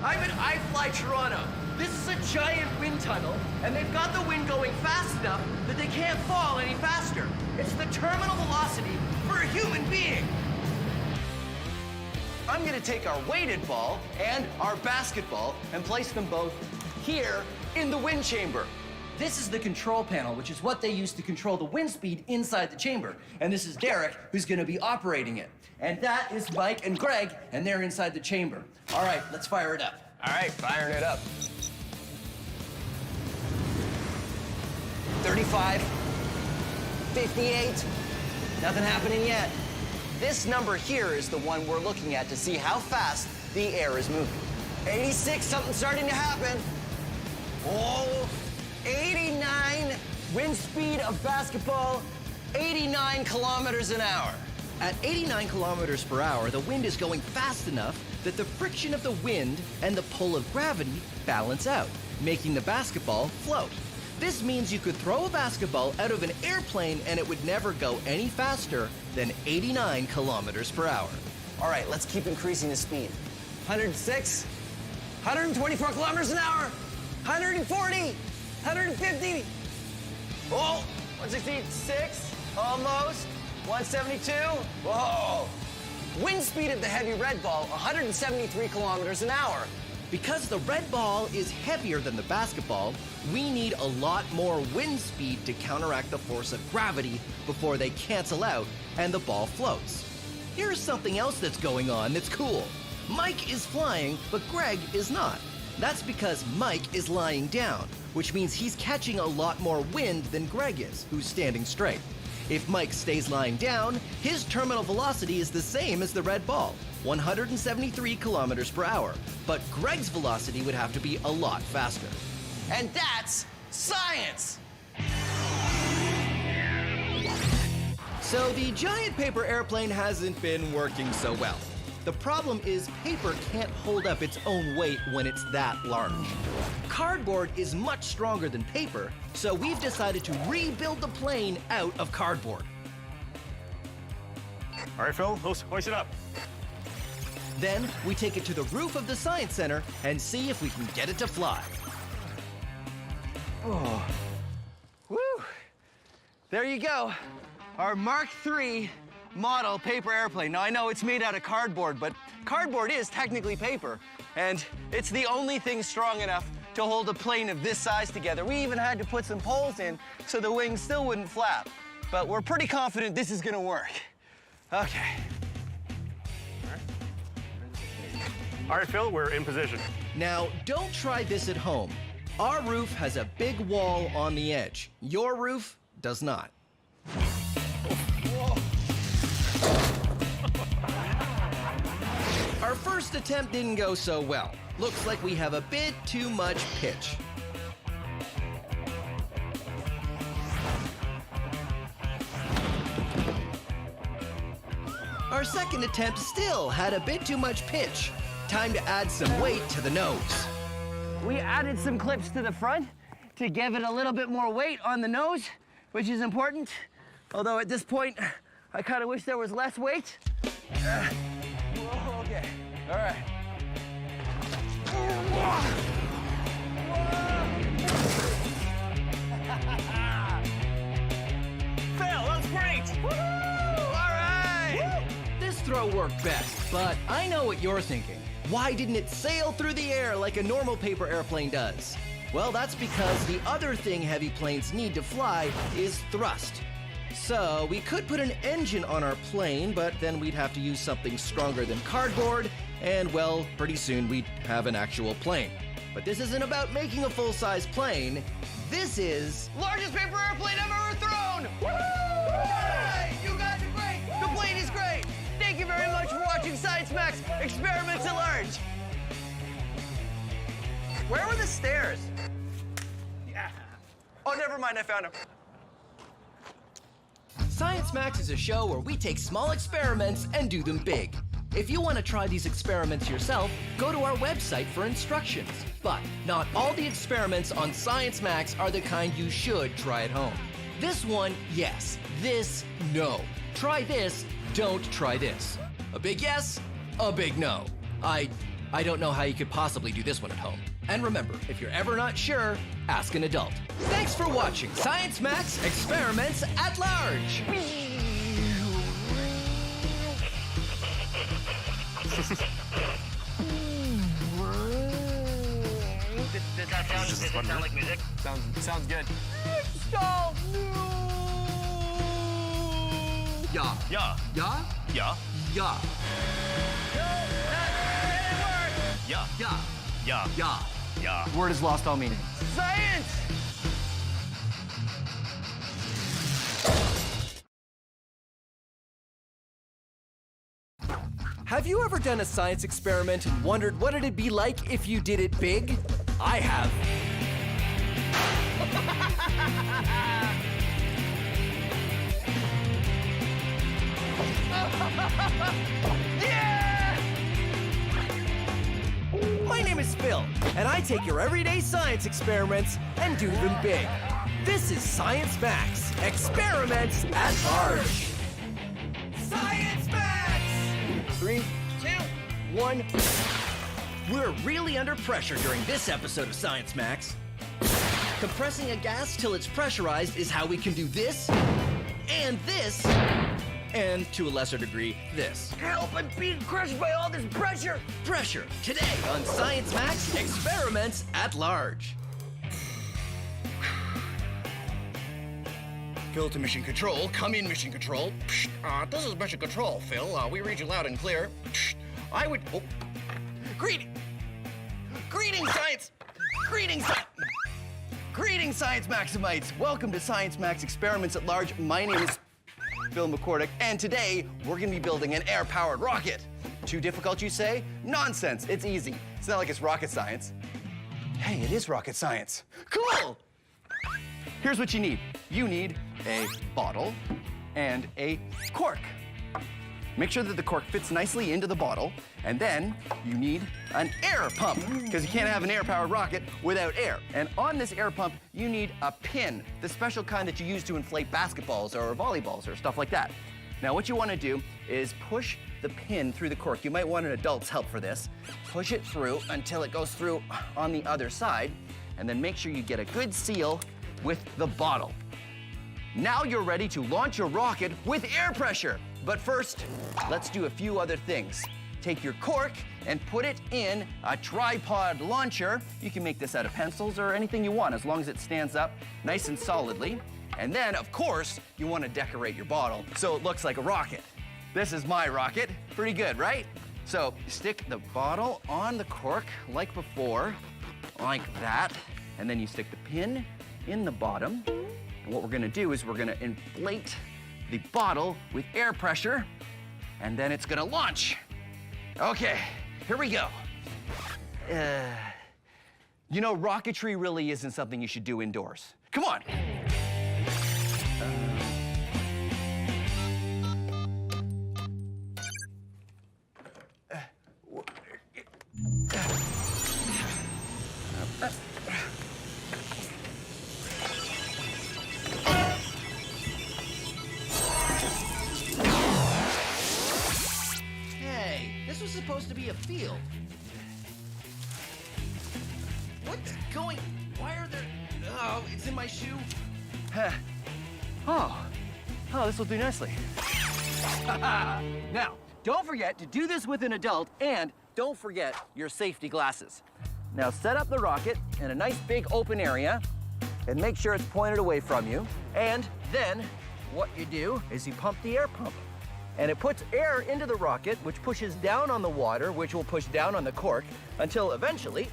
I'm at iFly Toronto. This is a giant wind tunnel, and they've got the wind going fast enough that they can't fall any faster. It's the terminal velocity for a human being. I'm gonna take our weighted ball and our basketball and place them both here in the wind chamber. This is the control panel, which is what they use to control the wind speed inside the chamber. And this is Derek, who's gonna be operating it. And that is Mike and Greg, and they're inside the chamber. All right, let's fire it up. All right, firing it up. 35, 58, nothing happening yet. This number here is the one we're looking at to see how fast the air is moving. 86, something's starting to happen. Oh, 89, wind speed of basketball, 89 kilometers an hour. At 89 kilometers per hour, the wind is going fast enough that the friction of the wind and the pull of gravity balance out, making the basketball float. This means you could throw a basketball out of an airplane and it would never go any faster than 89 kilometers per hour. All right, let's keep increasing the speed. 106, 124 kilometers an hour, 140, 150. Oh, 166, almost. 172, whoa. Wind speed of the heavy red ball, 173 kilometers an hour. Because the red ball is heavier than the basketball, we need a lot more wind speed to counteract the force of gravity before they cancel out and the ball floats. Here's something else that's going on that's cool. Mike is flying, but Greg is not. That's because Mike is lying down, which means he's catching a lot more wind than Greg is, who's standing straight. If Mike stays lying down, his terminal velocity is the same as the red ball, 173 kilometers per hour. But Greg's velocity would have to be a lot faster. And that's science! So the giant paper airplane hasn't been working so well. The problem is paper can't hold up its own weight when it's that large. Cardboard is much stronger than paper, so we've decided to rebuild the plane out of cardboard. All right, Phil, hoist it up. Then we take it to the roof of the Science Center and see if we can get it to fly. Oh, woo! There you go, our Mark III model paper airplane. Now, I know it's made out of cardboard, but cardboard is technically paper, and it's the only thing strong enough to hold a plane of this size together. We even had to put some poles in so the wings still wouldn't flap. But we're pretty confident this is gonna work. Okay. All right, Phil, we're in position. Now, don't try this at home. Our roof has a big wall on the edge. Your roof does not. Our first attempt didn't go so well. Looks like we have a bit too much pitch. Our second attempt still had a bit too much pitch. Time to add some weight to the nose. We added some clips to the front to give it a little bit more weight on the nose, which is important. Although at this point, I kind of wish there was less weight. Whoa, okay, all right. Phil, that was great! All right! This throw worked best, but I know what you're thinking. Why didn't it sail through the air like a normal paper airplane does? Well, that's because the other thing heavy planes need to fly is thrust. So we could put an engine on our plane, but then we'd have to use something stronger than cardboard, and well, pretty soon we'd have an actual plane. But this isn't about making a full-size plane. This is Largest paper airplane I've ever thrown! Woohoo! Hey, you guys are great! The plane is great! Thank you very much for watching Science Max Experiments at Large. Where were the stairs? Yeah. Oh, never mind, I found them. Science Max is a show where we take small experiments and do them big. If you want to try these experiments yourself, go to our website for instructions. But not all the experiments on Science Max are the kind you should try at home. This one, yes. This, no. Try this, don't try this. A big yes, a big no. I don't know how you could possibly do this one at home. And remember, if you're ever not sure, ask an adult. Thanks for watching Science Max Experiments at Large. Did that sound like music? Sounds good. Stop! Yeah. Yeah. Yeah? Yeah. Yeah. Yeah. Yeah. Yeah. Yeah. Yeah. Word has lost all meaning. Science! Have you ever done a science experiment and wondered what it'd be like if you did it big? I have. Yeah! My name is Phil, and I take your everyday science experiments and do them big. This is Science Max Experiments at Large. Science Max! 3, 2, 1. We're really under pressure during this episode of Science Max. Compressing a gas till it's pressurized is how we can do this, and to a lesser degree, this. Help, I'm being crushed by all this pressure! Pressure, today on Science Max Experiments at Large. Phil to Mission Control. Come in, Mission Control. This is Mission Control, Phil. We read you loud and clear. Greetings, Science! Greetings, Science Maximites! Welcome to Science Max Experiments at Large. My name is Phil McCordick, and today we're gonna be building an air-powered rocket. Too difficult, you say? Nonsense, it's easy. It's not like it's rocket science. Hey, it is rocket science. Cool! Here's what you need. You need a bottle and a cork. Make sure that the cork fits nicely into the bottle, and then you need an air pump, because you can't have an air-powered rocket without air. And on this air pump, you need a pin, the special kind that you use to inflate basketballs or volleyballs or stuff like that. Now, what you want to do is push the pin through the cork. You might want an adult's help for this. Push it through until it goes through on the other side, and then make sure you get a good seal with the bottle. Now you're ready to launch your rocket with air pressure. But first, let's do a few other things. Take your cork and put it in a tripod launcher. You can make this out of pencils or anything you want, as long as it stands up nice and solidly. And then, of course, you want to decorate your bottle so it looks like a rocket. This is my rocket. Pretty good, right? So stick the bottle on the cork like before, like that. And then you stick the pin in the bottom. And what we're gonna do is we're gonna inflate the bottle with air pressure, and then it's gonna launch. Okay, here we go. You know, rocketry really isn't something you should do indoors. Come on. Hey, this was supposed to be a field. What's going? Why are there? Oh, it's in my shoe. Oh, this will do nicely. Now, don't forget to do this with an adult, and don't forget your safety glasses. Now set up the rocket in a nice big open area and make sure it's pointed away from you. And then what you do is you pump the air pump. And it puts air into the rocket, which pushes down on the water, which will push down on the cork, until eventually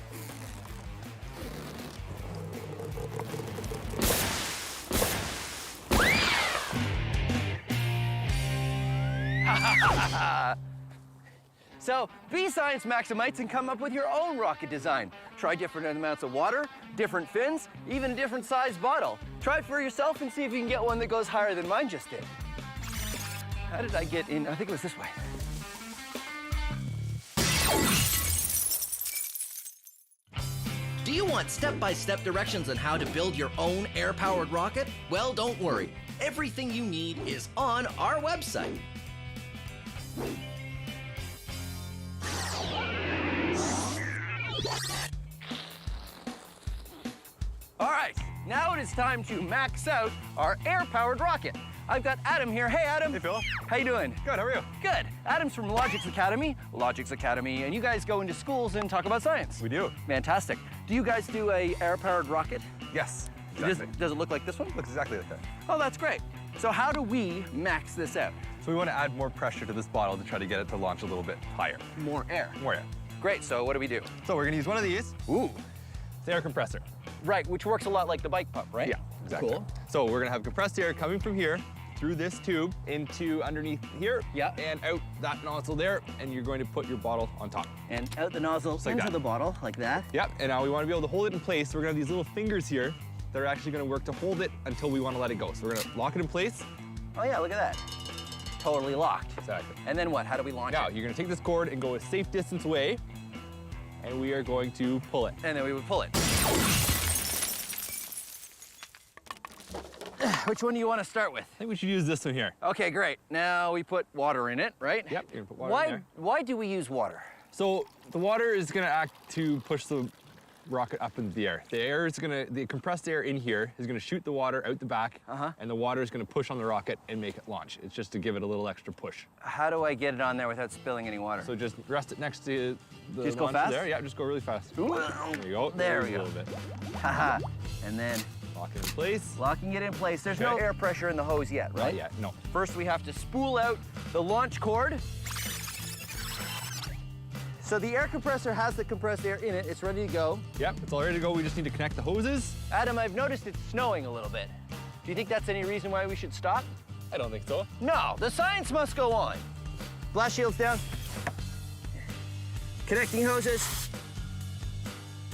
So be Science Maximites and come up with your own rocket design. Try different amounts of water, different fins, even a different sized bottle. Try it for yourself and see if you can get one that goes higher than mine just did. How did I get in? I think it was this way. Do you want step-by-step directions on how to build your own air-powered rocket? Well, don't worry. Everything you need is on our website. All right, now it is time to max out our air-powered rocket. I've got Adam here. Hey, Adam. Hey, Phil. How you doing? Good, how are you? Good. Adam's from Logix Academy, and you guys go into schools and talk about science. We do. Fantastic. Do you guys do a air-powered rocket? Yes, exactly. Does it look like this one? Looks exactly like that. Oh, that's great. So how do we max this out? So we want to add more pressure to this bottle to try to get it to launch a little bit higher. More air. More air. Great, so what do we do? So we're going to use one of these. Ooh. It's an air compressor. Right, which works a lot like the bike pump, right? Yeah, exactly. Cool. So we're going to have compressed air coming from here through this tube into underneath here. Yeah. And out that nozzle there, and you're going to put your bottle on top. And out the nozzle like into that. the bottle, like that. Yep, and now we want to be able to hold it in place. So we're going to have these little fingers here that are actually going to work to hold it until we want to let it go. So we're going to lock it in place. Oh yeah, look at that. Totally locked. Exactly. And then what? How do we launch Now, it? you're going to take this cord and go a safe distance away, and we are going to pull it. And then we would pull it. Which one do you want to start with? I think we should use this one here. Okay, great. Now we put water in it, right? Yep, you're going to put water in there. Why do we use water? So the water is going to act to push the rocket up into the air. The compressed air in here is going to shoot the water out the back, and the water is going to push on the rocket and make it launch. It's just to give it a little extra push. How do I get it on there without spilling any water? So just rest it next to the Just go launcher fast? there. Yeah, just go really fast. Ooh. There you go. There we A go. little bit. Haha. And then Lock it in place. locking it in place. There's no Okay. air pressure in the hose yet, right? Not yet, no. First, we have to spool out the launch cord. So the air compressor has the compressed air in it. It's ready to go. Yep, it's all ready to go. We just need to connect the hoses. Adam, I've noticed it's snowing a little bit. Do you think that's any reason why we should stop? I don't think so. No, the science must go on. Blast shields down. Connecting hoses.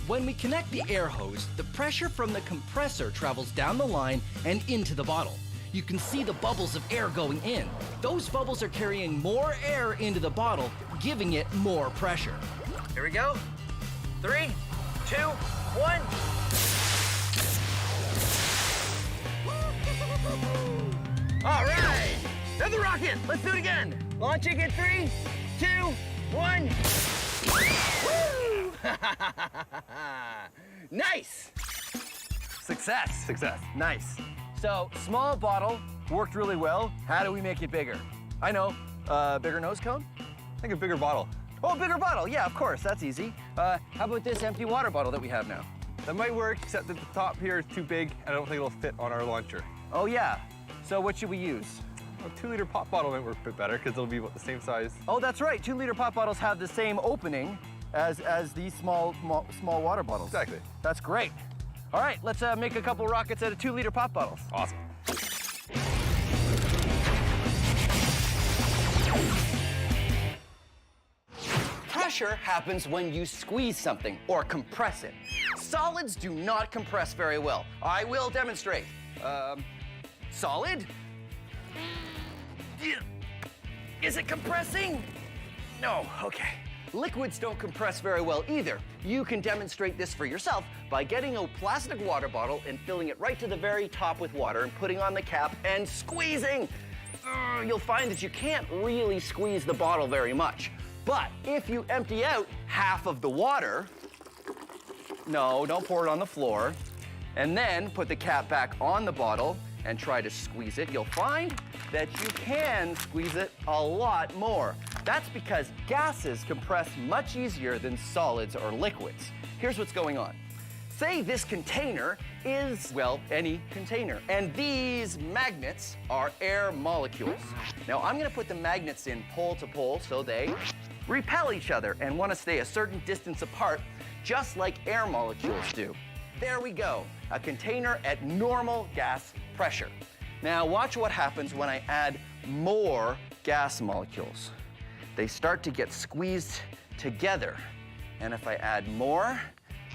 When we connect the air hose, the pressure from the compressor travels down the line and into the bottle. You can see the bubbles of air going in. Those bubbles are carrying more air into the bottle, giving it more pressure. Here we go. 3, 2, 1. All right, there's the rocket. Let's do it again. Launching in 3, 2, 1. Woo! Nice. Success. Success. Nice. So, small bottle worked really well. How do we make it bigger? I know. Bigger nose cone? I think a bigger bottle. Oh, bigger bottle. Yeah, of course. That's easy. How about this empty water bottle that we have now? That might work, except that the top here is too big. I don't think it'll fit on our launcher. Oh, yeah. So what should we use? A 2-liter pop bottle might work a bit better because it'll be about the same size. Oh, that's right. 2-liter pop bottles have the same opening as these small water bottles. Exactly. That's great. All right, let's make a couple rockets out of 2-liter pop bottles. Awesome. Pressure happens when you squeeze something or compress it. Solids do not compress very well. I will demonstrate. Solid? Is it compressing? No, okay. Liquids don't compress very well either. You can demonstrate this for yourself by getting a plastic water bottle and filling it right to the very top with water and putting on the cap and squeezing. You'll find that you can't really squeeze the bottle very much. But if you empty out half of the water, no, don't pour it on the floor, and then put the cap back on the bottle and try to squeeze it, you'll find that you can squeeze it a lot more. That's because gases compress much easier than solids or liquids. Here's what's going on. Say this container is, well, any container, and these magnets are air molecules. Now I'm gonna put the magnets in pole to pole so they repel each other and wanna stay a certain distance apart, just like air molecules do. There we go, a container at normal gas pressure. Now watch what happens when I add more gas molecules. They start to get squeezed together. And if I add more,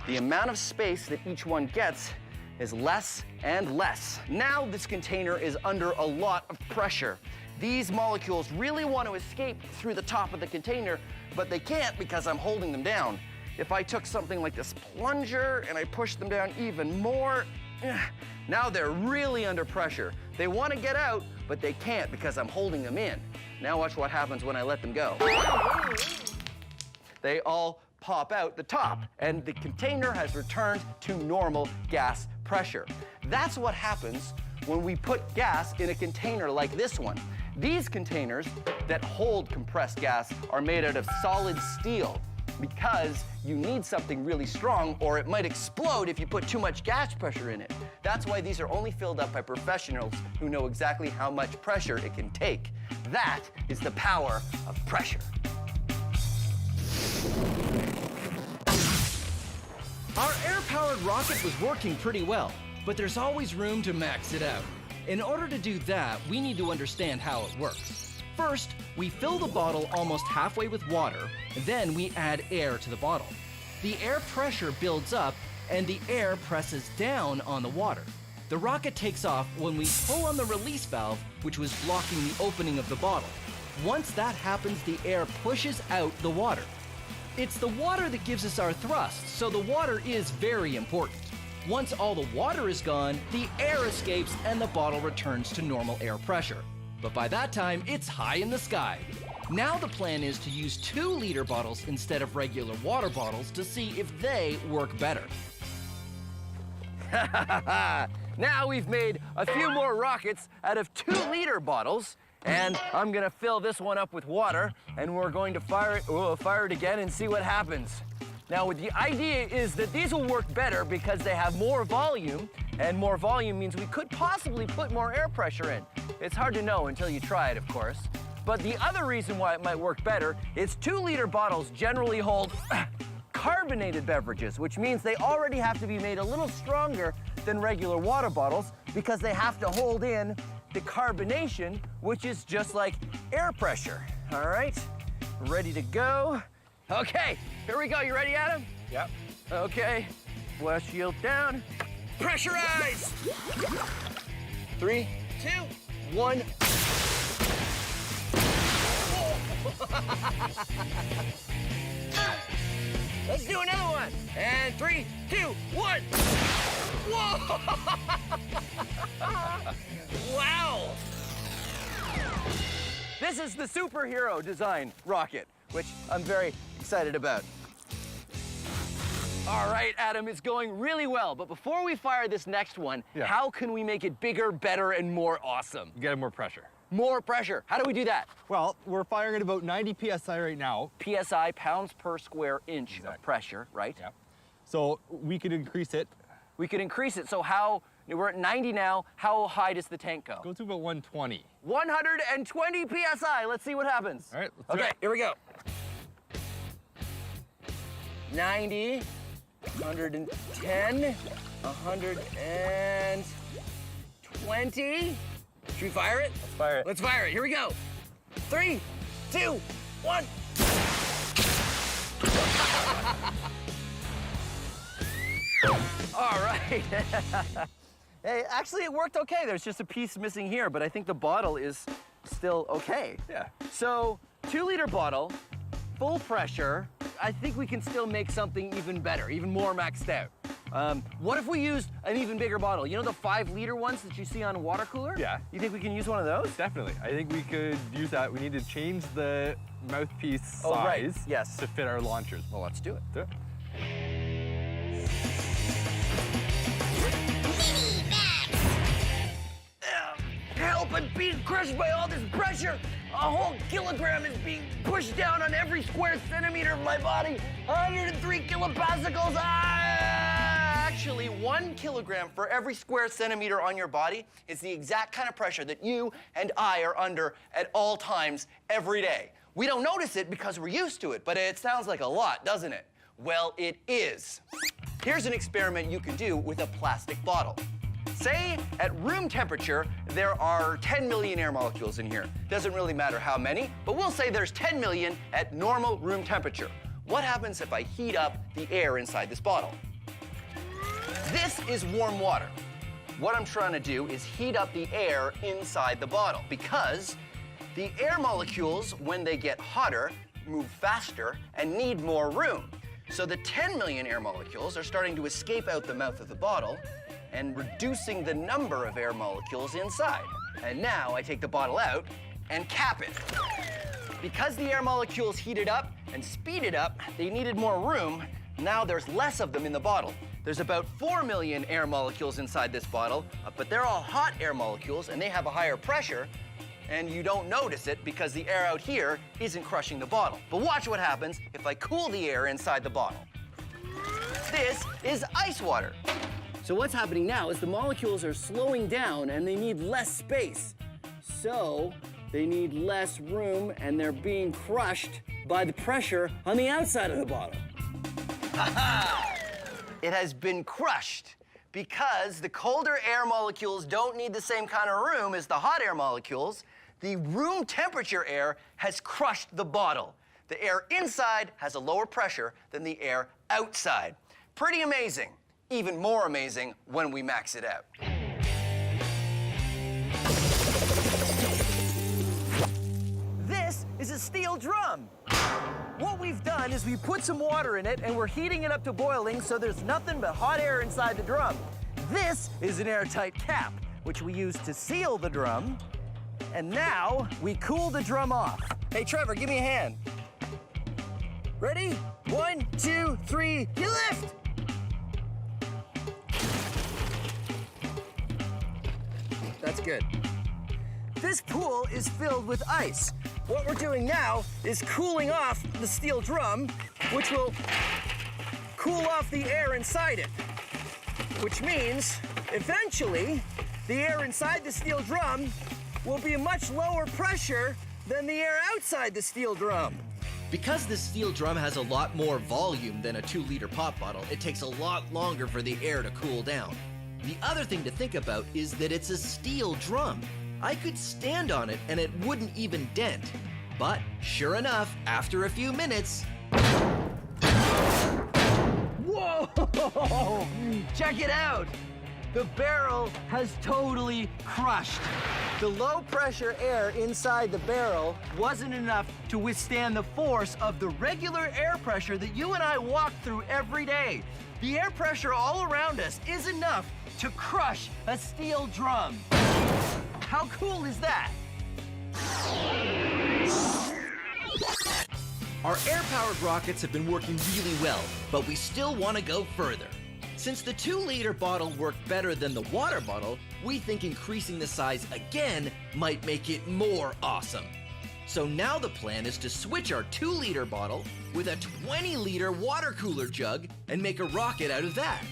the amount of space that each one gets is less and less. Now this container is under a lot of pressure. These molecules really want to escape through the top of the container, but they can't because I'm holding them down. If I took something like this plunger and I pushed them down even more, now they're really under pressure. They want to get out, but they can't because I'm holding them in. Now watch what happens when I let them go. They all pop out the top, and the container has returned to normal gas pressure. That's what happens when we put gas in a container like this one. These containers that hold compressed gas are made out of solid steel because you need something really strong or it might explode if you put too much gas pressure in it. That's why these are only filled up by professionals who know exactly how much pressure it can take. That is the power of pressure. Our air-powered rocket was working pretty well, but there's always room to max it out. In order to do that, we need to understand how it works. First, we fill the bottle almost halfway with water, then we add air to the bottle. The air pressure builds up, and the air presses down on the water. The rocket takes off when we pull on the release valve, which was blocking the opening of the bottle. Once that happens, the air pushes out the water. It's the water that gives us our thrust, so the water is very important. Once all the water is gone, the air escapes and the bottle returns to normal air pressure. But by that time, it's high in the sky. Now the plan is to use 2-liter bottles instead of regular water bottles to see if they work better. Now we've made a few more rockets out of 2-liter bottles, and I'm gonna fill this one up with water, and we're going to fire it again and see what happens. Now, the idea is that these will work better because they have more volume, and more volume means we could possibly put more air pressure in. It's hard to know until you try it, of course. But the other reason why it might work better is 2-liter bottles generally hold carbonated beverages, which means they already have to be made a little stronger than regular water bottles because they have to hold in the carbonation, which is just like air pressure. All right, ready to go. Okay, here we go. You ready, Adam? Yep. Okay, blast shield down. Pressurize! 3, 2, 1. Let's do another one. And 3, 2, 1. Whoa! Wow! This is the superhero design rocket, which I'm very excited about. All right, Adam, it's going really well, but before we fire this next one, how can we make it bigger, better, and more awesome? You gotta have more pressure. more pressure. How do we do that? Well, we're firing at about 90 PSI right now. PSI, pounds per square inch of pressure, right? Yeah. So we could increase it. We could increase it. So how, we're at 90 now, how high does the tank go? Go to about 120. 120 PSI. Let's see what happens. All right, let's do Okay, it. here we go. 90, 110, 120. Should we fire it? Let's fire it. Let's fire it. Here we go. 3, 2, 1. All right. Hey, actually it worked okay. There's just a piece missing here, but I think the bottle is still okay. Yeah. So, 2-liter bottle, full pressure. I think we can still make something even better, even more maxed out. What if we used an even bigger bottle? You know the 5-liter ones that you see on a water cooler? Yeah. You think we can use one of those? Definitely. I think we could use that. We need to change the mouthpiece size Oh, right. Yes. to fit our launchers. Well, let's do it. Do it. Help, I'm being crushed by all this pressure. A whole kilogram is being pushed down on every square centimeter of my body. 103 kilopascals. Actually, 1 kilogram for every square centimeter on your body is the exact kind of pressure that you and I are under at all times every day. We don't notice it because we're used to it, but it sounds like a lot, doesn't it? Well, it is. Here's an experiment you can do with a plastic bottle. Say at room temperature, there are 10 million air molecules in here. Doesn't really matter how many, but we'll say there's 10 million at normal room temperature. What happens if I heat up the air inside this bottle? This is warm water. What I'm trying to do is heat up the air inside the bottle because the air molecules, when they get hotter, move faster and need more room. So the 10 million air molecules are starting to escape out the mouth of the bottle and reducing the number of air molecules inside. And now I take the bottle out and cap it. Because the air molecules heated up and speeded up, they needed more room. Now there's less of them in the bottle. There's about 4 million air molecules inside this bottle, but they're all hot air molecules and they have a higher pressure, and you don't notice it because the air out here isn't crushing the bottle. But watch what happens if I cool the air inside the bottle. This is ice water. So what's happening now is the molecules are slowing down and they need less space. So they need less room and they're being crushed by the pressure on the outside of the bottle. Ha-ha! It has been crushed because the colder air molecules don't need the same kind of room as the hot air molecules. The room temperature air has crushed the bottle. The air inside has a lower pressure than the air outside. Pretty amazing. Even more amazing when we max it out. This is a steel drum. What we've done is we put some water in it and we're heating it up to boiling so there's nothing but hot air inside the drum. This is an airtight cap, which we use to seal the drum. And now we cool the drum off. Hey, Trevor, give me a hand. Ready? 1, 2, 3, you lift! That's good. This pool is filled with ice. What we're doing now is cooling off the steel drum, which will cool off the air inside it. Which means, eventually, the air inside the steel drum will be a much lower pressure than the air outside the steel drum. Because this steel drum has a lot more volume than a 2-liter pop bottle, it takes a lot longer for the air to cool down. The other thing to think about is that it's a steel drum. I could stand on it and it wouldn't even dent. But sure enough, after a few minutes... Whoa! Check it out! The barrel has totally crushed. The low pressure air inside the barrel wasn't enough to withstand the force of the regular air pressure that you and I walk through every day. The air pressure all around us is enough to crush a steel drum. How cool is that? Our air-powered rockets have been working really well, but we still want to go further. Since the 2-liter bottle worked better than the water bottle, we think increasing the size again might make it more awesome. So now the plan is to switch our 2-liter bottle with a 20-liter water cooler jug and make a rocket out of that.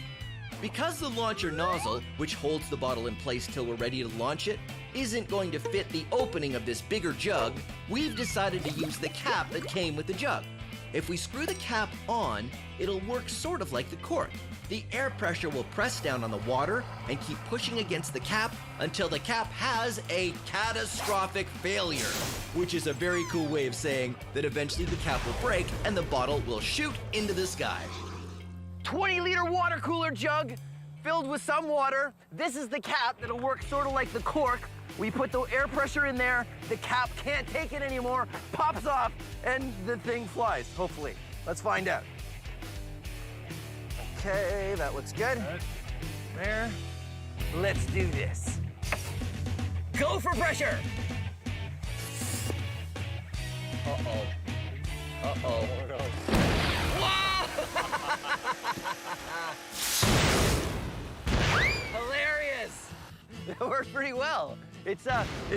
Because the launcher nozzle, which holds the bottle in place till we're ready to launch it, isn't going to fit the opening of this bigger jug, we've decided to use the cap that came with the jug. If we screw the cap on, it'll work sort of like the cork. The air pressure will press down on the water and keep pushing against the cap until the cap has a catastrophic failure, which is a very cool way of saying that eventually the cap will break and the bottle will shoot into the sky. 20-liter water cooler jug filled with some water. This is the cap that'll work sort of like the cork. We put the air pressure in there, the cap can't take it anymore, pops off, and the thing flies, hopefully. Let's find out. Okay, that looks good. There. Let's do this. Go for pressure! Uh-oh. Uh-oh. Whoa! Hilarious! That worked pretty well. It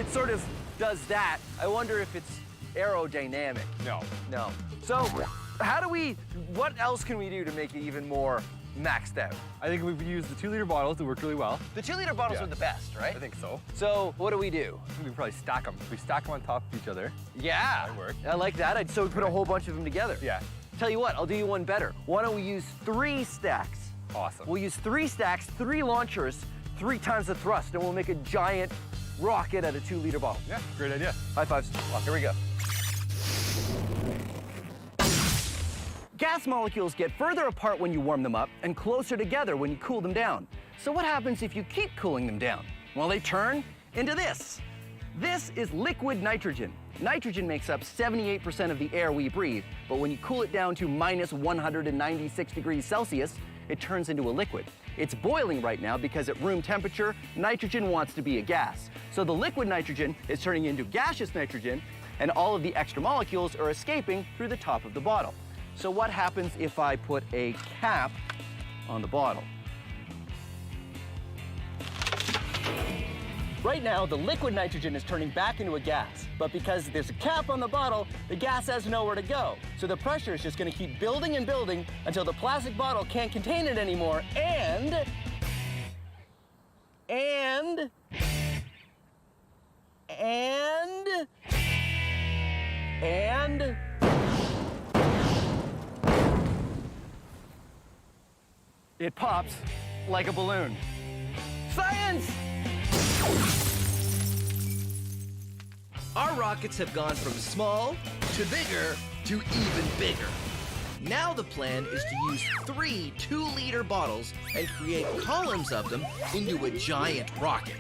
sort of does that. I wonder if it's aerodynamic. No. No. So, what else can we do to make it even more maxed out? I think we've used the 2-liter bottles to work really well. The 2-liter bottles are the best, right? I think so. So, what do? We probably stack them. We stack them on top of each other. Yeah. That work. I like that. So we put a whole bunch of them together. Yeah. Tell you what, I'll do you one better. Why don't we use 3 stacks? Awesome. We'll use 3 stacks, 3 launchers, 3 times the thrust, and we'll make a giant rocket out of 2-liter bottle. Yeah, great idea. High fives. Here we go. Gas molecules get further apart when you warm them up and closer together when you cool them down. So what happens if you keep cooling them down? Well, they turn into this. This is liquid nitrogen. Nitrogen makes up 78% of the air we breathe, but when you cool it down to minus 196 degrees Celsius, it turns into a liquid. It's boiling right now because at room temperature, nitrogen wants to be a gas. So the liquid nitrogen is turning into gaseous nitrogen, and all of the extra molecules are escaping through the top of the bottle. So what happens if I put a cap on the bottle? Right now, the liquid nitrogen is turning back into a gas, but because there's a cap on the bottle, the gas has nowhere to go. So the pressure is just gonna keep building and building until the plastic bottle can't contain it anymore, and it pops like a balloon. Science! Our rockets have gone from small to bigger to even bigger. Now the plan is to use 3 2-liter bottles and create columns of them into a giant rocket.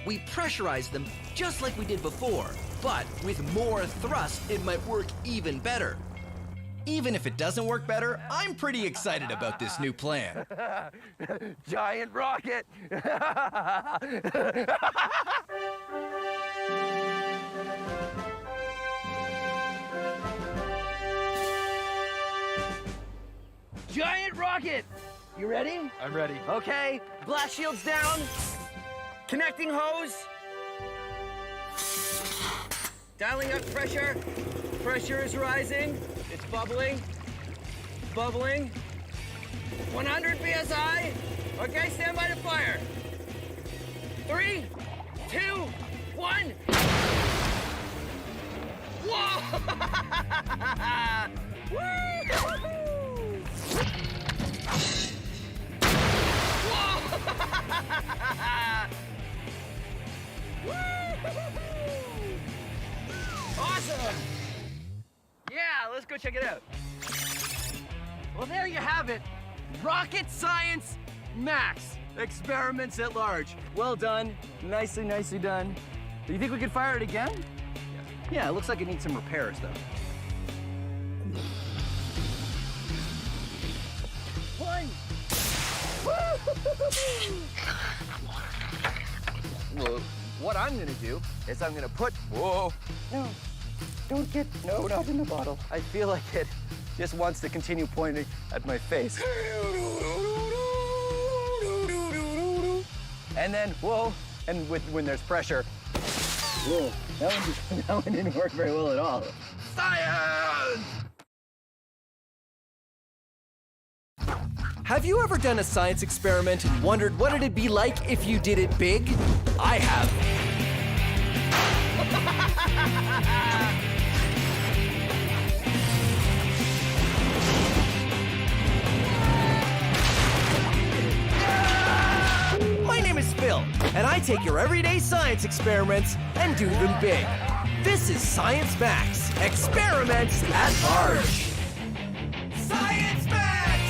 We pressurize them just like we did before, but with more thrust, it might work even better. Even if it doesn't work better, I'm pretty excited about this new plan. Giant rocket! Giant rocket! You ready? I'm ready. Okay, blast shields down. Connecting hose. Dialing up pressure. Pressure is rising. It's bubbling. Bubbling. 100 PSI. Okay, stand by to fire. 3, 2, 1. Whoa! Woo! Awesome! Yeah, let's go check it out. Well, there you have it. Rocket Science Max. Experiments at large. Well done. Nicely, nicely done. Do you think we could fire it again? Yeah, it looks like it needs some repairs, though. One. Well, what I'm gonna do is I'm gonna put, whoa, no, don't get, no, not in the bottle. I feel like it just wants to continue pointing at my face. And then, whoa, and when there's pressure, whoa, that one didn't work very well at all. Science! Have you ever done a science experiment and wondered what it'd be like if you did it big? I have. My name is Phil, and I take your everyday science experiments and do them big. This is Science Max, experiments at large. Science Max!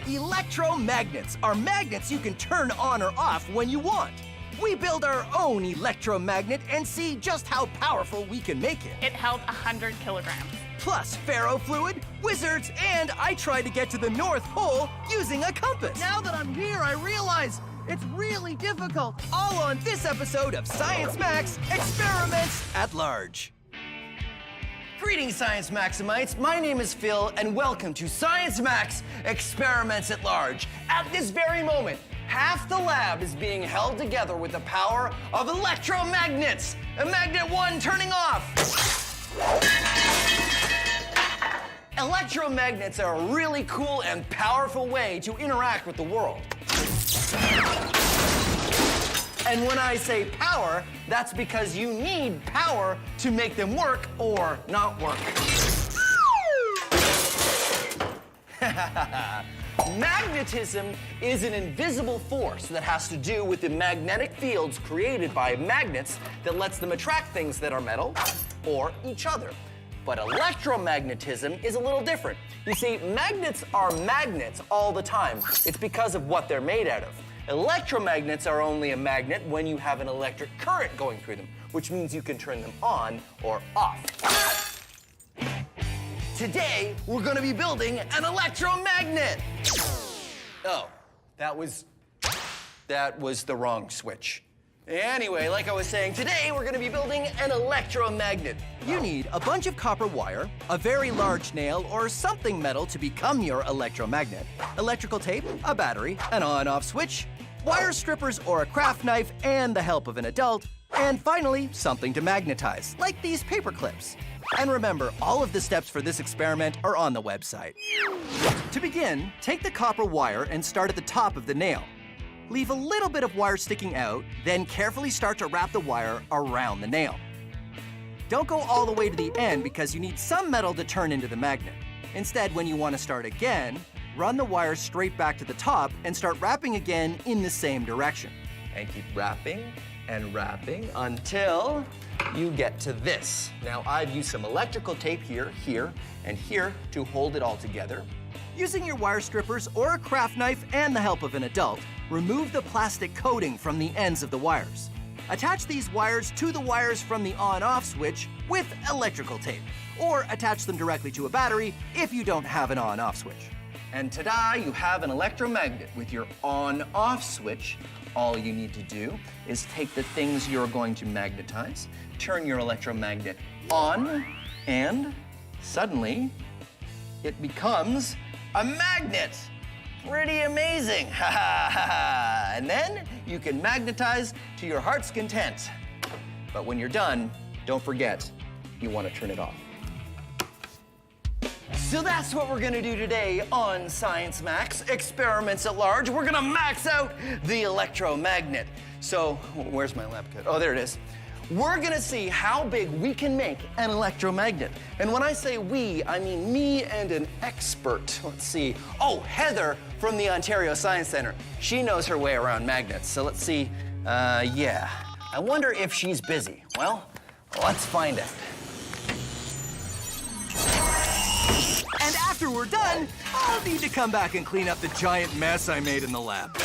Electromagnets are magnets you can turn on or off when you want. We build our own electromagnet and see just how powerful we can make it. It held 100 kilograms. Plus ferrofluid, wizards, and I tried to get to the North Pole using a compass. Now that I'm here, I realize it's really difficult. All on this episode of Science Max, Experiments at Large. Greetings, Science Maximites. My name is Phil, and welcome to Science Max, Experiments at Large. At this very moment, half the lab is being held together with the power of electromagnets. Magnet 1 turning off. Electromagnets are a really cool and powerful way to interact with the world. And when I say power, that's because you need power to make them work or not work. Magnetism is an invisible force that has to do with the magnetic fields created by magnets that lets them attract things that are metal or each other. But electromagnetism is a little different. You see, magnets are magnets all the time. It's because of what they're made out of. Electromagnets are only a magnet when you have an electric current going through them, which means you can turn them on or off. Today, we're gonna be building an electromagnet. Oh, that was the wrong switch. Anyway, like I was saying, today we're gonna be building an electromagnet. You need a bunch of copper wire, a very large nail, or something metal to become your electromagnet, electrical tape, a battery, an on-off switch, wire strippers or a craft knife, and the help of an adult, and finally, something to magnetize, like these paper clips. And remember, all of the steps for this experiment are on the website. To begin, take the copper wire and start at the top of the nail. Leave a little bit of wire sticking out, then carefully start to wrap the wire around the nail. Don't go all the way to the end because you need some metal to turn into the magnet. Instead, when you want to start again, run the wire straight back to the top and start wrapping again in the same direction. And keep wrapping and wrapping until you get to this. Now, I've used some electrical tape here, here, and here to hold it all together. Using your wire strippers or a craft knife and the help of an adult, remove the plastic coating from the ends of the wires. Attach these wires to the wires from the on-off switch with electrical tape, or attach them directly to a battery if you don't have an on-off switch. And ta-da, you have an electromagnet with your on-off switch. All you need to do is take the things you're going to magnetize, turn your electromagnet on, and suddenly it becomes a magnet. Pretty amazing. Ha ha ha ha. And then you can magnetize to your heart's content. But when you're done, don't forget, you want to turn it off. So that's what we're gonna do today on Science Max, Experiments at Large. We're gonna max out the electromagnet. So, where's my lab coat? Oh, there it is. We're gonna see how big we can make an electromagnet. And when I say we, I mean me and an expert. Let's see. Oh, Heather from the Ontario Science Center. She knows her way around magnets. So let's see. Yeah. I wonder if she's busy. Well, let's find out. And after we're done, I'll need to come back and clean up the giant mess I made in the lab.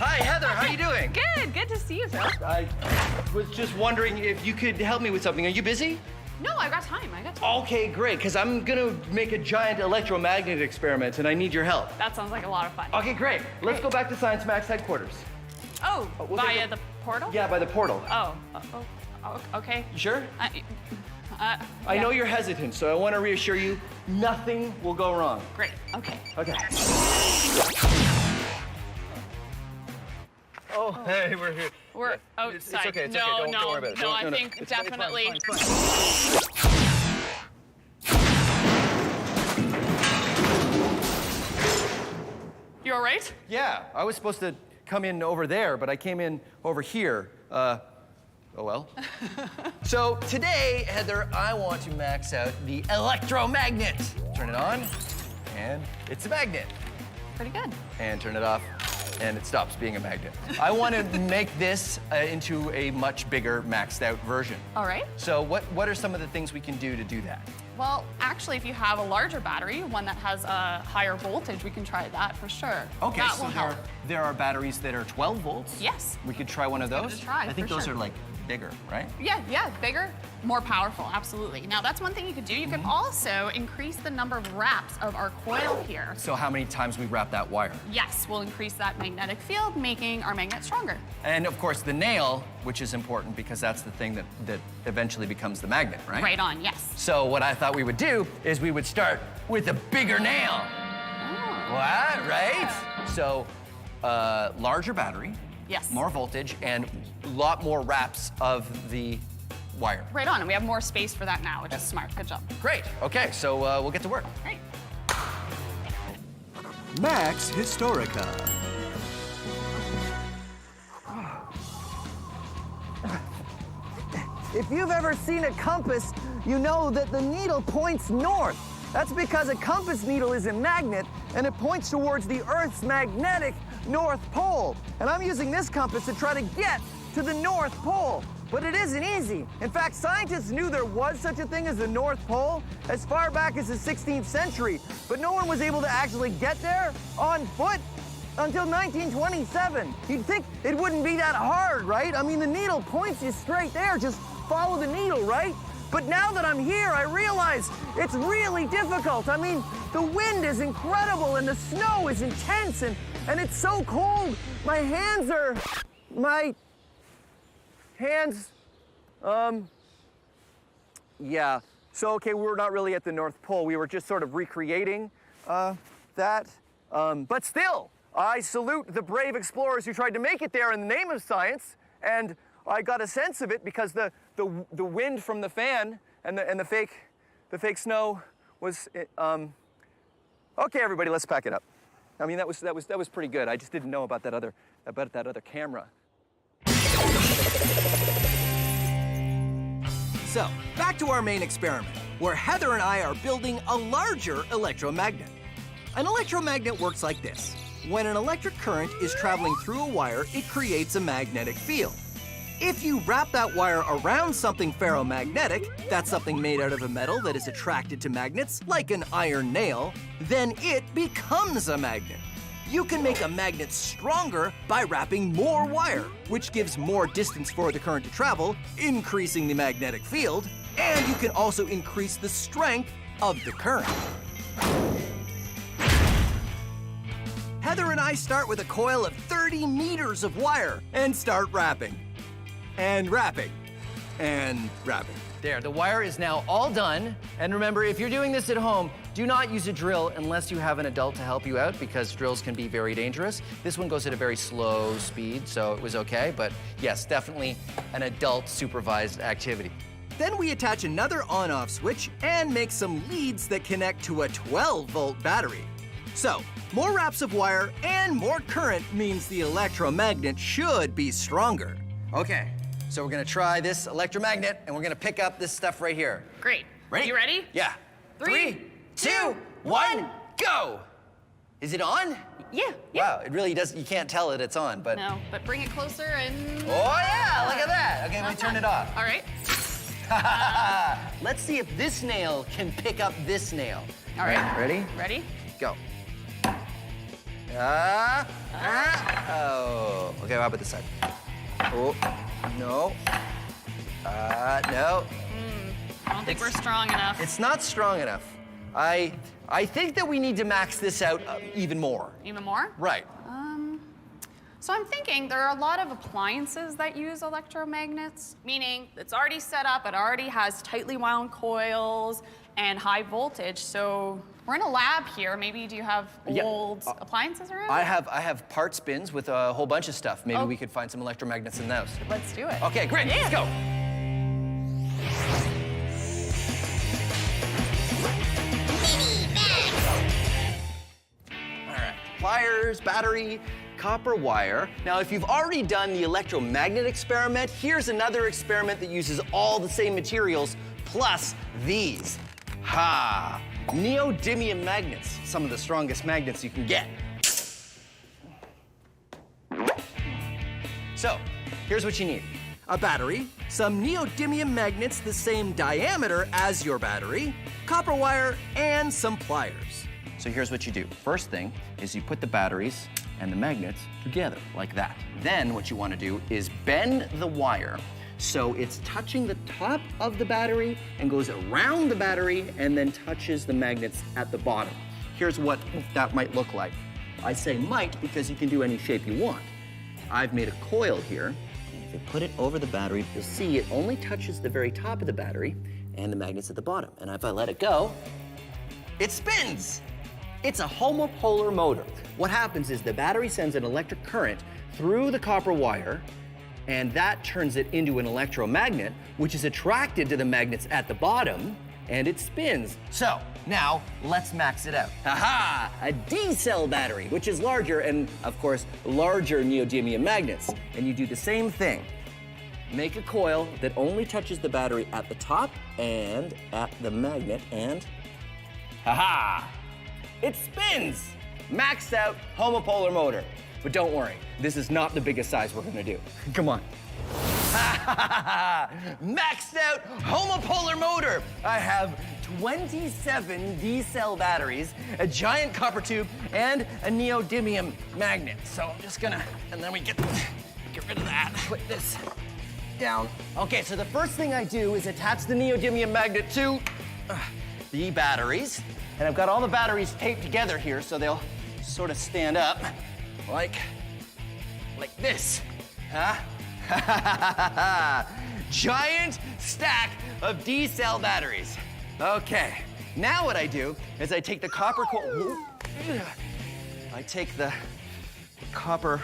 Hi, Heather, how you doing? Good, good to see you, Phil. I was just wondering if you could help me with something. Are you busy? No, I got time, I got time. Okay, great, because I'm gonna make a giant electromagnet experiment and I need your help. That sounds like a lot of fun. Okay, great. Let's go back to Science Max headquarters. Oh, we'll via the portal? Yeah, by the portal. Oh, okay. You sure? I know you're hesitant, so I want to reassure you, nothing will go wrong. Great, okay. Okay. Oh, hey, we're here. We're outside. It's okay, it's no, okay. Don't worry about it. No, No, I no, think it's fine, it's fine, definitely. it's fine, it's fine. You all right? Yeah, I was supposed to come in over there, but I came in over here. Oh well. So today, Heather, I want to max out the electromagnet. Turn it on, and it's a magnet. Pretty good. And turn it off, and it stops being a magnet. I want to make this into a much bigger, maxed out version. All right. So what are some of the things we can do to do that? Well, actually, if you have a larger battery, one that has a higher voltage, we can try that for sure. Okay, that so will help. there are batteries that are 12 volts? Yes. We could try one of Give it those? a try, I think for those sure. are like bigger, right? Yeah, bigger, more powerful, absolutely. Now, that's one thing you could do. You can also increase the number of wraps of our coil here. So how many times we wrap that wire? Yes, we'll increase that magnetic field, making our magnet stronger. And of course the nail, which is important because that's the thing that eventually becomes the magnet, right? Right on, yes. So what I thought we would do is we would start with a bigger nail. Oh. What, right? So larger battery, Yes. more voltage, and a lot more wraps of the wire. Right on, and we have more space for that now, which is smart. Good job. Great, okay, so we'll get to work. Great. Max Historica. If you've ever seen a compass, you know that the needle points north. That's because a compass needle is a magnet and it points towards the Earth's magnetic North Pole. And I'm using this compass to try to get to the North Pole. But it isn't easy. In fact, scientists knew there was such a thing as the North Pole as far back as the 16th century, but no one was able to actually get there on foot until 1927. You'd think it wouldn't be that hard, right? I mean, the needle points you straight there. Just follow the needle, right? But now that I'm here, I realize it's really difficult. I mean, the wind is incredible and the snow is intense and it's so cold. My hands, yeah. So, okay, we were not really at the North Pole. We were just sort of recreating that. But still, I salute the brave explorers who tried to make it there in the name of science. And I got a sense of it because the wind from the fan and the fake snow was. Okay, everybody, let's pack it up. I mean, that was pretty good. I just didn't know about that other camera. So, back to our main experiment, where Heather and I are building a larger electromagnet. An electromagnet works like this. When an electric current is traveling through a wire, it creates a magnetic field. If you wrap that wire around something ferromagnetic, that's something made out of a metal that is attracted to magnets, like an iron nail, then it becomes a magnet. You can make a magnet stronger by wrapping more wire, which gives more distance for the current to travel, increasing the magnetic field, and you can also increase the strength of the current. Heather and I start with a coil of 30 meters of wire and start wrapping. And wrapping. And wrapping. There, the wire is now all done. And remember, if you're doing this at home, do not use a drill unless you have an adult to help you out because drills can be very dangerous. This one goes at a very slow speed, so it was okay. But yes, definitely an adult supervised activity. Then we attach another on-off switch and make some leads that connect to a 12-volt battery. So, more wraps of wire and more current means the electromagnet should be stronger. Okay, so we're gonna try this electromagnet and we're gonna pick up this stuff right here. Great. Ready? You ready? Yeah. 3, 2, 1, go! Is it on? Yeah. Wow, it really does, you can't tell it's on, but. No, but bring it closer and. Oh yeah, look at that. Okay, let me turn it off. All right. Let's see if this nail can pick up this nail. All right. Ready? Ready? Go. Oh. Okay, how about this side? Oh, no. No. I don't think we're strong enough. It's not strong enough. I think that we need to max this out even more. Even more? Right. So I'm thinking there are a lot of appliances that use electromagnets, meaning it's already set up, it already has tightly wound coils and high voltage. So we're in a lab here. Maybe do you have old appliances around? I have parts bins with a whole bunch of stuff. Maybe we could find some electromagnets in those. Let's do it. Okay, great. Let's go. All right, pliers, battery, copper wire. Now, if you've already done the electromagnet experiment, here's another experiment that uses all the same materials plus these. Ha! Neodymium magnets, some of the strongest magnets you can get. So, here's what you need. A battery, some neodymium magnets the same diameter as your battery, copper wire, and some pliers. So here's what you do. First thing is you put the batteries and the magnets together like that. Then what you want to do is bend the wire so it's touching the top of the battery and goes around the battery and then touches the magnets at the bottom. Here's what that might look like. I say might because you can do any shape you want. I've made a coil here. And if you put it over the battery, you'll see it only touches the very top of the battery and the magnets at the bottom. And if I let it go, it spins. It's a homopolar motor. What happens is the battery sends an electric current through the copper wire, and that turns it into an electromagnet, which is attracted to the magnets at the bottom, and it spins. So, now, let's max it out. Aha! A D-cell battery, which is larger, and of course, larger neodymium magnets. And you do the same thing. Make a coil that only touches the battery at the top and at the magnet, and aha! It spins! Maxed out homopolar motor. But don't worry, this is not the biggest size we're gonna do. Come on. Maxed out homopolar motor. I have 27 D-cell batteries, a giant copper tube, and a neodymium magnet. So I'm just gonna, and then we get rid of that. Put this down. Okay, so the first thing I do is attach the neodymium magnet to the batteries. And I've got all the batteries taped together here so they'll sort of stand up like this. Huh? Giant stack of D-cell batteries. Okay, now what I do is I take the copper coil. I take the copper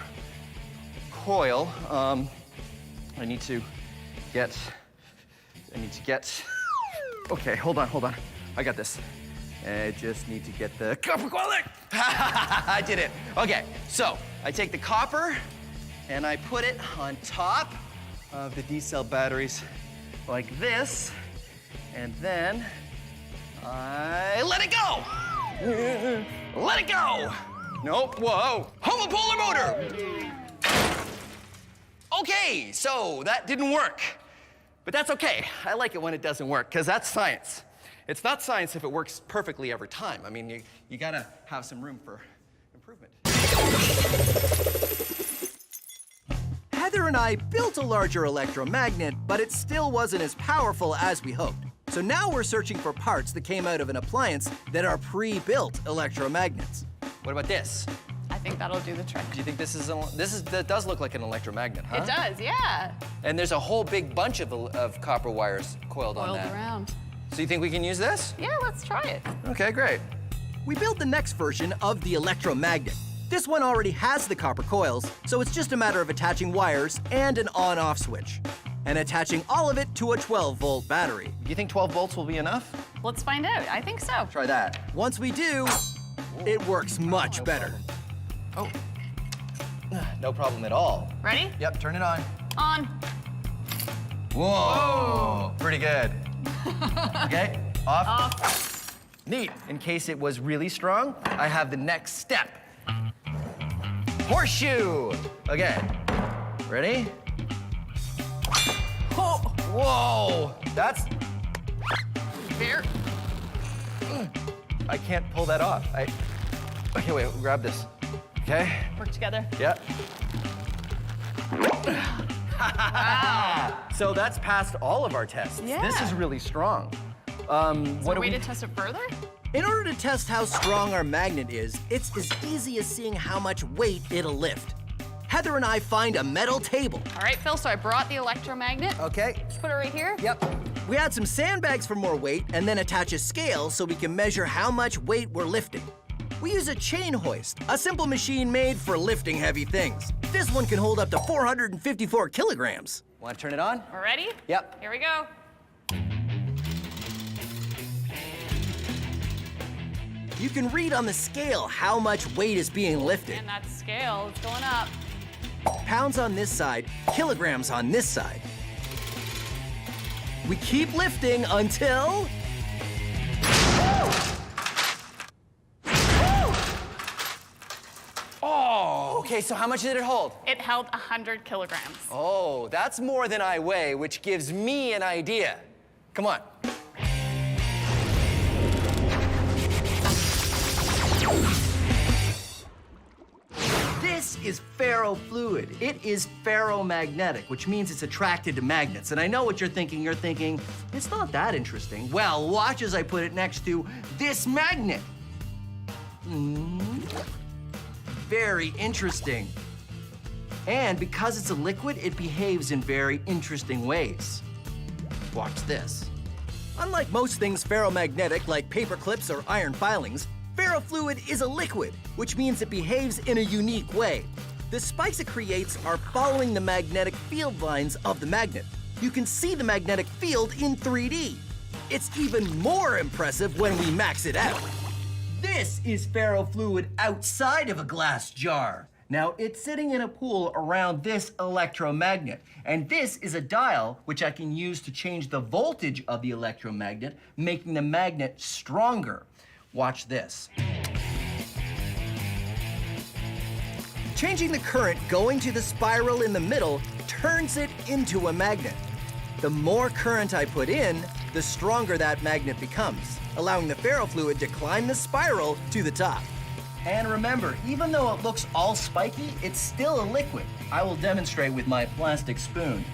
coil. I need to get. Okay, hold on. I got this. I just need to get the copper coil there. I did it. Okay, so I take the copper and I put it on top of the D-cell batteries like this, and then I let it go. Let it go. Nope, whoa. Homopolar motor. Okay, so that didn't work. But that's okay. I like it when it doesn't work, because that's science. It's not science if it works perfectly every time. I mean, you gotta have some room for improvement. Heather and I built a larger electromagnet, but it still wasn't as powerful as we hoped. So now we're searching for parts that came out of an appliance that are pre-built electromagnets. What about this? I think that'll do the trick. Do you think that does look like an electromagnet, huh? It does, yeah. And there's a whole big bunch of copper wires coiled on that. Around. So you think we can use this? Yeah, let's try it. Okay, great. We built the next version of the electromagnet. This one already has the copper coils, so it's just a matter of attaching wires and an on-off switch, and attaching all of it to a 12-volt battery. Do you think 12 volts will be enough? Let's find out. I think so. Try that. Once we do, it works much better. Oh, no problem at all. Ready? Yep, turn it on. On. Whoa, pretty good. Okay, off. Off. Neat. In case it was really strong, I have the next step. Horseshoe. Okay, ready? Oh, whoa, that's... Here. I can't pull that off. Okay, wait, grab this. Okay. Work together. Yep. Wow. So that's passed all of our tests. Yeah. This is really strong. Is there a way to test it further? In order to test how strong our magnet is, it's as easy as seeing how much weight it'll lift. Heather and I find a metal table. All right, Phil, so I brought the electromagnet. Okay. Just put it right here. Yep. We add some sandbags for more weight and then attach a scale so we can measure how much weight we're lifting. We use a chain hoist, a simple machine made for lifting heavy things. This one can hold up to 454 kilograms. Want to turn it on? We're ready? Yep. Here we go. You can read on the scale how much weight is being lifted. And that scale is going up. Pounds on this side, kilograms on this side. We keep lifting until... Oh, okay, so how much did it hold? It held 100 kilograms. Oh, that's more than I weigh, which gives me an idea. Come on. This is ferrofluid. It is ferromagnetic, which means it's attracted to magnets. And I know what you're thinking. You're thinking, it's not that interesting. Well, watch as I put it next to this magnet. Very interesting. And because it's a liquid, it behaves in very interesting ways. Watch this. Unlike most things ferromagnetic, like paper clips or iron filings, ferrofluid is a liquid, which means it behaves in a unique way. The spikes it creates are following the magnetic field lines of the magnet. You can see the magnetic field in 3D. It's even more impressive when we max it out. This is ferrofluid outside of a glass jar. Now, it's sitting in a pool around this electromagnet. And this is a dial which I can use to change the voltage of the electromagnet, making the magnet stronger. Watch this. Changing the current going to the spiral in the middle turns it into a magnet. The more current I put in, the stronger that magnet becomes, allowing the ferrofluid to climb the spiral to the top. And remember, even though it looks all spiky, it's still a liquid. I will demonstrate with my plastic spoon.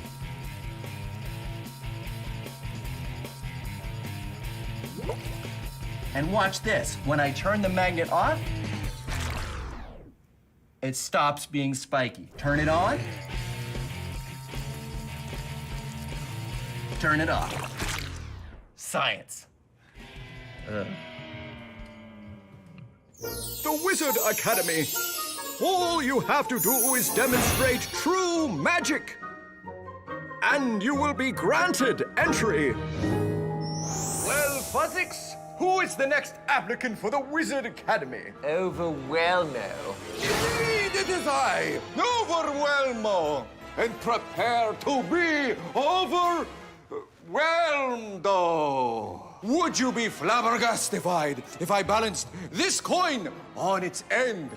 And watch this. When I turn the magnet off, it stops being spiky. Turn it on. Turn it off. Science. The Wizard Academy. All you have to do is demonstrate true magic. And you will be granted entry. Well, Fuzzix, who is the next applicant for the Wizard Academy? Overwhelmo. Indeed, it is I, Overwhelmo. And prepare to be overwhelmed. Would you be flabbergastified if I balanced this coin on its end?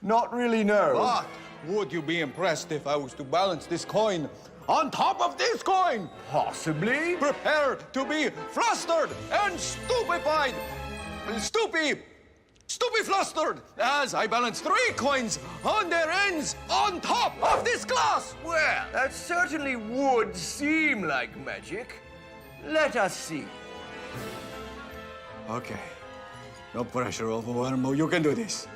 Not really, no. But would you be impressed if I was to balance this coin on top of this coin? Possibly. Prepare to be flustered and stupefied. Stupeflustered as I balance 3 coins on their ends on top of this glass. Well, that certainly would seem like magic. Let us see. Okay. No pressure, Overwhelmo. You can do this.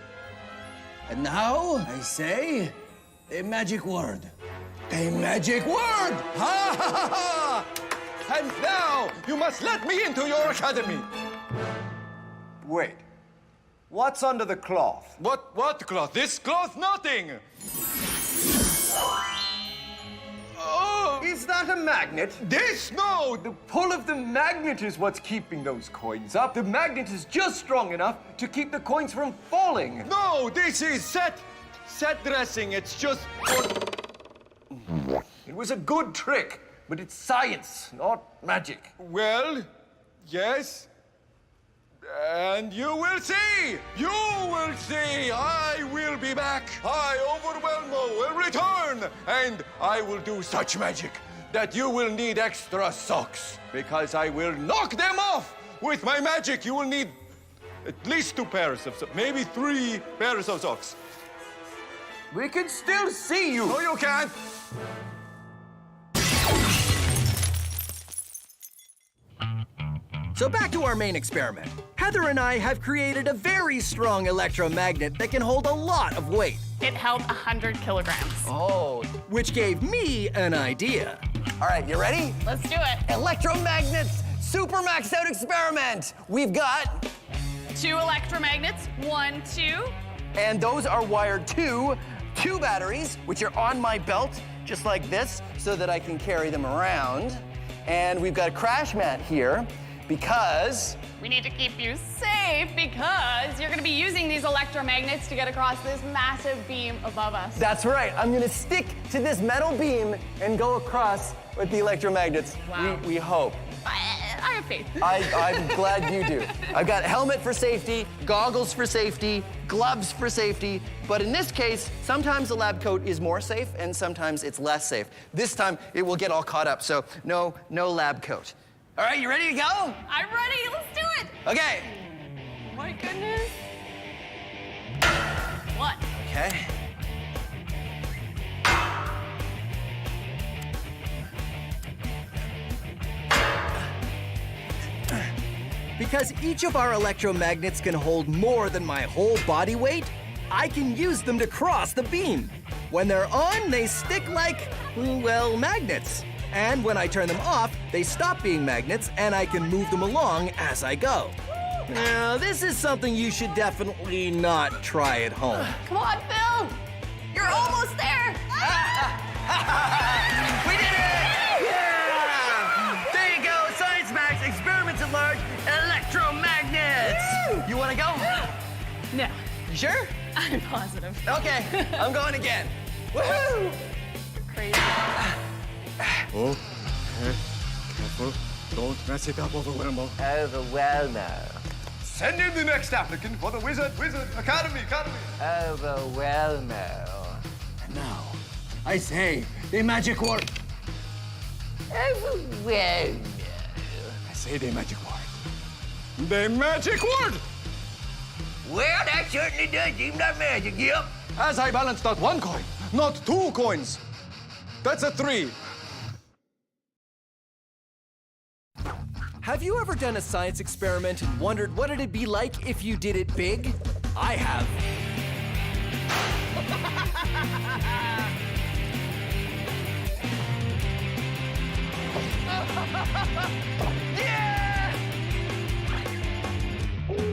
And now, I say, a magic word. A magic word! Ha ha ha ha! And now you must let me into your academy. Wait. What's under the cloth? What cloth? This cloth? Nothing. Oh! Is that a magnet? This? No! The pull of the magnet is what's keeping those coins up. The magnet is just strong enough to keep the coins from falling. No, this is set dressing. It's just... It was a good trick, but it's science, not magic. Well, yes. And you will see! You will see! I will be back! I, Overwhelmo, will return! And I will do such magic that you will need extra socks. Because I will knock them off! With my magic, you will need at least 2 pairs of socks. Maybe 3 pairs of socks. We can still see you! No, you can't! So back to our main experiment. Heather and I have created a very strong electromagnet that can hold a lot of weight. It held 100 kilograms. Oh, which gave me an idea. All right, you ready? Let's do it. Electromagnets super maxed out experiment. We've got, 2 electromagnets, 1, 2. and those are wired to 2 batteries, which are on my belt, just like this, so that I can carry them around. And we've got a crash mat here because We need to keep you safe because you're gonna be using these electromagnets to get across this massive beam above us. that's right. I'm gonna stick to this metal beam and go across with the electromagnets. Wow. We hope. I have faith. I'm glad you do. I've got helmet for safety, goggles for safety, gloves for safety, but in this case, sometimes the lab coat is more safe and sometimes it's less safe. This time, it will get all caught up, so no lab coat. All right, you ready to go? I'm ready, let's do it. Okay. My goodness. 1. Okay. Because each of our electromagnets can hold more than my whole body weight, I can use them to cross the beam. When they're on, they stick like, well, magnets. And when I turn them off, they stop being magnets and I can move them along as I go. Now, this is something you should definitely not try at home. Come on, Phil. You're almost there. We did it! Yeah! There you go, Science Max, experiments at large, electromagnets! Woo! You wanna go? No. You sure? I'm positive. Okay, I'm going again. Woohoo! Crazy. Oh, careful. Don't mess it up, Overwhelmer. Overwhelmer. Send in the next applicant for the Wizard Academy. Overwhelmer. And now, I say the magic word. Overwhelmer. I say the magic word. The magic word! Well, that certainly does seem like magic, yep. As I balance not 1 coin, not 2 coins. That's a 3. Have you ever done a science experiment and wondered what it'd be like if you did it big? I have.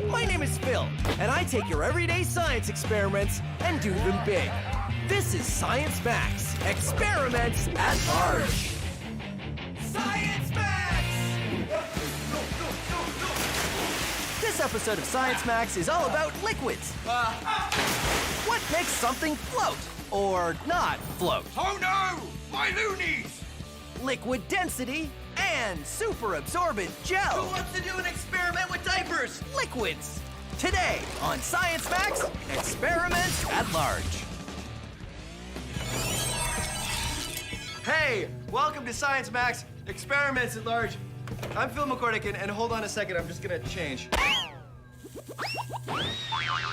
My name is Phil, and I take your everyday science experiments and do them big. This is Science Max, experiments at large. Science Max! This episode of Science Max is all about liquids. What makes something float or not float? Oh no! My loonies! Liquid density and super absorbent gel. Who wants to do an experiment with diapers? Liquids. Today on Science Max, experiments at large. Hey, welcome to Science Max, experiments at large. I'm Phil McCordick, and hold on a second, I'm just gonna change.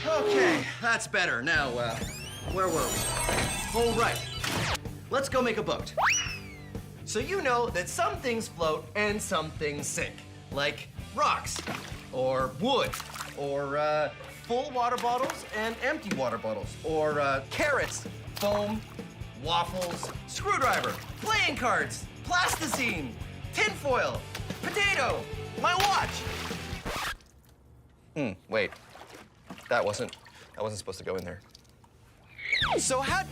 Okay, that's better. Now, where were we? All right, let's go make a boat. So you know that some things float and some things sink, like rocks, or wood, or full water bottles and empty water bottles, or carrots, foam, waffles, screwdriver, playing cards, plasticine, tinfoil, potato, my watch. Wait, that wasn't supposed to go in there. So how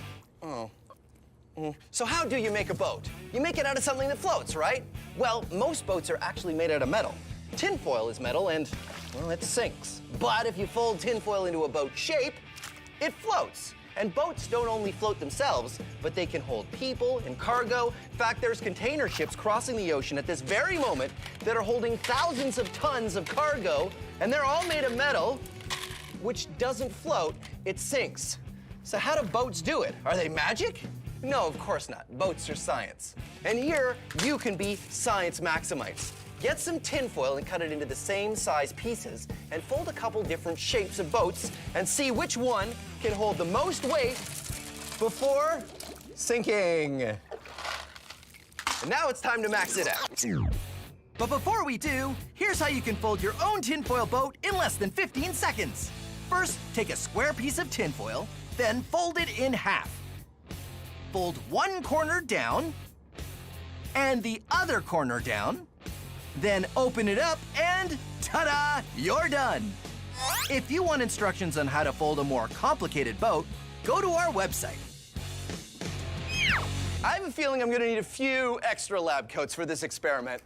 do you make a boat? You make it out of something that floats, right? Well, most boats are actually made out of metal. Tinfoil is metal and, well, it sinks. But if you fold tinfoil into a boat shape, it floats. And boats don't only float themselves, but they can hold people and cargo. In fact, there's container ships crossing the ocean at this very moment that are holding thousands of tons of cargo, and they're all made of metal, which doesn't float, it sinks. So how do boats do it? Are they magic? No, of course not. Boats are science. And here, you can be Science Maximites. Get some tinfoil and cut it into the same size pieces and fold a couple different shapes of boats and see which one can hold the most weight before sinking. And now it's time to max it out. But before we do, here's how you can fold your own tinfoil boat in less than 15 seconds. First, take a square piece of tinfoil, then fold it in half. Fold one corner down and the other corner down. Then open it up and ta-da, you're done. If you want instructions on how to fold a more complicated boat, go to our website. I have a feeling I'm gonna need a few extra lab coats for this experiment.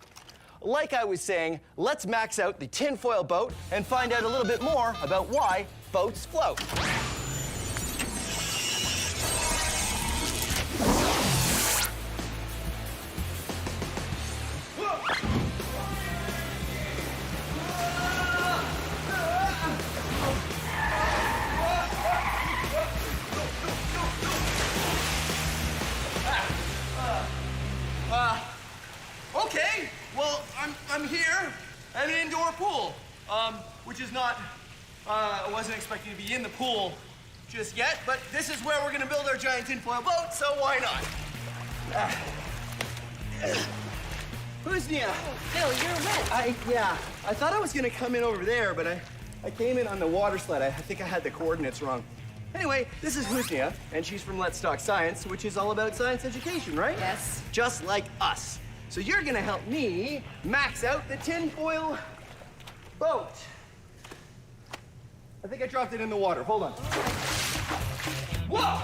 Like I was saying, let's max out the tinfoil boat and find out a little bit more about why boats float. Okay, well, I'm here at an indoor pool, which is not, I wasn't expecting to be in the pool just yet, but this is where we're gonna build our giant tinfoil boat, so why not? Huznia! Phil, you're wet. I thought I was gonna come in over there, but I came in on the water sled. I think I had the coordinates wrong. Anyway, this is Huznia, and she's from Let's Talk Science, which is all about science education, right? Yes. Just like us. So you're gonna help me max out the tinfoil boat. I think I dropped it in the water. Hold on. Whoa!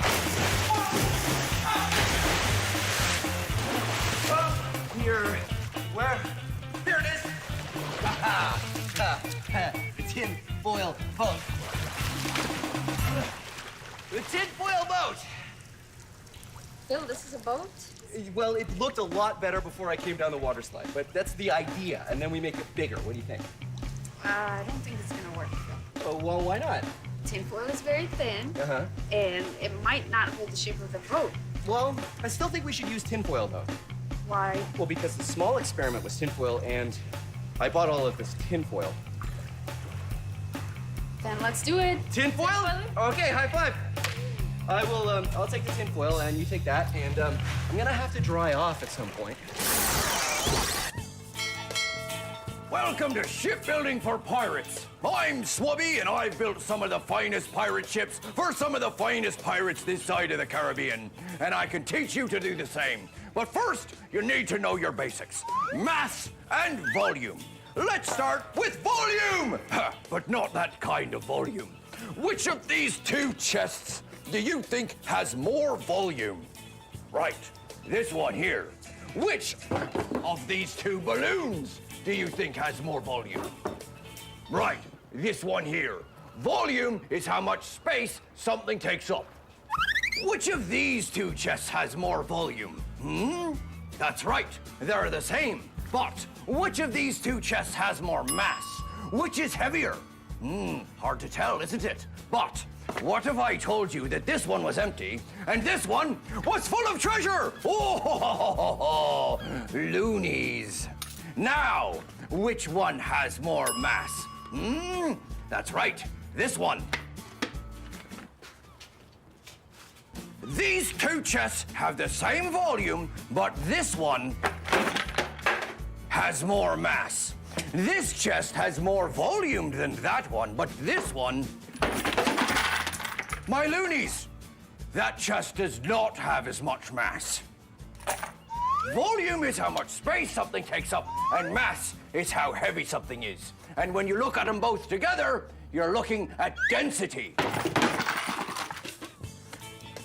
Here, where? There it is. The tinfoil boat. The tinfoil boat. Phil, this is a boat? Well, it looked a lot better before I came down the water slide, but that's the idea, and then we make it bigger. What do you think? I don't think it's gonna work, Phil. Oh, well, why not? Tinfoil is very thin, and it might not hold the shape of the boat. Well, I still think we should use tinfoil, though. Why? Well, because the small experiment was tinfoil, and I bought all of this tinfoil. Then let's do it. Tinfoil? Okay, high five. I will, I'll take the tinfoil, and you take that, and I'm gonna have to dry off at some point. Welcome to Shipbuilding for Pirates. I'm Swubby, and I've built some of the finest pirate ships for some of the finest pirates this side of the Caribbean. And I can teach you to do the same. But first, you need to know your basics. Mass and volume. Let's start with volume! But not that kind of volume. Which of these two chests do you think has more volume? Right, this one here. Which of these two balloons do you think has more volume? Right, this one here. Volume is how much space something takes up. Which of these two chests has more volume? That's right, they're the same. But which of these two chests has more mass? Which is heavier? Hard to tell, isn't it? But what if I told you that this one was empty and this one was full of treasure? Oh, loonies. Now, which one has more mass? That's right, this one. These two chests have the same volume, but this one has more mass. This chest has more volume than that one, but this one... My loonies! That chest does not have as much mass. Volume is how much space something takes up, and mass is how heavy something is. And when you look at them both together, you're looking at density.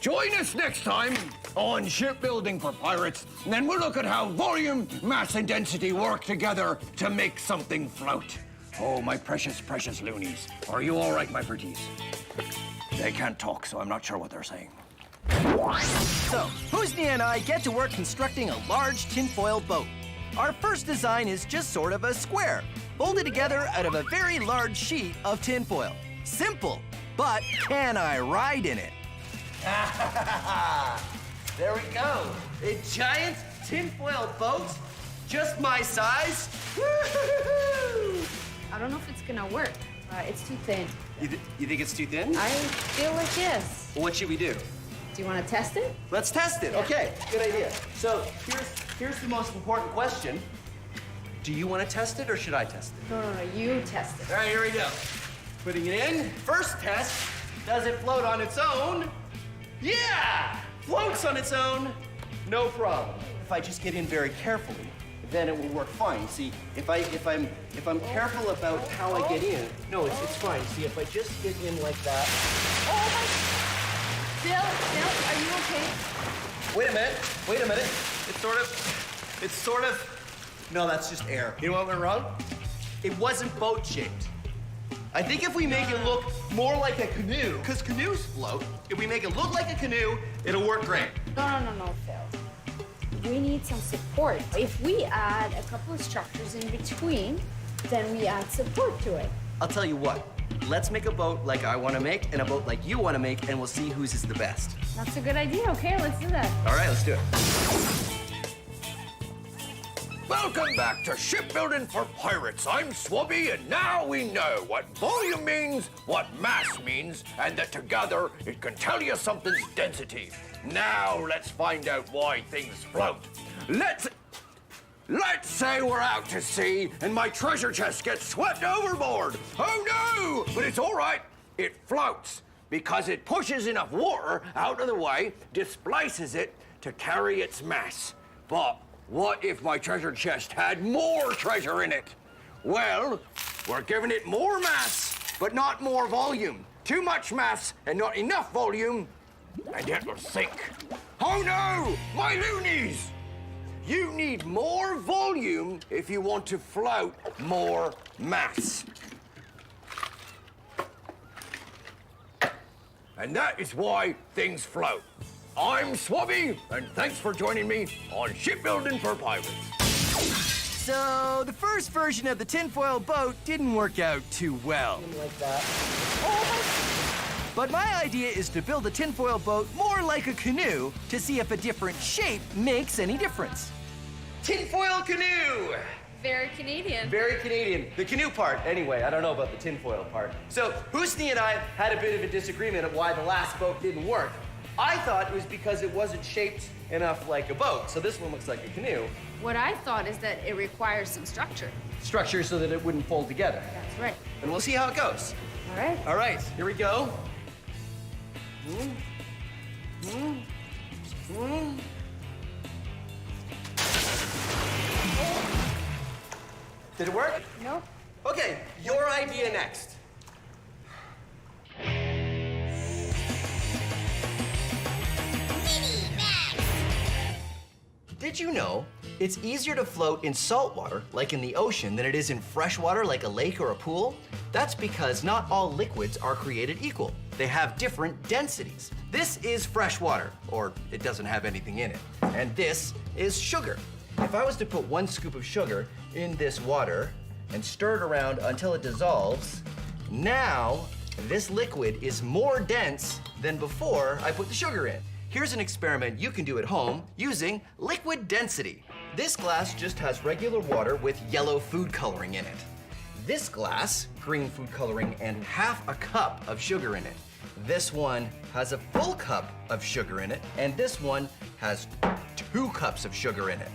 Join us next time on Shipbuilding for Pirates, and then we'll look at how volume, mass, and density work together to make something float. Oh, my precious, precious loonies. Are you all right, my pretties? They can't talk, so I'm not sure what they're saying. So, Huznia and I get to work constructing a large tinfoil boat. Our first design is just sort of a square, folded together out of a very large sheet of tinfoil. Simple, but can I ride in it? There we go. A giant tinfoil boat, just my size. Woo-hoo-hoo-hoo. I don't know if it's gonna work. It's too thin. You think it's too thin? I feel like yes. What should we do? Do you want to test it? Let's test it. Okay, good idea. So here's the most important question. Do you want to test it or should I test it? No, you test it. All right, here we go. Putting it in. First test, does it float on its own? Yeah! Floats on its own, no problem. If I just get in very carefully, then it will work fine. See, if I'm careful about how I get in, no, it's fine. See, if I just get in like that. Oh my! Bill, are you okay? Wait a minute. It's sort of, no, that's just air. You know what went wrong? It wasn't boat shaped. I think if we make it look more like a canoe, because canoes float, if we make it look like a canoe, it'll work great. No, Phil. We need some support. If we add a couple of structures in between, then we add support to it. I'll tell you what, let's make a boat like I want to make and a boat like you want to make, and we'll see whose is the best. That's a good idea. Okay, let's do that. All right, let's do it. Welcome back to Shipbuilding for Pirates. I'm Swabby, and now we know what volume means, what mass means, and that together it can tell you something's density. Now let's find out why things float. Let's say we're out to sea and my treasure chest gets swept overboard. Oh no! But it's all right. It floats because it pushes enough water out of the way, displaces it to carry its mass. But what if my treasure chest had more treasure in it? Well, we're giving it more mass, but not more volume. Too much mass and not enough volume, and it will sink. Oh no, my loonies! You need more volume if you want to float more mass. And that is why things float. I'm Swabby, and thanks for joining me on Shipbuilding for Pirates. So, the first version of the tinfoil boat didn't work out too well. Like that. But my idea is to build a tinfoil boat more like a canoe to see if a different shape makes any difference. Tinfoil canoe! Very Canadian. Very Canadian. The canoe part, anyway. I don't know about the tinfoil part. So, Husni and I had a bit of a disagreement of why the last boat didn't work. I thought it was because it wasn't shaped enough like a boat. So this one looks like a canoe. What I thought is that it requires some structure. Structure so that it wouldn't fold together. That's right. And we'll see how it goes. All right. All right, here we go. Did it work? No. Okay, your idea next. Did you know it's easier to float in salt water, like in the ocean, than it is in fresh water, like a lake or a pool? That's because not all liquids are created equal. They have different densities. This is fresh water, or it doesn't have anything in it. And this is sugar. If I was to put 1 scoop of sugar in this water and stir it around until it dissolves, now this liquid is more dense than before I put the sugar in. Here's an experiment you can do at home using liquid density. This glass just has regular water with yellow food coloring in it. This glass, green food coloring and half a cup of sugar in it. This one has a full cup of sugar in it, and this one has 2 cups of sugar in it.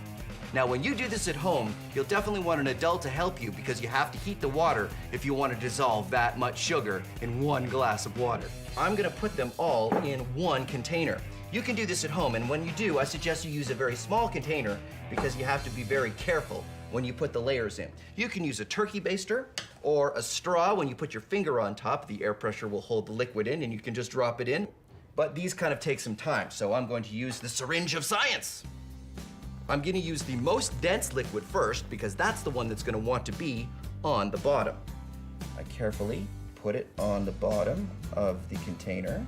Now, when you do this at home, you'll definitely want an adult to help you because you have to heat the water if you want to dissolve that much sugar in 1 glass of water. I'm gonna put them all in 1 container. You can do this at home, and when you do, I suggest you use a very small container because you have to be very careful when you put the layers in. You can use a turkey baster or a straw. When you put your finger on top, the air pressure will hold the liquid in and you can just drop it in. But these kind of take some time, so I'm going to use the syringe of science. I'm gonna use the most dense liquid first because that's the one that's gonna want to be on the bottom. I carefully put it on the bottom of the container.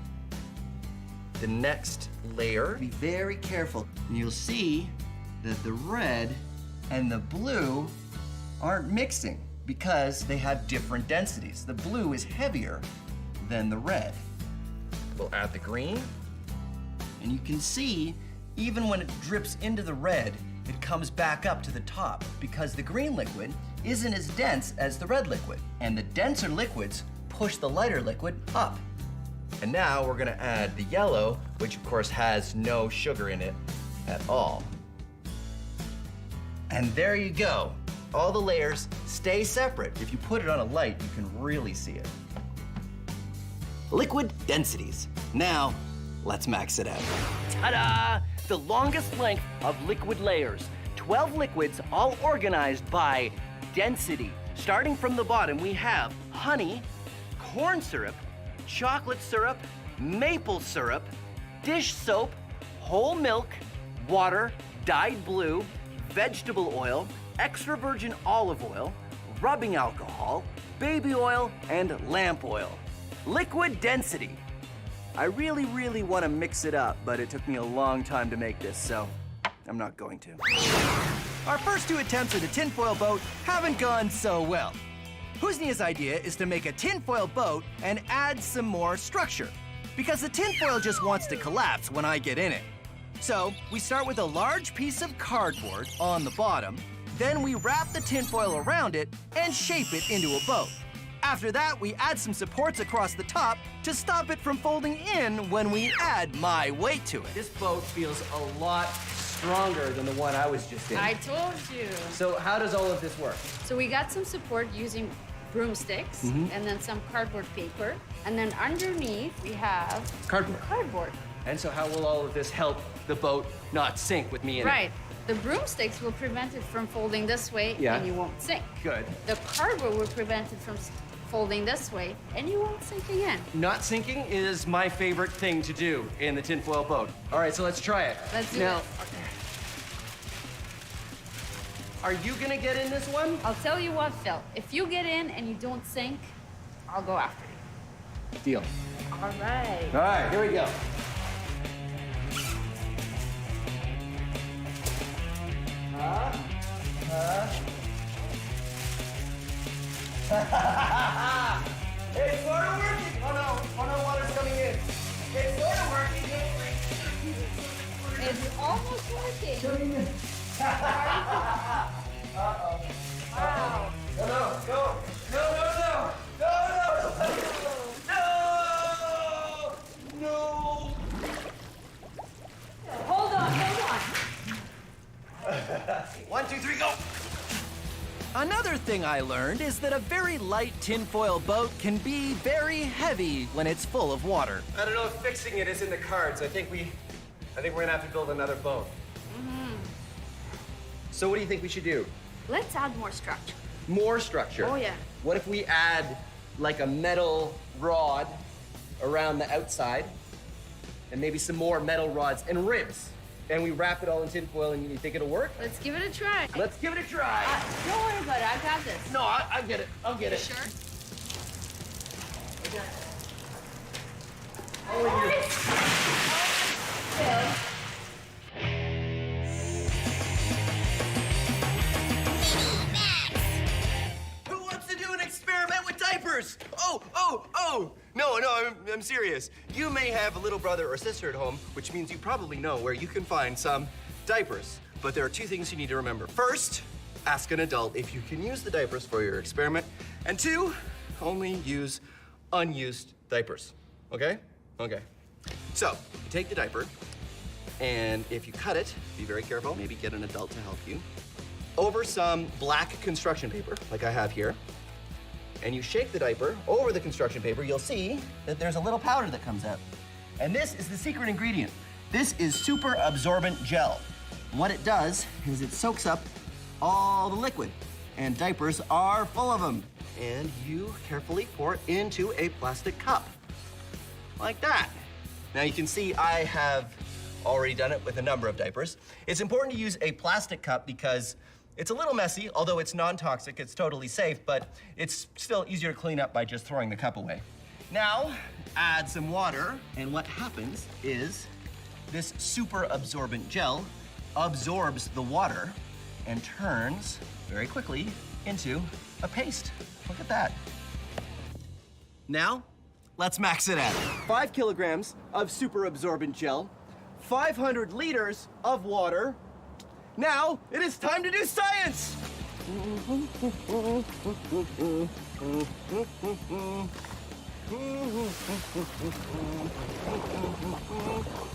The next layer, be very careful. And you'll see that the red and the blue aren't mixing because they have different densities. The blue is heavier than the red. We'll add the green. And you can see, even when it drips into the red, it comes back up to the top because the green liquid isn't as dense as the red liquid. And the denser liquids push the lighter liquid up. And now we're gonna add the yellow, which of course has no sugar in it at all. And there you go. all the layers stay separate. If you put it on a light, you can really see it. Liquid densities. Now, let's max it out. Ta-da! The longest length of liquid layers. 12 liquids all organized by density. Starting from the bottom, we have honey, corn syrup, chocolate syrup, maple syrup, dish soap, whole milk, water, dyed blue, vegetable oil, extra virgin olive oil, rubbing alcohol, baby oil, and lamp oil. Liquid density. I really, really want to mix it up, but it took me a long time to make this, so I'm not going to. Our first 2 attempts at a tinfoil boat haven't gone so well. Husnia's idea is to make a tinfoil boat and add some more structure, because the tinfoil just wants to collapse when I get in it. So we start with a large piece of cardboard on the bottom, then we wrap the tinfoil around it and shape it into a boat. After that, we add some supports across the top to stop it from folding in when we add my weight to it. This boat feels a lot stronger than the one I was just in. I told you. So how does all of this work? So we got some support using broomsticks and then some cardboard paper. And then underneath we have cardboard. And so how will all of this help the boat not sink with me in it? Right. The broomsticks will prevent it from folding this way and you won't sink. Good. The cardboard will prevent it from folding this way and you won't sink again. Not sinking is my favorite thing to do in the tinfoil boat. All right, so let's try it. Let's do Now, it. are you gonna get in this one? I'll tell you what, Phil. If you get in and you don't sink, I'll go after you. Deal. All right. All right, here we go. It's sort of working. Oh no, water's coming in. It's sort of working. It's almost working. Uh-oh. Wow. No. Hold on. 1, 2, 3, go. Another thing I learned is that a very light tinfoil boat can be very heavy when it's full of water. I don't know if fixing it is in the cards. I think we're gonna have to build another boat. So what do you think we should do? Let's add more structure. More structure. Oh, yeah. What if we add like a metal rod around the outside and maybe some more metal rods and ribs? And we wrap it all in tinfoil, and you think it'll work? Let's give it a try. Let's give it a try. Don't worry about it. I got this. No, I'll get it. I'll get it. Sure? Who wants to do an experiment with diapers? Oh! No, I'm serious. You may have a little brother or sister at home, which means you probably know where you can find some diapers. But there are 2 things you need to remember. First, ask an adult if you can use the diapers for your experiment. And 2, only use unused diapers. Okay? Okay. So, you take the diaper, and if you cut it, be very careful, maybe get an adult to help you, over some black construction paper, like I have here, and you shake the diaper over the construction paper, you'll see that there's a little powder that comes out. And this is the secret ingredient. This is super absorbent gel. What it does is it soaks up all the liquid, and diapers are full of them. And you carefully pour it into a plastic cup, like that. Now you can see I have already done it with a number of diapers. It's important to use a plastic cup because it's a little messy, although it's non-toxic, it's totally safe, but it's still easier to clean up by just throwing the cup away. Now, add some water, and what happens is this super absorbent gel absorbs the water and turns very quickly into a paste. Look at that. Now, let's max it out. 5 kilograms of super absorbent gel, 500 liters of water. Now, it is time to do science!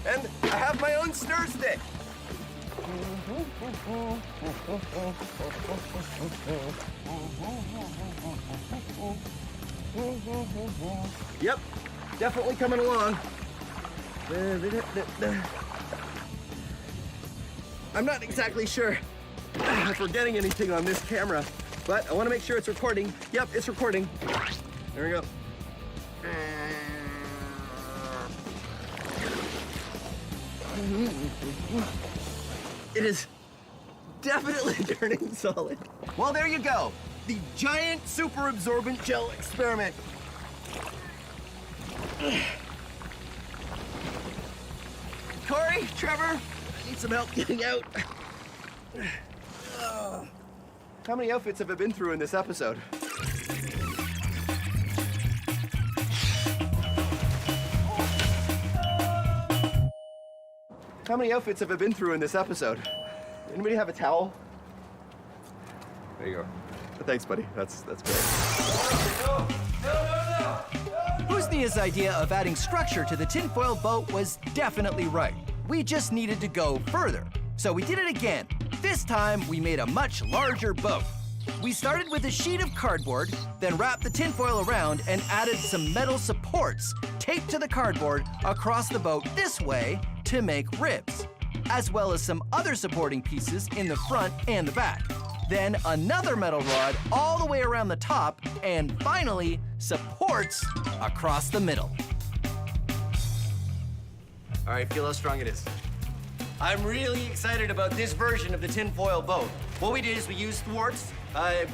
And I have my own stir stick. Yep, definitely coming along. I'm not exactly sure if we're getting anything on this camera, but I want to make sure it's recording. Yep, it's recording. There we go. It is definitely turning solid. Well, there you go. The giant super absorbent gel experiment. Corey, Trevor, I need some help getting out. How many outfits have I been through in this episode? How many outfits have I been through in this episode? Anybody have a towel? There you go. Thanks, buddy. That's great. Husnia's idea of adding structure to the tinfoil boat was definitely right. We just needed to go further. So we did it again. This time, we made a much larger boat. We started with a sheet of cardboard, then wrapped the tinfoil around and added some metal supports taped to the cardboard across the boat this way to make ribs, as well as some other supporting pieces in the front and the back. Then another metal rod all the way around the top, and finally, supports across the middle. All right, feel how strong it is. I'm really excited about this version of the tinfoil boat. What we did is we used thwarts,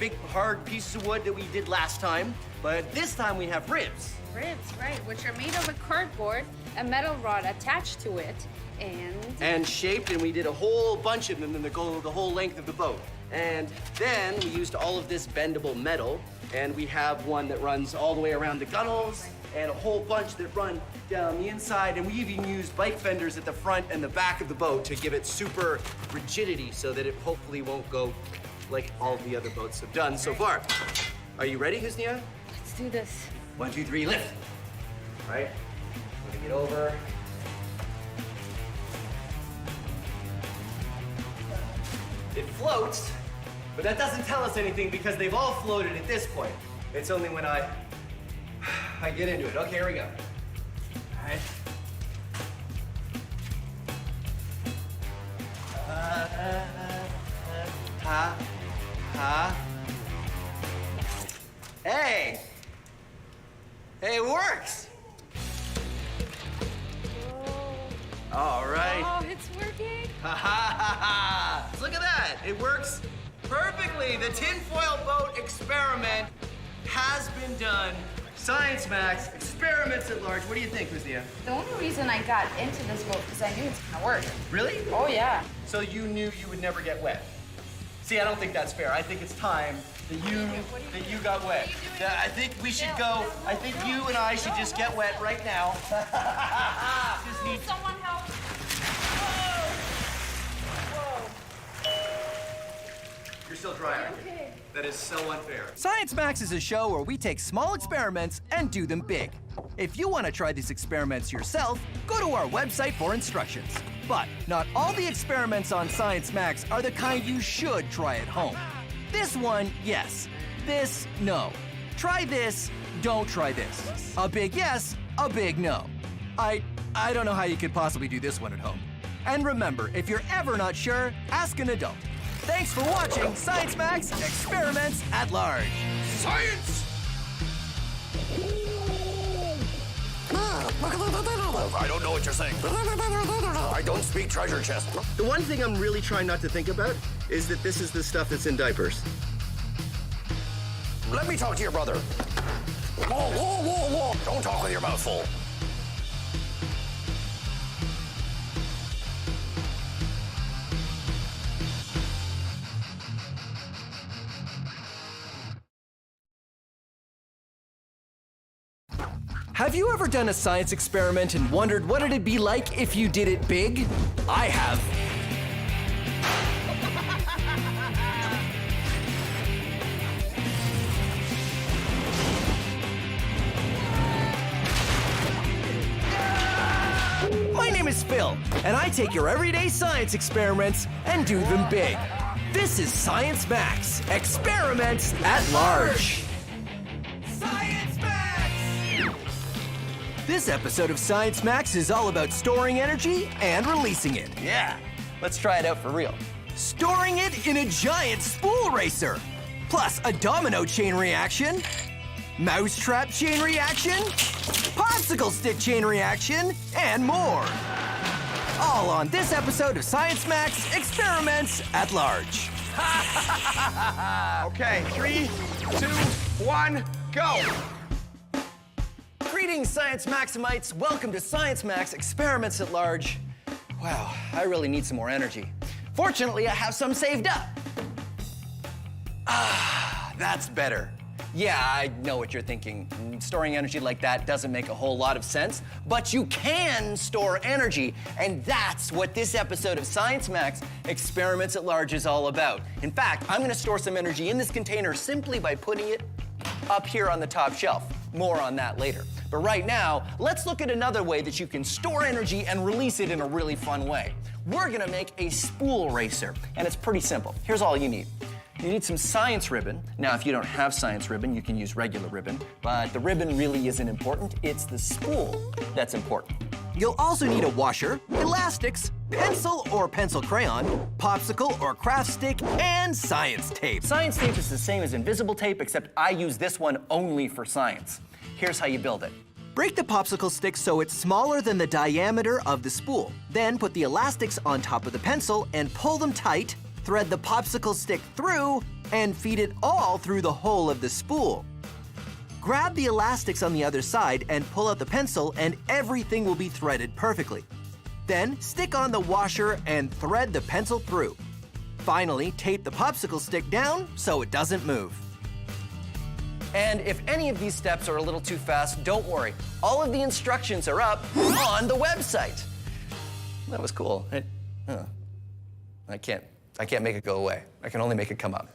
big hard pieces of wood that we did last time, but this time we have ribs. Ribs, right, which are made of a cardboard, a metal rod attached to it, and shaped, and we did a whole bunch of them that go the whole length of the boat. And then we used all of this bendable metal, and we have one that runs all the way around the gunnels, and a whole bunch that run down the inside, and we even used bike fenders at the front and the back of the boat to give it super rigidity so that it hopefully won't go like all the other boats have done so far. Are you ready, Husnia? let's do this. 1, 2, 3, lift. All right, I'm gonna get over. It floats, but that doesn't tell us anything because they've all floated at this point. It's only when I get into it. Okay, here we go. All right. Hey! Hey, it works! All right. Oh, it's working. Ha ha ha ha! Look at that! It works perfectly! The tinfoil boat experiment has been done. Science Max, experiments at large. What do you think, Husnia? The only reason I got into this boat because I knew it's gonna work. Really? Oh, yeah. So you knew you would never get wet? See, I don't think that's fair. I think it's time that you got wet. I think we should go. I think you and I should just get wet right now. Just need someone help. You're still dry, aren't you? That is so unfair. Science Max is a show where we take small experiments and do them big. If you want to try these experiments yourself, go to our website for instructions. But not all the experiments on Science Max are the kind you should try at home. This one, yes. This, no. Try this, don't try this. A big yes, a big no. I don't know how you could possibly do this one at home. And remember, if you're ever not sure, ask an adult. Thanks for watching Science Max Experiments at Large. Science! I don't know what you're saying. I don't speak treasure chest. The one thing I'm really trying not to think about is that this is the stuff that's in diapers. Let me talk to your brother. Whoa, whoa, whoa, whoa. Don't talk with your mouth full. Have you ever done a science experiment and wondered what it'd be like if you did it big? I have. My name is Phil, and I take your everyday science experiments and do them big. This is Science Max, experiments at large. Science Max! This episode of Science Max is all about storing energy and releasing it. Yeah, let's try it out for real. Storing it in a giant spool racer, plus a domino chain reaction, mousetrap chain reaction, popsicle stick chain reaction, and more. All on this episode of Science Max Experiments at Large. Okay, 3, 2, 1, go. Greetings, Science Maximites. Welcome to Science Max Experiments at Large. Wow, I really need some more energy. Fortunately, I have some saved up. Ah, that's better. Yeah, I know what you're thinking. Storing energy like that doesn't make a whole lot of sense, but you can store energy, and that's what this episode of Science Max Experiments at Large is all about. In fact, I'm gonna store some energy in this container simply by putting it up here on the top shelf. More on that later. But right now, let's look at another way that you can store energy and release it in a really fun way. We're gonna make a spool racer, and it's pretty simple. Here's all you need. You need some science ribbon. Now, if you don't have science ribbon, you can use regular ribbon, but the ribbon really isn't important. It's the spool that's important. You'll also need a washer, elastics, pencil or pencil crayon, popsicle or craft stick, and science tape. Science tape is the same as invisible tape, except I use this one only for science. Here's how you build it. Break the popsicle stick so it's smaller than the diameter of the spool. Then put the elastics on top of the pencil and pull them tight. Thread the popsicle stick through and feed it all through the hole of the spool. Grab the elastics on the other side and pull out the pencil, and everything will be threaded perfectly. Then stick on the washer and thread the pencil through. Finally, tape the popsicle stick down so it doesn't move. And if any of these steps are a little too fast, don't worry. All of the instructions are up on the website. That was cool. I can't make it go away. I can only make it come up.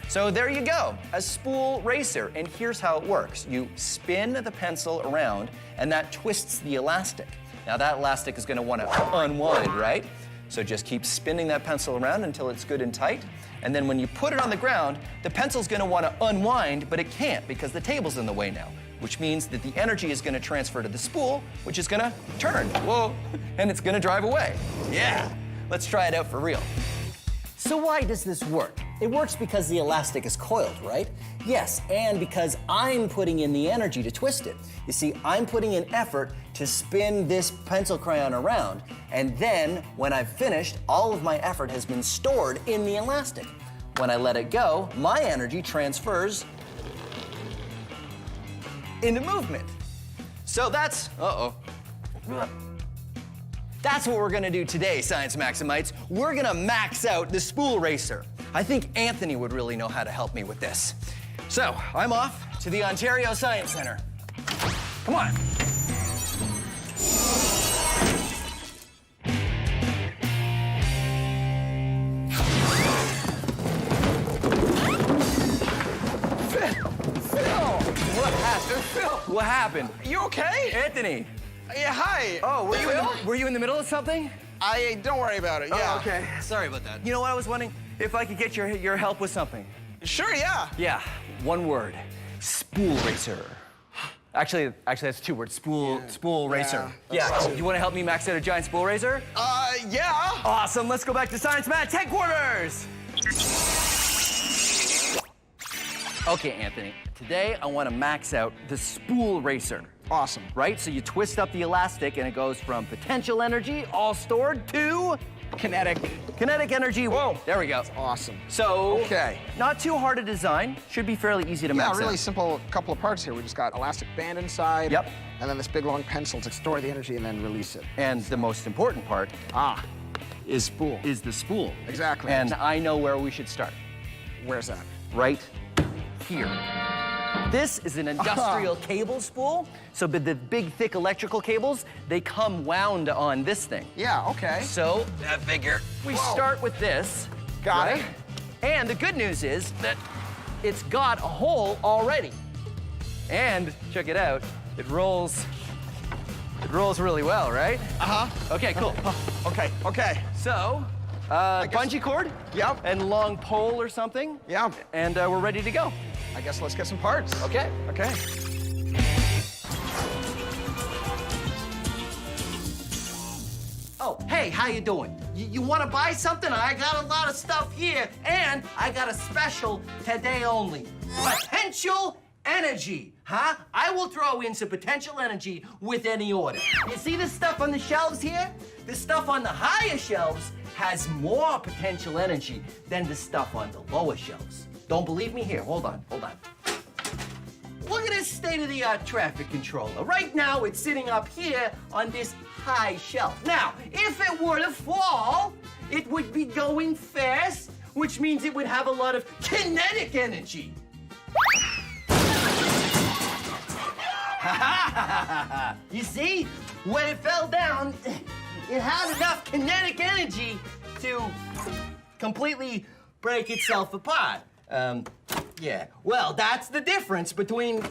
So there you go, a spool racer. And here's how it works. You spin the pencil around, and that twists the elastic. Now that elastic is gonna wanna unwind, right? So just keep spinning that pencil around until it's good and tight. And then when you put it on the ground, the pencil's gonna wanna unwind, but it can't because the table's in the way now, which means that the energy is gonna transfer to the spool, which is gonna turn, whoa, and it's gonna drive away. Yeah, let's try it out for real. So why does this work? It works because the elastic is coiled, right? Yes, and because I'm putting in the energy to twist it. You see, I'm putting in effort to spin this pencil crayon around, and then when I've finished, all of my effort has been stored in the elastic. When I let it go, my energy transfers into movement. So that's, that's what we're gonna do today, Science Maximites. We're gonna max out the spool racer. I think Anthony would really know how to help me with this. So, I'm off to the Ontario Science Center. Come on. What happened? You okay? Anthony. Yeah, hi. Oh, were you in the middle of something? Don't worry about it, yeah. Oh, okay. Sorry about that. You know what, I was wondering if I could get your help with something. Sure, yeah. Yeah, one word. Spool racer. Actually, that's 2 words. Spool racer. Yeah. You want to help me max out a giant spool racer? Yeah. Awesome. Let's go back to Science Max headquarters. Okay, Anthony. Today I want to max out the spool racer. Awesome. Right? So you twist up the elastic and it goes from potential energy, all stored, to kinetic energy. Whoa, there we go. That's awesome. So, not too hard to design. Should be fairly easy to max out. Yeah, really simple couple of parts here. We just got elastic band inside. Yep. And then this big long pencil to store the energy and then release it. And the most important part is spool. Is the spool. Exactly. And I know where we should start. Where's that? Right here. This is an industrial cable spool. So the big, thick electrical cables, they come wound on this thing. Yeah, okay. So I figure we start with this. Got it. And the good news is that it's got a hole already. And check it out, it rolls It rolls really well, right? Uh-huh. Okay, cool. Okay, okay. So, bungee cord? Yep. And long pole or something? Yeah. And we're ready to go. I guess let's get some parts. Okay. Okay. Oh, hey, how you doing? You want to buy something? I got a lot of stuff here, and I got a special today only. Potential energy, huh? I will throw in some potential energy with any order. You see this stuff on the shelves here? The stuff on the higher shelves has more potential energy than the stuff on the lower shelves. Don't believe me? Here, hold on. Look at this state-of-the-art traffic controller. Right now, it's sitting up here on this high shelf. Now, if it were to fall, it would be going fast, which means it would have a lot of kinetic energy. You see, when it fell down, it had enough kinetic energy to completely break itself apart. Yeah, well, that's the difference between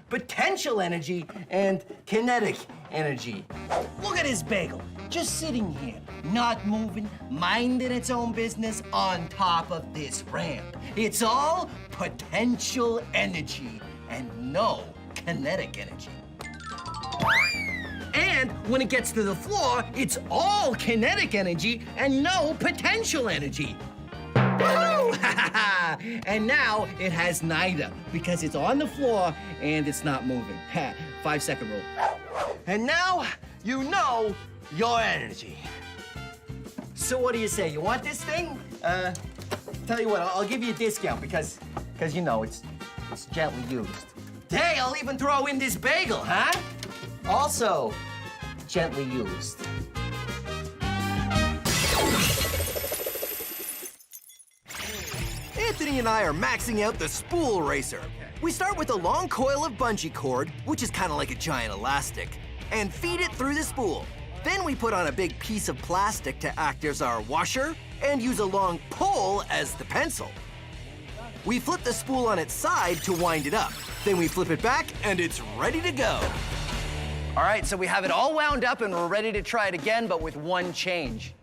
potential energy and kinetic energy. Look at this bagel, just sitting here, not moving, minding its own business on top of this ramp. It's all potential energy and no kinetic energy. And when it gets to the floor, it's all kinetic energy and no potential energy. Woohoo! And now it has neither because it's on the floor and it's not moving. 5-second rule. And now you know your energy. So what do you say? You want this thing? Tell you what, I'll give you a discount because you know it's gently used. Hey, I'll even throw in this bagel, huh? Also gently used. Anthony and I are maxing out the spool racer. We start with a long coil of bungee cord, which is kind of like a giant elastic, and feed it through the spool. Then we put on a big piece of plastic to act as our washer and use a long pole as the pencil. We flip the spool on its side to wind it up. Then we flip it back and it's ready to go. All right, so we have it all wound up and we're ready to try it again, but with one change.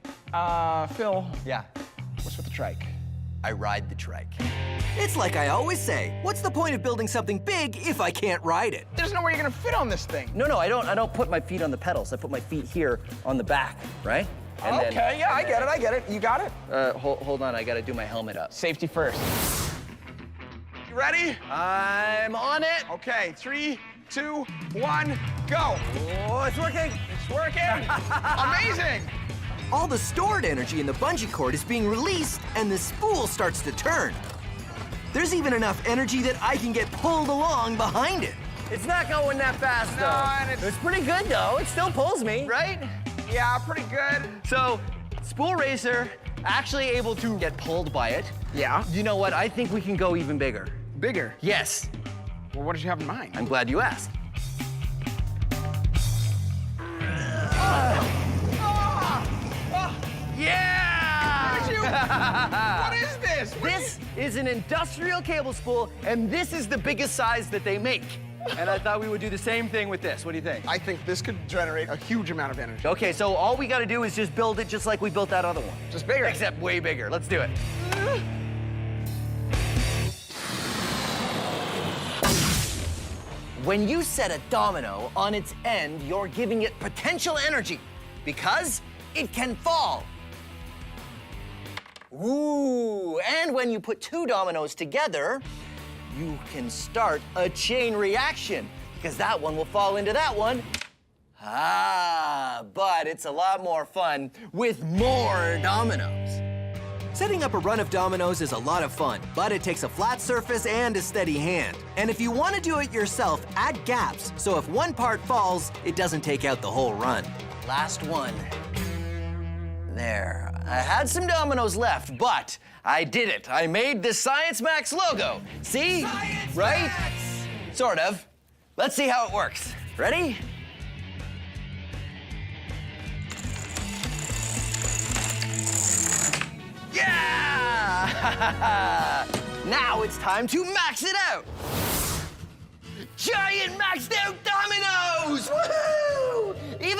Phil, Yeah, what's with the trike? I ride the trike. It's like I always say, what's the point of building something big if I can't ride it? There's no way you're gonna fit on this thing. No, I don't put my feet on the pedals. I put my feet here on the back, right? And Okay, then, yeah, I get it. You got it? hold on, I gotta do my helmet up. Safety first. You ready? I'm on it. Okay, 3, 2, 1, go. Oh, it's working. It's working. Amazing. All the stored energy in the bungee cord is being released and the spool starts to turn. There's even enough energy that I can get pulled along behind it. It's not going that fast, though. No, and it's pretty good, though. It still pulls me. Right? Yeah, pretty good. So, spool racer, actually able to get pulled by it. Yeah. You know what? I think we can go even bigger. Bigger? Yes. Well, what did you have in mind? I'm glad you asked. Yeah! What is this? This is an industrial cable spool, and this is the biggest size that they make. And I thought we would do the same thing with this. What do you think? I think this could generate a huge amount of energy. Okay, so all we gotta do is just build it just like we built that other one. Just bigger. Except way bigger. Let's do it. When you set a domino on its end, you're giving it potential energy because it can fall. Ooh, and when you put two dominoes together, you can start a chain reaction because that one will fall into that one. But it's a lot more fun with more dominoes. Setting up a run of dominoes is a lot of fun, but it takes a flat surface and a steady hand. And if you want to do it yourself, add gaps, so if one part falls, it doesn't take out the whole run. Last one. There. I had some dominoes left, but I did it. I made the Science Max logo. See? Science right? Max! Sort of. Let's see how it works. Ready? Yeah! Now it's time to max it out. Giant maxed out dominoes! Woohoo!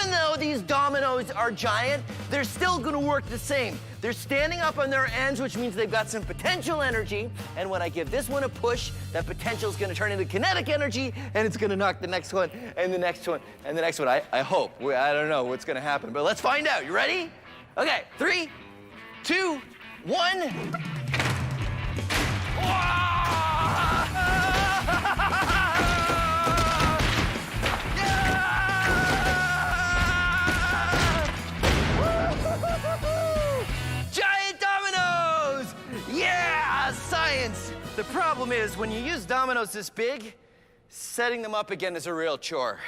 even though these dominoes are giant, they're still gonna work the same. They're standing up on their ends, which means they've got some potential energy. And when I give this one a push, that potential is gonna turn into kinetic energy, and it's gonna knock the next one, and the next one, and the next one. I hope. I don't know what's gonna happen, but let's find out. You ready? Okay, 3, 2, 1. Giant dominoes! Yeah, science! The problem is, when you use dominoes this big, setting them up again is a real chore.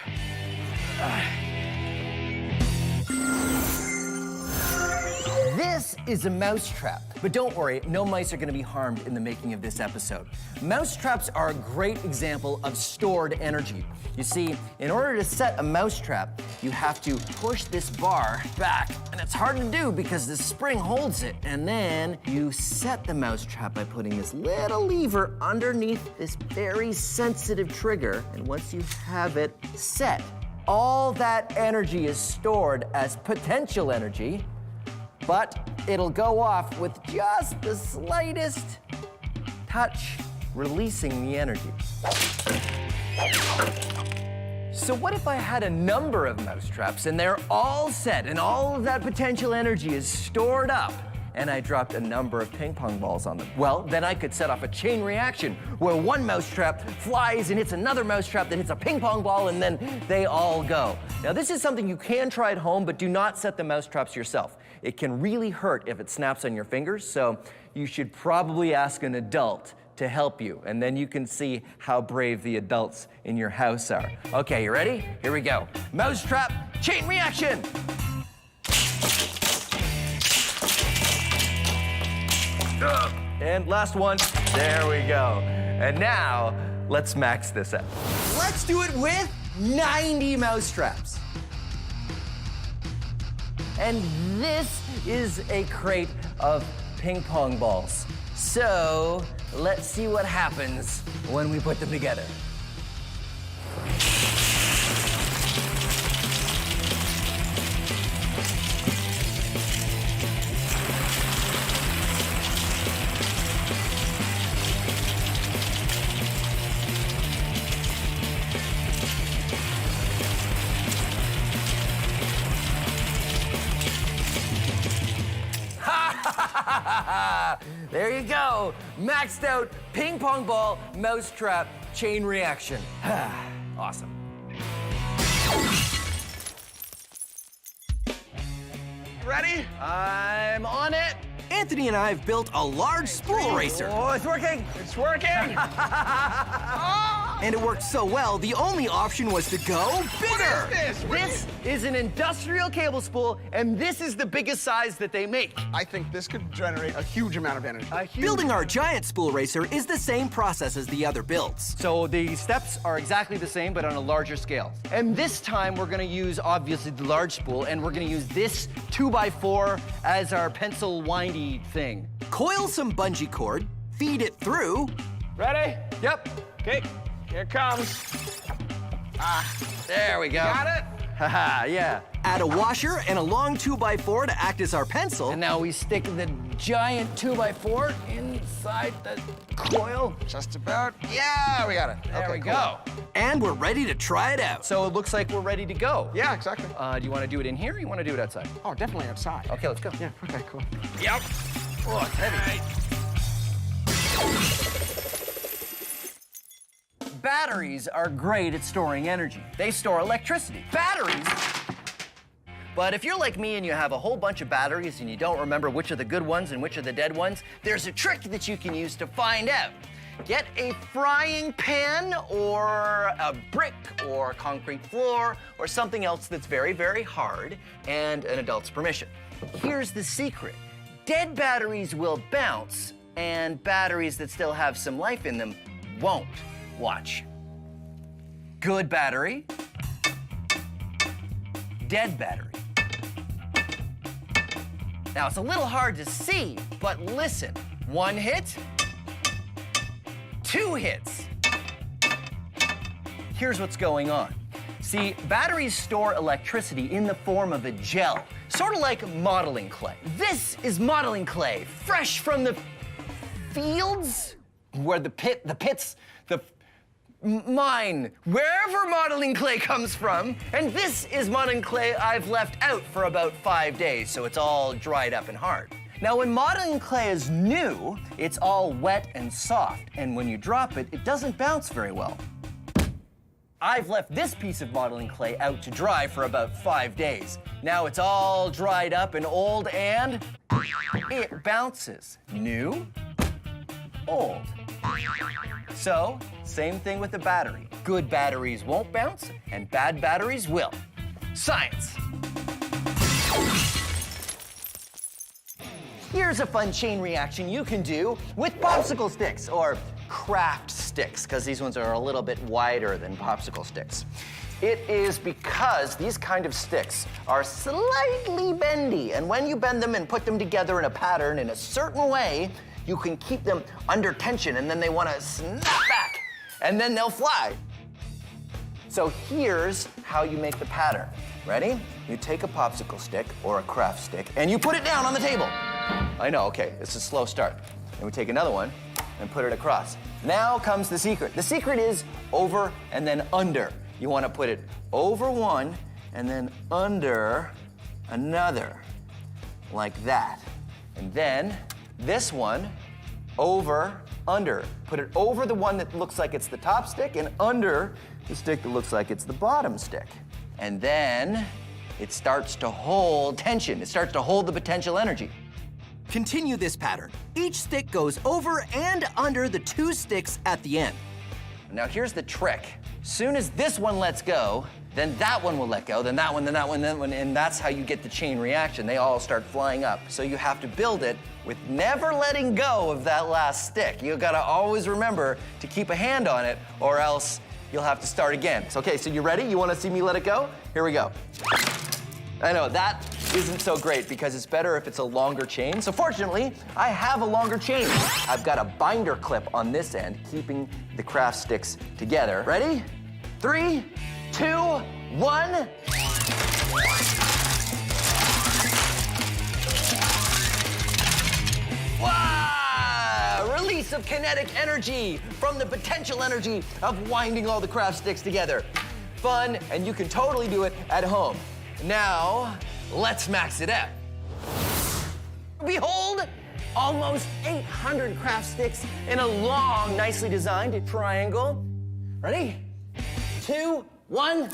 This is a mousetrap, but don't worry, no mice are gonna be harmed in the making of this episode. Mousetraps are a great example of stored energy. You see, in order to set a mousetrap, you have to push this bar back, and it's hard to do because the spring holds it. And then you set the mousetrap by putting this little lever underneath this very sensitive trigger, and once you have it set, all that energy is stored as potential energy, but it'll go off with just the slightest touch, releasing the energy. So what if I had a number of mousetraps and they're all set and all of that potential energy is stored up, and I dropped a number of ping pong balls on them? Well, then I could set off a chain reaction where one mousetrap flies and hits another mousetrap that hits a ping pong ball, and then they all go. Now, this is something you can try at home, but do not set the mousetraps yourself. It can really hurt if it snaps on your fingers, so you should probably ask an adult to help you, and then you can see how brave the adults in your house are. Okay, you ready? Here we go. Mousetrap chain reaction. And last one. There we go. And now, let's max this out. Let's do it with 90 mousetraps. And this is a crate of ping pong balls. So, let's see what happens when we put them together. There you go. Maxed out ping pong ball mousetrap chain reaction. Awesome. Ready? I'm on it. Anthony and I have built a large spool racer. Oh, it's working. It's working. And it worked so well, the only option was to go bigger. What is this? This is an industrial cable spool, and this is the biggest size that they make. I think this could generate a huge amount of energy. Building our giant spool racer is the same process as the other builds. So the steps are exactly the same, but on a larger scale. And this time, we're gonna use, obviously, the large spool, and we're gonna use this 2x4 as our pencil windy thing. Coil some bungee cord, feed it through. Ready? Yep. Okay, here it comes. There we go. Got it? Haha, yeah. Add a washer and a long 2x4 to act as our pencil. And now we stick the giant 2x4 inside the coil. Just about. Yeah, we got it. There we cool. go. And we're ready to try it out. So it looks like we're ready to go. Yeah, exactly. Do you want to do it in here or you want to do it outside? Oh, definitely outside. Okay, let's go. Yeah, okay, cool. Yep. Oh, it's heavy. Batteries are great at storing energy. They store electricity. Batteries? But if you're like me and you have a whole bunch of batteries and you don't remember which are the good ones and which are the dead ones, there's a trick that you can use to find out. Get a frying pan or a brick or a concrete floor or something else that's very, very hard and an adult's permission. Here's the secret. Dead batteries will bounce and batteries that still have some life in them won't. Watch. Good battery. Dead battery. Now, it's a little hard to see, but listen. 1 hit, 2 hits. Here's what's going on. See, batteries store electricity in the form of a gel, sort of like modeling clay. This is modeling clay, fresh from the fields, where the pits, the mine, wherever modeling clay comes from. And this is modeling clay I've left out for about 5 days, so it's all dried up and hard. Now, when modeling clay is new, it's all wet and soft, and when you drop it, it doesn't bounce very well. I've left this piece of modeling clay out to dry for about 5 days. Now it's all dried up and old, and it bounces. New, old. So, same thing with the battery. Good batteries won't bounce, and bad batteries will. Science. Here's a fun chain reaction you can do with popsicle sticks, or craft sticks, because these ones are a little bit wider than popsicle sticks. It is because these kind of sticks are slightly bendy, and when you bend them and put them together in a pattern in a certain way, you can keep them under tension, and then they want to snap back, and then they'll fly. So here's how you make the pattern. Ready? You take a popsicle stick or a craft stick, and you put it down on the table. I know, okay, it's a slow start. And we take another one and put it across. Now comes the secret. The secret is over and then under. You want to put it over one and then under another, like that. And then this one, over, under. Put it over the one that looks like it's the top stick and under the stick that looks like it's the bottom stick. And then it starts to hold tension. It starts to hold the potential energy. Continue this pattern. Each stick goes over and under the two sticks at the end. Now here's the trick. Soon as this one lets go, then that one will let go, then that one, then that one, then that one, and that's how you get the chain reaction. They all start flying up. So you have to build it with never letting go of that last stick. You gotta always remember to keep a hand on it, or else you'll have to start again. So, okay, so you ready? You wanna see me let it go? Here we go. I know, that isn't so great because it's better if it's a longer chain. So fortunately, I have a longer chain. I've got a binder clip on this end, keeping the craft sticks together. Ready? 3, 2, 1. Wow! Release of kinetic energy from the potential energy of winding all the craft sticks together. Fun, and you can totally do it at home. Now, let's max it out. Behold, almost 800 craft sticks in a long, nicely designed triangle. Ready? 2, 1.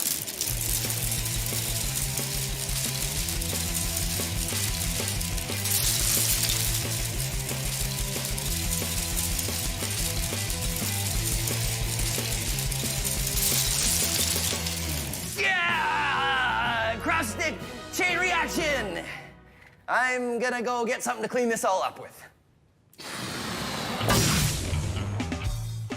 Yeah! Craft stick chain reaction. I'm gonna go get something to clean this all up with.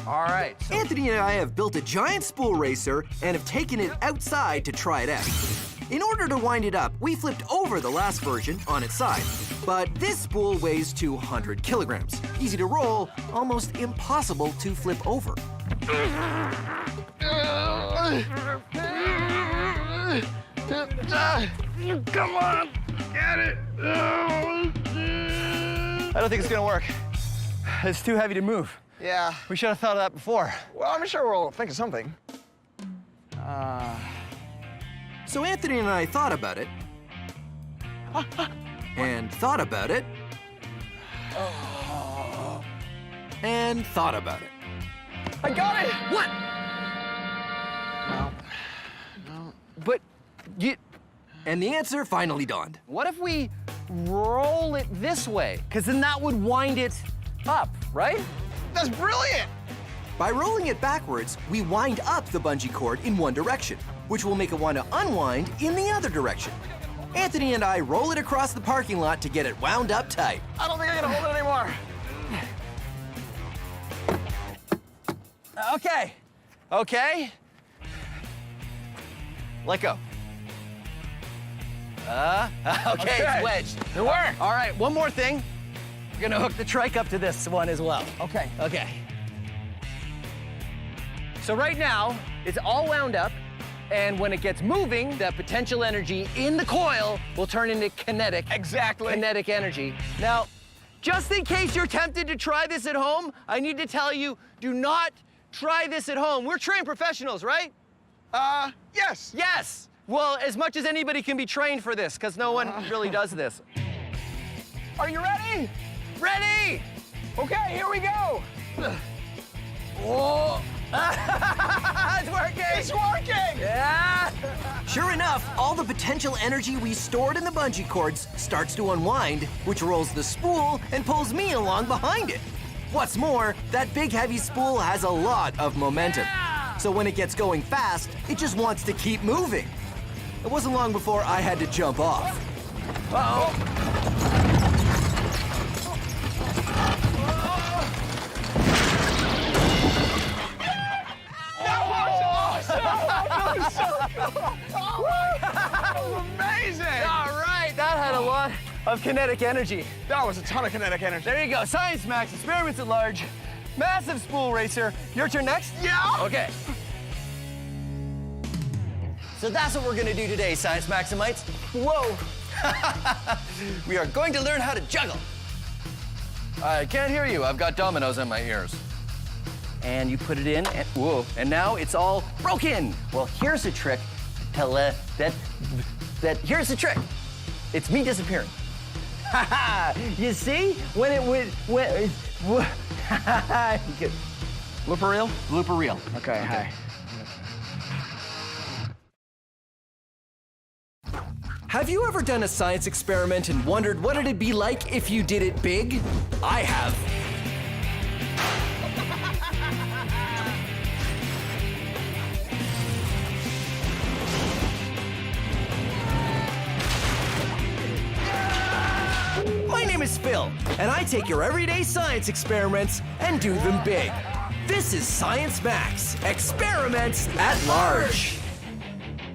All right. So Anthony and I have built a giant spool racer and have taken it outside to try it out. In order to wind it up, we flipped over the last version on its side. But this spool weighs 200 kilograms. Easy to roll, almost impossible to flip over. Come on, get it. I don't think it's gonna work. It's too heavy to move. Yeah. We should have thought of that before. Well, I'm sure we'll think of something. So Anthony and I thought about it. And thought about it. And thought about it. I got it! What? No. But you... And the answer finally dawned. What if we roll it this way? Because then that would wind it up, right? That's brilliant! By rolling it backwards, we wind up the bungee cord in one direction, which will make it want to unwind in the other direction. Anthony and I roll it across the parking lot to get it wound up tight. I don't think I can hold it anymore. Okay. Okay. Let go. Okay, it's wedged. It worked. All right, one more thing. We're gonna hook the trike up to this one as well. Okay. Okay. So right now, it's all wound up, And when it gets moving, the potential energy in the coil will turn into kinetic energy. Now, just in case you're tempted to try this at home, I need to tell you, do not try this at home. We're trained professionals, right? Yes. Yes. Well, as much as anybody can be trained for this, because no one really does this. Are you ready? Ready? Okay, here we go. Whoa. It's working! It's working! Yeah! Sure enough, all the potential energy we stored in the bungee cords starts to unwind, which rolls the spool and pulls me along behind it. What's more, that big heavy spool has a lot of momentum. So when it gets going fast, it just wants to keep moving. It wasn't long before I had to jump off. Amazing! All right, that had a lot of kinetic energy. That was a ton of kinetic energy. There you go, Science Max, experiments at large, massive spool racer. Your turn next? Yeah! Okay. So that's what we're gonna do today, Science Maximites. Whoa! We are going to learn how to juggle. I can't hear you. I've got dominoes in my ears. And you put it in, and whoa, and now it's all broken. Well, here's a trick. Here's the trick. It's me disappearing. You see? When it would, blooper reel? Blooper reel. Okay, hi. Have you ever done a science experiment and wondered what it'd be like if you did it big? I have. My name is Phil, and I take your everyday science experiments and do them big. This is Science Max, experiments at large.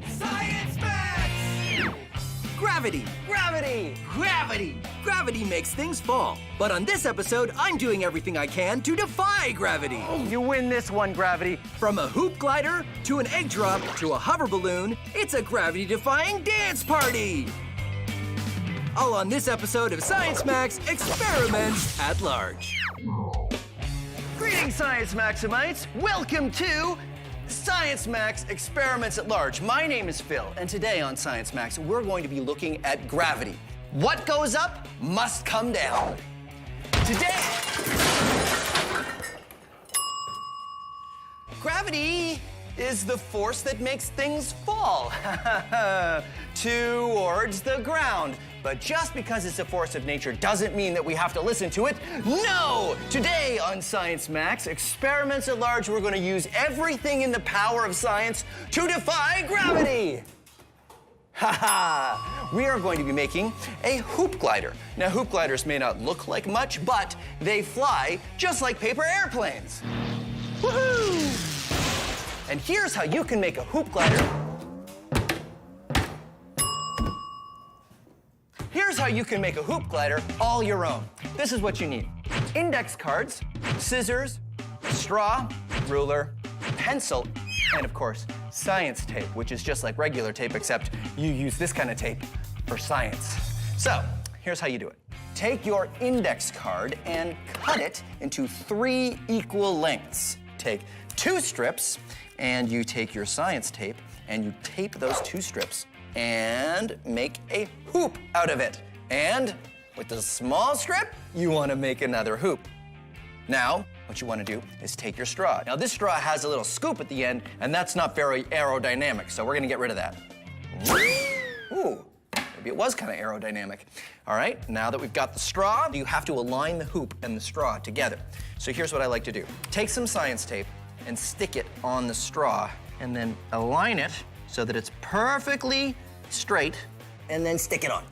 Science Max! Gravity. Gravity. Gravity. Gravity makes things fall. But on this episode, I'm doing everything I can to defy gravity. You win this one, Gravity. From a hoop glider, to an egg drop, to a hover balloon, it's a gravity-defying dance party. All on this episode of Science Max, experiments at large. Greetings, Science Maximites. Welcome to Science Max Experiments at Large. My name is Phil, and today on Science Max, we're going to be looking at gravity. What goes up must come down. Today, gravity is the force that makes things fall towards the ground. But just because it's a force of nature doesn't mean that we have to listen to it. No! Today on Science Max, Experiments at Large, we're going to use everything in the power of science to defy gravity. We are going to be making a hoop glider. Now, hoop gliders may not look like much, but they fly just like paper airplanes. Woohoo! And here's how you can make a hoop glider. Here's how you can make a hoop glider all your own. This is what you need. Index cards, scissors, straw, ruler, pencil, and of course, science tape, which is just like regular tape, except you use this kind of tape for science. So, here's how you do it. Take your index card and cut it into 3 equal lengths. Take 2 strips, and you take your science tape, and you tape those 2 strips and make a hoop out of it. And with the small strip, you want to make another hoop. Now, what you want to do is take your straw. Now, this straw has a little scoop at the end, and that's not very aerodynamic, so we're going to get rid of that. Ooh, maybe it was kind of aerodynamic. All right, now that we've got the straw, you have to align the hoop and the straw together. So here's what I like to do. Take some science tape and stick it on the straw, and then align it so that it's perfectly straight, and then stick it on.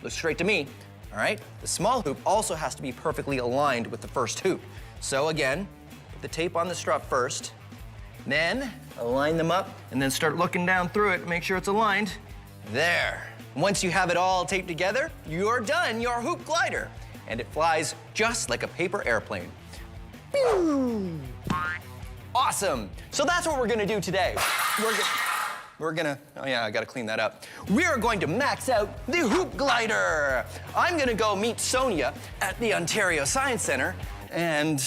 Look straight to me, all right? The small hoop also has to be perfectly aligned with the first hoop. So again, put the tape on the straw first, then align them up, and then start looking down through it, make sure it's aligned. There. Once you have it all taped together, you're done your hoop glider. And it flies just like a paper airplane. Pew! Awesome. So that's what we're gonna do today. we're gonna, oh yeah, I gotta clean that up. We are going to max out the hoop glider. I'm gonna go meet Sonia at the Ontario Science Center, and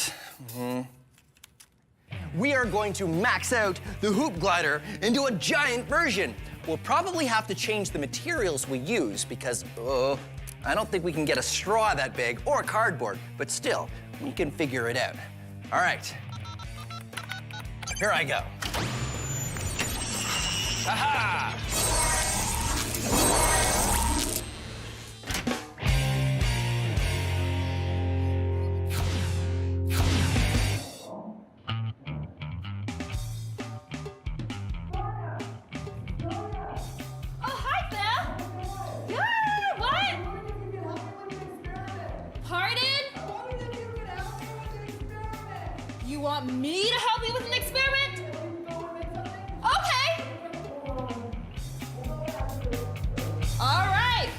we are going to max out the hoop glider into a giant version. We'll probably have to change the materials we use because, I don't think we can get a straw that big or cardboard, but still, we can figure it out. All right, here I go. Aha! You want me to help you with an experiment? Okay. All right.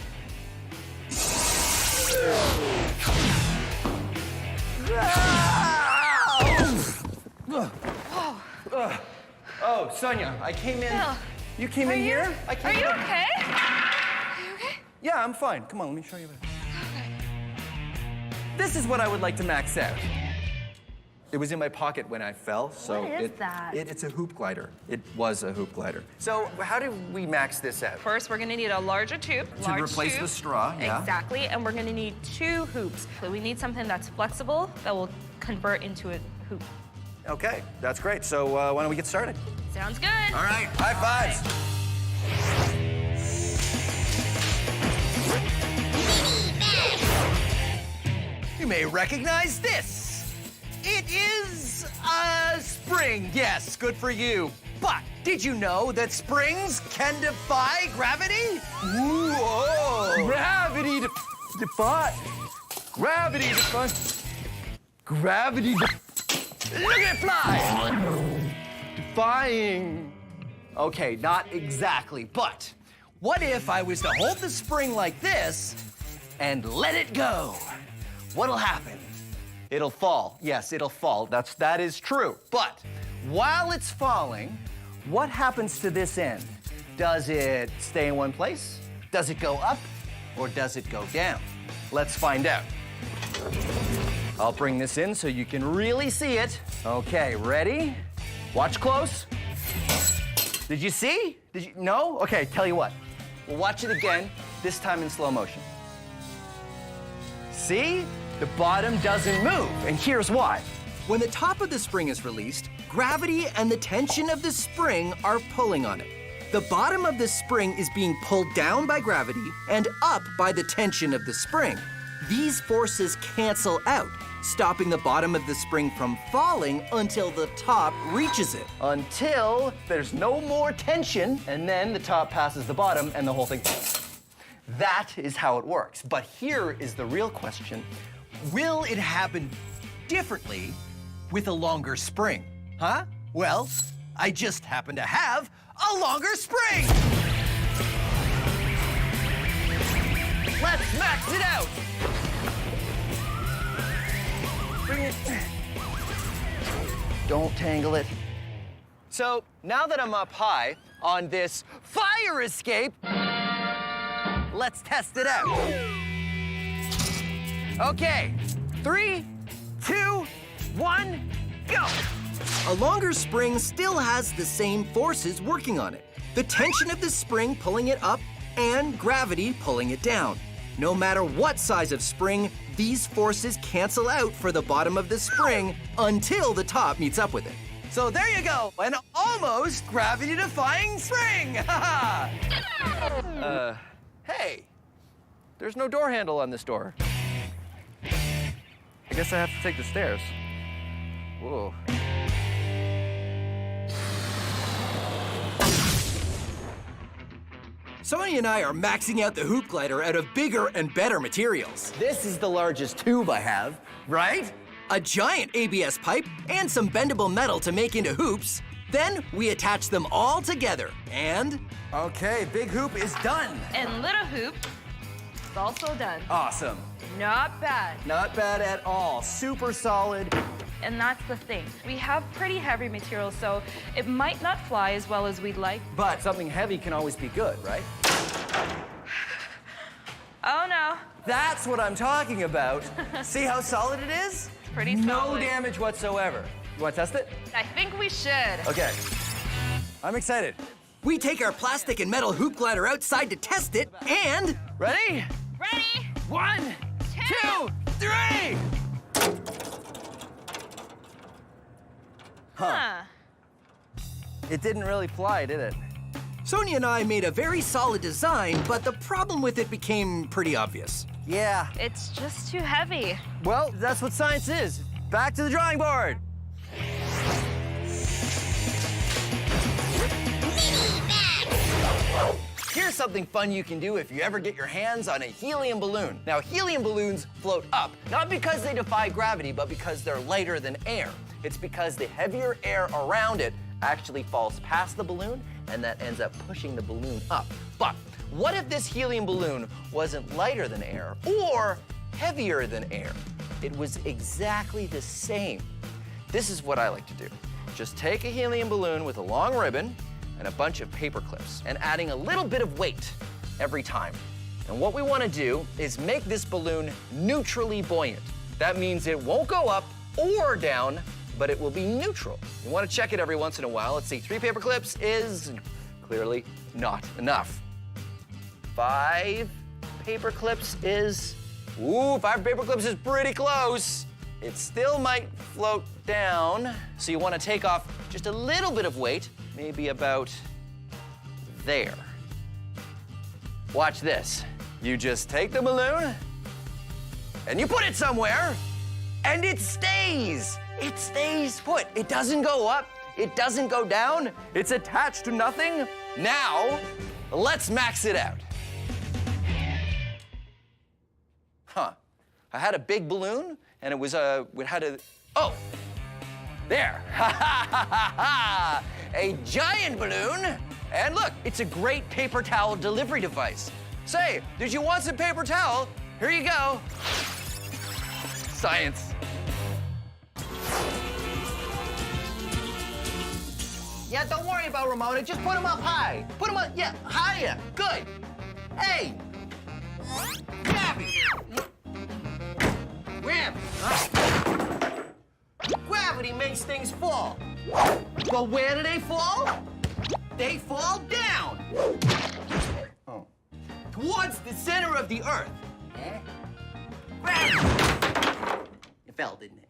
Oh, Sonia, I came in. Phil, You came in here? I came Are you in. okay? Are you okay? Yeah, I'm fine. Come on, let me show you. This is what I would like to max out. It was in my pocket when I fell, so What is that? it's a hoop glider. It was a hoop glider. So how do we max this out? First, we're gonna need a larger tube. To replace the straw, yeah. Exactly, and we're gonna need 2 hoops. So we need something that's flexible that will convert into a hoop. Okay, that's great. So why don't we get started? Sounds good. All right, high fives. You may recognize this. It is a spring. Yes, good for you. But did you know that springs can defy gravity? Whoa! Gravity defy. Gravity defy. Gravity. Look at it fly! Defying. Okay, not exactly, but what if I was to hold the spring like this and let it go? What'll happen? It'll fall. Yes, it'll fall. That is true. But while it's falling, what happens to this end? Does it stay in one place? Does it go up? Or does it go down? Let's find out. I'll bring this in so you can really see it. Okay, ready? Watch close. Did you see? Did you? No? Okay, tell you what. We'll watch it again, this time in slow motion. See? The bottom doesn't move, and here's why. When the top of the spring is released, gravity and the tension of the spring are pulling on it. The bottom of the spring is being pulled down by gravity and up by the tension of the spring. These forces cancel out, stopping the bottom of the spring from falling until the top reaches it. Until there's no more tension, and then the top passes the bottom and the whole thing. That is how it works. But here is the real question. Will it happen differently with a longer spring? Huh? Well, I just happen to have a longer spring! Let's max it out! Bring it. Don't tangle it. So, now that I'm up high on this fire escape, let's test it out. Okay, 3, 2, 1, go! A longer spring still has the same forces working on it. The tension of the spring pulling it up and gravity pulling it down. No matter what size of spring, these forces cancel out for the bottom of the spring until the top meets up with it. So there you go, an almost gravity-defying spring! Hey, there's no door handle on this door. I guess I have to take the stairs. Whoa. Sonia and I are maxing out the hoop glider out of bigger and better materials. This is the largest tube I have, right? A giant ABS pipe and some bendable metal to make into hoops. Then we attach them all together and... Okay, big hoop is done. And little hoop is also done. Awesome. Not bad. Not bad at all. Super solid. and that's the thing. We have pretty heavy material, so it might not fly as well as we'd like. But something heavy can always be good, right? Oh no. That's what I'm talking about. See how solid it is? Pretty No solid. damage whatsoever. You want to test it? I think we should. Okay. I'm excited. We take our plastic and metal hoop glider outside to test it, and... Ready? Ready? 1, 2, 3! Huh. It didn't really fly, did it? Sonia and I made a very solid design, but the problem with it became pretty obvious. Yeah. It's just too heavy. Well, that's what science is. Back to the drawing board. Here's something fun you can do if you ever get your hands on a helium balloon. Now, helium balloons float up, not because they defy gravity, but because they're lighter than air. It's because the heavier air around it actually falls past the balloon, and that ends up pushing the balloon up. But what if this helium balloon wasn't lighter than air or heavier than air? It was exactly the same. This is what I like to do. Just take a helium balloon with a long ribbon and a bunch of paper clips, and adding a little bit of weight every time. And what we want to do is make this balloon neutrally buoyant. That means it won't go up or down, but it will be neutral. You want to check it every once in a while. Let's see, 3 paper clips is clearly not enough. 5 paper clips is, 5 paper clips is pretty close. It still might float down, so you want to take off just a little bit of weight, maybe about there. Watch this. You just take the balloon and you put it somewhere, and it stays. It stays put. It doesn't go up. It doesn't go down. It's attached to nothing. Now, let's max it out. I had a big balloon, and it was it had a, there. A giant balloon. And look, it's a great paper towel delivery device. Say, did you want some paper towel? Here you go. Science. Yeah, don't worry about Ramona. Just put them up high. Put them up, yeah, higher. Good. Hey. Grab it. Grab it. Gravity makes things fall. But where do they fall? They fall down. Towards the center of the Earth. Gravity. It fell, didn't it?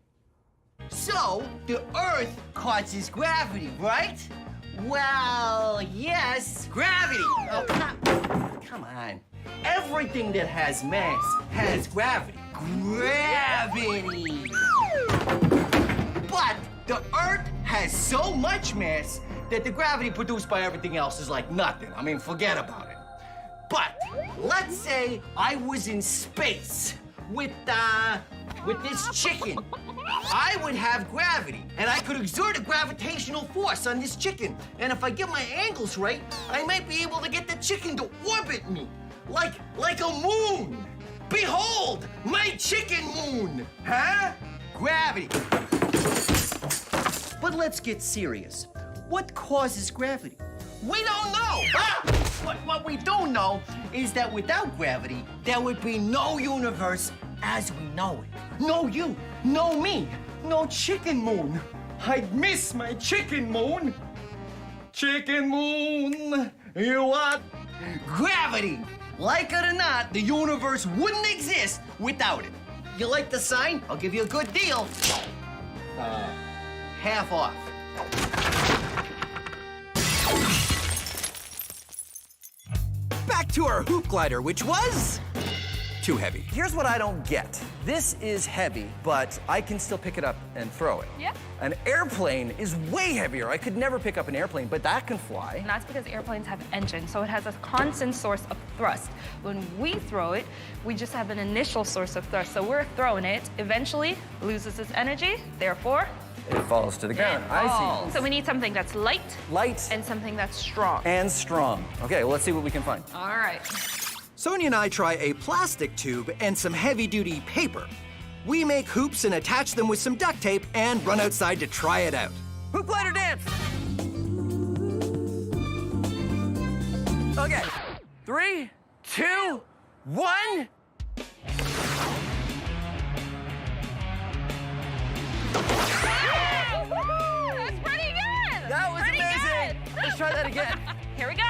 So, the Earth causes gravity, right? Well, yes, gravity. Oh, come on. Everything that has mass has gravity. Gravity. But the Earth has so much mass that the gravity produced by everything else is like nothing. I mean, forget about it. But let's say I was in space with this chicken. I would have gravity, and I could exert a gravitational force on this chicken. And if I get my angles right, I might be able to get the chicken to orbit me, like a moon. Behold, my chicken moon, huh? Gravity. But let's get serious. What causes gravity? We don't know. What we do know is that without gravity, there would be no universe as we know it. No you, no me, no chicken moon. I'd miss my chicken moon. Chicken moon, you what? Gravity. Like it or not, the universe wouldn't exist without it. You like the sign? I'll give you a good deal. Half off. Back to our hoop glider, which was too heavy. Here's what I don't get. This is heavy, but I can still pick it up and throw it. Yeah. An airplane is way heavier. I could never pick up an airplane, but that can fly. And that's because airplanes have engines, so it has a constant source of thrust. When we throw it, we just have an initial source of thrust. So we're throwing it, eventually loses its energy, therefore, It falls to the ground. I see. so we need something that's light. Light. And something that's strong. And strong. Okay, well, let's see what we can find. All right. Sonia and I try a plastic tube and some heavy-duty paper. we make hoops and attach them with some duct tape and run outside to try it out. Hoop glider dance! Okay, 3, 2, 1. That's pretty good! That was Pretty amazing! good. Let's try that again. Here we go.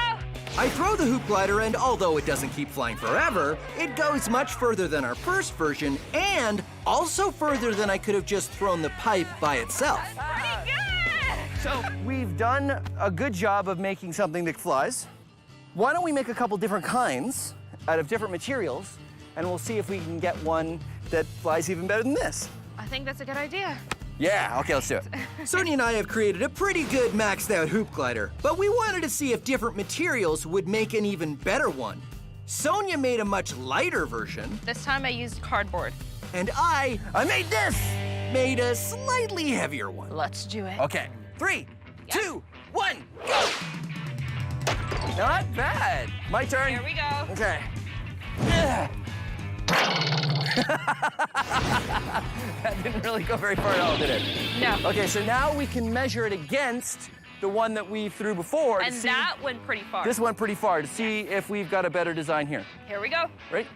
I throw the hoop glider, and although it doesn't keep flying forever, it goes much further than our first version, and also further than I could have just thrown the pipe by itself. Pretty good! So we've done a good job of making something that flies. Why don't we make a couple different kinds out of different materials, and we'll see if we can get one that flies even better than this. I think that's a good idea. Yeah, okay, let's do it. Sonia and I have created a pretty good maxed out hoop glider, but we wanted to see if different materials would make an even better one. Sonia made a much lighter version. This time I used cardboard. And I made this! Made a slightly heavier one. Let's do it. Okay, 3, 2, 1, go! Not bad. My turn. Here we go. Okay. That didn't really go very far at all, did it? No. Okay, so now we can measure it against the one that we threw before. And to see, that went pretty far. This went pretty far to see if we've got a better design here. Here we go. Right?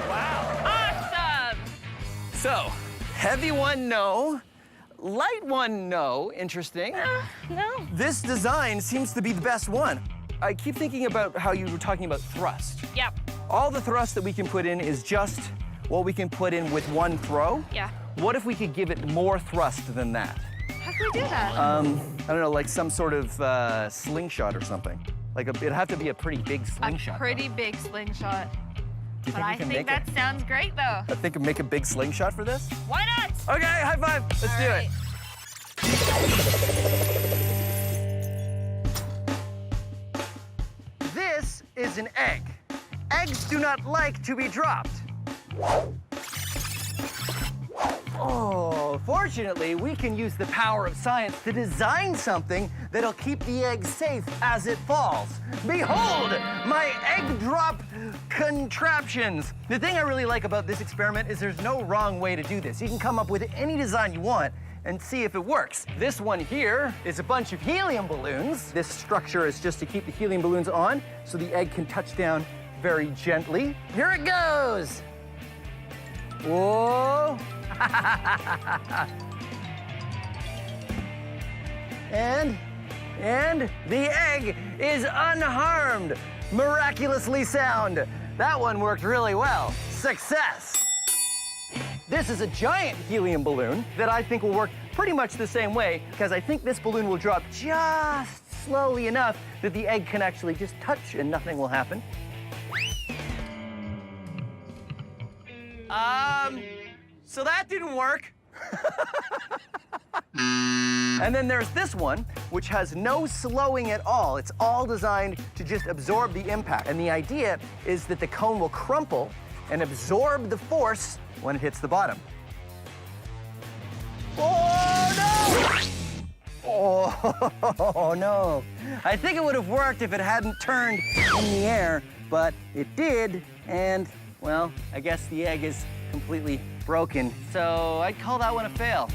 Awesome! So, heavy one, no. Light one, no. Interesting. No. This design seems to be the best one. I keep thinking about how you were talking about thrust. Yep. All the thrust that we can put in is just what we can put in with one throw. Yeah. What if we could give it more thrust than that? How can we do that? I don't know, like some sort of slingshot or something. Like it'd have to be a pretty big slingshot. A pretty big slingshot. Do you But I we can think make that sounds great, though. I think make a big slingshot for this? Why not? Okay, high five. Let's do it. This is an egg. Eggs do not like to be dropped. Oh, fortunately, we can use the power of science to design something that'll keep the egg safe as it falls. Behold, my egg drop contraptions. The thing I really like about this experiment is there's no wrong way to do this. You can come up with any design you want and see if it works. This one here is a bunch of helium balloons. This structure is just to keep the helium balloons on so the egg can touch down very gently. Here it goes. Whoa. and the egg is unharmed, miraculously sound. That one worked really well. Success. This is a giant helium balloon that I think will work pretty much the same way because I think this balloon will drop just slowly enough that the egg can actually just touch and nothing will happen. So that didn't work. And then there's this one, which has no slowing at all. It's all designed to just absorb the impact. And the idea is that the cone will crumple and absorb the force when it hits the bottom. Oh, no! Oh, no. I think it would have worked if it hadn't turned in the air, but it did, and, well, I guess the egg is completely broken. So I'd call that one a fail.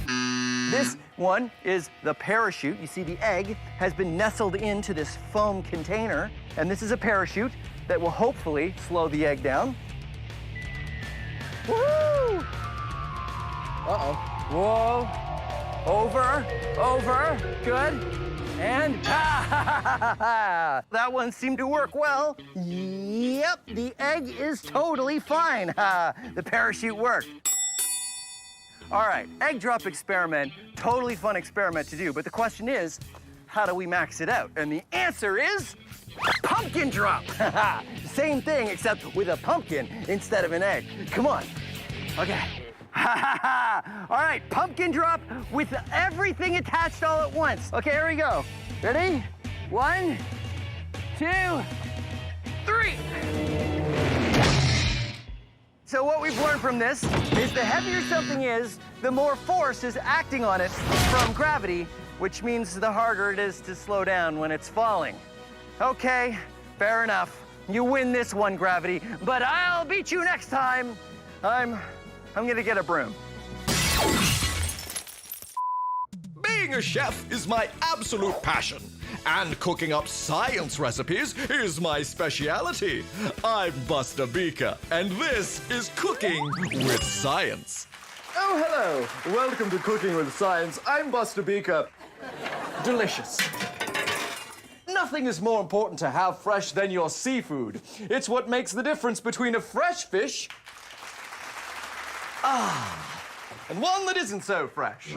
This one is the parachute. You see the egg has been nestled into this foam container, and this is a parachute that will hopefully slow the egg down. Woo! Uh-oh. Whoa. Over, good. And that one seemed to work well. Yep, the egg is totally fine. The parachute worked. All right, egg drop experiment, totally fun experiment to do, but the question is, how do we max it out? And the answer is pumpkin drop. Same thing, except with a pumpkin instead of an egg. Come on. Okay. All right, pumpkin drop with everything attached all at once. Okay, here we go. Ready? 1, 2, 3. So what we've learned from this is the heavier something is, the more force is acting on it from gravity, which means the harder it is to slow down when it's falling. Okay, fair enough. You win this one, Gravity, but I'll beat you next time. I'm gonna get a broom. Being a chef is my absolute passion, and cooking up science recipes is my speciality. I'm Buster Beaker, and this is Cooking with Science. Oh, hello. Welcome to Cooking with Science. I'm Buster Beaker. Delicious. Nothing is more important to have fresh than your seafood. It's what makes the difference between a fresh fish and one that isn't so fresh.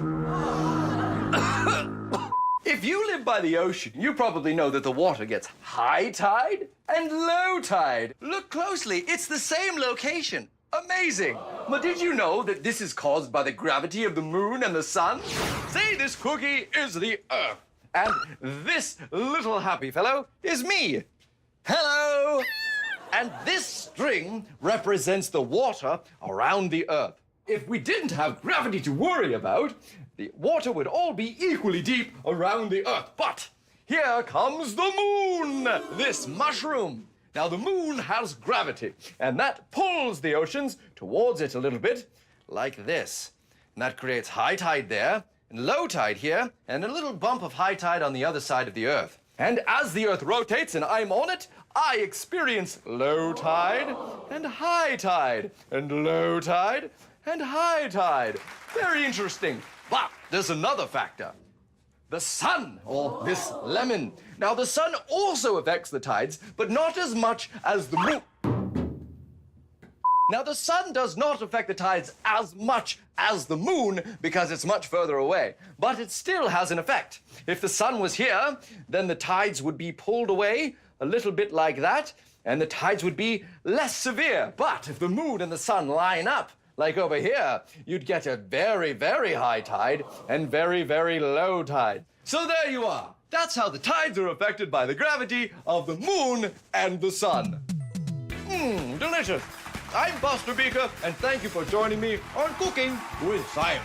If you live by the ocean, you probably know that the water gets high tide and low tide. Look closely, it's the same location. Amazing. But did you know that this is caused by the gravity of the moon and the sun? See, this cookie is the Earth. And this little happy fellow is me. Hello. And this string represents the water around the Earth. If we didn't have gravity to worry about, the water would all be equally deep around the Earth. But here comes the moon, this mushroom. Now, the moon has gravity, and that pulls the oceans towards it a little bit, like this. And that creates high tide there, and low tide here, and a little bump of high tide on the other side of the Earth. And as the Earth rotates and I'm on it, I experience low tide and high tide, and low tide and high tide. Very interesting. But there's another factor. The sun, or this lemon. Now, the sun also affects the tides, but not as much as the moon. Now, the sun does not affect the tides as much as the moon because it's much further away, but it still has an effect. If the sun was here, then the tides would be pulled away a little bit like that, and the tides would be less severe. But if the moon and the sun line up, like over here, you'd get a very, very high tide and very, very low tide. So there you are. That's how the tides are affected by the gravity of the moon and the sun. Delicious. I'm Buster Beaker, and thank you for joining me on Cooking with Science.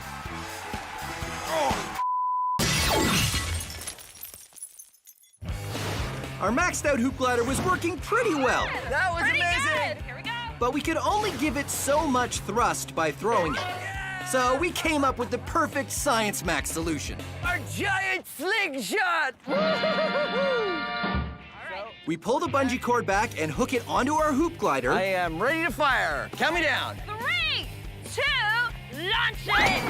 Our maxed out hoop glider was working pretty well. That was amazing. Good. Here we go. But we could only give it so much thrust by throwing it. So we came up with the perfect Science Max solution. Our giant slingshot! We pull the bungee cord back and hook it onto our hoop glider. I am ready to fire. Count me down. 3, 2, launch it!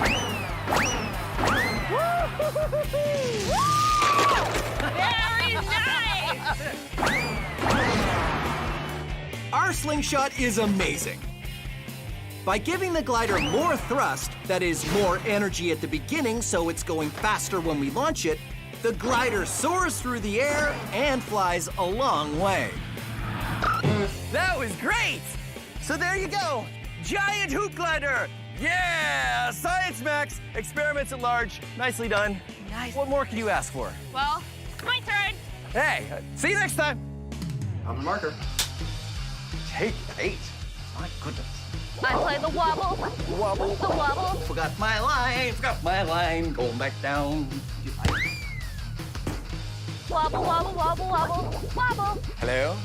Very nice! Our slingshot is amazing. By giving the glider more thrust, that is, more energy at the beginning so it's going faster when we launch it, the glider soars through the air and flies a long way. That was great! So there you go, giant hoop glider. Yeah, Science Max, experiments at large. Nicely done. Nice. What more could you ask for? Well, my turn. Hey, see you next time. I'm the marker. Take 8. My goodness. I play the wobble. Wobble. The wobble. Forgot my line. Forgot my line. Going back down. Wobble, wobble, wobble, wobble, wobble. Hello?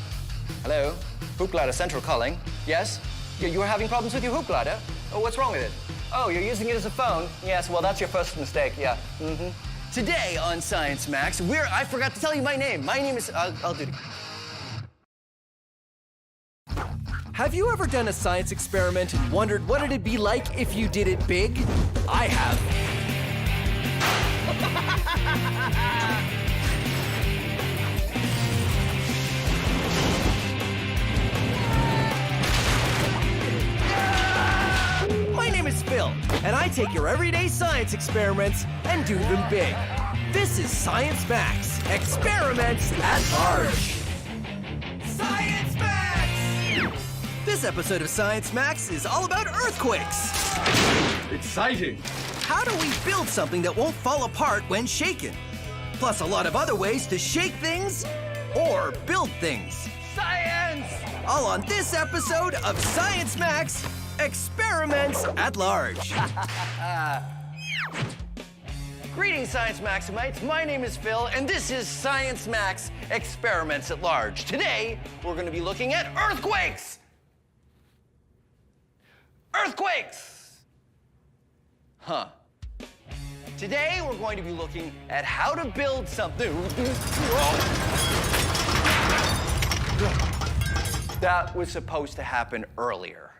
Hello? Hoop glider central calling. Yes? You were having problems with your hoop glider? Oh, what's wrong with it? Oh, you're using it as a phone? Yes, well, that's your first mistake, yeah. Today on Science Max, I forgot to tell you my name. My name is, I'll do it again. Have you ever done a science experiment and wondered what it'd be like if you did it big? I have. My name is Phil, and I take your everyday science experiments and do them big. This is Science Max, experiments at large. Science Max! This episode of Science Max is all about earthquakes. Exciting. How do we build something that won't fall apart when shaken? Plus a lot of other ways to shake things or build things. Science! All on this episode of Science Max, Experiments at Large. Greetings, Science Maximites. My name is Phil, and this is Science Max Experiments at Large. Today, we're going to be looking at earthquakes. Earthquakes! Huh. Today, we're going to be looking at how to build something. That was supposed to happen earlier.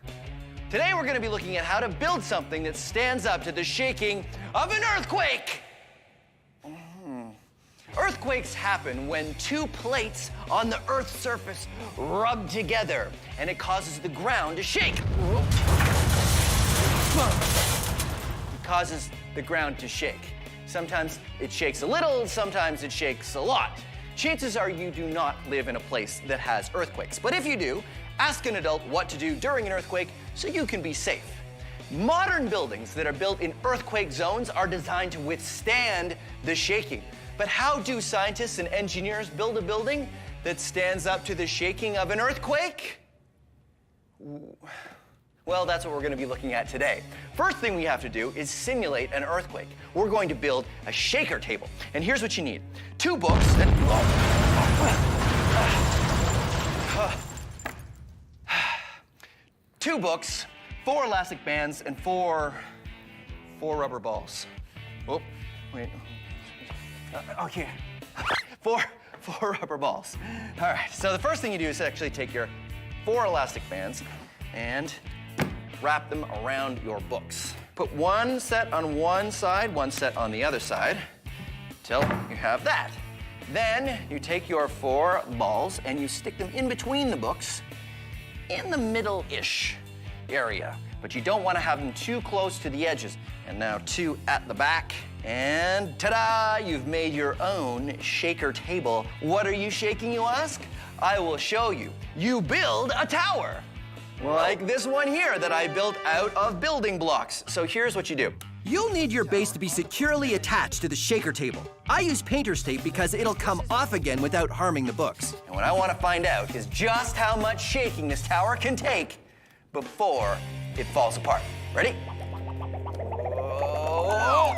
Today, we're going to be looking at how to build something that stands up to the shaking of an earthquake. Earthquakes happen when two plates on the Earth's surface rub together, and it causes the ground to shake. It causes the ground to shake. Sometimes it shakes a little, sometimes it shakes a lot. Chances are you do not live in a place that has earthquakes. But if you do, ask an adult what to do during an earthquake so you can be safe. Modern buildings that are built in earthquake zones are designed to withstand the shaking. But how do scientists and engineers build a building that stands up to the shaking of an earthquake? Well, that's what we're going to be looking at today. First thing we have to do is simulate an earthquake. We're going to build a shaker table. And here's what you need. 2 books and... 2 books, 4 elastic bands, and 4 rubber balls. Oh, wait. Okay. 4 rubber balls. All right, so the first thing you do is actually take your 4 elastic bands and wrap them around your books. Put 1 set on one side, 1 set on the other side, till you have that. Then you take your 4 balls and you stick them in between the books in the middle-ish area. But you don't want to have them too close to the edges. And now 2 at the back. And ta-da! You've made your own shaker table. What are you shaking, you ask? I will show you. You build a tower. Like this one here that I built out of building blocks. So here's what you do. You'll need your base to be securely attached to the shaker table. I use painter's tape because it'll come off again without harming the books. And what I want to find out is just how much shaking this tower can take before it falls apart. Ready? Oh.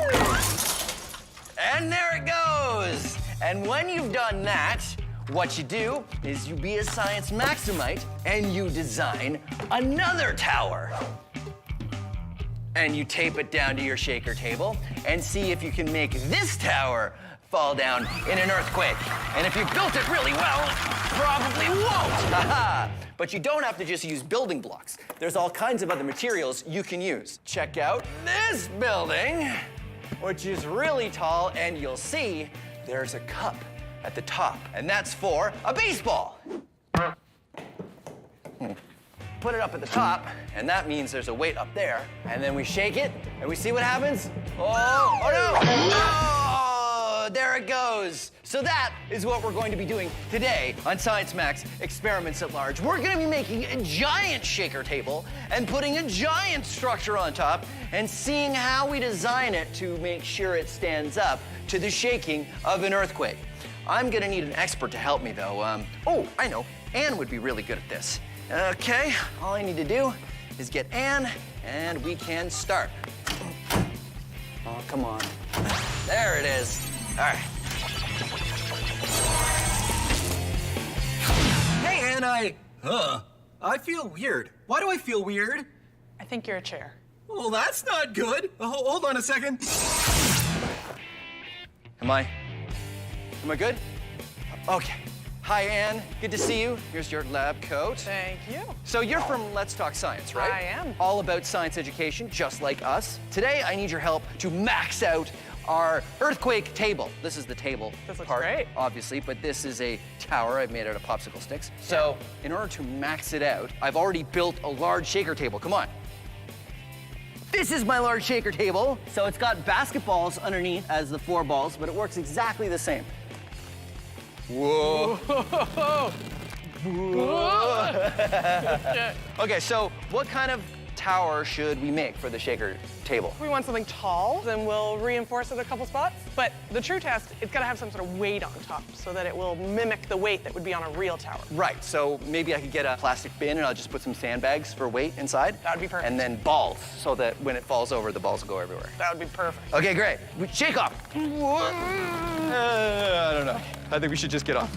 And there it goes. And when you've done that, what you do is you be a Science Maximite and you design another tower. And you tape it down to your shaker table and see if you can make this tower fall down in an earthquake. And if you built it really well, probably won't. But you don't have to just use building blocks. There's all kinds of other materials you can use. Check out this building, which is really tall, and you'll see there's a cup at the top, and that's for a baseball. Put it up at the top, and that means there's a weight up there. And then we shake it, and we see what happens. Oh no! Oh, there it goes. So that is what we're going to be doing today on Science Max Experiments at Large. We're going to be making a giant shaker table and putting a giant structure on top and seeing how we design it to make sure it stands up to the shaking of an earthquake. I'm going to need an expert to help me, though. Oh, I know. Anne would be really good at this. Okay, all I need to do is get Anne, and we can start. Oh, come on. There it is. All right. Hey, Anne, I feel weird. Why do I feel weird? I think you're a chair. Well, that's not good. Hold on a second. Am I good? Okay. Hi, Anne. Good to see you. Here's your lab coat. Thank you. So you're from Let's Talk Science, right? I am. All about science education, just like us. Today, I need your help to max out our earthquake table. This is the table part, great. obviously, but this is a tower I've made out of popsicle sticks. So in order to max it out, I've already built a large shaker table. Come on. This is my large shaker table. So it's got basketballs underneath as the 4 balls, but it works exactly the same. Whoa. Whoa. Okay, so what kind of tower should we make for the shaker table? We want something tall, then we'll reinforce it a couple spots. But the true test, it's got to have some sort of weight on top so that it will mimic the weight that would be on a real tower. Right, so maybe I could get a plastic bin and I'll just put some sandbags for weight inside. That would be perfect. And then balls, so that when it falls over, the balls will go everywhere. That would be perfect. Okay, great. Shake off. I don't know. I think we should just get off.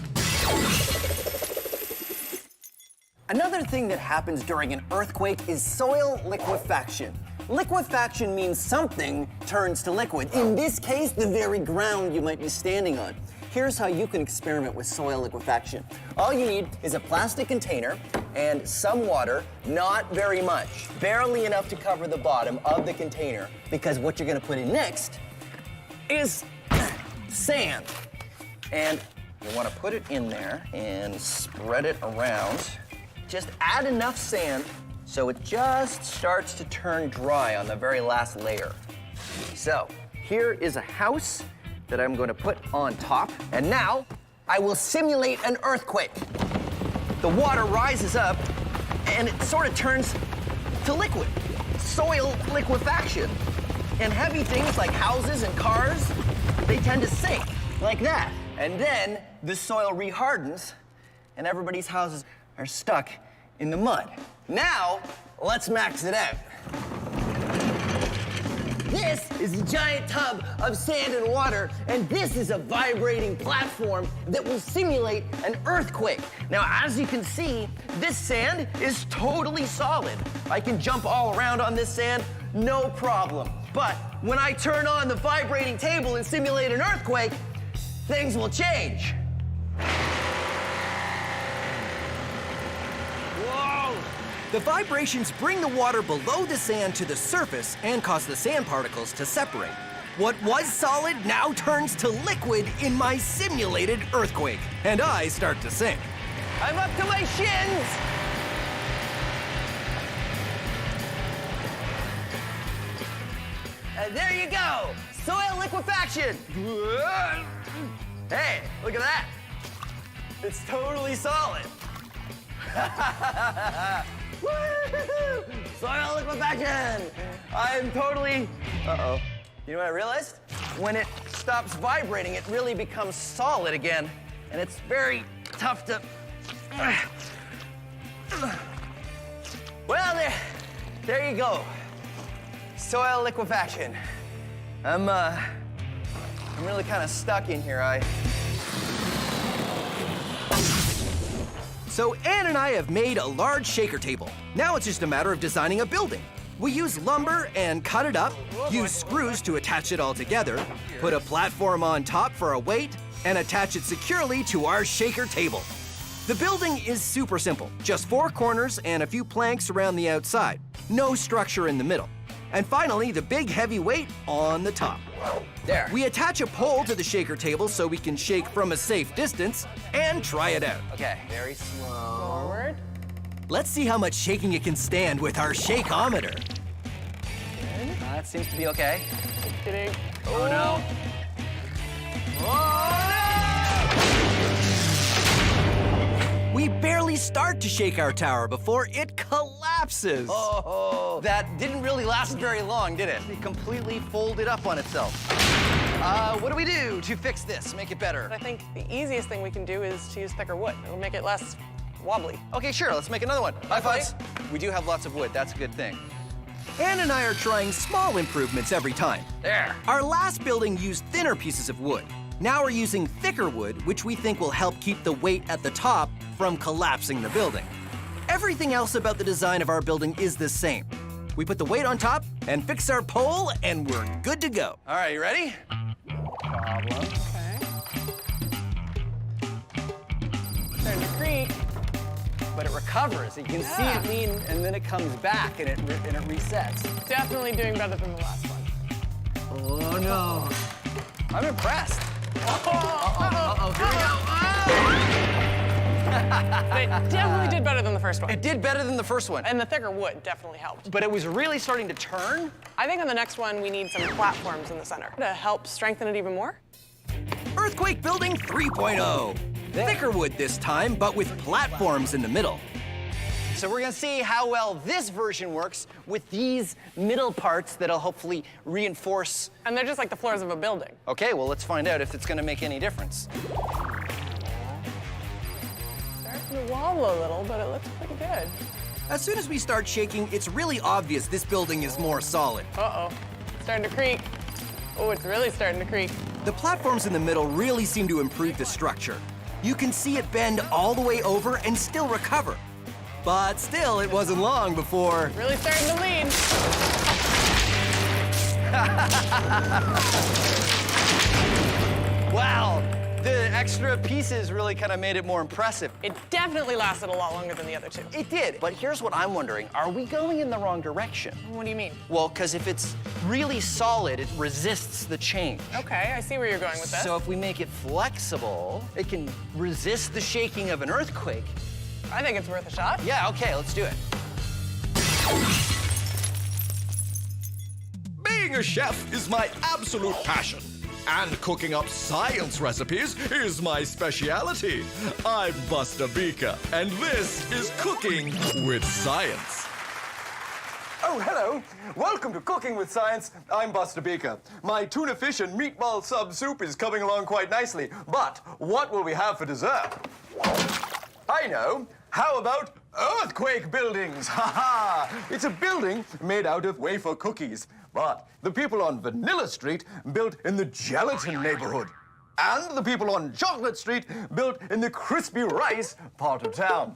Another thing that happens during an earthquake is soil liquefaction. Liquefaction means something turns to liquid. In this case, the very ground you might be standing on. Here's how you can experiment with soil liquefaction. All you need is a plastic container and some water, not very much, barely enough to cover the bottom of the container, because what you're gonna put in next is sand. And you wanna put it in there and spread it around. Just add enough sand so it just starts to turn dry on the very last layer. So here is a house that I'm going to put on top. And now I will simulate an earthquake. The water rises up and it sort of turns to liquid. Soil liquefaction. And heavy things like houses and cars, they tend to sink like that. And then the soil rehardens and everybody's houses are stuck in the mud. Now, let's max it out. This is a giant tub of sand and water, and this is a vibrating platform that will simulate an earthquake. Now, as you can see, this sand is totally solid. I can jump all around on this sand, no problem. But when I turn on the vibrating table and simulate an earthquake, things will change. The vibrations bring the water below the sand to the surface and cause the sand particles to separate. What was solid now turns to liquid in my simulated earthquake, and I start to sink. I'm up to my shins! And there you go! Soil liquefaction! Hey, look at that! It's totally solid! Woo-hoo-hoo! Soil liquefaction! I'm totally... Uh-oh. You know what I realized? When it stops vibrating, it really becomes solid again, and it's very tough to... Well, there you go. Soil liquefaction. I'm really kind of stuck in here. So Ann and I have made a large shaker table. Now it's just a matter of designing a building. We use lumber and cut it up, use screws to attach it all together, put a platform on top for a weight, and attach it securely to our shaker table. The building is super simple, just 4 corners and a few planks around the outside. No structure in the middle. And finally, the big heavy weight on the top. There. We attach a pole to the shaker table so we can shake from a safe distance and try it out. Okay, very slow. Forward. Let's see how much shaking it can stand with our shakeometer. That seems to be okay. Kidding. Oh no. We barely start to shake our tower before it collapses. Oh, that didn't really last very long, did it? It completely folded up on itself. What do we do to fix this, make it better? I think the easiest thing we can do is to use thicker wood. It'll make it less wobbly. Okay, sure, let's make another one. High fives. We do have lots of wood, that's a good thing. Ann and I are trying small improvements every time. There. Our last building used thinner pieces of wood. Now we're using thicker wood, which we think will help keep the weight at the top from collapsing the building. Everything else about the design of our building is the same. We put the weight on top and fix our pole, and we're good to go. All right, you ready? Problem. Okay. Starting to creak. But it recovers. You can see it lean, and then it comes back, and it resets. Definitely doing better than the last one. Oh, no. I'm impressed. Uh-oh, here we go. It definitely did better than the first one. It did better than the first one. And the thicker wood definitely helped. But it was really starting to turn. I think on the next one, we need some platforms in the center to help strengthen it even more. Earthquake Building 3.0. Thicker wood this time, but with platforms in the middle. so we're gonna see how well this version works with these middle parts that'll hopefully reinforce. And they're just like the floors of a building. Okay, well, let's find out if it's gonna make any difference. Starting to wobble a little, but it looks pretty good. As soon as we start shaking, it's really obvious this building is more solid. Uh-oh, starting to creak. Oh, it's really starting to creak. The platforms in the middle really seem to improve the structure. You can see it bend all the way over and still recover. But still, it wasn't long before... Really starting to lean. Wow, the extra pieces really kind of made it more impressive. It definitely lasted a lot longer than the other two. It did, but here's what I'm wondering. Are we going in the wrong direction? What do you mean? Well, because if it's really solid, it resists the change. Okay, I see where you're going with this. So if we make it flexible, it can resist the shaking of an earthquake. I think it's worth a shot. Yeah, okay, let's do it. Being a chef is my absolute passion. And cooking up science recipes is my speciality. I'm Buster Beaker, and this is Cooking with Science. Oh, hello. Welcome to Cooking with Science. I'm Buster Beaker. My tuna fish and meatball sub soup is coming along quite nicely. But what will we have for dessert? I know. How about earthquake buildings? Ha ha! It's a building made out of wafer cookies. But the people on Vanilla Street built in the gelatin neighborhood. And the people on Chocolate Street built in the crispy rice part of town.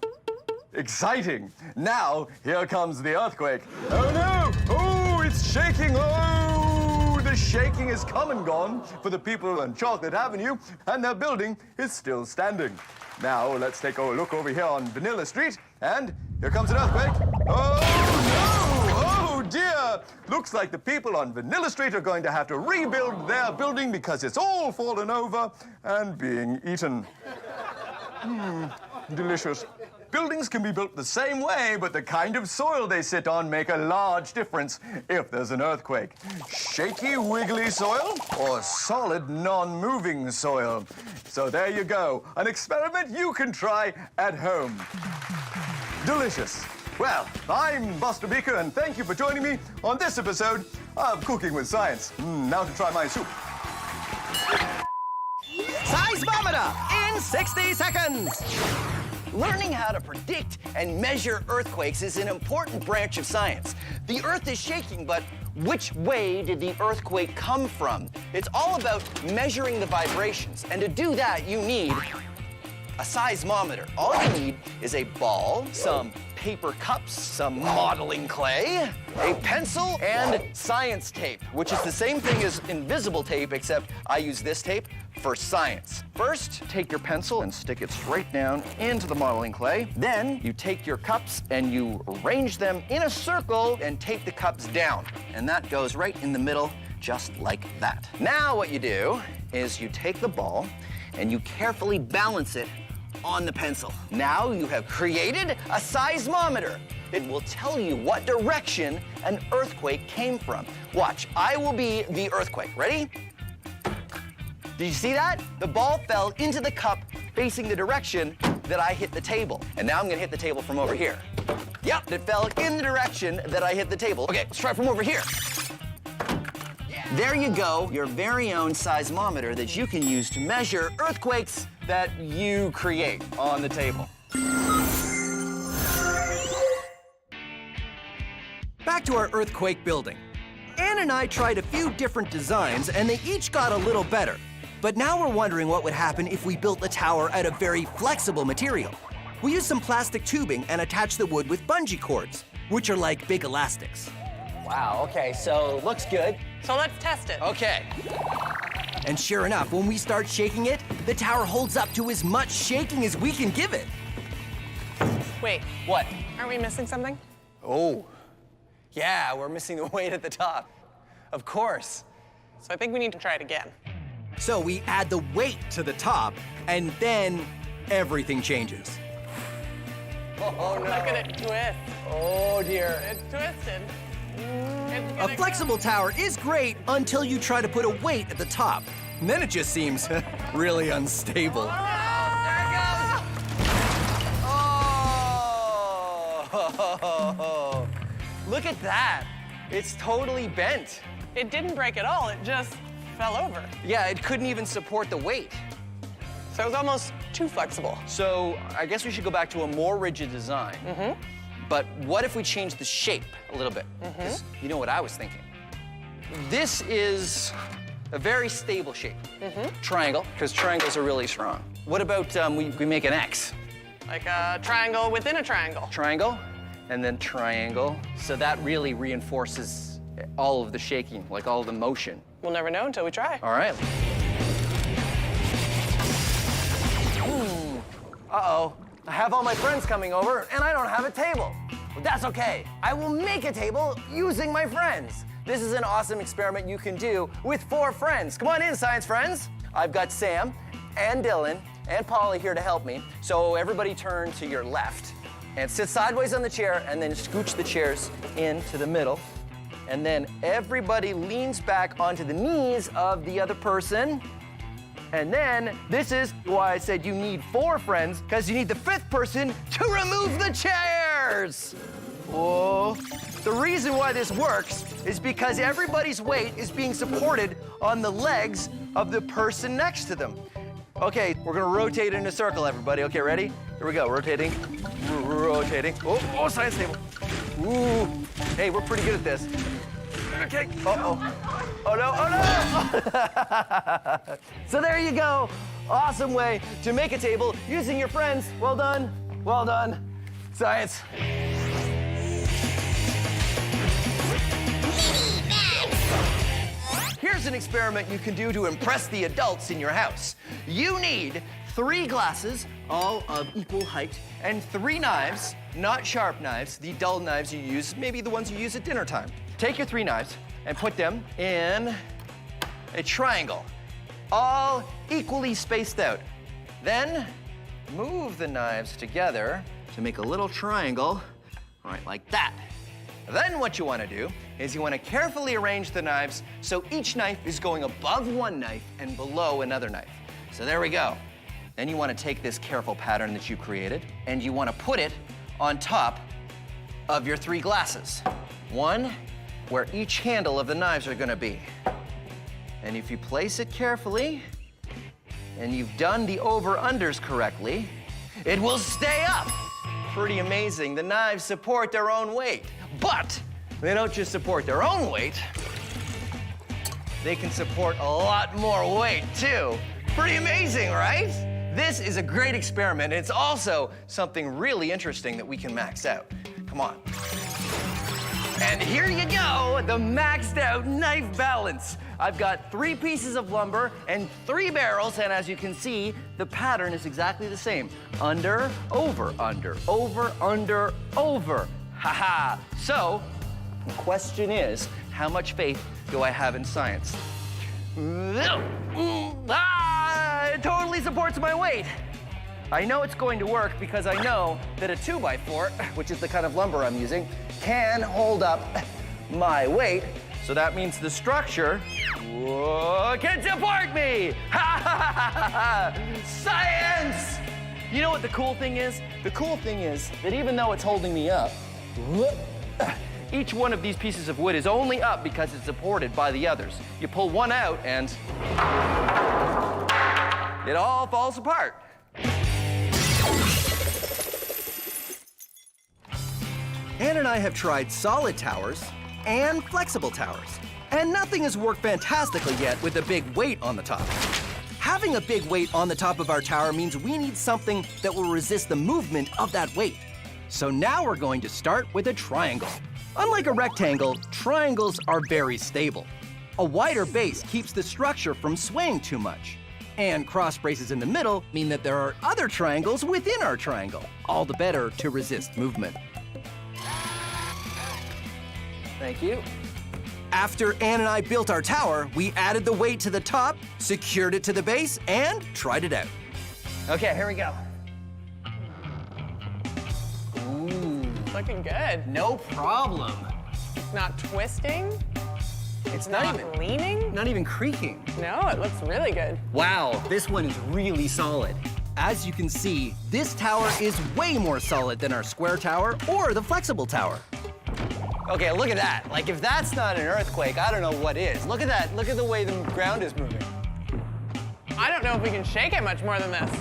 Exciting. Now, here comes the earthquake. Oh no! Oh, it's shaking! Oh, the shaking is come and gone for the people on Chocolate Avenue, and their building is still standing. Now, let's take a look over here on Vanilla Street, and here comes an earthquake. Oh no! Oh dear! Looks like the people on Vanilla Street are going to have to rebuild their building because it's all fallen over and being eaten. Delicious. Buildings can be built the same way, but the kind of soil they sit on make a large difference if there's an earthquake. Shaky, wiggly soil or solid, non-moving soil. So there you go, an experiment you can try at home. Delicious. Well, I'm Buster Beaker, and thank you for joining me on this episode of Cooking with Science. Now to try my soup. Seismometer in 60 seconds. Learning how to predict and measure earthquakes is an important branch of science. The Earth is shaking, but which way did the earthquake come from? It's all about measuring the vibrations, and to do that, you need a seismometer. All you need is a ball, some paper cups, some modeling clay, a pencil, and science tape, which is the same thing as invisible tape, except I use this tape for science. First, take your pencil and stick it straight down into the modeling clay. Then, you take your cups and you arrange them in a circle and tape the cups down. And that goes right in the middle, just like that. Now what you do is you take the ball and you carefully balance it on the pencil. Now you have created a seismometer. It will tell you what direction an earthquake came from. Watch, I will be the earthquake. Ready? Did you see that? The ball fell into the cup facing the direction that I hit the table. And now I'm gonna hit the table from over here. Yep, it fell in the direction that I hit the table. Okay, let's try from over here. There you go, your very own seismometer that you can use to measure earthquakes that you create on the table. Back to our earthquake building. Ann and I tried a few different designs, and they each got a little better. But now we're wondering what would happen if we built the tower out of very flexible material. We used some plastic tubing and attached the wood with bungee cords, which are like big elastics. Wow, okay, so looks good. So let's test it. Okay. And sure enough, when we start shaking it, the tower holds up to as much shaking as we can give it. Wait. What? Aren't we missing something? Oh. Yeah, we're missing the weight at the top. Of course. So I think we need to try it again. So we add the weight to the top, and then everything changes. Oh, no. Look at it twist. Oh, dear. It's twisted. A flexible tower is great until you try to put a weight at the top. And then it just seems really unstable. Oh, Whoa! Look at that. It's totally bent. It didn't break at all. It just fell over. Yeah, it couldn't even support the weight. So it was almost too flexible. So I guess we should go back to a more rigid design. Mm-hmm. But what if we change the shape a little bit? 'Cause you know what I was thinking? This is a very stable shape. Triangle, because triangles are really strong. What about we make an X? Like a triangle within a triangle. Triangle, and then triangle. So that really reinforces all of the shaking, like all of the motion. We'll never know until we try. All right. Uh-oh. I have all my friends coming over, and I don't have a table. But that's okay. I will make a table using my friends. This is an awesome experiment you can do with 4 friends. Come on in, science friends. I've got Sam and Dylan and Polly here to help me. So everybody turn to your left and sit sideways on the chair, and then scooch the chairs into the middle. And then everybody leans back onto the knees of the other person. And then this is why I said you need 4 friends, because you need the 5th person to remove the chairs. Oh. The reason why this works is because everybody's weight is being supported on the legs of the person next to them. Okay, we're gonna rotate in a circle, everybody. Okay, ready? Here we go, rotating, rotating. Oh, science table. Ooh, hey, we're pretty good at this. Okay, uh-oh. Oh no, oh no! So there you go. Awesome way to make a table using your friends. Well done, science. Here's an experiment you can do to impress the adults in your house. You need 3 glasses, all of equal height, and 3 knives, not sharp knives, the dull knives you use, maybe the ones you use at dinner time. Take your 3 knives and put them in a triangle, all equally spaced out. Then move the knives together to make a little triangle, right like that. Then what you want to do is you want to carefully arrange the knives so each knife is going above one knife and below another knife. So there we go. Then you want to take this careful pattern that you created and you want to put it on top of your 3 glasses. One where each handle of the knives are going to be. And if you place it carefully and you've done the over-unders correctly, it will stay up. Pretty amazing. The knives support their own weight. But they don't just support their own weight, they can support a lot more weight too. Pretty amazing, right? This is a great experiment. It's also something really interesting that we can max out. Come on. And here you go, the maxed out knife balance. I've got 3 pieces of lumber and 3 barrels, and as you can see, the pattern is exactly the same. Under, over, under, over, under, over. Ha-ha. So, the question is, how much faith do I have in science? It totally supports my weight. I know it's going to work because I know that a 2x4, which is the kind of lumber I'm using, can hold up my weight. So that means the structure can support me. Science! You know what the cool thing is? The cool thing is that even though it's holding me up, each one of these pieces of wood is only up because it's supported by the others. You pull one out and it all falls apart. Ann and I have tried solid towers and flexible towers, and nothing has worked fantastically yet with a big weight on the top. Having a big weight on the top of our tower means we need something that will resist the movement of that weight. So now we're going to start with a triangle. Unlike a rectangle, triangles are very stable. A wider base keeps the structure from swaying too much. And cross braces in the middle mean that there are other triangles within our triangle, all the better to resist movement. Thank you. After Ann and I built our tower, we added the weight to the top, secured it to the base, and tried it out. Okay, here we go. Ooh. Looking good. No problem. It's not twisting. It's not even leaning. Not even creaking. No, it looks really good. Wow, this one is really solid. As you can see, this tower is way more solid than our square tower or the flexible tower. Okay, look at that. Like, if that's not an earthquake, I don't know what is. Look at that. Look at the way the ground is moving. I don't know if we can shake it much more than this.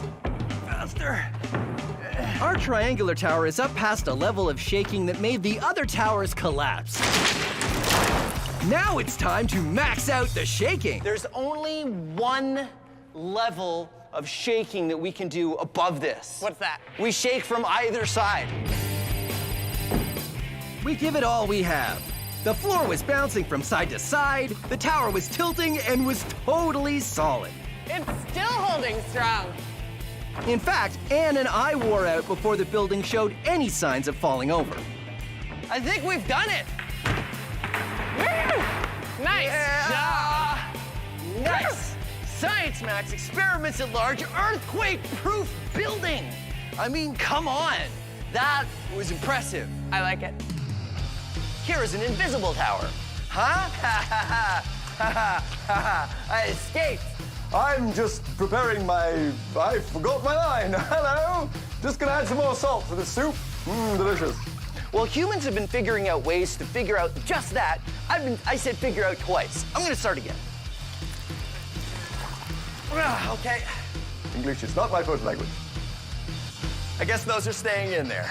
Faster. Our triangular tower is up past a level of shaking that made the other towers collapse. Now it's time to max out the shaking. There's only one level of shaking that we can do above this. What's that? We shake from either side. We give it all we have. The floor was bouncing from side to side, the tower was tilting and was totally solid. It's still holding strong. In fact, Anne and I wore out before the building showed any signs of falling over. I think we've done it. Woo! Nice. Yeah. Nice. Science Max Experiments at Large earthquake-proof building. I mean, come on. That was impressive. I like it. Here is an invisible tower. Huh? I escaped. I'm just preparing my... I forgot my line. Hello. Just gonna add some more salt to the soup. Delicious. Well, humans have been figuring out ways to figure out just that. I said figure out twice. I'm gonna start again. Okay. English is not my first language. I guess those are staying in there.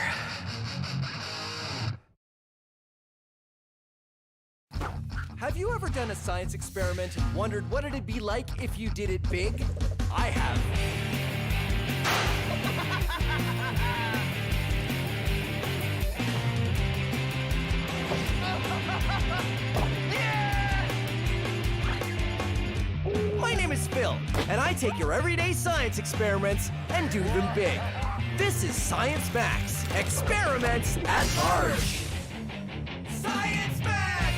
Have you ever done a science experiment and wondered what it'd be like if you did it big? I have. My name is Phil, and I take your everyday science experiments and do them big. This is Science Max, Experiments at Large. Science Max!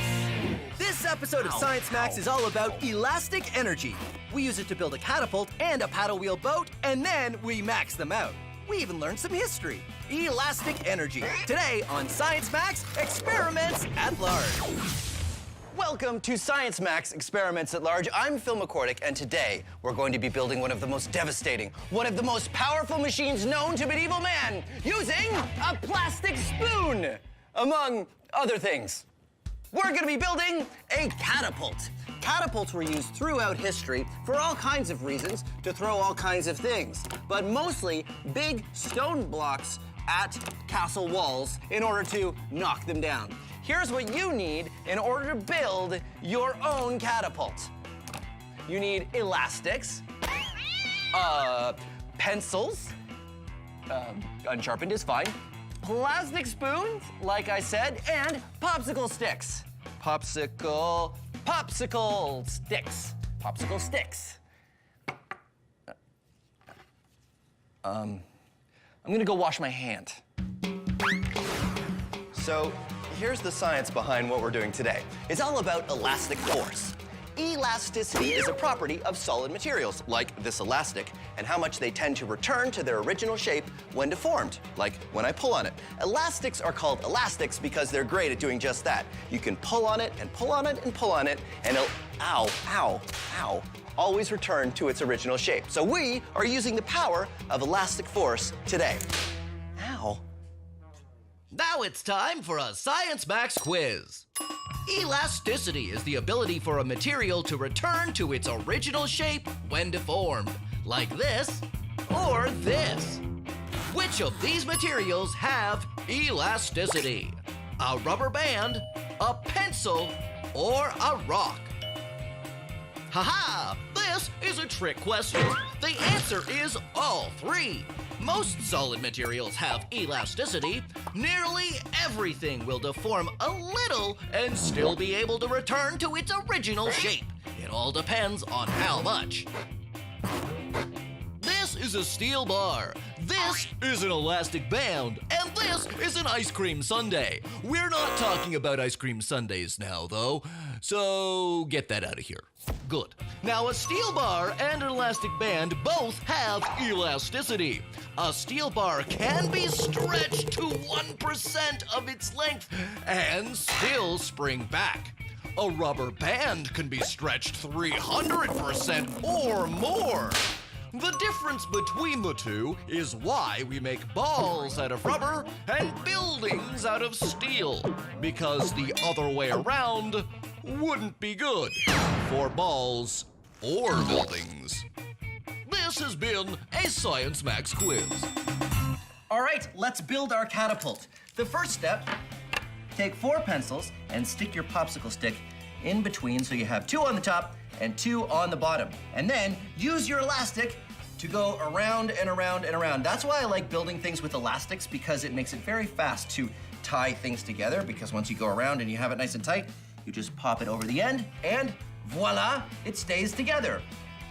This episode of Science Max is all about elastic energy. We use it to build a catapult and a paddle wheel boat, and then we max them out. We even learned some history. Elastic energy. Today on Science Max, Experiments at Large. Welcome to Science Max Experiments at Large. I'm Phil McCordick, and today we're going to be building one of the most devastating, one of the most powerful machines known to medieval man, using a plastic spoon, among other things. We're going to be building a catapult. Catapults were used throughout history for all kinds of reasons to throw all kinds of things, but mostly big stone blocks at castle walls in order to knock them down. Here's what you need in order to build your own catapult. You need elastics, pencils, unsharpened is fine, plastic spoons, like I said, and popsicle sticks. Popsicle sticks. Popsicle sticks. I'm gonna go wash my hand. So, here's the science behind what we're doing today. It's all about elastic force. Elasticity is a property of solid materials, like this elastic, and how much they tend to return to their original shape when deformed, like when I pull on it. Elastics are called elastics because they're great at doing just that. You can pull on it and pull on it and pull on it, and it'll, always return to its original shape. So we are using the power of elastic force today. Ow. Now it's time for a Science Max quiz. Elasticity is the ability for a material to return to its original shape when deformed, like this or this. Which of these materials have elasticity? A rubber band, a pencil, or a rock? Haha! This is a trick question. The answer is all three. Most solid materials have elasticity. Nearly everything will deform a little and still be able to return to its original shape. It all depends on how much. This is a steel bar. This is an elastic band. And this is an ice cream sundae. We're not talking about ice cream sundaes now, though. So get that out of here. Good. Now, a steel bar and an elastic band both have elasticity. A steel bar can be stretched to 1% of its length and still spring back. A rubber band can be stretched 300% or more. The difference between the two is why we make balls out of rubber and buildings out of steel. Because the other way around wouldn't be good for balls or buildings. This has been a Science Max quiz. All right, let's build our catapult. The first step, take 4 pencils and stick your popsicle stick in between so you have 2 on the top and 2 on the bottom. And then use your elastic to go around and around and around. That's why I like building things with elastics, because it makes it very fast to tie things together, because once you go around and you have it nice and tight, you just pop it over the end and voila, it stays together.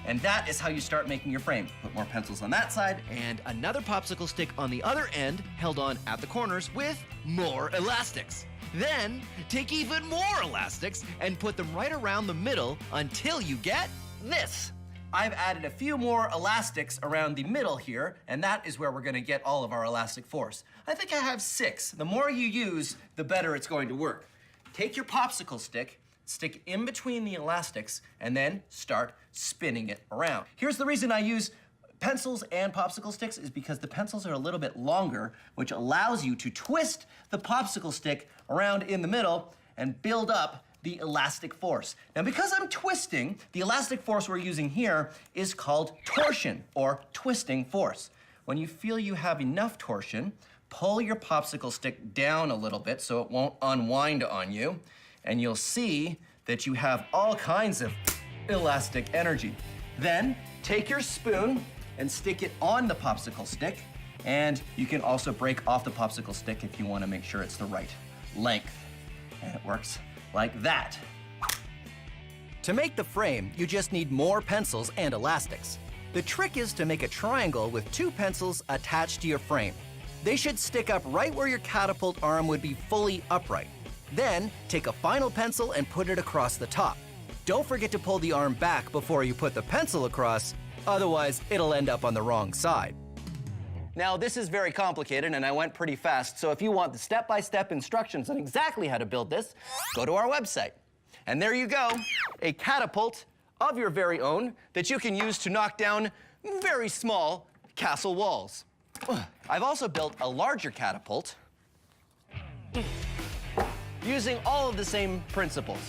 And that is how you start making your frame. Put more pencils on that side. And another popsicle stick on the other end, held on at the corners with more elastics. Then, take even more elastics and put them right around the middle until you get this. I've added a few more elastics around the middle here, and that is where we're gonna get all of our elastic force. I think I have 6. The more you use, the better it's going to work. Take your popsicle stick, stick in between the elastics, and then start spinning it around. Here's the reason I use pencils and popsicle sticks, is because the pencils are a little bit longer, which allows you to twist the popsicle stick around in the middle and build up the elastic force. Now, because I'm twisting, the elastic force we're using here is called torsion, or twisting force. When you feel you have enough torsion, pull your popsicle stick down a little bit so it won't unwind on you, and you'll see that you have all kinds of elastic energy. Then, take your spoon and stick it on the popsicle stick, and you can also break off the popsicle stick if you want to make sure it's the right length. And it works like that. To make the frame, you just need more pencils and elastics. The trick is to make a triangle with 2 pencils attached to your frame. They should stick up right where your catapult arm would be fully upright. Then, take a final pencil and put it across the top. Don't forget to pull the arm back before you put the pencil across, otherwise it'll end up on the wrong side. Now, this is very complicated, and I went pretty fast, so if you want the step-by-step instructions on exactly how to build this, go to our website. And there you go, a catapult of your very own that you can use to knock down very small castle walls. I've also built a larger catapult using all of the same principles.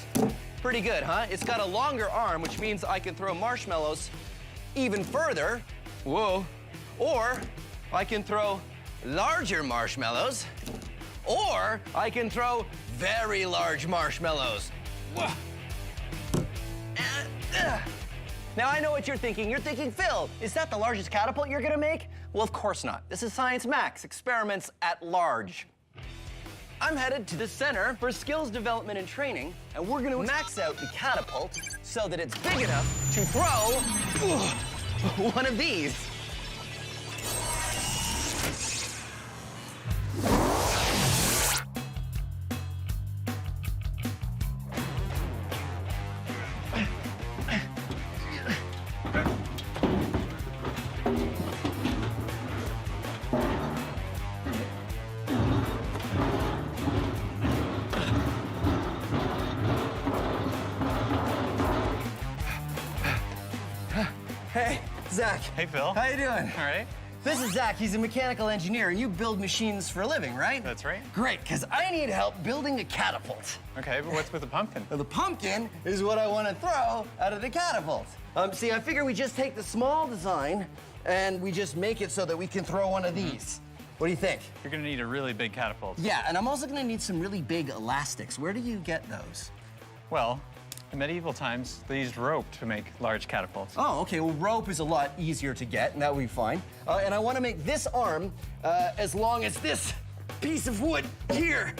Pretty good, huh? It's got a longer arm, which means I can throw marshmallows even further. Whoa. Or I can throw larger marshmallows, or I can throw very large marshmallows. Now, I know what you're thinking. You're thinking, Phil, is that the largest catapult you're gonna make? Well, of course not. This is Science Max, experiments at large. I'm headed to the Center for Skills Development and Training, and we're gonna max out the catapult so that it's big enough to throw one of these. Hey, Zach. Hey, Phil. How you doing? All right. This is Zach. He's a mechanical engineer, and you build machines for a living, right? That's right. Great, because I need help building a catapult. Okay, but what's with the pumpkin? Well, the pumpkin is what I want to throw out of the catapult. See, I figure we just take the small design and we just make it so that we can throw one of these. What do you think? You're gonna need a really big catapult. Yeah, and I'm also gonna need some really big elastics. Where do you get those? Well, in medieval times, they used rope to make large catapults. Oh, okay, well, rope is a lot easier to get, and that would be fine. And I want to make this arm as long as this piece of wood here.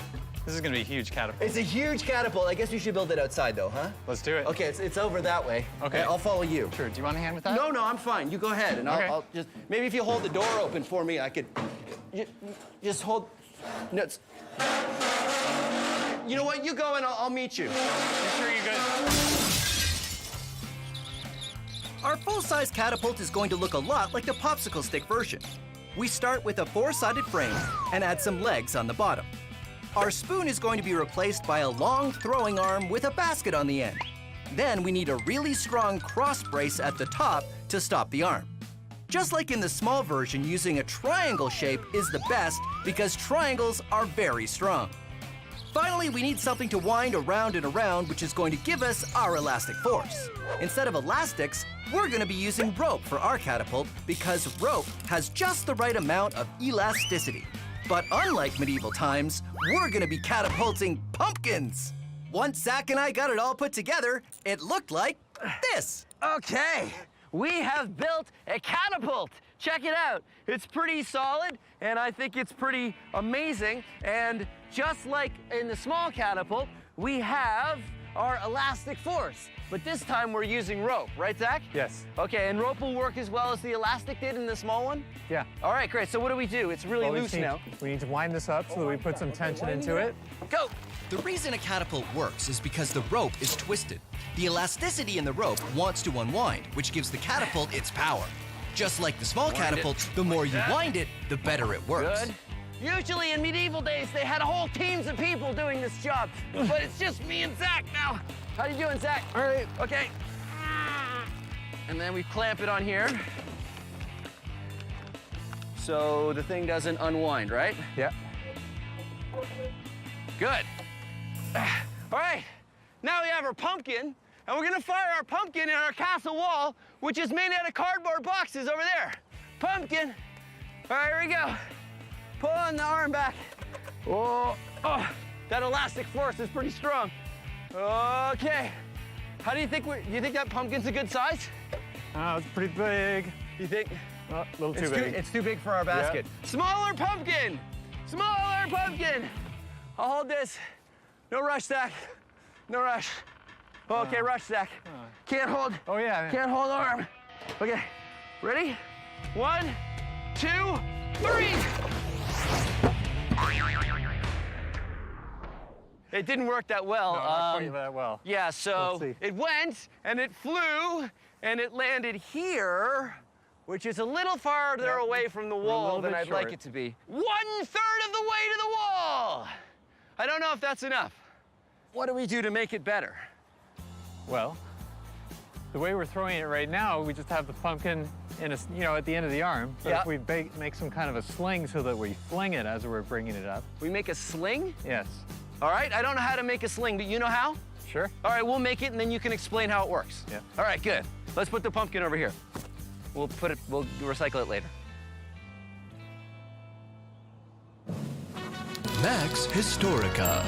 This is gonna be a huge catapult. It's a huge catapult. I guess we should build it outside, though, huh? Let's do it. Okay, it's over that way. Okay. I'll follow you. Sure, do you want a hand with that? No, I'm fine. You go ahead, and Okay. I'll just, maybe if you hold the door open for me, I could just hold, no, you know what, you go and I'll meet you. You sure you're good? Our full-size catapult is going to look a lot like the popsicle stick version. We start with a 4-sided frame and add some legs on the bottom. Our spoon is going to be replaced by a long throwing arm with a basket on the end. Then we need a really strong cross brace at the top to stop the arm. Just like in the small version, using a triangle shape is the best because triangles are very strong. Finally, we need something to wind around and around, which is going to give us our elastic force. Instead of elastics, we're going to be using rope for our catapult because rope has just the right amount of elasticity. But unlike medieval times, we're going to be catapulting pumpkins. Once Zach and I got it all put together, it looked like this. Okay, we have built a catapult. Check it out. It's pretty solid, and I think it's pretty amazing. And just like in the small catapult, we have our elastic force. But this time we're using rope, right, Zach? Yes. Okay, and rope will work as well as the elastic did in the small one? Yeah. All right, great. So what do? It's really loose now. We need to wind this up so that we put some tension into it. Go! The reason a catapult works is because the rope is twisted. The elasticity in the rope wants to unwind, which gives the catapult its power. Just like the small catapult, the more you wind it, the better it works. Good. Usually in medieval days, they had whole teams of people doing this job, but it's just me and Zach now. How you doing, Zach? All right. Okay. And then we clamp it on here. So the thing doesn't unwind, right? Yeah. Good. All right, now we have our pumpkin, and we're gonna fire our pumpkin in our castle wall, which is made out of cardboard boxes over there. Pumpkin. All right, here we go. Pulling the arm back. Oh, that elastic force is pretty strong. Okay. How do you think you think that pumpkin's a good size? Oh, it's pretty big. You think? Oh, a little too big. It's too big for our basket. Yeah. Smaller pumpkin! Smaller pumpkin! I'll hold this. No rush, Zach. No rush. Okay, rush, Zach. Can't hold. Oh, yeah. Can't hold arm. Okay, ready? 1, 2, 3! It didn't work that well. No, not quite that well. Yeah, so it went, and it flew, and it landed here, which is a little farther away from the wall than I'd like it to be. 1/3 of the way to the wall! I don't know if that's enough. What do we do to make it better? Well, the way we're throwing it right now, we just have the pumpkin in a, at the end of the arm. But if we make some kind of a sling so that we fling it as we're bringing it up. We make a sling? Yes. All right, I don't know how to make a sling, but you know how? Sure. All right, we'll make it, and then you can explain how it works. Yeah. All right, good. Let's put the pumpkin over here. We'll recycle it later. Max Historica.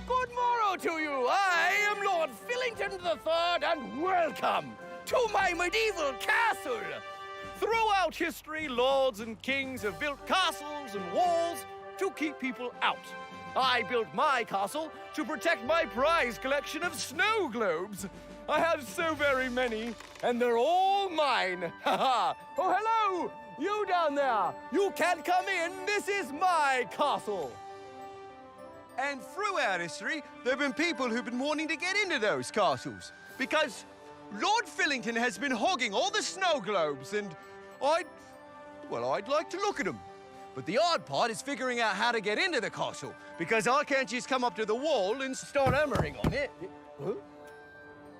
Good morrow to you. I am Lord Fillington III, and welcome to my medieval castle. Throughout history, lords and kings have built castles and walls to keep people out. I built my castle to protect my prize collection of snow globes. I have so very many, and they're all mine. Ha ha! Oh, hello! You down there! You can't come in. This is my castle. And throughout history, there have been people who've been wanting to get into those castles because Lord Fillington has been hogging all the snow globes, and I'd like to look at them. But the hard part is figuring out how to get into the castle, because I can't just come up to the wall and start hammering on it. Huh?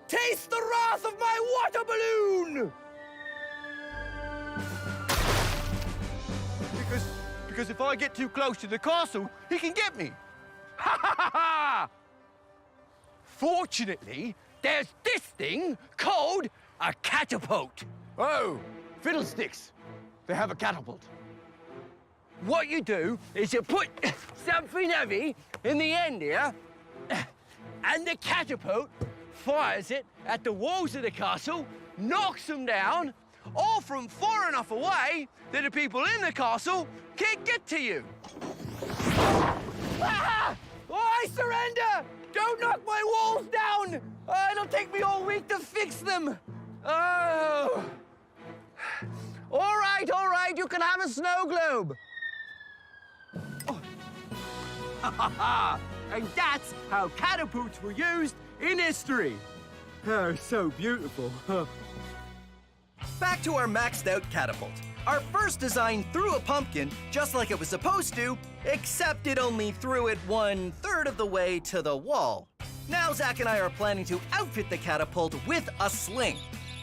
Taste the wrath of my water balloon! Because if I get too close to the castle, he can get me. Ha ha ha ha! Fortunately, there's this thing called a catapult. Oh, fiddlesticks. They have a catapult. What you do is you put something heavy in the end here, and the catapult fires it at the walls of the castle, knocks them down, all from far enough away that the people in the castle can't get to you. Ah! Oh, I surrender! Don't knock my walls down! It'll take me all week to fix them. Oh. All right, you can have a snow globe. Oh. And that's how catapults were used in history. They're so beautiful. Back to our maxed out catapult. Our first design threw a pumpkin just like it was supposed to, except it only threw it 1/3 of the way to the wall. Now Zach and I are planning to outfit the catapult with a sling.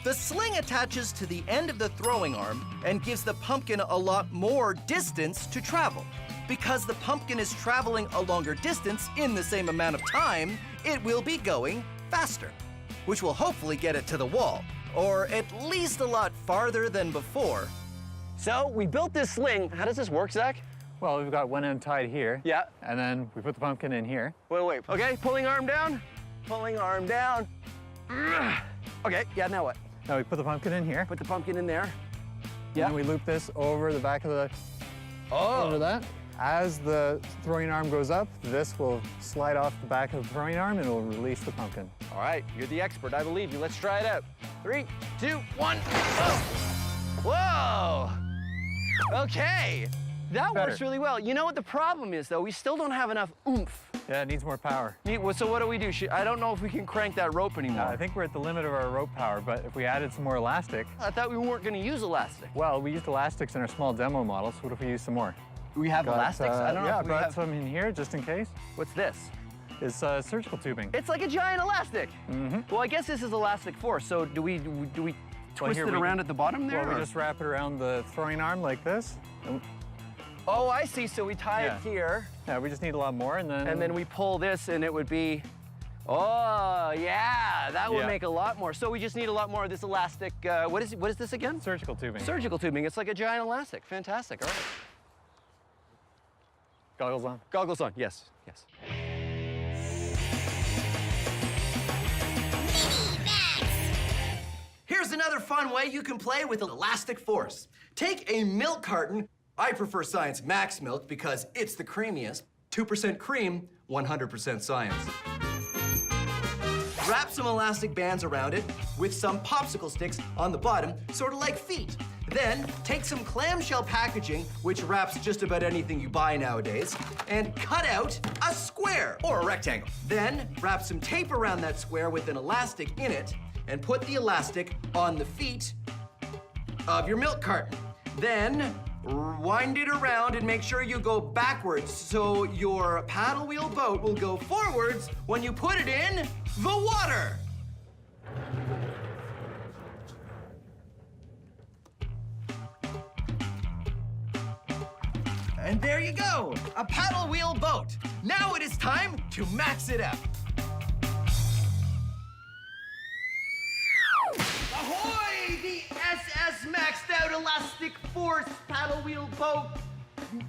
The sling attaches to the end of the throwing arm and gives the pumpkin a lot more distance to travel. Because the pumpkin is traveling a longer distance in the same amount of time, it will be going faster, which will hopefully get it to the wall, or at least a lot farther than before. So we built this sling. How does this work, Zach? Well, we've got one end tied here. Yeah. And then we put the pumpkin in here. Wait. Okay, pulling arm down. Pulling arm down. Okay, yeah, now what? Now we put the pumpkin in here. Put the pumpkin in there. Yeah. And we loop this over the back of the, over that. As the throwing arm goes up, this will slide off the back of the throwing arm and it will release the pumpkin. All right, you're the expert. I believe you. Let's try it out. 3, 2, 1. Whoa! Okay, that works really well. You know what the problem is, though? We still don't have enough oomph. Yeah, it needs more power. So what do we do? I don't know if we can crank that rope anymore. I think we're at the limit of our rope power, but if we added some more elastic. I thought we weren't going to use elastic. Well, we used elastics in our small demo model, so what if we use some more? We have elastics? I don't know. Yeah, if I've got some in here just in case. What's this? It's surgical tubing. It's like a giant elastic. Well, I guess this is elastic force. So do we twist it around at the bottom there? Well, we just wrap it around the throwing arm like this. Oh, I see. So we tie it here. Yeah, we just need a lot more, and then... And then we pull this, and it would be... Oh, yeah, that would make a lot more. So we just need a lot more of this elastic... What is this again? Surgical tubing. Surgical tubing. It's like a giant elastic. Fantastic. All right. Goggles on. Goggles on. Yes. Yes. Here's another fun way you can play with elastic force. Take a milk carton. I prefer Science Max milk because it's the creamiest. 2% cream, 100% science. Wrap some elastic bands around it with some popsicle sticks on the bottom, sort of like feet. Then take some clamshell packaging, which wraps just about anything you buy nowadays, and cut out a square or a rectangle. Then wrap some tape around that square with an elastic in it, and put the elastic on the feet of your milk carton. Then wind it around and make sure you go backwards so your paddle wheel boat will go forwards when you put it in the water. And there you go, a paddle wheel boat. Now it is time to max it out. Ahoy, the SS maxed out elastic force paddle wheel boat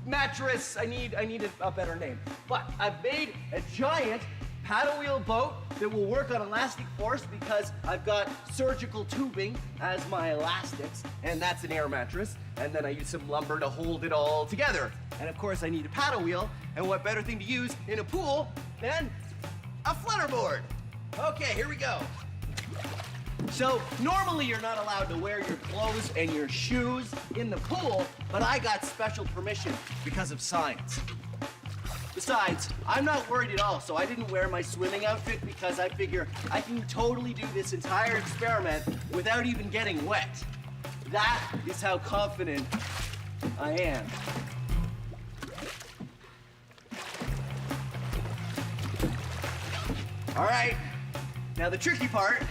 mattress. I need a better name. But I've made a giant paddle wheel boat that will work on elastic force because I've got surgical tubing as my elastics, and that's an air mattress. And then I use some lumber to hold it all together. And of course I need a paddle wheel, and what better thing to use in a pool than a flutterboard? Okay, here we go. So normally you're not allowed to wear your clothes and your shoes in the pool, but I got special permission because of science. Besides, I'm not worried at all, so I didn't wear my swimming outfit because I figure I can totally do this entire experiment without even getting wet. That is how confident I am. All right, now the tricky part,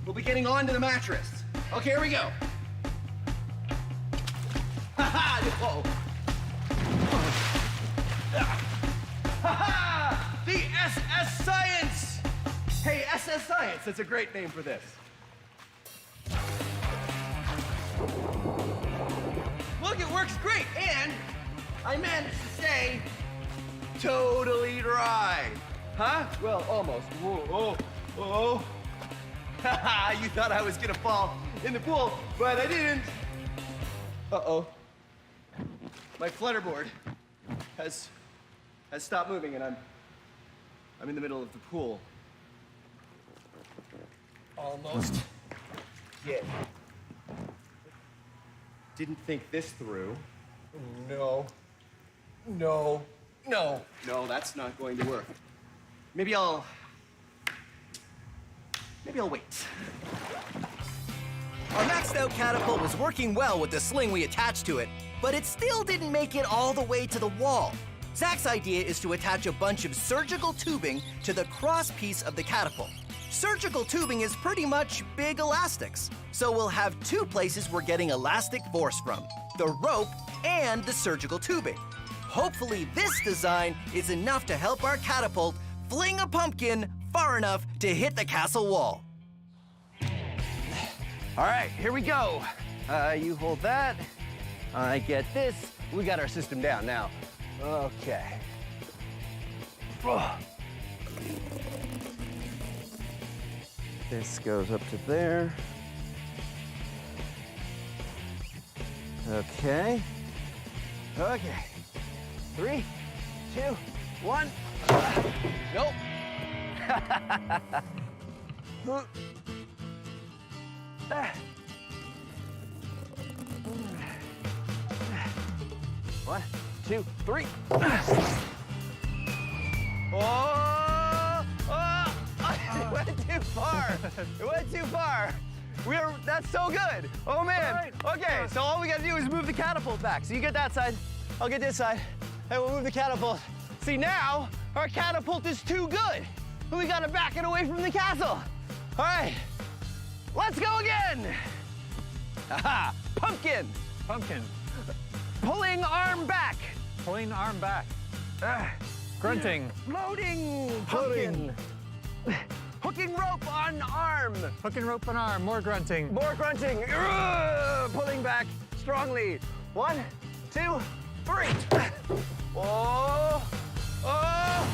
we'll be getting onto the mattress. Okay, here we go. Ha-ha! Whoa. Ha-ha! The SS Science! Hey, SS Science, that's a great name for this. Look, it works great, and I managed to stay totally dry. Huh? Well, almost. Whoa, oh. Haha, you thought I was gonna fall in the pool, but I didn't. Uh-oh. My flutterboard has stopped moving, and I'm in the middle of the pool. Almost. Yeah. Didn't think this through. No. No. No. No, that's not going to work. Maybe I'll wait. Our maxed out catapult was working well with the sling we attached to it, but it still didn't make it all the way to the wall. Zach's idea is to attach a bunch of surgical tubing to the cross piece of the catapult. Surgical tubing is pretty much big elastics, so we'll have two places we're getting elastic force from, the rope and the surgical tubing. Hopefully this design is enough to help our catapult fling a pumpkin far enough to hit the castle wall. All right, here we go. You hold that. I get this. We got our system down now. Okay. This goes up to there. Okay. Okay. 3, 2, 1. Nope. One, 2, 3. Oh! Oh! It went too far. It went too far. That's so good. Oh man. Right. Okay, so all we gotta do is move the catapult back. So you get that side, I'll get this side, and we'll move the catapult. See, now our catapult is too good. We gotta back it away from the castle. All right, let's go again. Aha, pumpkin. Pumpkin. Pulling arm back. Pulling arm back. Grunting. Floating pumpkin. Hooking rope on arm. Hooking rope on arm. More grunting. More grunting. Pulling back strongly. 1, 2, 3. Oh. Oh.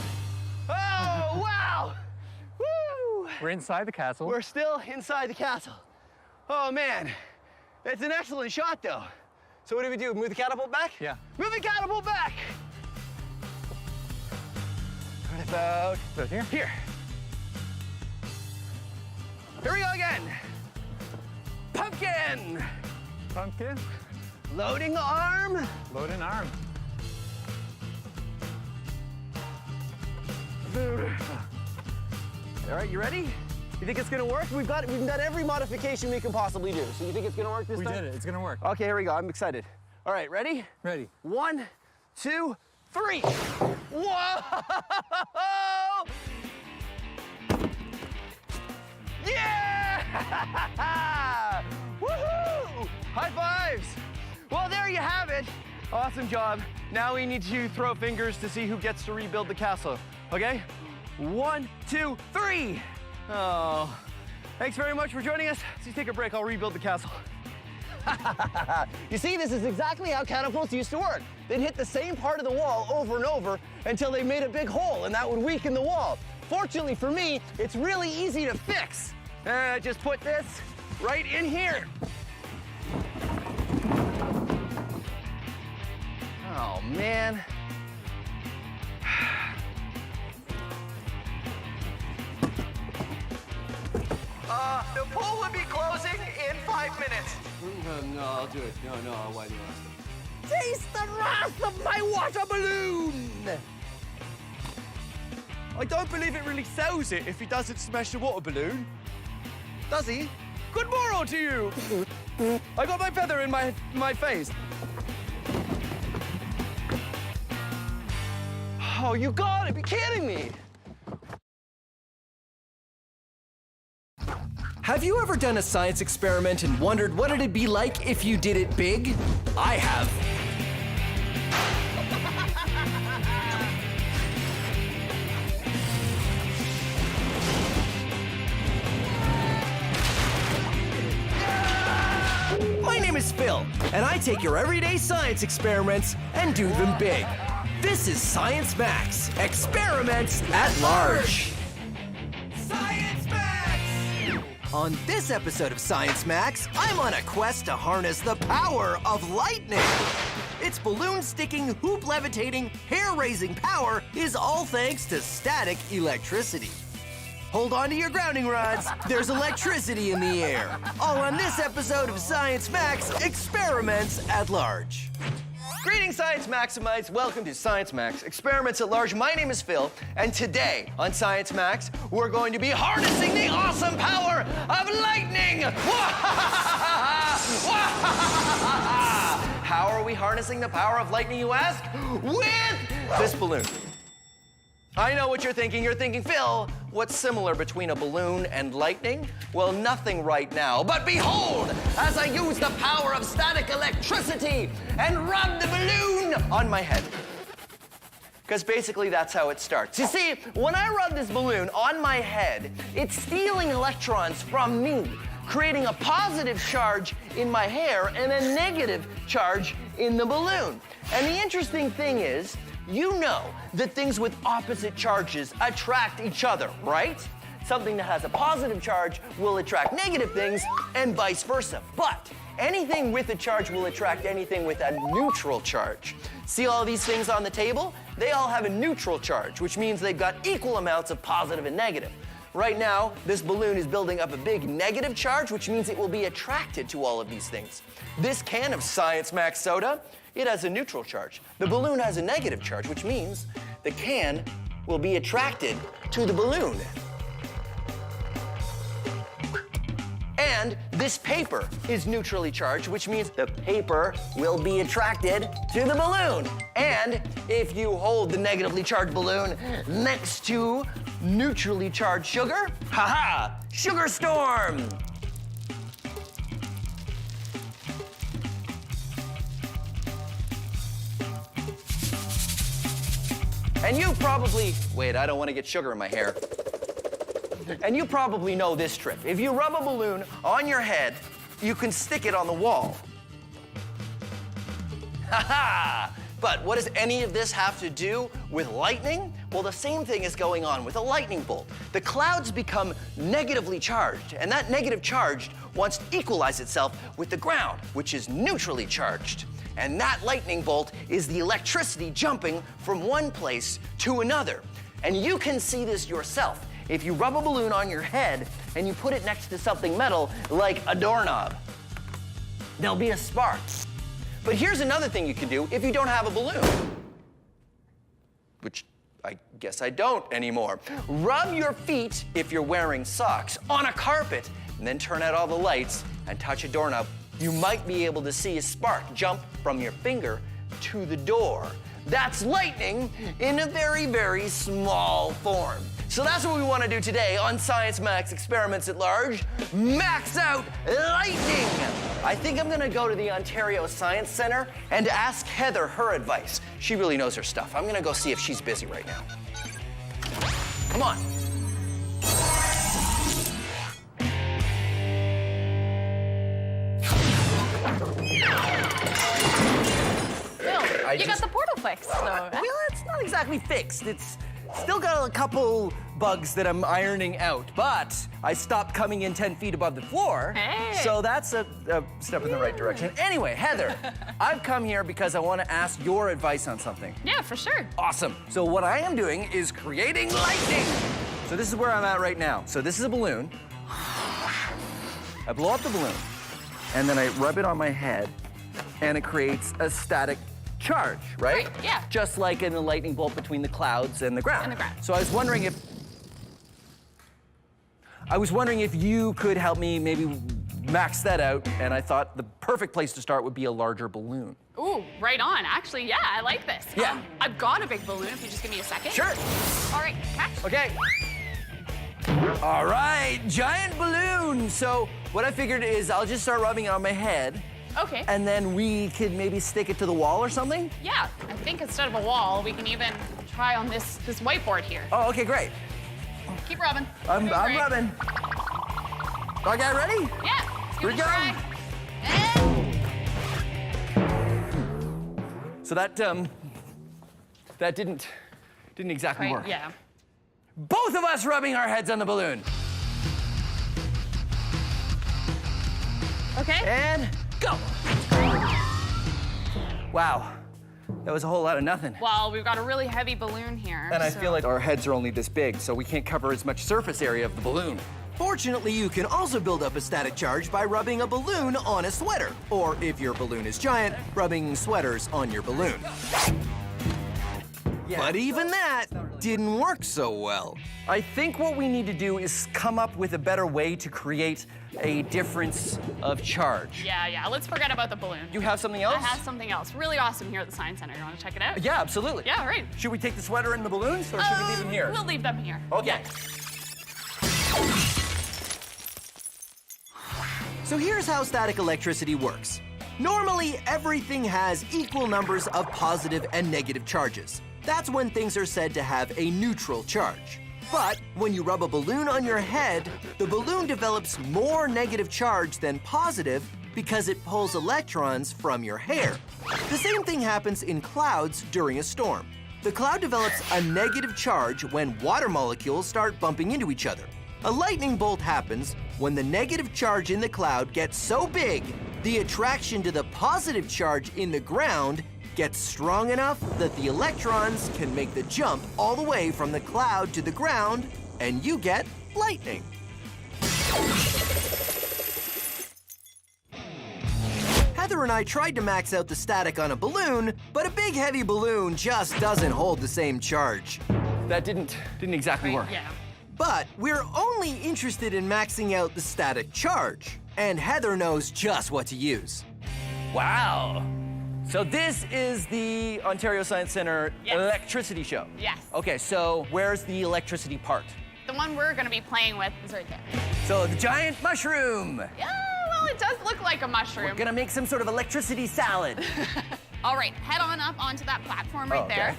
Oh, wow. Woo. We're inside the castle. We're still inside the castle. Oh, man. It's an excellent shot, though. So what do we do? Move the catapult back? Yeah. Move the catapult back. What about here? Here. Here we go again. Pumpkin. Pumpkin. Loading arm. Loading arm. All right, you ready? You think it's gonna work? We've done every modification we can possibly do. So you think it's gonna work this time? We did it. It's gonna work. Okay, here we go. I'm excited. All right, ready? Ready. 1, 2, 3. Whoa! Yeah! Woohoo! High fives! Well, there you have it. Awesome job. Now we need to throw fingers to see who gets to rebuild the castle. Okay? 1, 2, 3. Oh, thanks very much for joining us. Let's take a break. I'll rebuild the castle. You see, this is exactly how catapults used to work. They'd hit the same part of the wall over and over until they made a big hole, and that would weaken the wall. Fortunately for me, it's really easy to fix. Just put this right in here. Oh, man. The pool will be closing in 5 minutes. No, I'll do it. No, why do you ask? Taste the wrath of my water balloon! I don't believe it really sells it if he doesn't smash the water balloon. Does he? Good moral to you! I got my feather in my face. Oh, you gotta be kidding me! Have you ever done a science experiment and wondered what it'd be like if you did it big? I have. My name is Phil, and I take your everyday science experiments and do them big. This is Science Max, experiments at large. Science Max! On this episode of Science Max, I'm on a quest to harness the power of lightning. Its balloon-sticking, hoop-levitating, hair-raising power is all thanks to static electricity. Hold on to your grounding rods. There's electricity in the air. All on this episode of Science Max, experiments at large. Greetings, Science Maximites. Welcome to Science Max, Experiments at Large. My name is Phil, and today on Science Max, we're going to be harnessing the awesome power of lightning! How are we harnessing the power of lightning, you ask? With this balloon. I know what you're thinking. You're thinking, Phil, what's similar between a balloon and lightning? Well, nothing right now. But behold, as I use the power of static electricity and rub the balloon on my head. Because basically that's how it starts. You see, when I rub this balloon on my head, it's stealing electrons from me, creating a positive charge in my hair and a negative charge in the balloon. And the interesting thing is, you know that things with opposite charges attract each other, right? Something that has a positive charge will attract negative things and vice versa. But anything with a charge will attract anything with a neutral charge. See all these things on the table? They all have a neutral charge, which means they've got equal amounts of positive and negative. Right now, this balloon is building up a big negative charge, which means it will be attracted to all of these things. This can of Science Max soda, it has a neutral charge. The balloon has a negative charge, which means the can will be attracted to the balloon. And this paper is neutrally charged, which means the paper will be attracted to the balloon. And if you hold the negatively charged balloon next to neutrally charged sugar, haha, sugar storm! And you probably, wait, I don't want to get sugar in my hair. And you probably know this trick. If you rub a balloon on your head, you can stick it on the wall. Ha-ha! But what does any of this have to do with lightning? Well, the same thing is going on with a lightning bolt. The clouds become negatively charged, and that negative charge wants to equalize itself with the ground, which is neutrally charged. And that lightning bolt is the electricity jumping from one place to another. And you can see this yourself. If you rub a balloon on your head and you put it next to something metal, like a doorknob, there'll be a spark. But here's another thing you can do if you don't have a balloon, which I guess I don't anymore. Rub your feet, if you're wearing socks, on a carpet, and then turn out all the lights and touch a doorknob. You might be able to see a spark jump from your finger to the door. That's lightning in a very, very small form. So that's what we want to do today on Science Max Experiments at Large. Max out lightning! I think I'm going to go to the Ontario Science Centre and ask Heather her advice. She really knows her stuff. I'm going to go see if she's busy right now. Come on. Phil, you got the portal fixed, though. Well, it's not exactly fixed. It's still got a couple bugs that I'm ironing out, but I stopped coming in 10 feet above the floor. Hey. So that's a step in the right direction. Anyway, Heather, I've come here because I want to ask your advice on something. Yeah, for sure. Awesome. So what I am doing is creating lightning. So this is where I'm at right now. So this is a balloon. I blow up the balloon, and then I rub it on my head, and it creates a static charge, right? Yeah. Just like in the lightning bolt between the clouds and the ground. And the ground. So I was wondering if you could help me maybe max that out, and I thought the perfect place to start would be a larger balloon. Ooh, right on. Actually, yeah, I like this. Yeah. I've got a big balloon, if you just give me a second. Sure. All right, catch. Okay. All right, giant balloon. So what I figured is I'll just start rubbing it on my head. Okay. And then we could maybe stick it to the wall or something? Yeah, I think instead of a wall, we can even try on this whiteboard here. Oh, okay, great. Keep rubbing. I'm Doing great. rubbing. Okay, ready? Yeah. Here we go. So that didn't exactly work. Yeah. Both of us rubbing our heads on the balloon. Okay. And go. Wow, that was a whole lot of nothing. Well, we've got a really heavy balloon here. And I so- feel like our heads are only this big, so we can't cover as much surface area of the balloon. Fortunately, you can also build up a static charge by rubbing a balloon on a sweater. Or if your balloon is giant, rubbing sweaters on your balloon. Yeah. But even that didn't work so well. I think what we need to do is come up with a better way to create a difference of charge. Yeah, let's forget about the balloon. You have something else? I have something else. Really awesome here at the Science Center. You want to check it out? Yeah, absolutely. Yeah, right. Should we take the sweater and the balloons, or should we leave them here? We'll leave them here. Okay. So here's how static electricity works. Normally, everything has equal numbers of positive and negative charges. That's when things are said to have a neutral charge. But when you rub a balloon on your head, the balloon develops more negative charge than positive because it pulls electrons from your hair. The same thing happens in clouds during a storm. The cloud develops a negative charge when water molecules start bumping into each other. A lightning bolt happens when the negative charge in the cloud gets so big, the attraction to the positive charge in the ground gets strong enough that the electrons can make the jump all the way from the cloud to the ground, and you get lightning. Heather and I tried to max out the static on a balloon, but a big heavy balloon just doesn't hold the same charge. That didn't exactly work. Yeah. But we're only interested in maxing out the static charge, and Heather knows just what to use. Wow. So this is the Ontario Science Center electricity show? Yes. Okay, so where's the electricity part? The one we're going to be playing with is right there. So the giant mushroom. Yeah, well, it does look like a mushroom. We're gonna make some sort of electricity salad. All right, head on up onto that platform right there.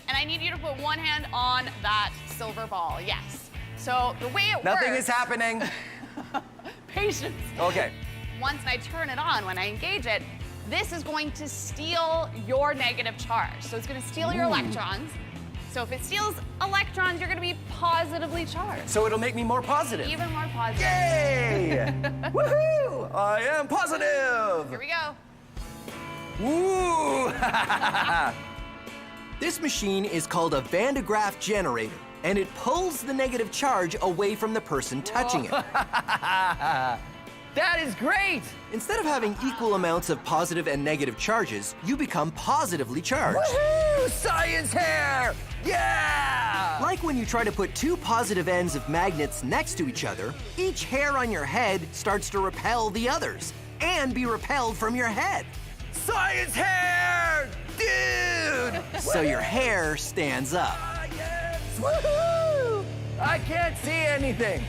And I need you to put one hand on that silver ball, yes. So the way it works... Nothing is happening. Patience. Okay. Once I turn it on, when I engage it, this is going to steal your negative charge. So it's going to steal your electrons. So if it steals electrons, you're going to be positively charged. So it'll make me more positive. Even more positive. Yay! Woohoo! I am positive! Here we go. Woo! This machine is called a Van de Graaff generator, and it pulls the negative charge away from the person touching it. That is great! Instead of having equal amounts of positive and negative charges, you become positively charged. Woohoo! Science hair! Yeah! Like when you try to put two positive ends of magnets next to each other, each hair on your head starts to repel the others, and be repelled from your head. Science hair! Dude! So your hair stands up. Yes! Woohoo! I can't see anything.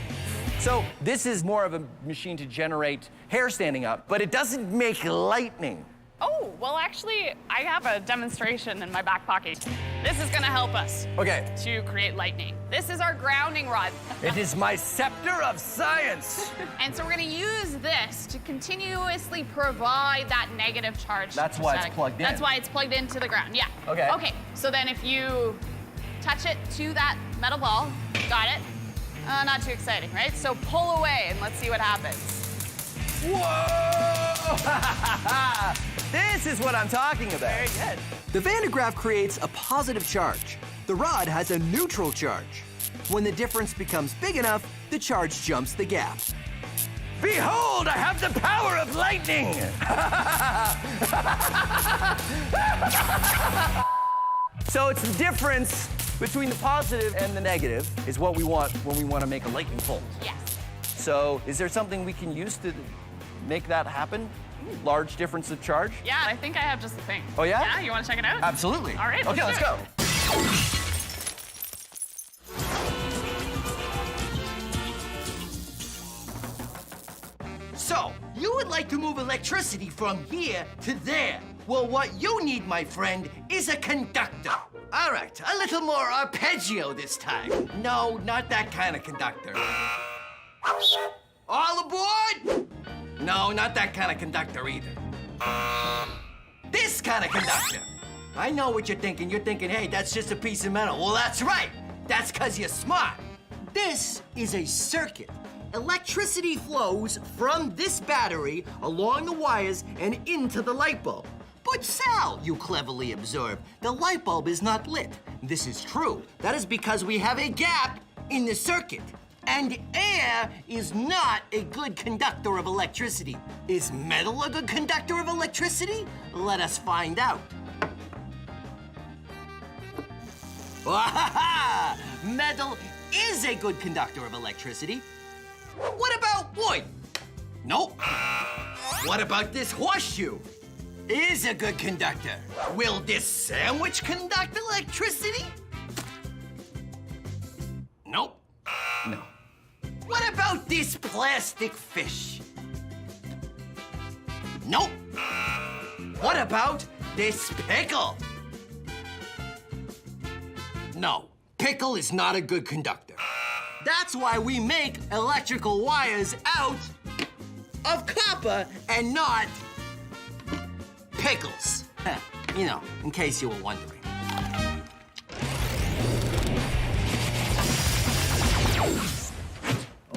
So this is more of a machine to generate hair standing up, but it doesn't make lightning. Oh, well, actually, I have a demonstration in my back pocket. This is going to help us to create lightning. This is our grounding rod. It is my scepter of science. And so we're going to use this to continuously provide that negative charge. That's why it's plugged in. That's why it's plugged into the ground, yeah. Okay. Okay, so then if you touch it to that metal ball, got it? Not too exciting, right? So pull away and let's see what happens. Whoa! This is what I'm talking about. Very good. The Van de Graaff creates a positive charge. The rod has a neutral charge. When the difference becomes big enough, the charge jumps the gap. Behold, I have the power of lightning! So it's the difference between the positive and the negative is what we want when we want to make a lightning bolt. Yes. So is there something we can use to make that happen? Large difference of charge? Yeah, I think I have just the thing. Oh, yeah? Yeah, you want to check it out? Absolutely. All right, okay, let's go. So, you would like to move electricity from here to there. Well, what you need, my friend, is a conductor. All right, a little more arpeggio this time. No, not that kind of conductor. All aboard? No, not that kind of conductor either. This kind of conductor. I know what you're thinking. You're thinking, hey, that's just a piece of metal. Well, that's right. That's because you're smart. This is a circuit. Electricity flows from this battery along the wires and into the light bulb. But Sal, you cleverly observe, the light bulb is not lit. This is true. That is because we have a gap in the circuit. And air is not a good conductor of electricity. Is metal a good conductor of electricity? Let us find out. Wahaha! Metal is a good conductor of electricity. What about wood? Nope. What about this horseshoe? Is a good conductor. Will this sandwich conduct electricity? Nope. No. What about this plastic fish? Nope. What about this pickle? No, pickle is not a good conductor. That's why we make electrical wires out of copper and not pickles. You know, in case you were wondering.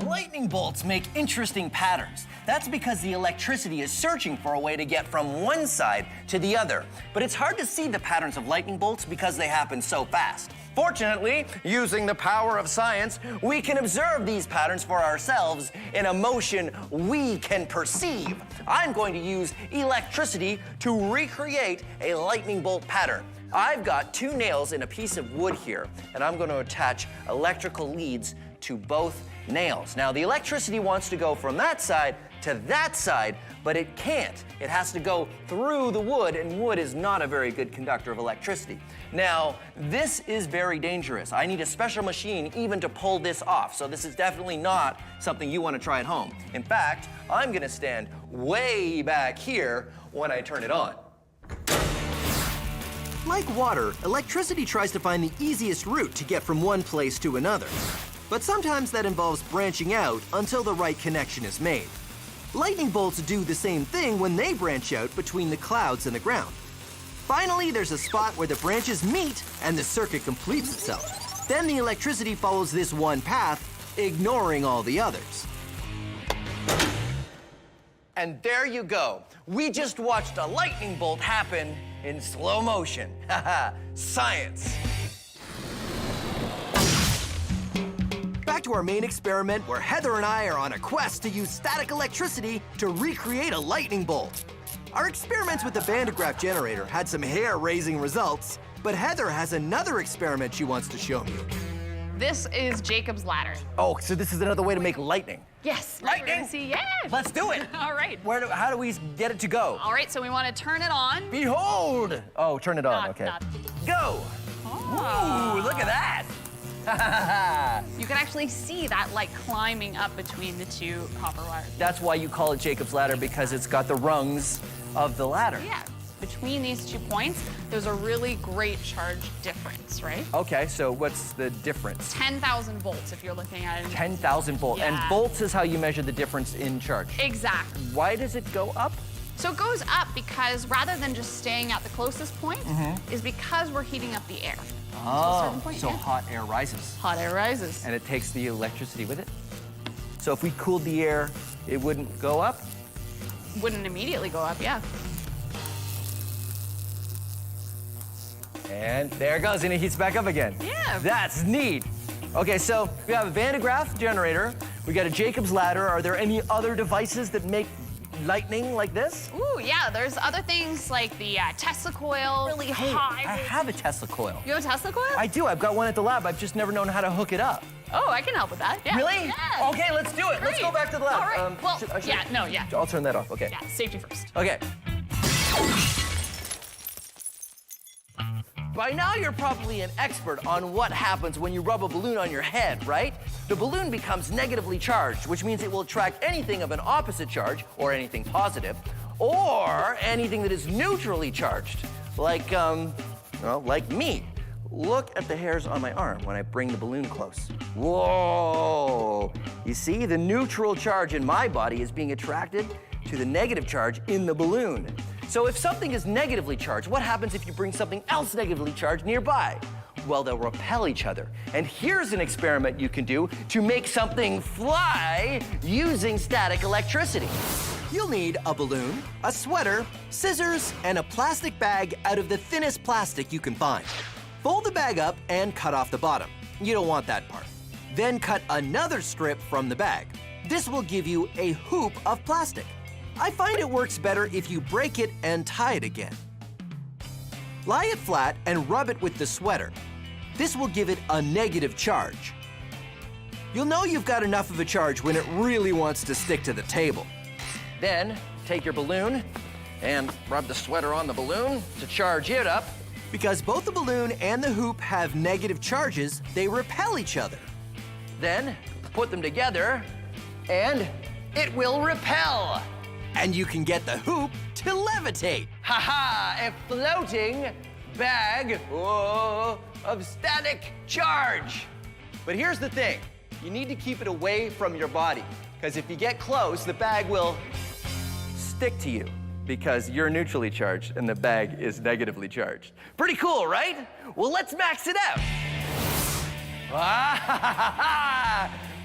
Lightning bolts make interesting patterns. That's because the electricity is searching for a way to get from one side to the other. But it's hard to see the patterns of lightning bolts because they happen so fast. Fortunately, using the power of science, we can observe these patterns for ourselves in a motion we can perceive. I'm going to use electricity to recreate a lightning bolt pattern. I've got 2 nails in a piece of wood here, and I'm going to attach electrical leads to both nails. Now, the electricity wants to go from that side to that side, but it can't. It has to go through the wood, and wood is not a very good conductor of electricity. Now, this is very dangerous. I need a special machine even to pull this off, so this is definitely not something you want to try at home. In fact, I'm gonna stand way back here when I turn it on. Like water, electricity tries to find the easiest route to get from one place to another. But sometimes that involves branching out until the right connection is made. Lightning bolts do the same thing when they branch out between the clouds and the ground. Finally, there's a spot where the branches meet and the circuit completes itself. Then the electricity follows this one path, ignoring all the others. And there you go. We just watched a lightning bolt happen in slow motion. Haha, science. Back to our main experiment where Heather and I are on a quest to use static electricity to recreate a lightning bolt. Our experiments with the Van de Graaff generator had some hair-raising results, but Heather has another experiment she wants to show me. This is Jacob's ladder. Oh, so this is another way to make lightning. Yes. Lightning? Yes. Let's do it. All right. How do we get it to go? All right, so we want to turn it on. Behold! Oh, turn it on, okay. Go! Oh. Ooh, look at that! You can actually see that light climbing up between the 2 copper wires. That's why you call it Jacob's ladder, because it's got the rungs of the ladder. Yeah. Between these 2 points, there's a really great charge difference, right? Okay, so what's the difference? 10,000 volts if you're looking at it. 10,000 volts. Yeah. And volts is how you measure the difference in charge. Exactly. Why does it go up? So it goes up because rather than just staying at the closest point, is because we're heating up the air. Oh, so hot air rises. Hot air rises. And it takes the electricity with it? So if we cooled the air, it wouldn't go up? Wouldn't immediately go up, yeah. And there it goes, and it heats back up again. Yeah. That's neat. Okay, so we have a Van de Graaff generator. We got a Jacob's ladder. Are there any other devices that make lightning like this? Ooh, yeah, there's other things like the Tesla coil, really high. I have a Tesla coil. You have a Tesla coil? I do, I've got one at the lab. I've just never known how to hook it up. Oh, I can help with that, yeah. Really? Yeah. Okay, let's do it. Let's go back to the lab. All right, well, yeah. I'll turn that off, okay. Yeah, safety first. Okay. By now, you're probably an expert on what happens when you rub a balloon on your head, right? The balloon becomes negatively charged, which means it will attract anything of an opposite charge, or anything positive, or anything that is neutrally charged, like, well, like me. Look at the hairs on my arm when I bring the balloon close. Whoa! You see, the neutral charge in my body is being attracted to the negative charge in the balloon. So if something is negatively charged, what happens if you bring something else negatively charged nearby? Well, they'll repel each other. And here's an experiment you can do to make something fly using static electricity. You'll need a balloon, a sweater, scissors, and a plastic bag out of the thinnest plastic you can find. Fold the bag up and cut off the bottom. You don't want that part. Then cut another strip from the bag. This will give you a hoop of plastic. I find it works better if you break it and tie it again. Lie it flat and rub it with the sweater. this will give it a negative charge. You'll know you've got enough of a charge when it really wants to stick to the table. Then, take your balloon and rub the sweater on the balloon to charge it up. Because both the balloon and the hoop have negative charges, they repel each other. Then, put them together, and it will repel. And you can get the hoop to levitate. Ha-ha, a floating bag of static charge. But here's the thing, you need to keep it away from your body, because if you get close, the bag will stick to you, because you're neutrally charged and the bag is negatively charged. Pretty cool, right? Well, let's max it out.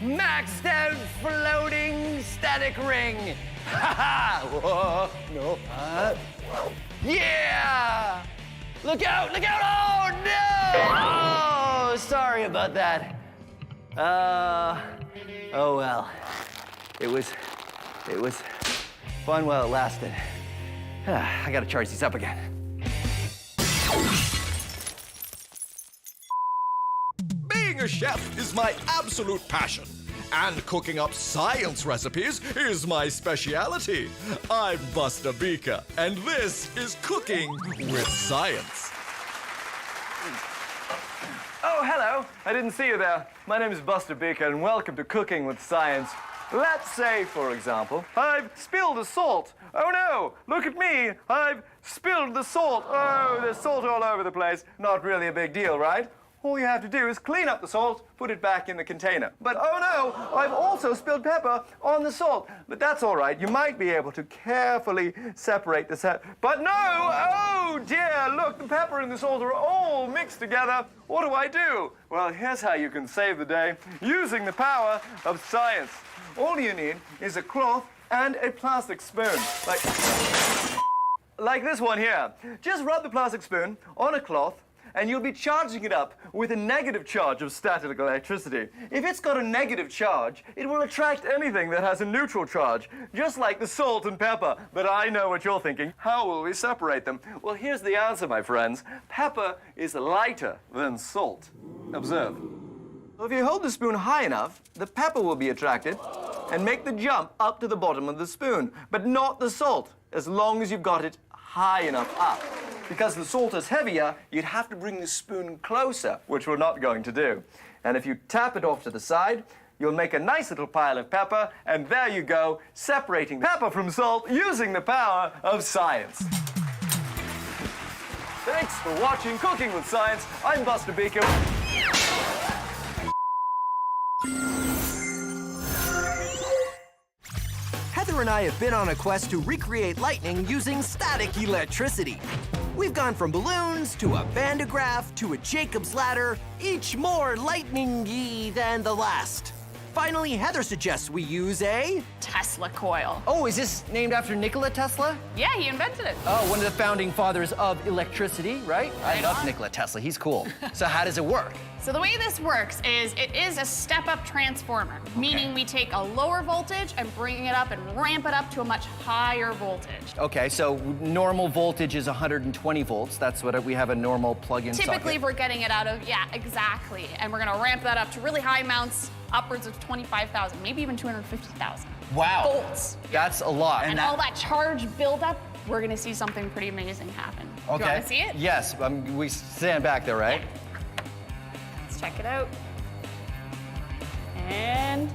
Maxed out floating static ring. Whoa, no. Yeah! Look out, look out! Oh, no! Oh, sorry about that. Oh well. It was fun while it lasted. I gotta charge these up again. Being a chef is my absolute passion. And cooking up science recipes is my speciality. I'm Buster Beaker, and this is Cooking with Science. Oh, hello. I didn't see you there. My name is Buster Beaker, and welcome to Cooking with Science. Let's say, for example, I've spilled the salt. Oh no, look at me. I've spilled the salt. Oh, there's salt all over the place. Not really a big deal, right? All you have to do is clean up the salt, put it back in the container. But oh no, I've also spilled pepper on the salt. But that's all right. You might be able to carefully separate the set. But no! Oh dear, look, the pepper and the salt are all mixed together. What do I do? Well, here's how you can save the day using the power of science. All you need is a cloth and a plastic spoon. Like this one here. Just rub the plastic spoon on a cloth, and you'll be charging it up with a negative charge of static electricity. If it's got a negative charge, it will attract anything that has a neutral charge, just like the salt and pepper. But I know what you're thinking. How will we separate them? Well, here's the answer, my friends. Pepper is lighter than salt. Observe. If you hold the spoon high enough, the pepper will be attracted and make the jump up to the bottom of the spoon, but not the salt, as long as you've got it high enough up. Because the salt is heavier, you'd have to bring the spoon closer, which we're not going to do. And if you tap it off to the side, you'll make a nice little pile of pepper, and there you go, separating pepper from salt using the power of science. Thanks for watching Cooking with Science. I'm Buster Beaker. Heather and I have been on a quest to recreate lightning using static electricity. We've gone from balloons to a bandograph to a Jacob's ladder, each more lightning-y than the last. Finally, Heather suggests we use a Tesla coil. Oh, is this named after Nikola Tesla? Yeah, he invented it. Oh, one of the founding fathers of electricity, right? I love Nikola Tesla, he's cool. So how does it work? So the way this works is it is a step-up transformer, meaning we take a lower voltage and bring it up and ramp it up to a much higher voltage. Okay, so normal voltage is 120 volts. That's what we have a normal plug-in socket. Typically, we're getting it out of, yeah, exactly. And we're gonna ramp that up to really high amounts, upwards of 25,000, maybe even 250,000. Wow. Volts. That's a lot. And all that charge buildup, we're gonna see something pretty amazing happen. Okay. Do you wanna see it? Yes, we stand back there, right? Let's check it out. And...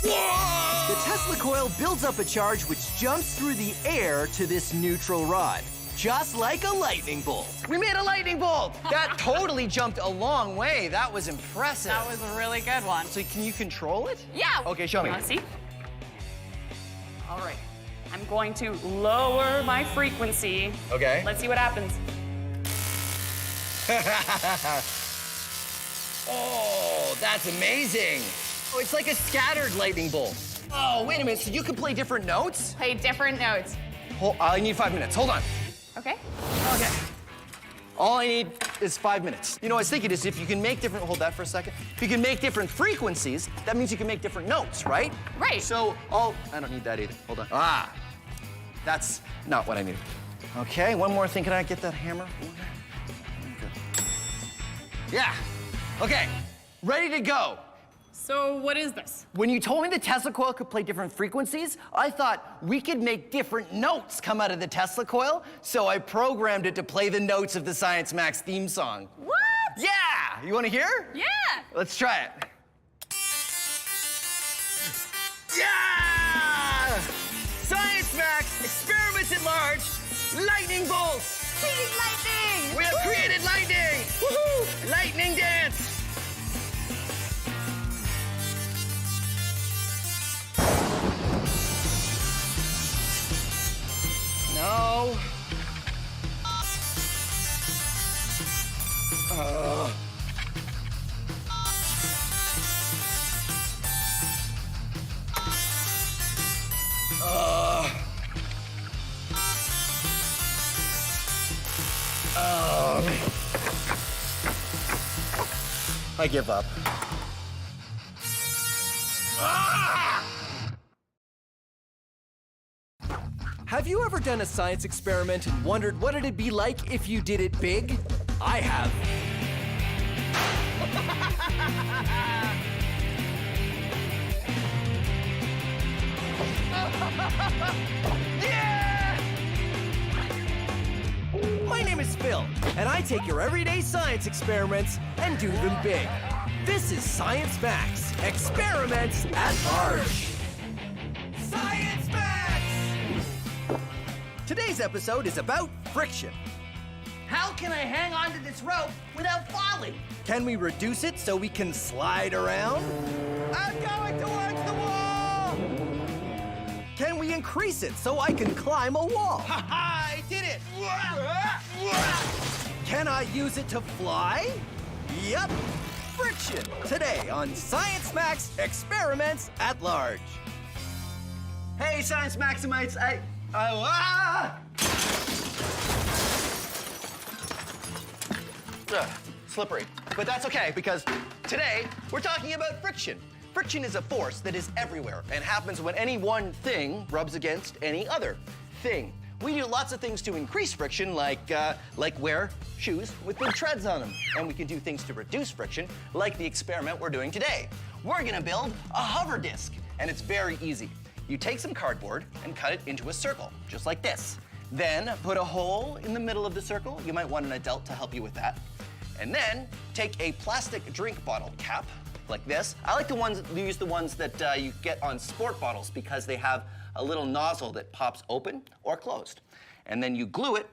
The Tesla coil builds up a charge which jumps through the air to this neutral rod. Just like a lightning bolt. We made a lightning bolt! That totally jumped a long way. That was impressive. That was a really good one. So can you control it? Yeah. Okay, show me. Wanna see? All right. I'm going to lower my frequency. Okay. Let's see what happens. Oh, that's amazing. Oh, it's like a scattered lightning bolt. Oh, wait a minute, so you can play different notes? Play different notes. I need 5 minutes, hold on. Okay. Okay. All I need is 5 minutes. You know, I was thinking is if you can make different, hold that for a second. If you can make different frequencies, that means you can make different notes, right? Right. So, I don't need that either, hold on. That's not what I need. Okay, one more thing, can I get that hammer? Yeah. Okay, ready to go. So what is this? When you told me the Tesla coil could play different frequencies, I thought we could make different notes come out of the Tesla coil, so I programmed it to play the notes of the Science Max theme song. What? Yeah! You wanna hear? Yeah! Let's try it. Yeah! Science Max, experiments at large, lightning bolts! Speed lightning! We have created lightning! Woohoo! Lightning dance! No. I give up. Have you ever done a science experiment and wondered what it'd be like if you did it big? I have. My name is Phil, and I take your everyday science experiments and do them big. This is Science Max, experiments at large. Science Max! Today's episode is about friction. How can I hang onto this rope without falling? Can we reduce it so we can slide around? I'm going towards the wall! Can we increase it so I can climb a wall? Ha-ha, I did it! Can I use it to fly? Yup, friction. Today on Science Max Experiments at Large. Hey, Science Maximites, slippery. But that's okay, because today we're talking about friction. Friction is a force that is everywhere and happens when any one thing rubs against any other thing. We do lots of things to increase friction, like wear shoes with big treads on them. And we can do things to reduce friction, like the experiment we're doing today. We're gonna build a hover disc, and it's very easy. You take some cardboard and cut it into a circle, just like this. Then put a hole in the middle of the circle. You might want an adult to help you with that. And then take a plastic drink bottle cap, like this. I like use the ones that you get on sport bottles because they have a little nozzle that pops open or closed. And then you glue it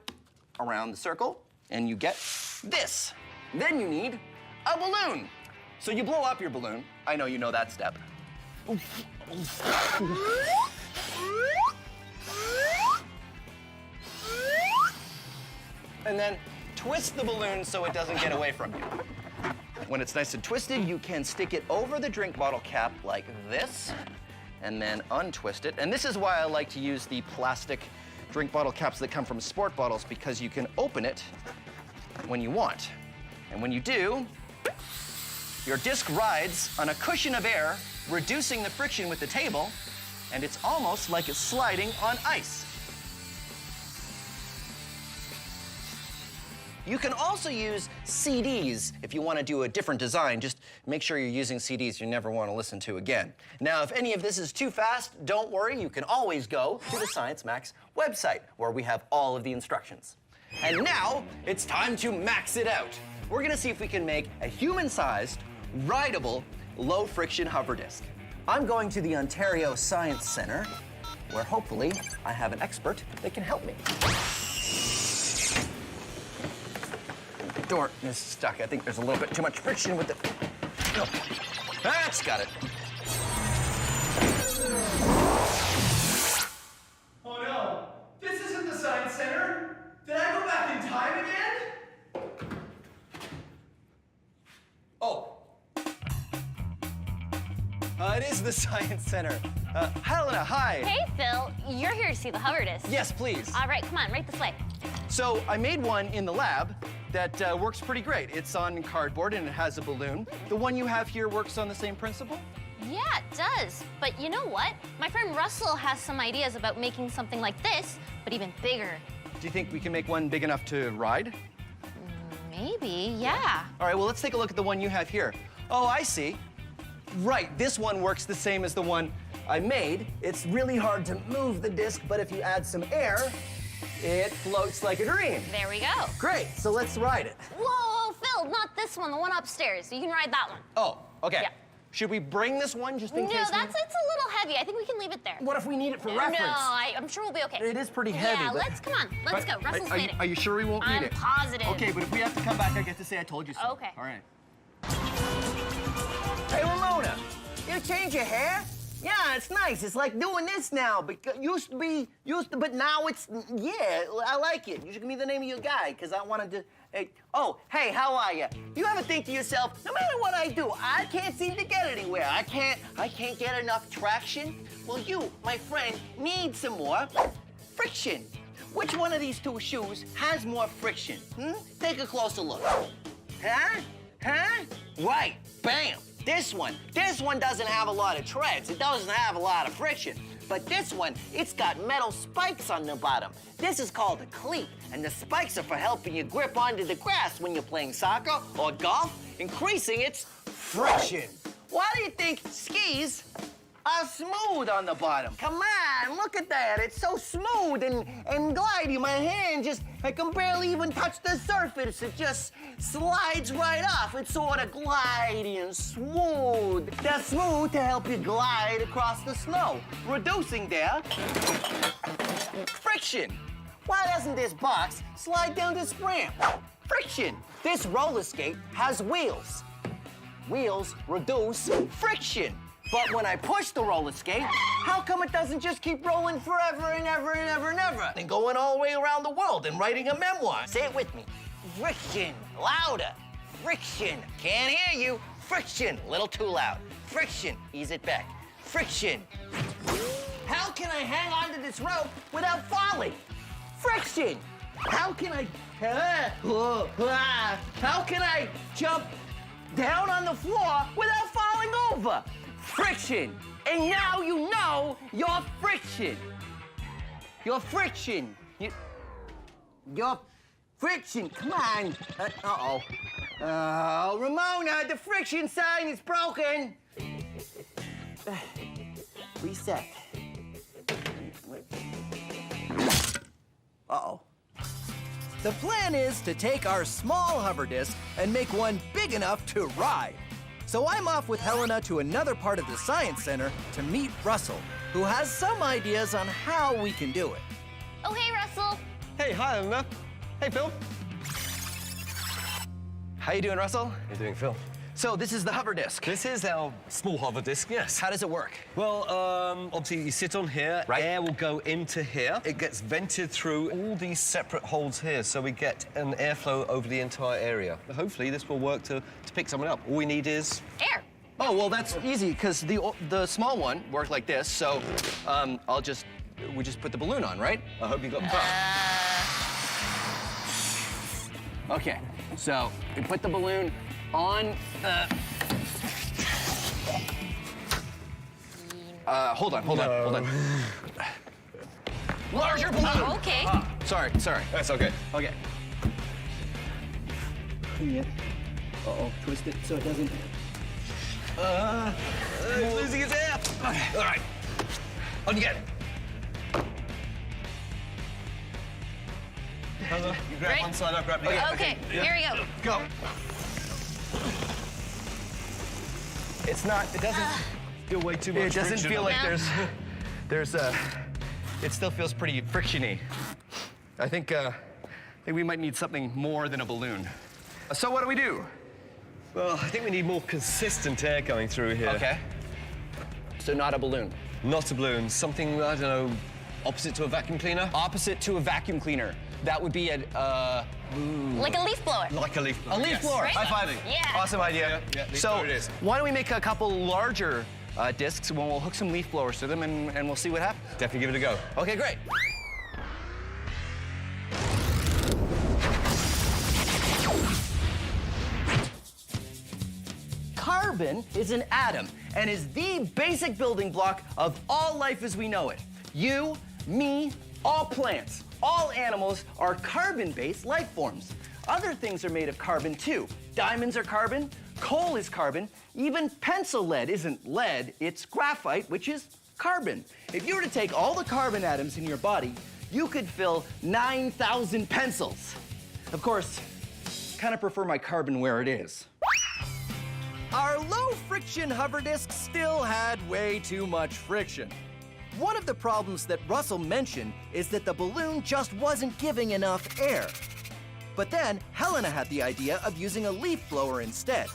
around the circle and you get this. Then you need a balloon. So you blow up your balloon. I know you know that step. And then twist the balloon so it doesn't get away from you. When it's nice and twisted, you can stick it over the drink bottle cap like this, and then untwist it. And this is why I like to use the plastic drink bottle caps that come from sport bottles, because you can open it when you want. And when you do, your disc rides on a cushion of air, reducing the friction with the table, and it's almost like it's sliding on ice. You can also use CDs if you want to do a different design. Just make sure you're using CDs you never want to listen to again. Now, if any of this is too fast, don't worry. You can always go to the Science Max website, where we have all of the instructions. And now, it's time to max it out. We're going to see if we can make a human-sized, rideable, low-friction hover disc. I'm going to the Ontario Science Centre, where hopefully I have an expert that can help me. Door is stuck. I think there's a little bit too much friction with it. No. That's got it. Oh no, this isn't the Science Center. Did I go back in time again? Oh. It is the Science Center. Helena, hi. Hey, Phil. You're here to see the hover disc. Yes, please. All right, come on, right this way. So I made one in the lab that works pretty great. It's on cardboard and it has a balloon. The one you have here works on the same principle? Yeah, it does. But you know what? My friend Russell has some ideas about making something like this, but even bigger. Do you think we can make one big enough to ride? Maybe, yeah. All right, well, let's take a look at the one you have here. Oh, I see. Right, this one works the same as the one I made. It's really hard to move the disc, but if you add some air, it floats like a dream. There we go. Great, so let's ride it. Whoa, Phil, not this one, the one upstairs. You can ride that one. Oh, okay. Yeah. Should we bring this one just in No, case? it's a little heavy. I think we can leave it there. What if we need it for reference? No, I'm sure we'll be okay. It is pretty heavy. Yeah, but... come on. Let's go. Russell's made it. Are you sure we won't need I'm it? positive. Okay, but if we have to come back, I get to say I told you so. Okay. All right. Hey, Ramona, you change your hair? Yeah, it's nice. It's like doing this now. Because but now it's, yeah, I like it. You should give me the name of your guy, because I wanted to, hey, oh, hey, how are you? You ever think to yourself, no matter what I do, I can't seem to get anywhere. I can't get enough traction? Well, you, my friend, need some more friction. Which one of these two shoes has more friction? Take a closer look. Huh? Right, bam. This one doesn't have a lot of treads. It doesn't have a lot of friction. But this one, it's got metal spikes on the bottom. This is called a cleat, and the spikes are for helping you grip onto the grass when you're playing soccer or golf, increasing its friction. Why do you think skis are smooth on the bottom? Come on, look at that. It's so smooth and glidey. My hand I can barely even touch the surface. It just slides right off. It's sort of glidey and smooth. They're smooth to help you glide across the snow, reducing their friction. Why doesn't this box slide down this ramp? Friction. This roller skate has wheels. Wheels reduce friction. But when I push the roller skate, how come it doesn't just keep rolling forever and ever and ever and ever? And going all the way around the world and writing a memoir. Say it with me. Friction. Louder. Friction. Can't hear you. Friction. A little too loud. Friction. Ease it back. Friction. How can I hang onto this rope without falling? Friction. How can I jump down on the floor without falling over? Friction. And now you know your friction. Your friction. Your friction. Come on. Uh-oh. Oh, Ramona, the friction sign is broken. Reset. Uh-oh. The plan is to take our small hover disc and make one big enough to ride. So I'm off with Helena to another part of the Science Center to meet Russell, who has some ideas on how we can do it. Oh, hey, Russell. Hey, hi, Helena. Hey, Phil. How you doing, Russell? How you doing, Phil? So this is the hover disc. This is our small hover disc, yes. How does it work? Well, obviously you sit on here, right. Air will go into here. It gets vented through all these separate holes here, so we get an airflow over the entire area. Hopefully this will work to pick someone up. All we need is... air. Oh, well, that's easy, because the small one worked like this, so we just put the balloon on, right? I hope you got Okay, so we put the balloon on the... hold on. Larger balloon! Oh, okay. Sorry. That's okay. Okay. Uh-oh, twist it so it doesn't... He's losing his air. All right, on you get. You grab Right. one side, I'll grab the other. Okay, here we go. Go. It doesn't feel way too much It doesn't friction feel on like it. it still feels pretty frictiony. I think we might need something more than a balloon. So what do we do? Well, I think we need more consistent air going through here. Okay. So not a balloon. Not a balloon. Something, I don't know, opposite to a vacuum cleaner? Opposite to a vacuum cleaner. That would be Like a leaf blower. Like a leaf blower. A leaf blower. Right? High five. Yeah. Awesome idea. Yeah, leaf so blower it is. why don't we make a couple larger discs when we'll hook some leaf blowers to them and we'll see what happens. Definitely give it a go. Okay, great. Carbon is an atom and is the basic building block of all life as we know it. You, me, all plants, all animals are carbon-based life forms. Other things are made of carbon too. Diamonds are carbon, coal is carbon, even pencil lead isn't lead, it's graphite, which is carbon. If you were to take all the carbon atoms in your body, you could fill 9,000 pencils. Of course, kind of prefer my carbon where it is. Our low-friction hover disc still had way too much friction. One of the problems that Russell mentioned is that the balloon just wasn't giving enough air. But then, Helena had the idea of using a leaf blower instead.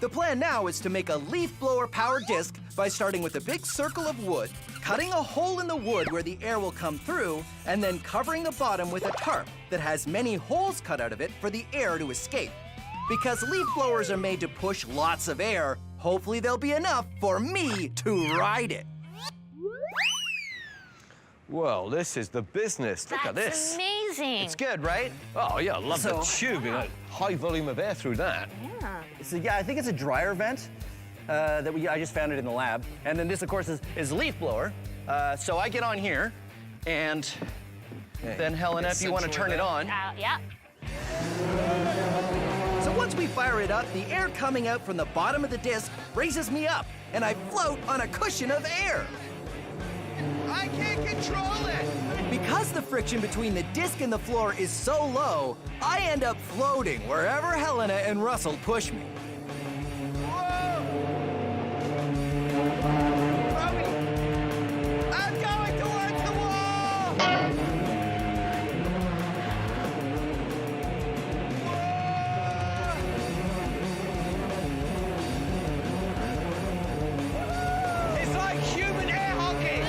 The plan now is to make a leaf blower-powered disc by starting with a big circle of wood, cutting a hole in the wood where the air will come through, and then covering the bottom with a tarp that has many holes cut out of it for the air to escape. Because leaf blowers are made to push lots of air, hopefully there'll be enough for me to ride it. Well, this is the business. Look at this. That's amazing. It's good, right? Oh, yeah, I love the tube. Wow. High volume of air through that. Yeah. So, yeah, I think it's a dryer vent I just found it in the lab. And then this, of course, is leaf blower. So I get on here, and then Helena, if you want to turn it on. Yeah. So once we fire it up, the air coming out from the bottom of the disc raises me up, and I float on a cushion of air. I can't control it! Because the friction between the disc and the floor is so low, I end up floating wherever Helena and Russell push me. I'm going towards the wall! It's like human air hockey!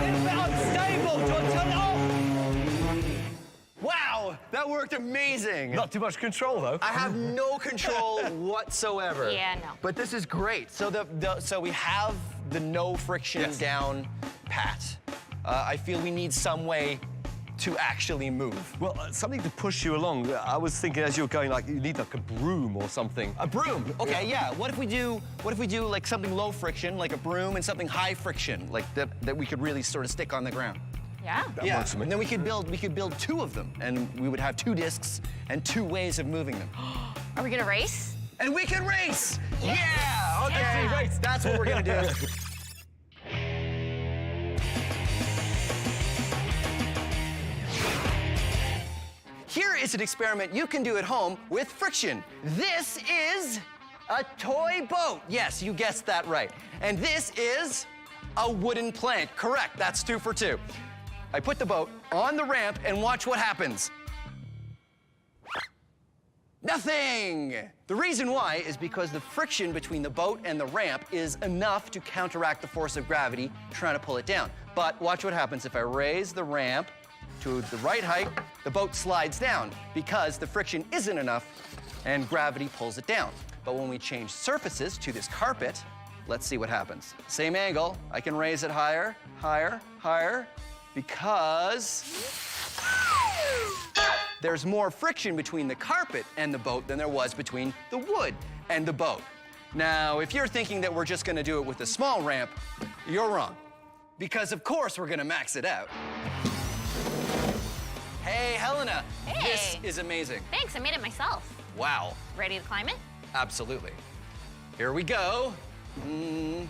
It's a bit unstable. Do you want to turn it off? Wow, that worked amazing. Not too much control, though. I have no control whatsoever. Yeah, no. But this is great. So so we have the no friction down pat. I feel we need some way to actually move. Well, something to push you along. I was thinking as you were going, like, you need like a broom or something. A broom? Okay, yeah. What if we do like something low friction, like a broom, and something high friction, like that we could really sort of stick on the ground? Yeah. That works for me. And then we could build two of them, and we would have two discs and two ways of moving them. Are we gonna race? And we can race! Yes. Yeah! Okay, Yeah. race. That's what we're gonna do. Here is an experiment you can do at home with friction. This is a toy boat. Yes, you guessed that right. And this is a wooden plank. Correct, that's 2 for 2. I put the boat on the ramp and watch what happens. Nothing! The reason why is because the friction between the boat and the ramp is enough to counteract the force of gravity trying to pull it down. But watch what happens if I raise the ramp to the right height, the boat slides down because the friction isn't enough and gravity pulls it down. But when we change surfaces to this carpet, let's see what happens. Same angle, I can raise it higher, higher, higher, because there's more friction between the carpet and the boat than there was between the wood and the boat. Now, if you're thinking that we're just gonna do it with a small ramp, you're wrong. Because of course we're gonna max it out. Hey, Helena. Hey. This is amazing. Thanks, I made it myself. Wow. Ready to climb it? Absolutely. Here we go. Way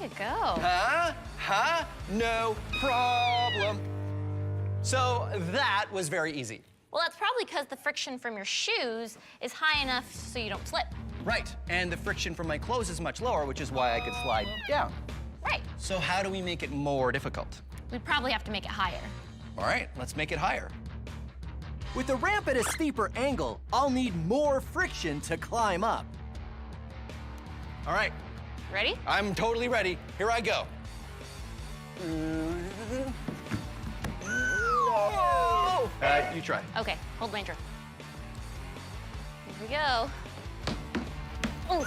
to go. Huh? No problem. So that was very easy. Well, that's probably because the friction from your shoes is high enough so you don't slip. Right, and the friction from my clothes is much lower, which is why I could slide down. Right. So how do we make it more difficult? We'd probably have to make it higher. All right, let's make it higher. With the ramp at a steeper angle, I'll need more friction to climb up. All right. Ready? I'm totally ready. Here I go. You try. Okay, hold my drink. Here we go. Ooh.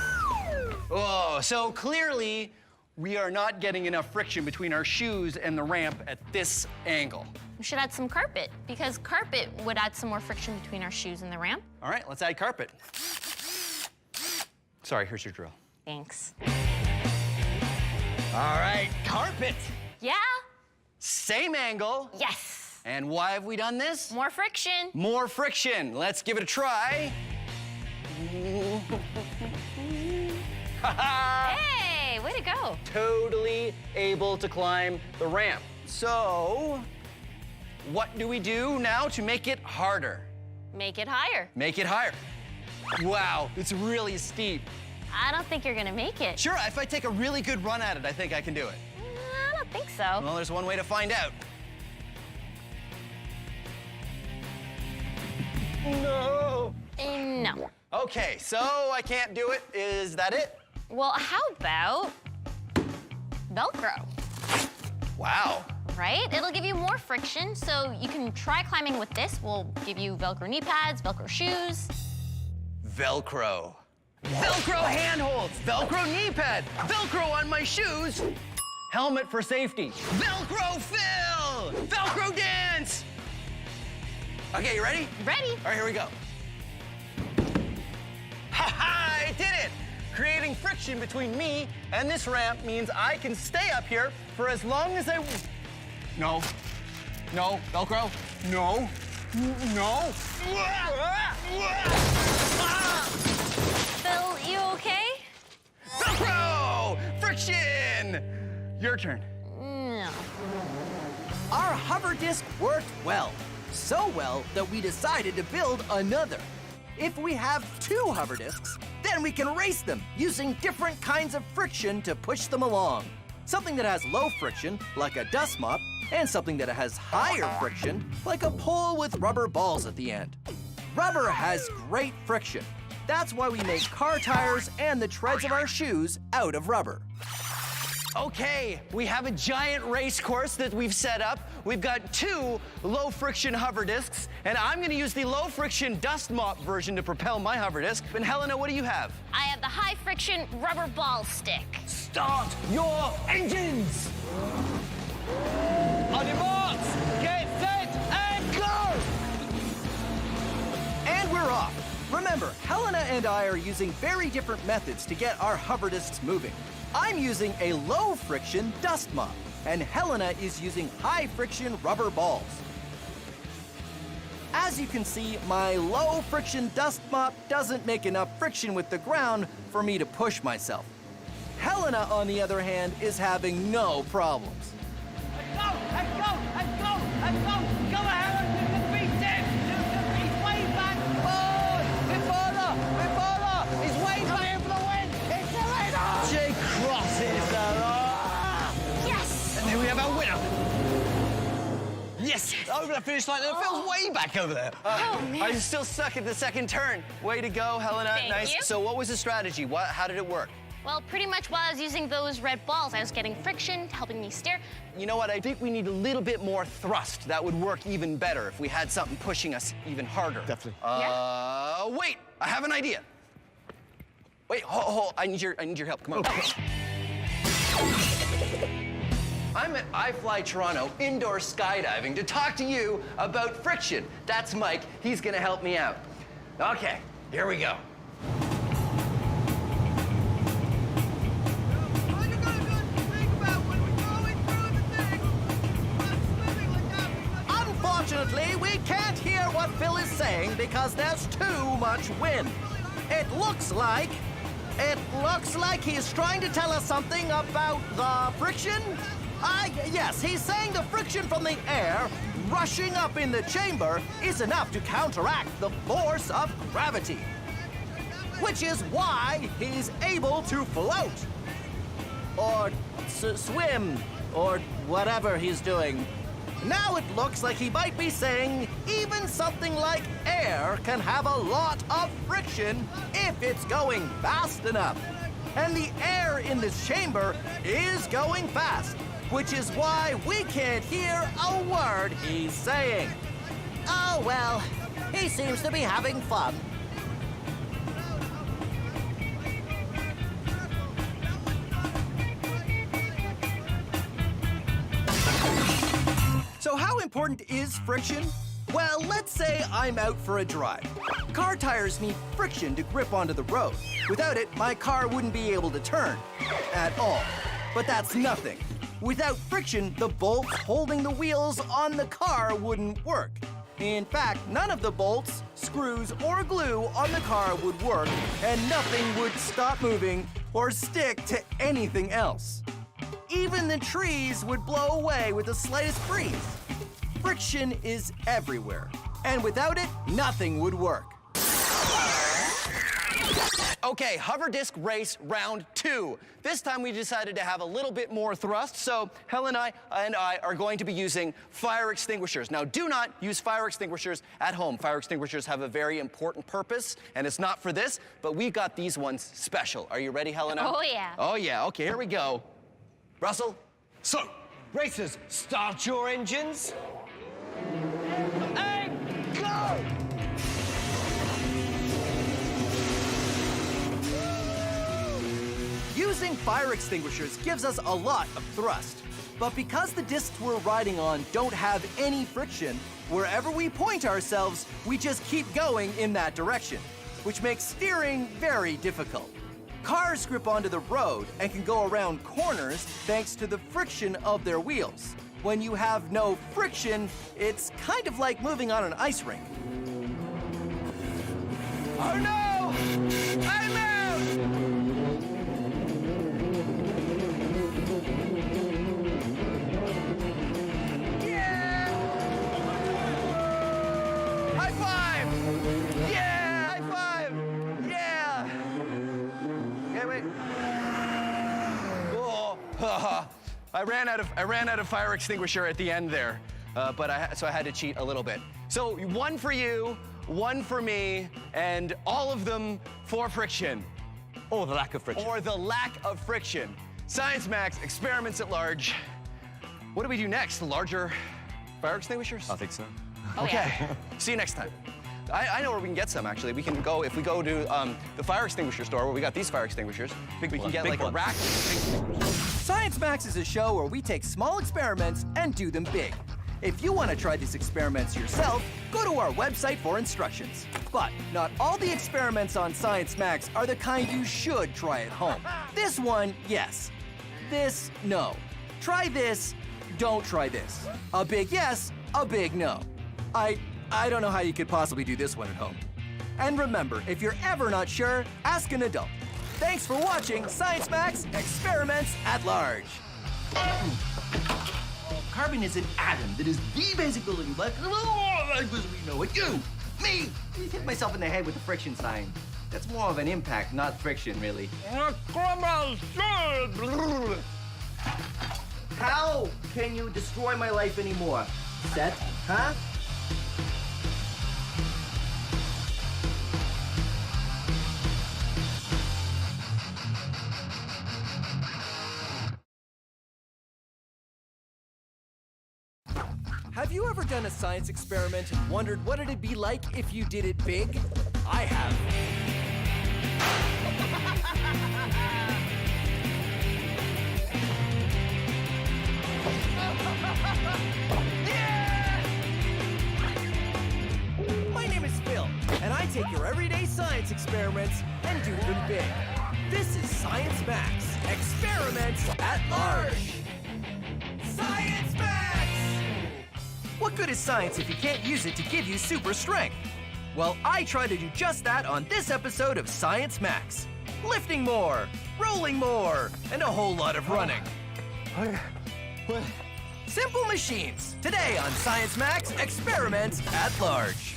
Oh, so clearly we are not getting enough friction between our shoes and the ramp at this angle. We should add some carpet, because carpet would add some more friction between our shoes and the ramp. All right, let's add carpet. Sorry, here's your drill. Thanks. All right, carpet. Yeah? Same angle. Yes. And why have we done this? More friction. More friction. Let's give it a try. Hey, way to go. Totally able to climb the ramp. So, what do we do now to make it harder? Make it higher. Make it higher. Wow, it's really steep. I don't think you're gonna make it. Sure, if I take a really good run at it, I think I can do it. I don't think so. Well, there's one way to find out. No. No. Okay, so I can't do it. Is that it? Well, how about Velcro? Wow. Right? It'll give you more friction, so you can try climbing with this. We'll give you Velcro knee pads, Velcro shoes. Velcro. Velcro handholds, Velcro knee pad, Velcro on my shoes, helmet for safety, Velcro fill, Velcro dance. Okay, you ready? Ready. All right, here we go. Ha-ha, I did it! Creating friction between me and this ramp means I can stay up here for as long as I... No. No, Velcro. No. No. Phil, you okay? Velcro! Friction! Your turn. No. Our hover disc worked well. So well that we decided to build another. If we have 2 hover discs, then we can race them using different kinds of friction to push them along. Something that has low friction, like a dust mop, and something that has higher friction, like a pole with rubber balls at the end. Rubber has great friction. That's why we make car tires and the treads of our shoes out of rubber. Okay, we have a giant race course that we've set up. We've got 2 low-friction hover discs, and I'm gonna use the low-friction dust mop version to propel my hover disc. And Helena, what do you have? I have the high-friction rubber ball stick. Start your engines! On your marks, get set, and go! And we're off. Remember, Helena and I are using very different methods to get our hover discs moving. I'm using a low-friction dust mop, and Helena is using high-friction rubber balls. As you can see, my low-friction dust mop doesn't make enough friction with the ground for me to push myself. Helena, on the other hand, is having no problems. Go, and go, and go, and go! Go ahead, you can beat him! You can beat way back! Oh, it's further! It's further! He's way back in for the win! It's the winner! Jay crosses the Yes! And then we have our winner. Yes! Over the finish line. It feels way back over there. Oh, man. I'm still stuck at the second turn. Way to go, Helena. Thank Nice. you. So what was the strategy? How did it work? Well, pretty much while I was using those red balls, I was getting friction, helping me steer. You know what? I think we need a little bit more thrust. That would work even better if we had something pushing us even harder. Definitely. Wait. I have an idea. Wait, hold. I need your help. Come on. I'm at iFly Toronto indoor skydiving to talk to you about friction. That's Mike. He's gonna help me out. Okay, here we go. Unfortunately, we can't hear what Phil is saying because there's too much wind. It looks like he's trying to tell us something about the friction. Yes, he's saying the friction from the air rushing up in the chamber is enough to counteract the force of gravity, which is why he's able to float or swim or whatever he's doing. Now it looks like he might be saying even something like air can have a lot of friction if it's going fast enough. And the air in this chamber is going fast, which is why we can't hear a word he's saying. Oh well, he seems to be having fun. So how important is friction? Well, let's say I'm out for a drive. Car tires need friction to grip onto the road. Without it, my car wouldn't be able to turn at all. But that's nothing. Without friction, the bolts holding the wheels on the car wouldn't work. In fact, none of the bolts, screws, or glue on the car would work, and nothing would stop moving or stick to anything else. Even the trees would blow away with the slightest breeze. Friction is everywhere, and without it, nothing would work. Okay, hover disc race round 2. This time we decided to have a little bit more thrust, so Helen and I are going to be using fire extinguishers. Now, do not use fire extinguishers at home. Fire extinguishers have a very important purpose, and it's not for this, but we've got these ones special. Are you ready, Helena? Oh, yeah. Oh, yeah. Okay, here we go. Russell? So, racers, start your engines. And go! Using fire extinguishers gives us a lot of thrust. But because the discs we're riding on don't have any friction, wherever we point ourselves, we just keep going in that direction, which makes steering very difficult. Cars grip onto the road and can go around corners thanks to the friction of their wheels. When you have no friction, it's kind of like moving on an ice rink. Oh no! I'm out! Yeah! High five! Yeah! High five! Yeah! Okay, wait. Oh, I ran out of fire extinguisher at the end there, so I had to cheat a little bit. So 1 for you, 1 for me, and all of them for friction. Or the lack of friction. Or the lack of friction. Science Max, experiments at large. What do we do next? Larger fire extinguishers? I think so. Oh, Okay. yeah. See you next time. I know where we can get some, actually. We can go, if we go to the fire extinguisher store where we got these fire extinguishers, we can get like a rack of extinguishers. Science Max is a show where we take small experiments and do them big. If you want to try these experiments yourself, go to our website for instructions. But not all the experiments on Science Max are the kind you should try at home. This one, yes. This, no. Try this, don't try this. A big yes, a big no. I don't know how you could possibly do this one at home. And remember, if you're ever not sure, ask an adult. Thanks for watching Science Max Experiments at Large. Carbon is an atom that is the basic building block of all life as we know it. You, me, I hit myself in the head with the friction sign. That's more of an impact, not friction, really. How can you destroy my life anymore? Set, huh? Have you ever done a science experiment and wondered what it'd be like if you did it big? I have. My name is Phil, and I take your everyday science experiments and do them big. This is Science Max, Experiments at Large. Science Max! What good is science if you can't use it to give you super strength? Well, I try to do just that on this episode of Science Max. Lifting more, rolling more, and a whole lot of running. Simple machines. Today on Science Max, Experiments at Large.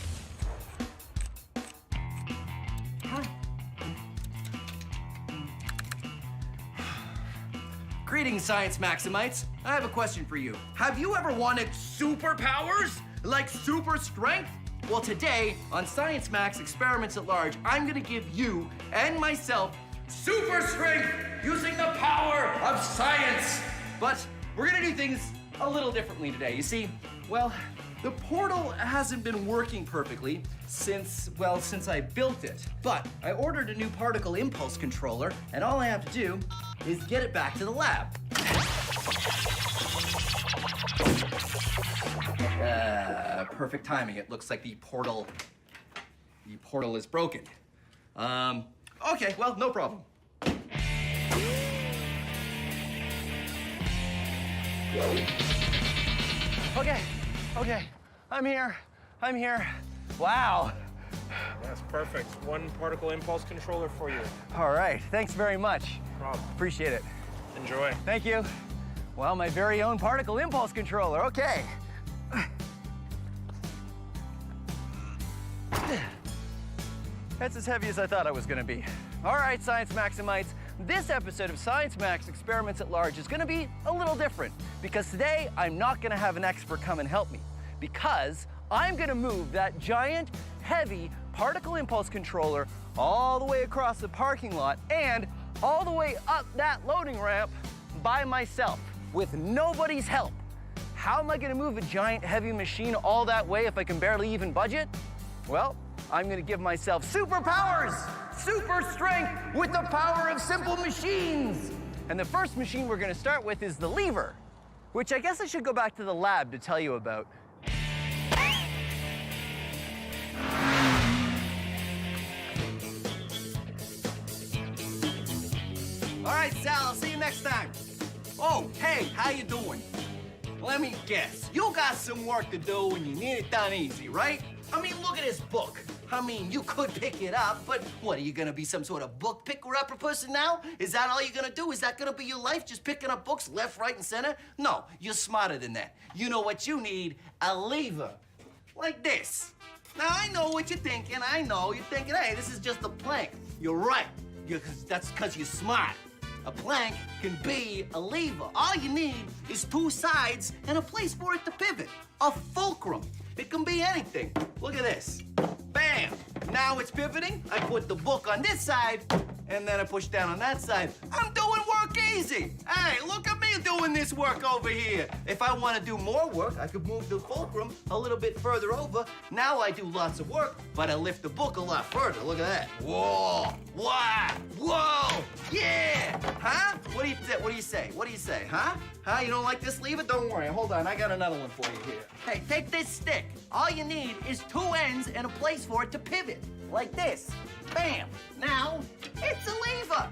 Greetings, Science Maximites. I have a question for you. Have you ever wanted superpowers? Like super strength? Well, today on Science Max Experiments at Large, I'm gonna give you and myself super strength using the power of science. But we're gonna do things a little differently today. You see, well, the portal hasn't been working perfectly since I built it. But I ordered a new particle impulse controller, and all I have to do is get it back to the lab. Perfect timing. It looks like the portal is broken. Okay, well, no problem. Okay, I'm here. Wow. That's perfect. One particle impulse controller for you. All right, thanks very much. No problem. Appreciate it. Enjoy. Thank you. Well, my very own particle impulse controller, okay. That's as heavy as I thought it was gonna be. All right, Science Maximites, this episode of Science Max Experiments at Large is gonna be a little different because today I'm not gonna have an expert come and help me because I'm gonna move that giant, heavy particle impulse controller all the way across the parking lot and all the way up that loading ramp by myself with nobody's help. How am I gonna move a giant, heavy machine all that way if I can barely even budget? Well, I'm gonna give myself superpowers, super strength with the power of simple machines. And the first machine we're gonna start with is the lever, which I guess I should go back to the lab to tell you about. All right, Sal, I'll see you next time. Oh, hey, how you doing? Let me guess, you got some work to do and you need it done easy, right? I mean, look at this book. I mean, you could pick it up, but what, are you gonna be some sort of book picker-upper person now? Is that all you're gonna do? Is that gonna be your life, just picking up books left, right, and center? No, you're smarter than that. You know what you need? A lever, like this. Now, I know what you're thinking. I know you're thinking, hey, this is just a plank. You're right, that's because you're smart. A plank can be a lever. All you need is two sides and a place for it to pivot. A fulcrum. It can be anything. Look at this. Bam! Now it's pivoting. I put the book on this side, and then I push down on that side. I'm doing work easy. Hey, look at me doing this work over here. If I want to do more work, I could move the fulcrum a little bit further over. Now I do lots of work, but I lift the book a lot further. Look at that. Whoa! Wow! Whoa! Yeah! Huh? What do you say? Huh? Huh? You don't like this lever? Don't worry. Hold on. I got another one for you here. Hey, take this stick. All you need is two ends and a place for it to pivot. Like this. Bam! Now, it's a lever.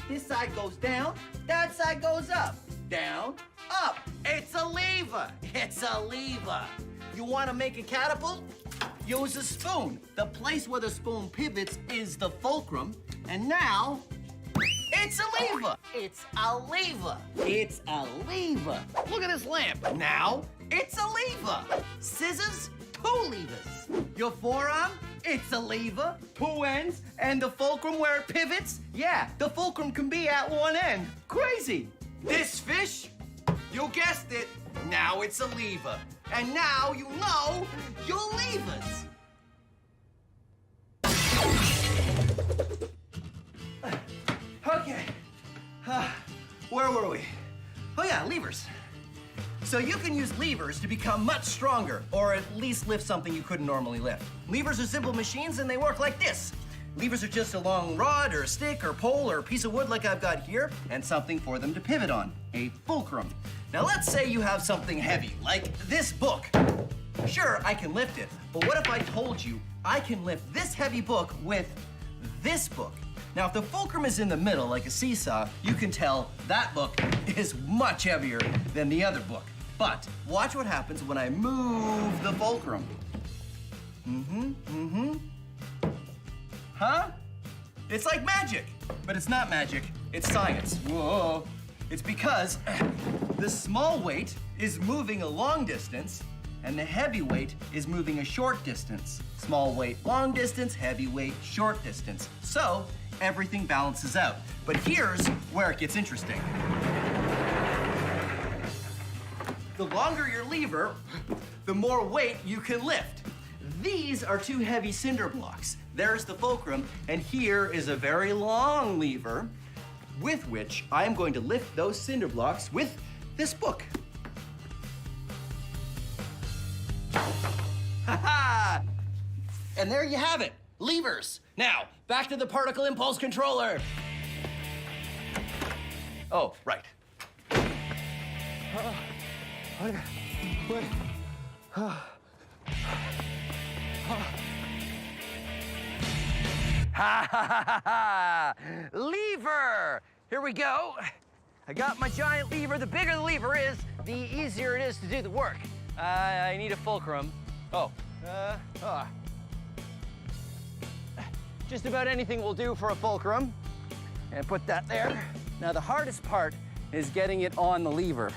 This side goes down, that side goes up. Down, up. It's a lever. It's a lever. You want to make a catapult? Use a spoon. The place where the spoon pivots is the fulcrum. And now, it's a lever. It's a lever. It's a lever. Look at this lamp. Now, it's a lever. Scissors, two levers. Your forearm, it's a lever, two ends, and the fulcrum where it pivots, yeah, the fulcrum can be at one end. Crazy. This fish, you guessed it, now it's a lever. And now you know your levers. Okay, where were we? Oh yeah, levers. So you can use levers to become much stronger, or at least lift something you couldn't normally lift. Levers are simple machines and they work like this. Levers are just a long rod or a stick or pole or a piece of wood like I've got here, and something for them to pivot on, a fulcrum. Now let's say you have something heavy, like this book. Sure, I can lift it, but what if I told you I can lift this heavy book with this book? Now, if the fulcrum is in the middle, like a seesaw, you can tell that book is much heavier than the other book. But watch what happens when I move the fulcrum. Huh? It's like magic, but it's not magic, it's science. Whoa. It's because the small weight is moving a long distance and the heavy weight is moving a short distance. Small weight, long distance, heavy weight, short distance. So, everything balances out. But here's where it gets interesting. The longer your lever, the more weight you can lift. These are two heavy cinder blocks. There's the fulcrum, and here is a very long lever with which I am going to lift those cinder blocks with this book. Ha-ha! And there you have it, levers. Now, back to the particle impulse controller. Oh, right. Ha ha ha ha! Lever! Here we go. I got my giant lever. The bigger the lever is, the easier it is to do the work. I need a fulcrum. Just about anything will do for a fulcrum. And put that there. Now the hardest part is getting it on the lever.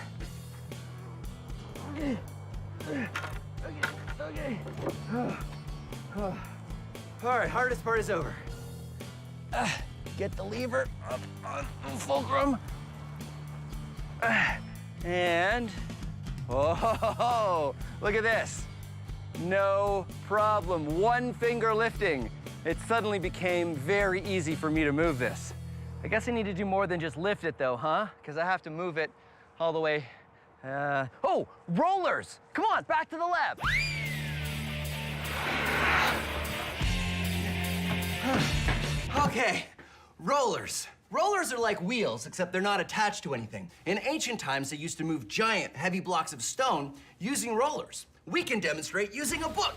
Okay. All right, hardest part is over. Get the lever up on the fulcrum. And, oh, look at this. No problem, one finger lifting. It suddenly became very easy for me to move this. I guess I need to do more than just lift it though, huh? Because I have to move it all the way. Oh, rollers! Come on, back to the lab. Okay, rollers. Rollers are like wheels, except they're not attached to anything. In ancient times, they used to move giant, heavy blocks of stone using rollers. We can demonstrate using a book.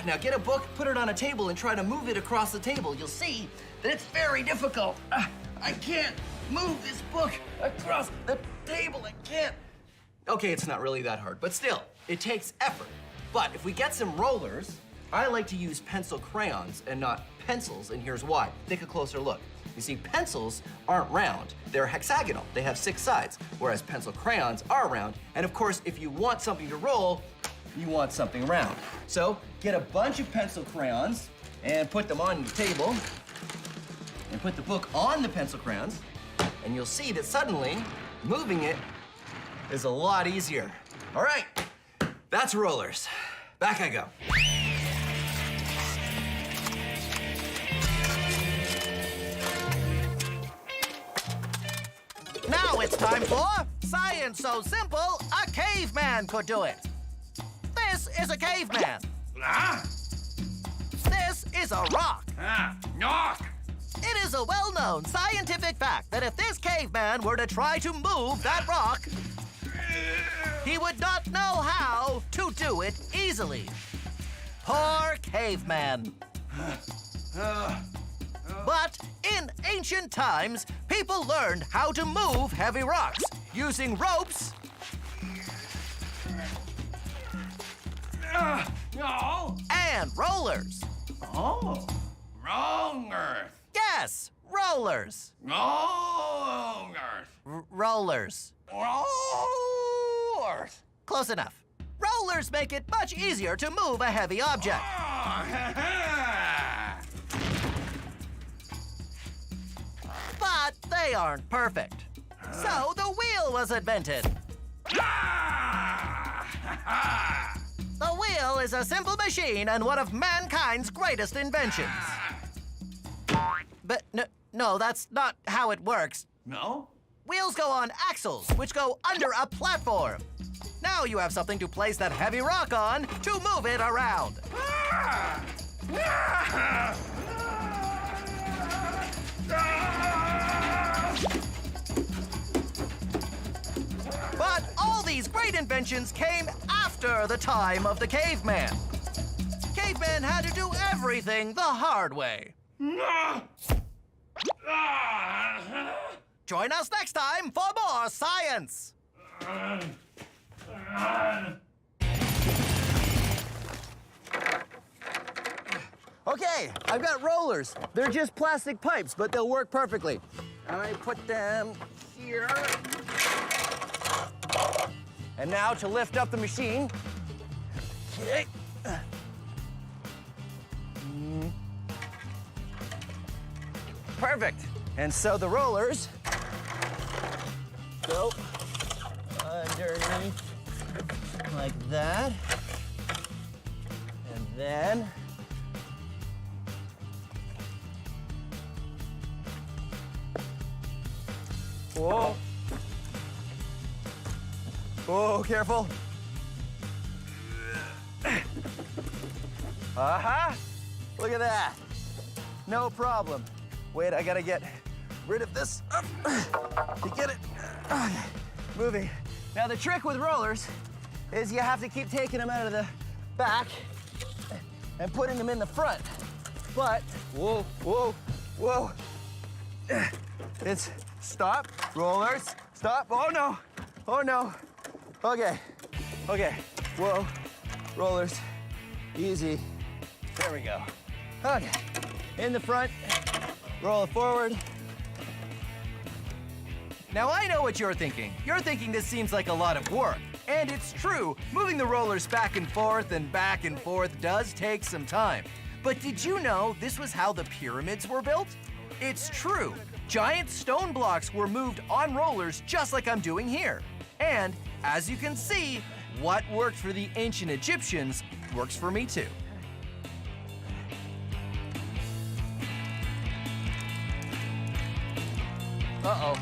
Now get a book, put it on a table, and try to move it across the table. You'll see that it's very difficult. I can't move this book across the table. I can't. Okay, it's not really that hard, but still, it takes effort. But if we get some rollers, I like to use pencil crayons and not pencils, and here's why. Take a closer look. You see, pencils aren't round. They're hexagonal. They have 6 sides, whereas pencil crayons are round. And of course, if you want something to roll, you want something round. So get a bunch of pencil crayons and put them on the table and put the book on the pencil crayons, and you'll see that suddenly moving it is a lot easier. All right, that's rollers. Back I go. Now it's time for Science So Simple, a Caveman Could Do It. This is a caveman. This is a rock. Knock! It is a well-known scientific fact that if this caveman were to try to move that rock, he would not know how to do it easily. Poor caveman. But in ancient times, people learned how to move heavy rocks using ropes No! and rollers. Oh, wrong Earth. Yes, rollers. Wrong Earth. Rollers. Earth. Close enough. Rollers make it much easier to move a heavy object. But they aren't perfect. So the wheel was invented. The wheel is a simple machine and one of mankind's greatest inventions. But no, that's not how it works. No? Wheels go on axles, which go under a platform. Now you have something to place that heavy rock on to move it around. But all these great inventions came after the time of the caveman. Cavemen had to do everything the hard way. Join us next time for more science. Okay, I've got rollers. They're just plastic pipes, but they'll work perfectly. I put them here. And now to lift up the machine. Okay. Perfect. And so the rollers go underneath like that. And then whoa. Oh, careful. Uh-huh. Look at that. No problem. Wait, I gotta get rid of this to get it moving. Now, the trick with rollers is you have to keep taking them out of the back and putting them in the front. But, whoa, whoa, whoa. It's Stop. Rollers. Stop. Oh, no. Oh, no. Okay. Okay. Whoa. Rollers. Easy. There we go. Okay. In the front. Roll it forward. Now I know what you're thinking. You're thinking this seems like a lot of work. And it's true, moving the rollers back and forth does take some time. But did you know this was how the pyramids were built? It's true. Giant stone blocks were moved on rollers just like I'm doing here. And as you can see, what worked for the ancient Egyptians works for me too. Uh-oh.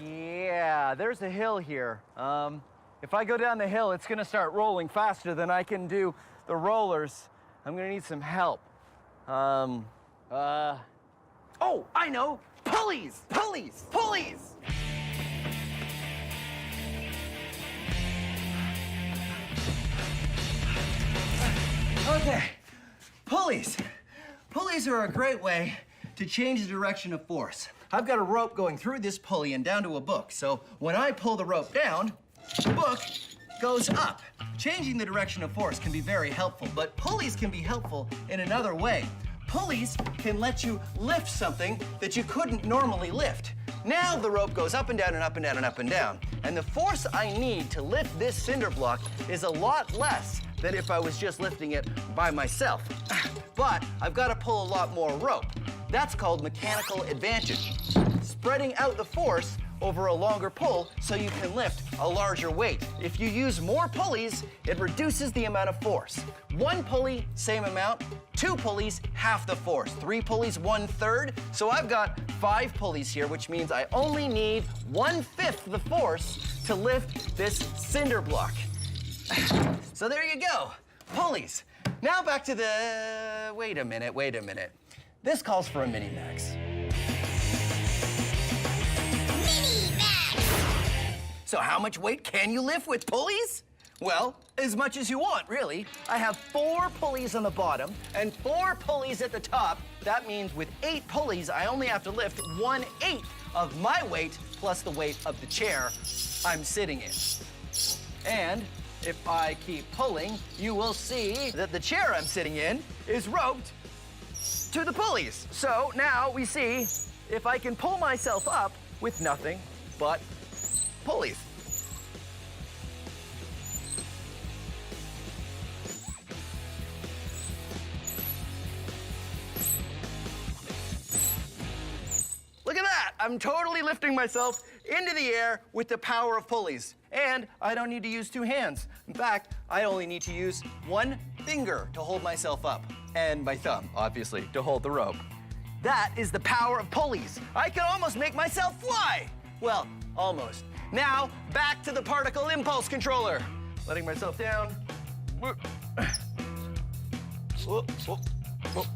Yeah, there's a hill here. If I go down the hill, it's gonna start rolling faster than I can do the rollers. I'm gonna need some help. Oh, I know! Pulleys! Pulleys! Pulleys! Okay, pulleys. Pulleys are a great way to change the direction of force. I've got a rope going through this pulley and down to a book. So when I pull the rope down, the book goes up. Changing the direction of force can be very helpful, but pulleys can be helpful in another way. Pulleys can let you lift something that you couldn't normally lift. Now the rope goes up and down and up and down and up and down. And the force I need to lift this cinder block is a lot less than if I was just lifting it by myself. But I've got to pull a lot more rope. That's called mechanical advantage. Spreading out the force over a longer pull so you can lift a larger weight. If you use more pulleys, it reduces the amount of force. 1 pulley, same amount. 2 pulleys, half the force. 3 pulleys, 1/3. So I've got 5 pulleys here, which means I only need 1/5 the force to lift this cinder block. So there you go, pulleys. Now back to the, wait a minute. This calls for a mini-max. So how much weight can you lift with pulleys? Well, as much as you want, really. I have 4 pulleys on the bottom and 4 pulleys at the top. That means with 8 pulleys, I only have to lift 1/8 of my weight plus the weight of the chair I'm sitting in. And if I keep pulling, you will see that the chair I'm sitting in is roped to the pulleys. So now we see if I can pull myself up with nothing but pulleys. Look at that! I'm totally lifting myself into the air with the power of pulleys. And I don't need to use 2 hands. In fact, I only need to use 1 finger to hold myself up. And my thumb, obviously, to hold the rope. That is the power of pulleys. I can almost make myself fly. Well, almost. Now, back to the particle impulse controller. Letting myself down. Whoop. Whoop, whoop, whoop.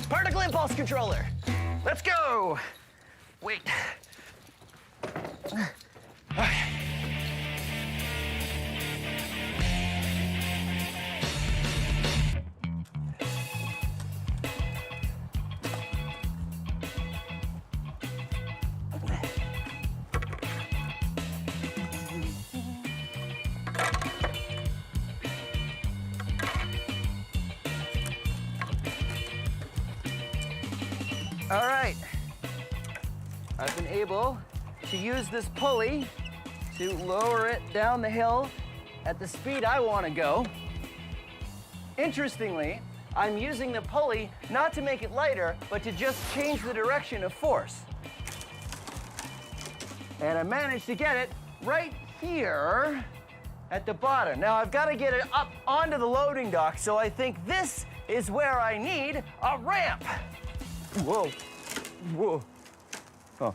Particle impulse controller. Let's go. Wait. All right, I've been able to use this pulley to lower it down the hill at the speed I want to go. Interestingly, I'm using the pulley not to make it lighter, but to just change the direction of force. And I managed to get it right here at the bottom. Now I've got to get it up onto the loading dock, so I think this is where I need a ramp. Whoa, whoa, oh.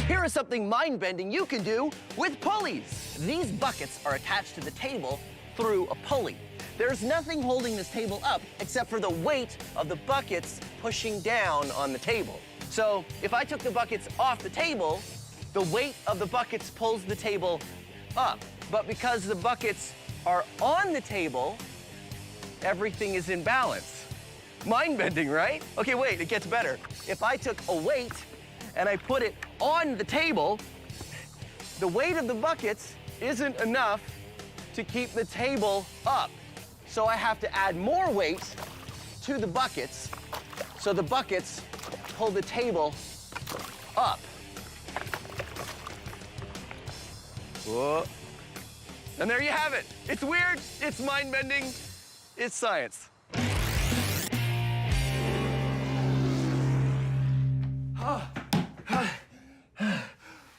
Here is something mind-bending you can do with pulleys. These buckets are attached to the table through a pulley. there's nothing holding this table up except for the weight of the buckets pushing down on the table. So if I took the buckets off the table, the weight of the buckets pulls the table up. But because the buckets are on the table, everything is in balance. Mind-bending, right? Okay, wait, it gets better. If I took a weight and I put it on the table, the weight of the buckets isn't enough to keep the table up. So I have to add more weight to the buckets so the buckets pull the table up. Whoa. And there you have it. It's weird, it's mind-bending, it's science.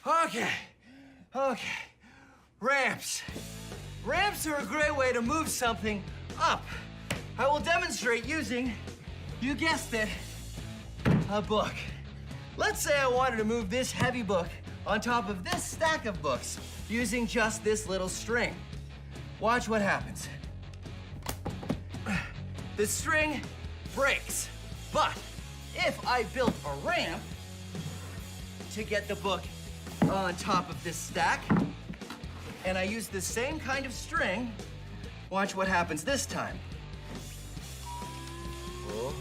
Okay. Ramps. Ramps are a great way to move something up. I will demonstrate using, you guessed it, a book. Let's say I wanted to move this heavy book on top of this stack of books using just this little string. Watch what happens. The string breaks, but if I built a ramp to get the book on top of this stack, and I use the same kind of string, watch what happens this time. Whoa.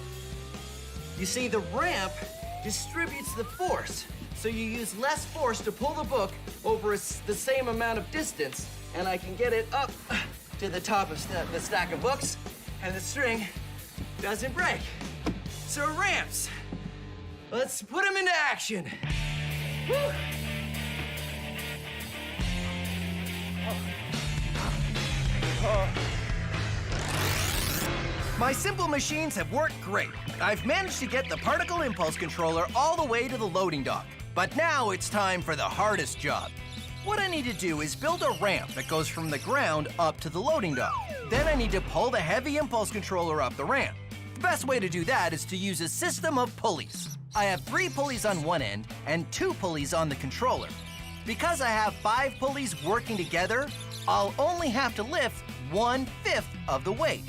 You see, the ramp distributes the force, so you use less force to pull the book over the same amount of distance, and I can get it up to the top of the stack of books, and the string doesn't break. So ramps, let's put them into action. Woo. My simple machines have worked great. I've managed to get the particle impulse controller all the way to the loading dock. But now it's time for the hardest job. What I need to do is build a ramp that goes from the ground up to the loading dock. Then I need to pull the heavy impulse controller up the ramp. The best way to do that is to use a system of pulleys. I have 3 pulleys on one end and 2 pulleys on the controller. Because I have 5 pulleys working together, I'll only have to lift 1/5 of the weight.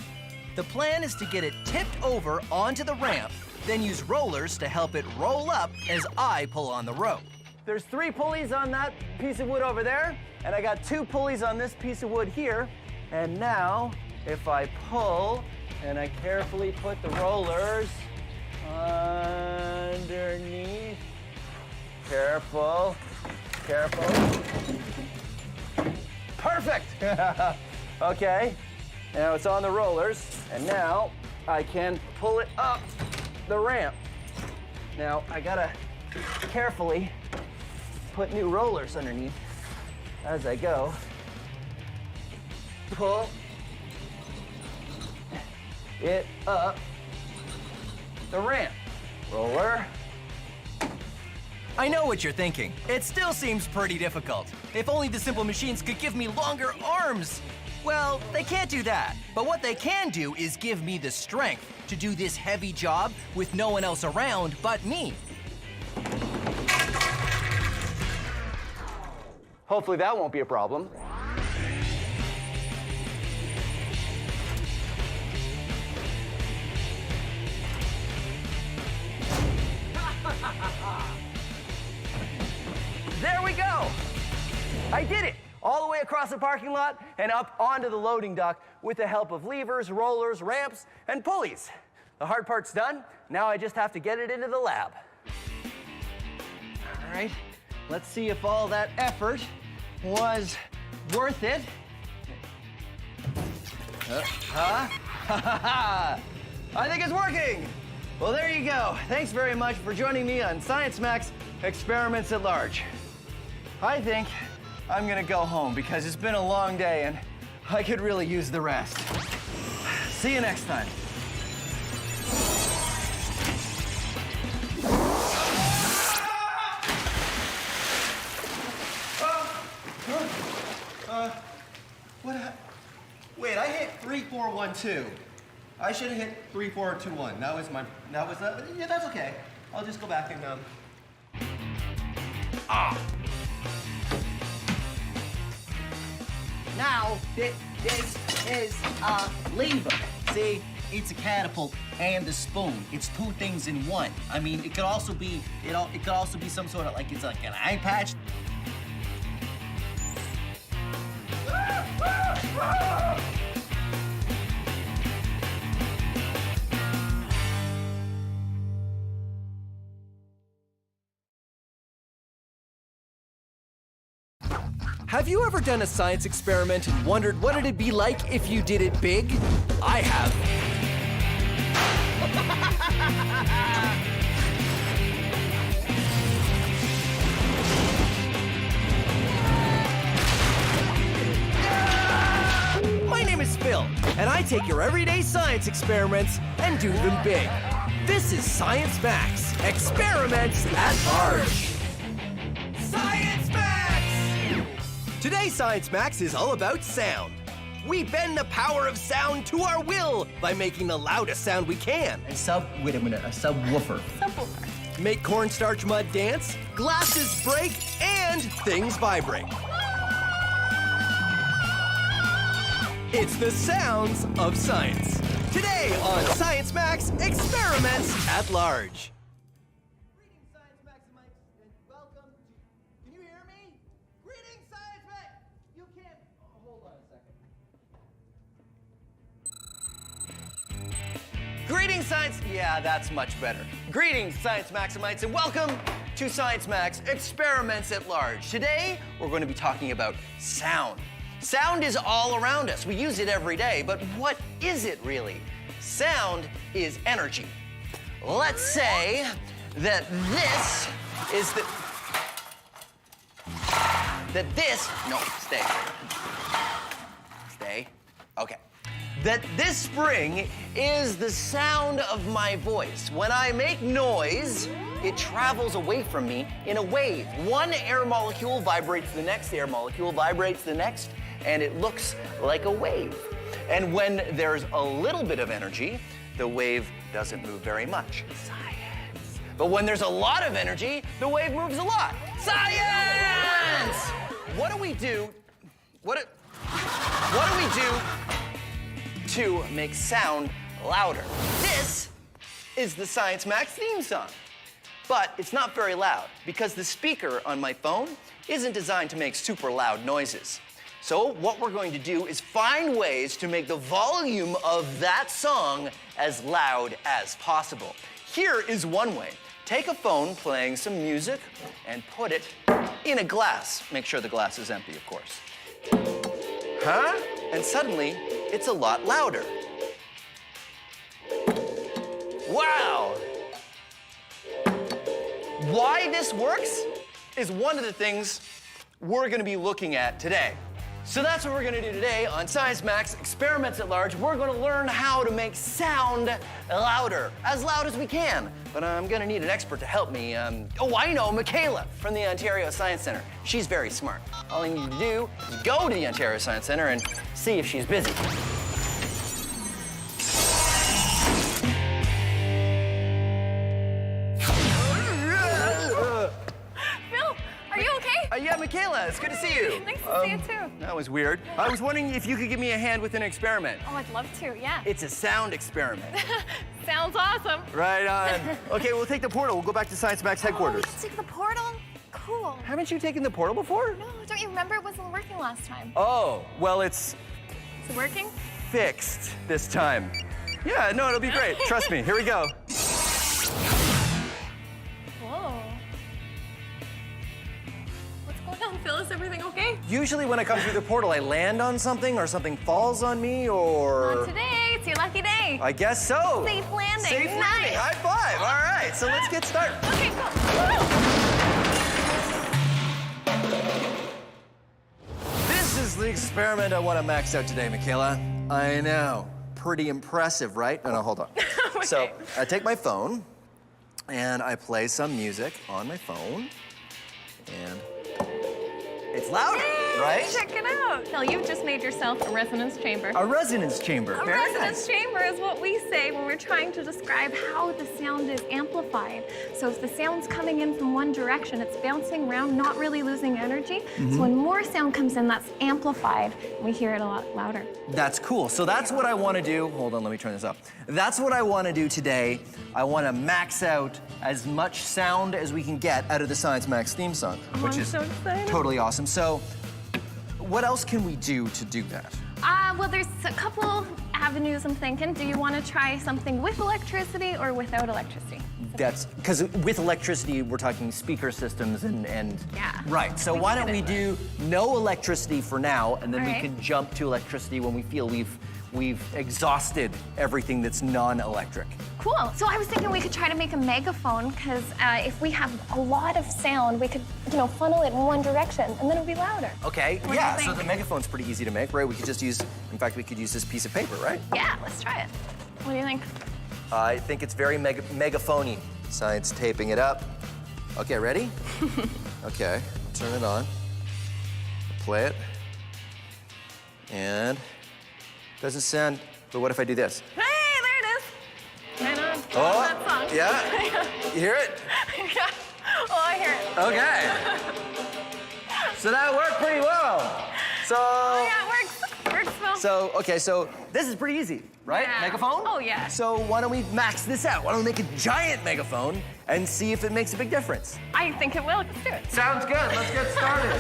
The plan is to get it tipped over onto the ramp, then use rollers to help it roll up as I pull on the rope. There's 3 pulleys on that piece of wood over there, and I got 2 pulleys on this piece of wood here. And now, if I pull, and I carefully put the rollers underneath, careful, perfect! Okay, now it's on the rollers, and now I can pull it up the ramp. Now, I gotta carefully put new rollers underneath as I go. Pull it up the ramp. Roller. I know what you're thinking. It still seems pretty difficult. If only the simple machines could give me longer arms. Well, they can't do that. But what they can do is give me the strength to do this heavy job with no one else around but me. Hopefully that won't be a problem. There we go! I did it! All the way across the parking lot and up onto the loading dock with the help of levers, rollers, ramps, and pulleys. The hard part's done. Now I just have to get it into the lab. All right, let's see if all that effort was worth it. I think it's working! Well, there you go. Thanks very much for joining me on Science Max Experiments at Large. I think I'm gonna go home because it's been a long day and I could really use the rest. See you next time. Wait, I hit 3, 4, 1, 2. I should have hit 3, 4, 2, 1. Yeah, that's okay. I'll just go back and, Now, this is a lever. See, it's a catapult and a spoon. It's two things in one. I mean, it could also be, it could also be some sort of like, it's like an eye patch. Have you ever done a science experiment and wondered what it'd be like if you did it big? I have. My name is Phil, and I take your everyday science experiments and do them big. This is Science Max, experiments at large. Science Max! Today's Science Max is all about sound. We bend the power of sound to our will by making the loudest sound we can. Wait a minute, a subwoofer. Subwoofer. Make cornstarch mud dance, glasses break, and things vibrate. It's the sounds of science. Today on Science Max, experiments at large. Greetings, Science Maximites, and welcome to... Can you hear me? Greetings, Science Max! You can't... Oh, hold on a second. Greetings, Science... Yeah, that's much better. Greetings, Science Maximites, and welcome to Science Max Experiments at Large. Today, we're going to be talking about sound. Sound is all around us. We use it every day, but what is it really? Sound is energy. Let's say that this is the... That this... No, stay. Stay. Okay. That this spring is the sound of my voice. When I make noise, it travels away from me in a wave. One air molecule vibrates the next, air molecule vibrates the next, and it looks like a wave. And when there's a little bit of energy, the wave doesn't move very much. Science. But when there's a lot of energy, the wave moves a lot. Science! What do we do? What do we do to make sound louder? This is the Science Max theme song. But it's not very loud because the speaker on my phone isn't designed to make super loud noises. So what we're going to do is find ways to make the volume of that song as loud as possible. Here is one way. Take a phone playing some music and put it in a glass. Make sure the glass is empty, of course. Huh? And suddenly, it's a lot louder. Wow! Why this works is one of the things we're going to be looking at today. So that's what we're going to do today on Science Max Experiments at Large. We're going to learn how to make sound louder, as loud as we can. But I'm going to need an expert to help me. Oh, I know, Michaela from the Ontario Science Centre. She's very smart. All I need to do is go to the Ontario Science Centre and see if she's busy. Are you okay? Yeah, Michaela, it's good to see you. Nice to see you too. That was weird. I was wondering if you could give me a hand with an experiment. Oh, I'd love to, yeah. It's a sound experiment. Sounds awesome. Right on. Okay, we'll take the portal. We'll go back to Science Max headquarters. Oh, take the portal? Cool. Haven't you taken the portal before? No, don't you remember? It wasn't working last time. Oh, well, it's Is it working? fixed this time. Yeah, no, it'll be great. Trust me. Here we go. Whoa. What's going on, Phil? Is everything okay? Usually when I come through the portal, I land on something or something falls on me or... Not today. It's your lucky day. I guess so. Safe landing. Safe landing. Nice. High five. All right, so let's get started. Okay, cool. This is the experiment I want to max out today, Michaela. I know. Pretty impressive, right? No, hold on. Okay. So I take my phone and I play some music on my phone and it's louder. right? Check it out. Phil, you've just made yourself a resonance chamber. A resonance chamber. A Very resonance nice. chamber is what we say when we're trying to describe how the sound is amplified. So if the sound's coming in from one direction, it's bouncing around, not really losing energy. So when more sound comes in, that's amplified, and we hear it a lot louder. That's cool. So that's what I want to do. Hold on, let me turn this up. That's what I want to do today. I want to max out as much sound as we can get out of the Science Max theme song, which I'm is so excited. totally awesome. So what else can we do to do that? Well, there's a couple avenues I'm thinking. Do you want to try something with electricity or without electricity? That's because with electricity, we're talking speaker systems and Yeah. Right. So why don't we do no electricity for now, and then All we right. can jump to electricity when we feel we've exhausted everything that's non-electric. Cool. So I was thinking we could try to make a megaphone, because if we have a lot of sound, we could, funnel it in one direction, and then it'll be louder. Okay. What do Yeah. you So think? the megaphone's pretty easy to make, right? We could just use. In fact, we could use this piece of paper, right? Yeah, let's try it. What do you think? I think it's very megaphony. Science taping it up. Okay, ready? Okay, turn it on. Play it. And doesn't sound, but what if I do this? Hey, there it is. Right on. Oh, That song. yeah? You hear it? Yeah. Oh, I hear it. Okay. So that worked pretty well. So. Oh, yeah, it works. Works, Phil. So, okay, so this is pretty easy, right? Yeah. Megaphone? Oh, yeah. So why don't we max this out? Why don't we make a giant megaphone and see if it makes a big difference? I think it will. Let's do it. Sounds good. Let's get started.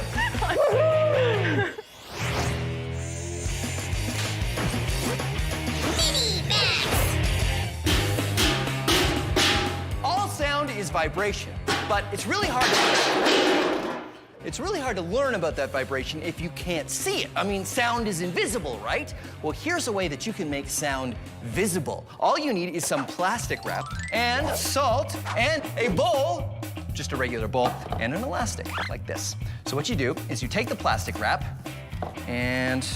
All sound is vibration, but it's really hard to learn about that vibration if you can't see it. I mean, sound is invisible, right? Well, here's a way that you can make sound visible. All you need is some plastic wrap and salt and a bowl, just a regular bowl, and an elastic, like this. So what you do is you take the plastic wrap and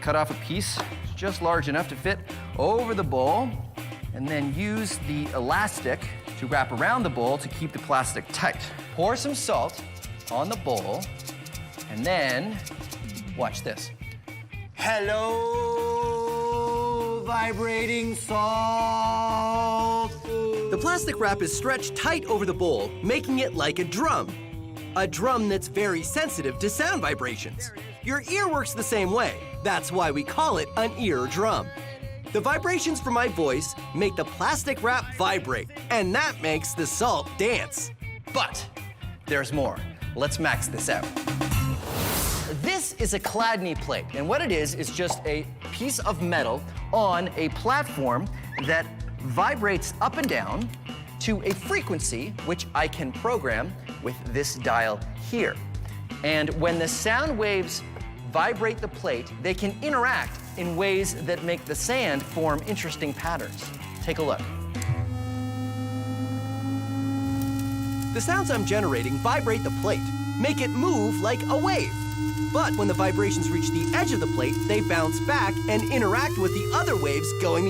cut off a piece just large enough to fit over the bowl, and then use the elastic to wrap around the bowl to keep the plastic tight. Pour some salt on the bowl, and then watch this. Hello, vibrating salt. The plastic wrap is stretched tight over the bowl, making it like a drum. A drum that's very sensitive to sound vibrations. Your ear works the same way. That's why we call it an ear drum. The vibrations from my voice make the plastic wrap vibrate, and that makes the salt dance. But there's more. Let's max this out. This is a Chladni plate, and what it is just a piece of metal on a platform that vibrates up and down to a frequency which I can program with this dial here. And when the sound waves vibrate the plate, they can interact in ways that make the sand form interesting patterns. Take a look. The sounds I'm generating vibrate the plate, make it move like a wave. But when the vibrations reach the edge of the plate, they bounce back and interact with the other waves going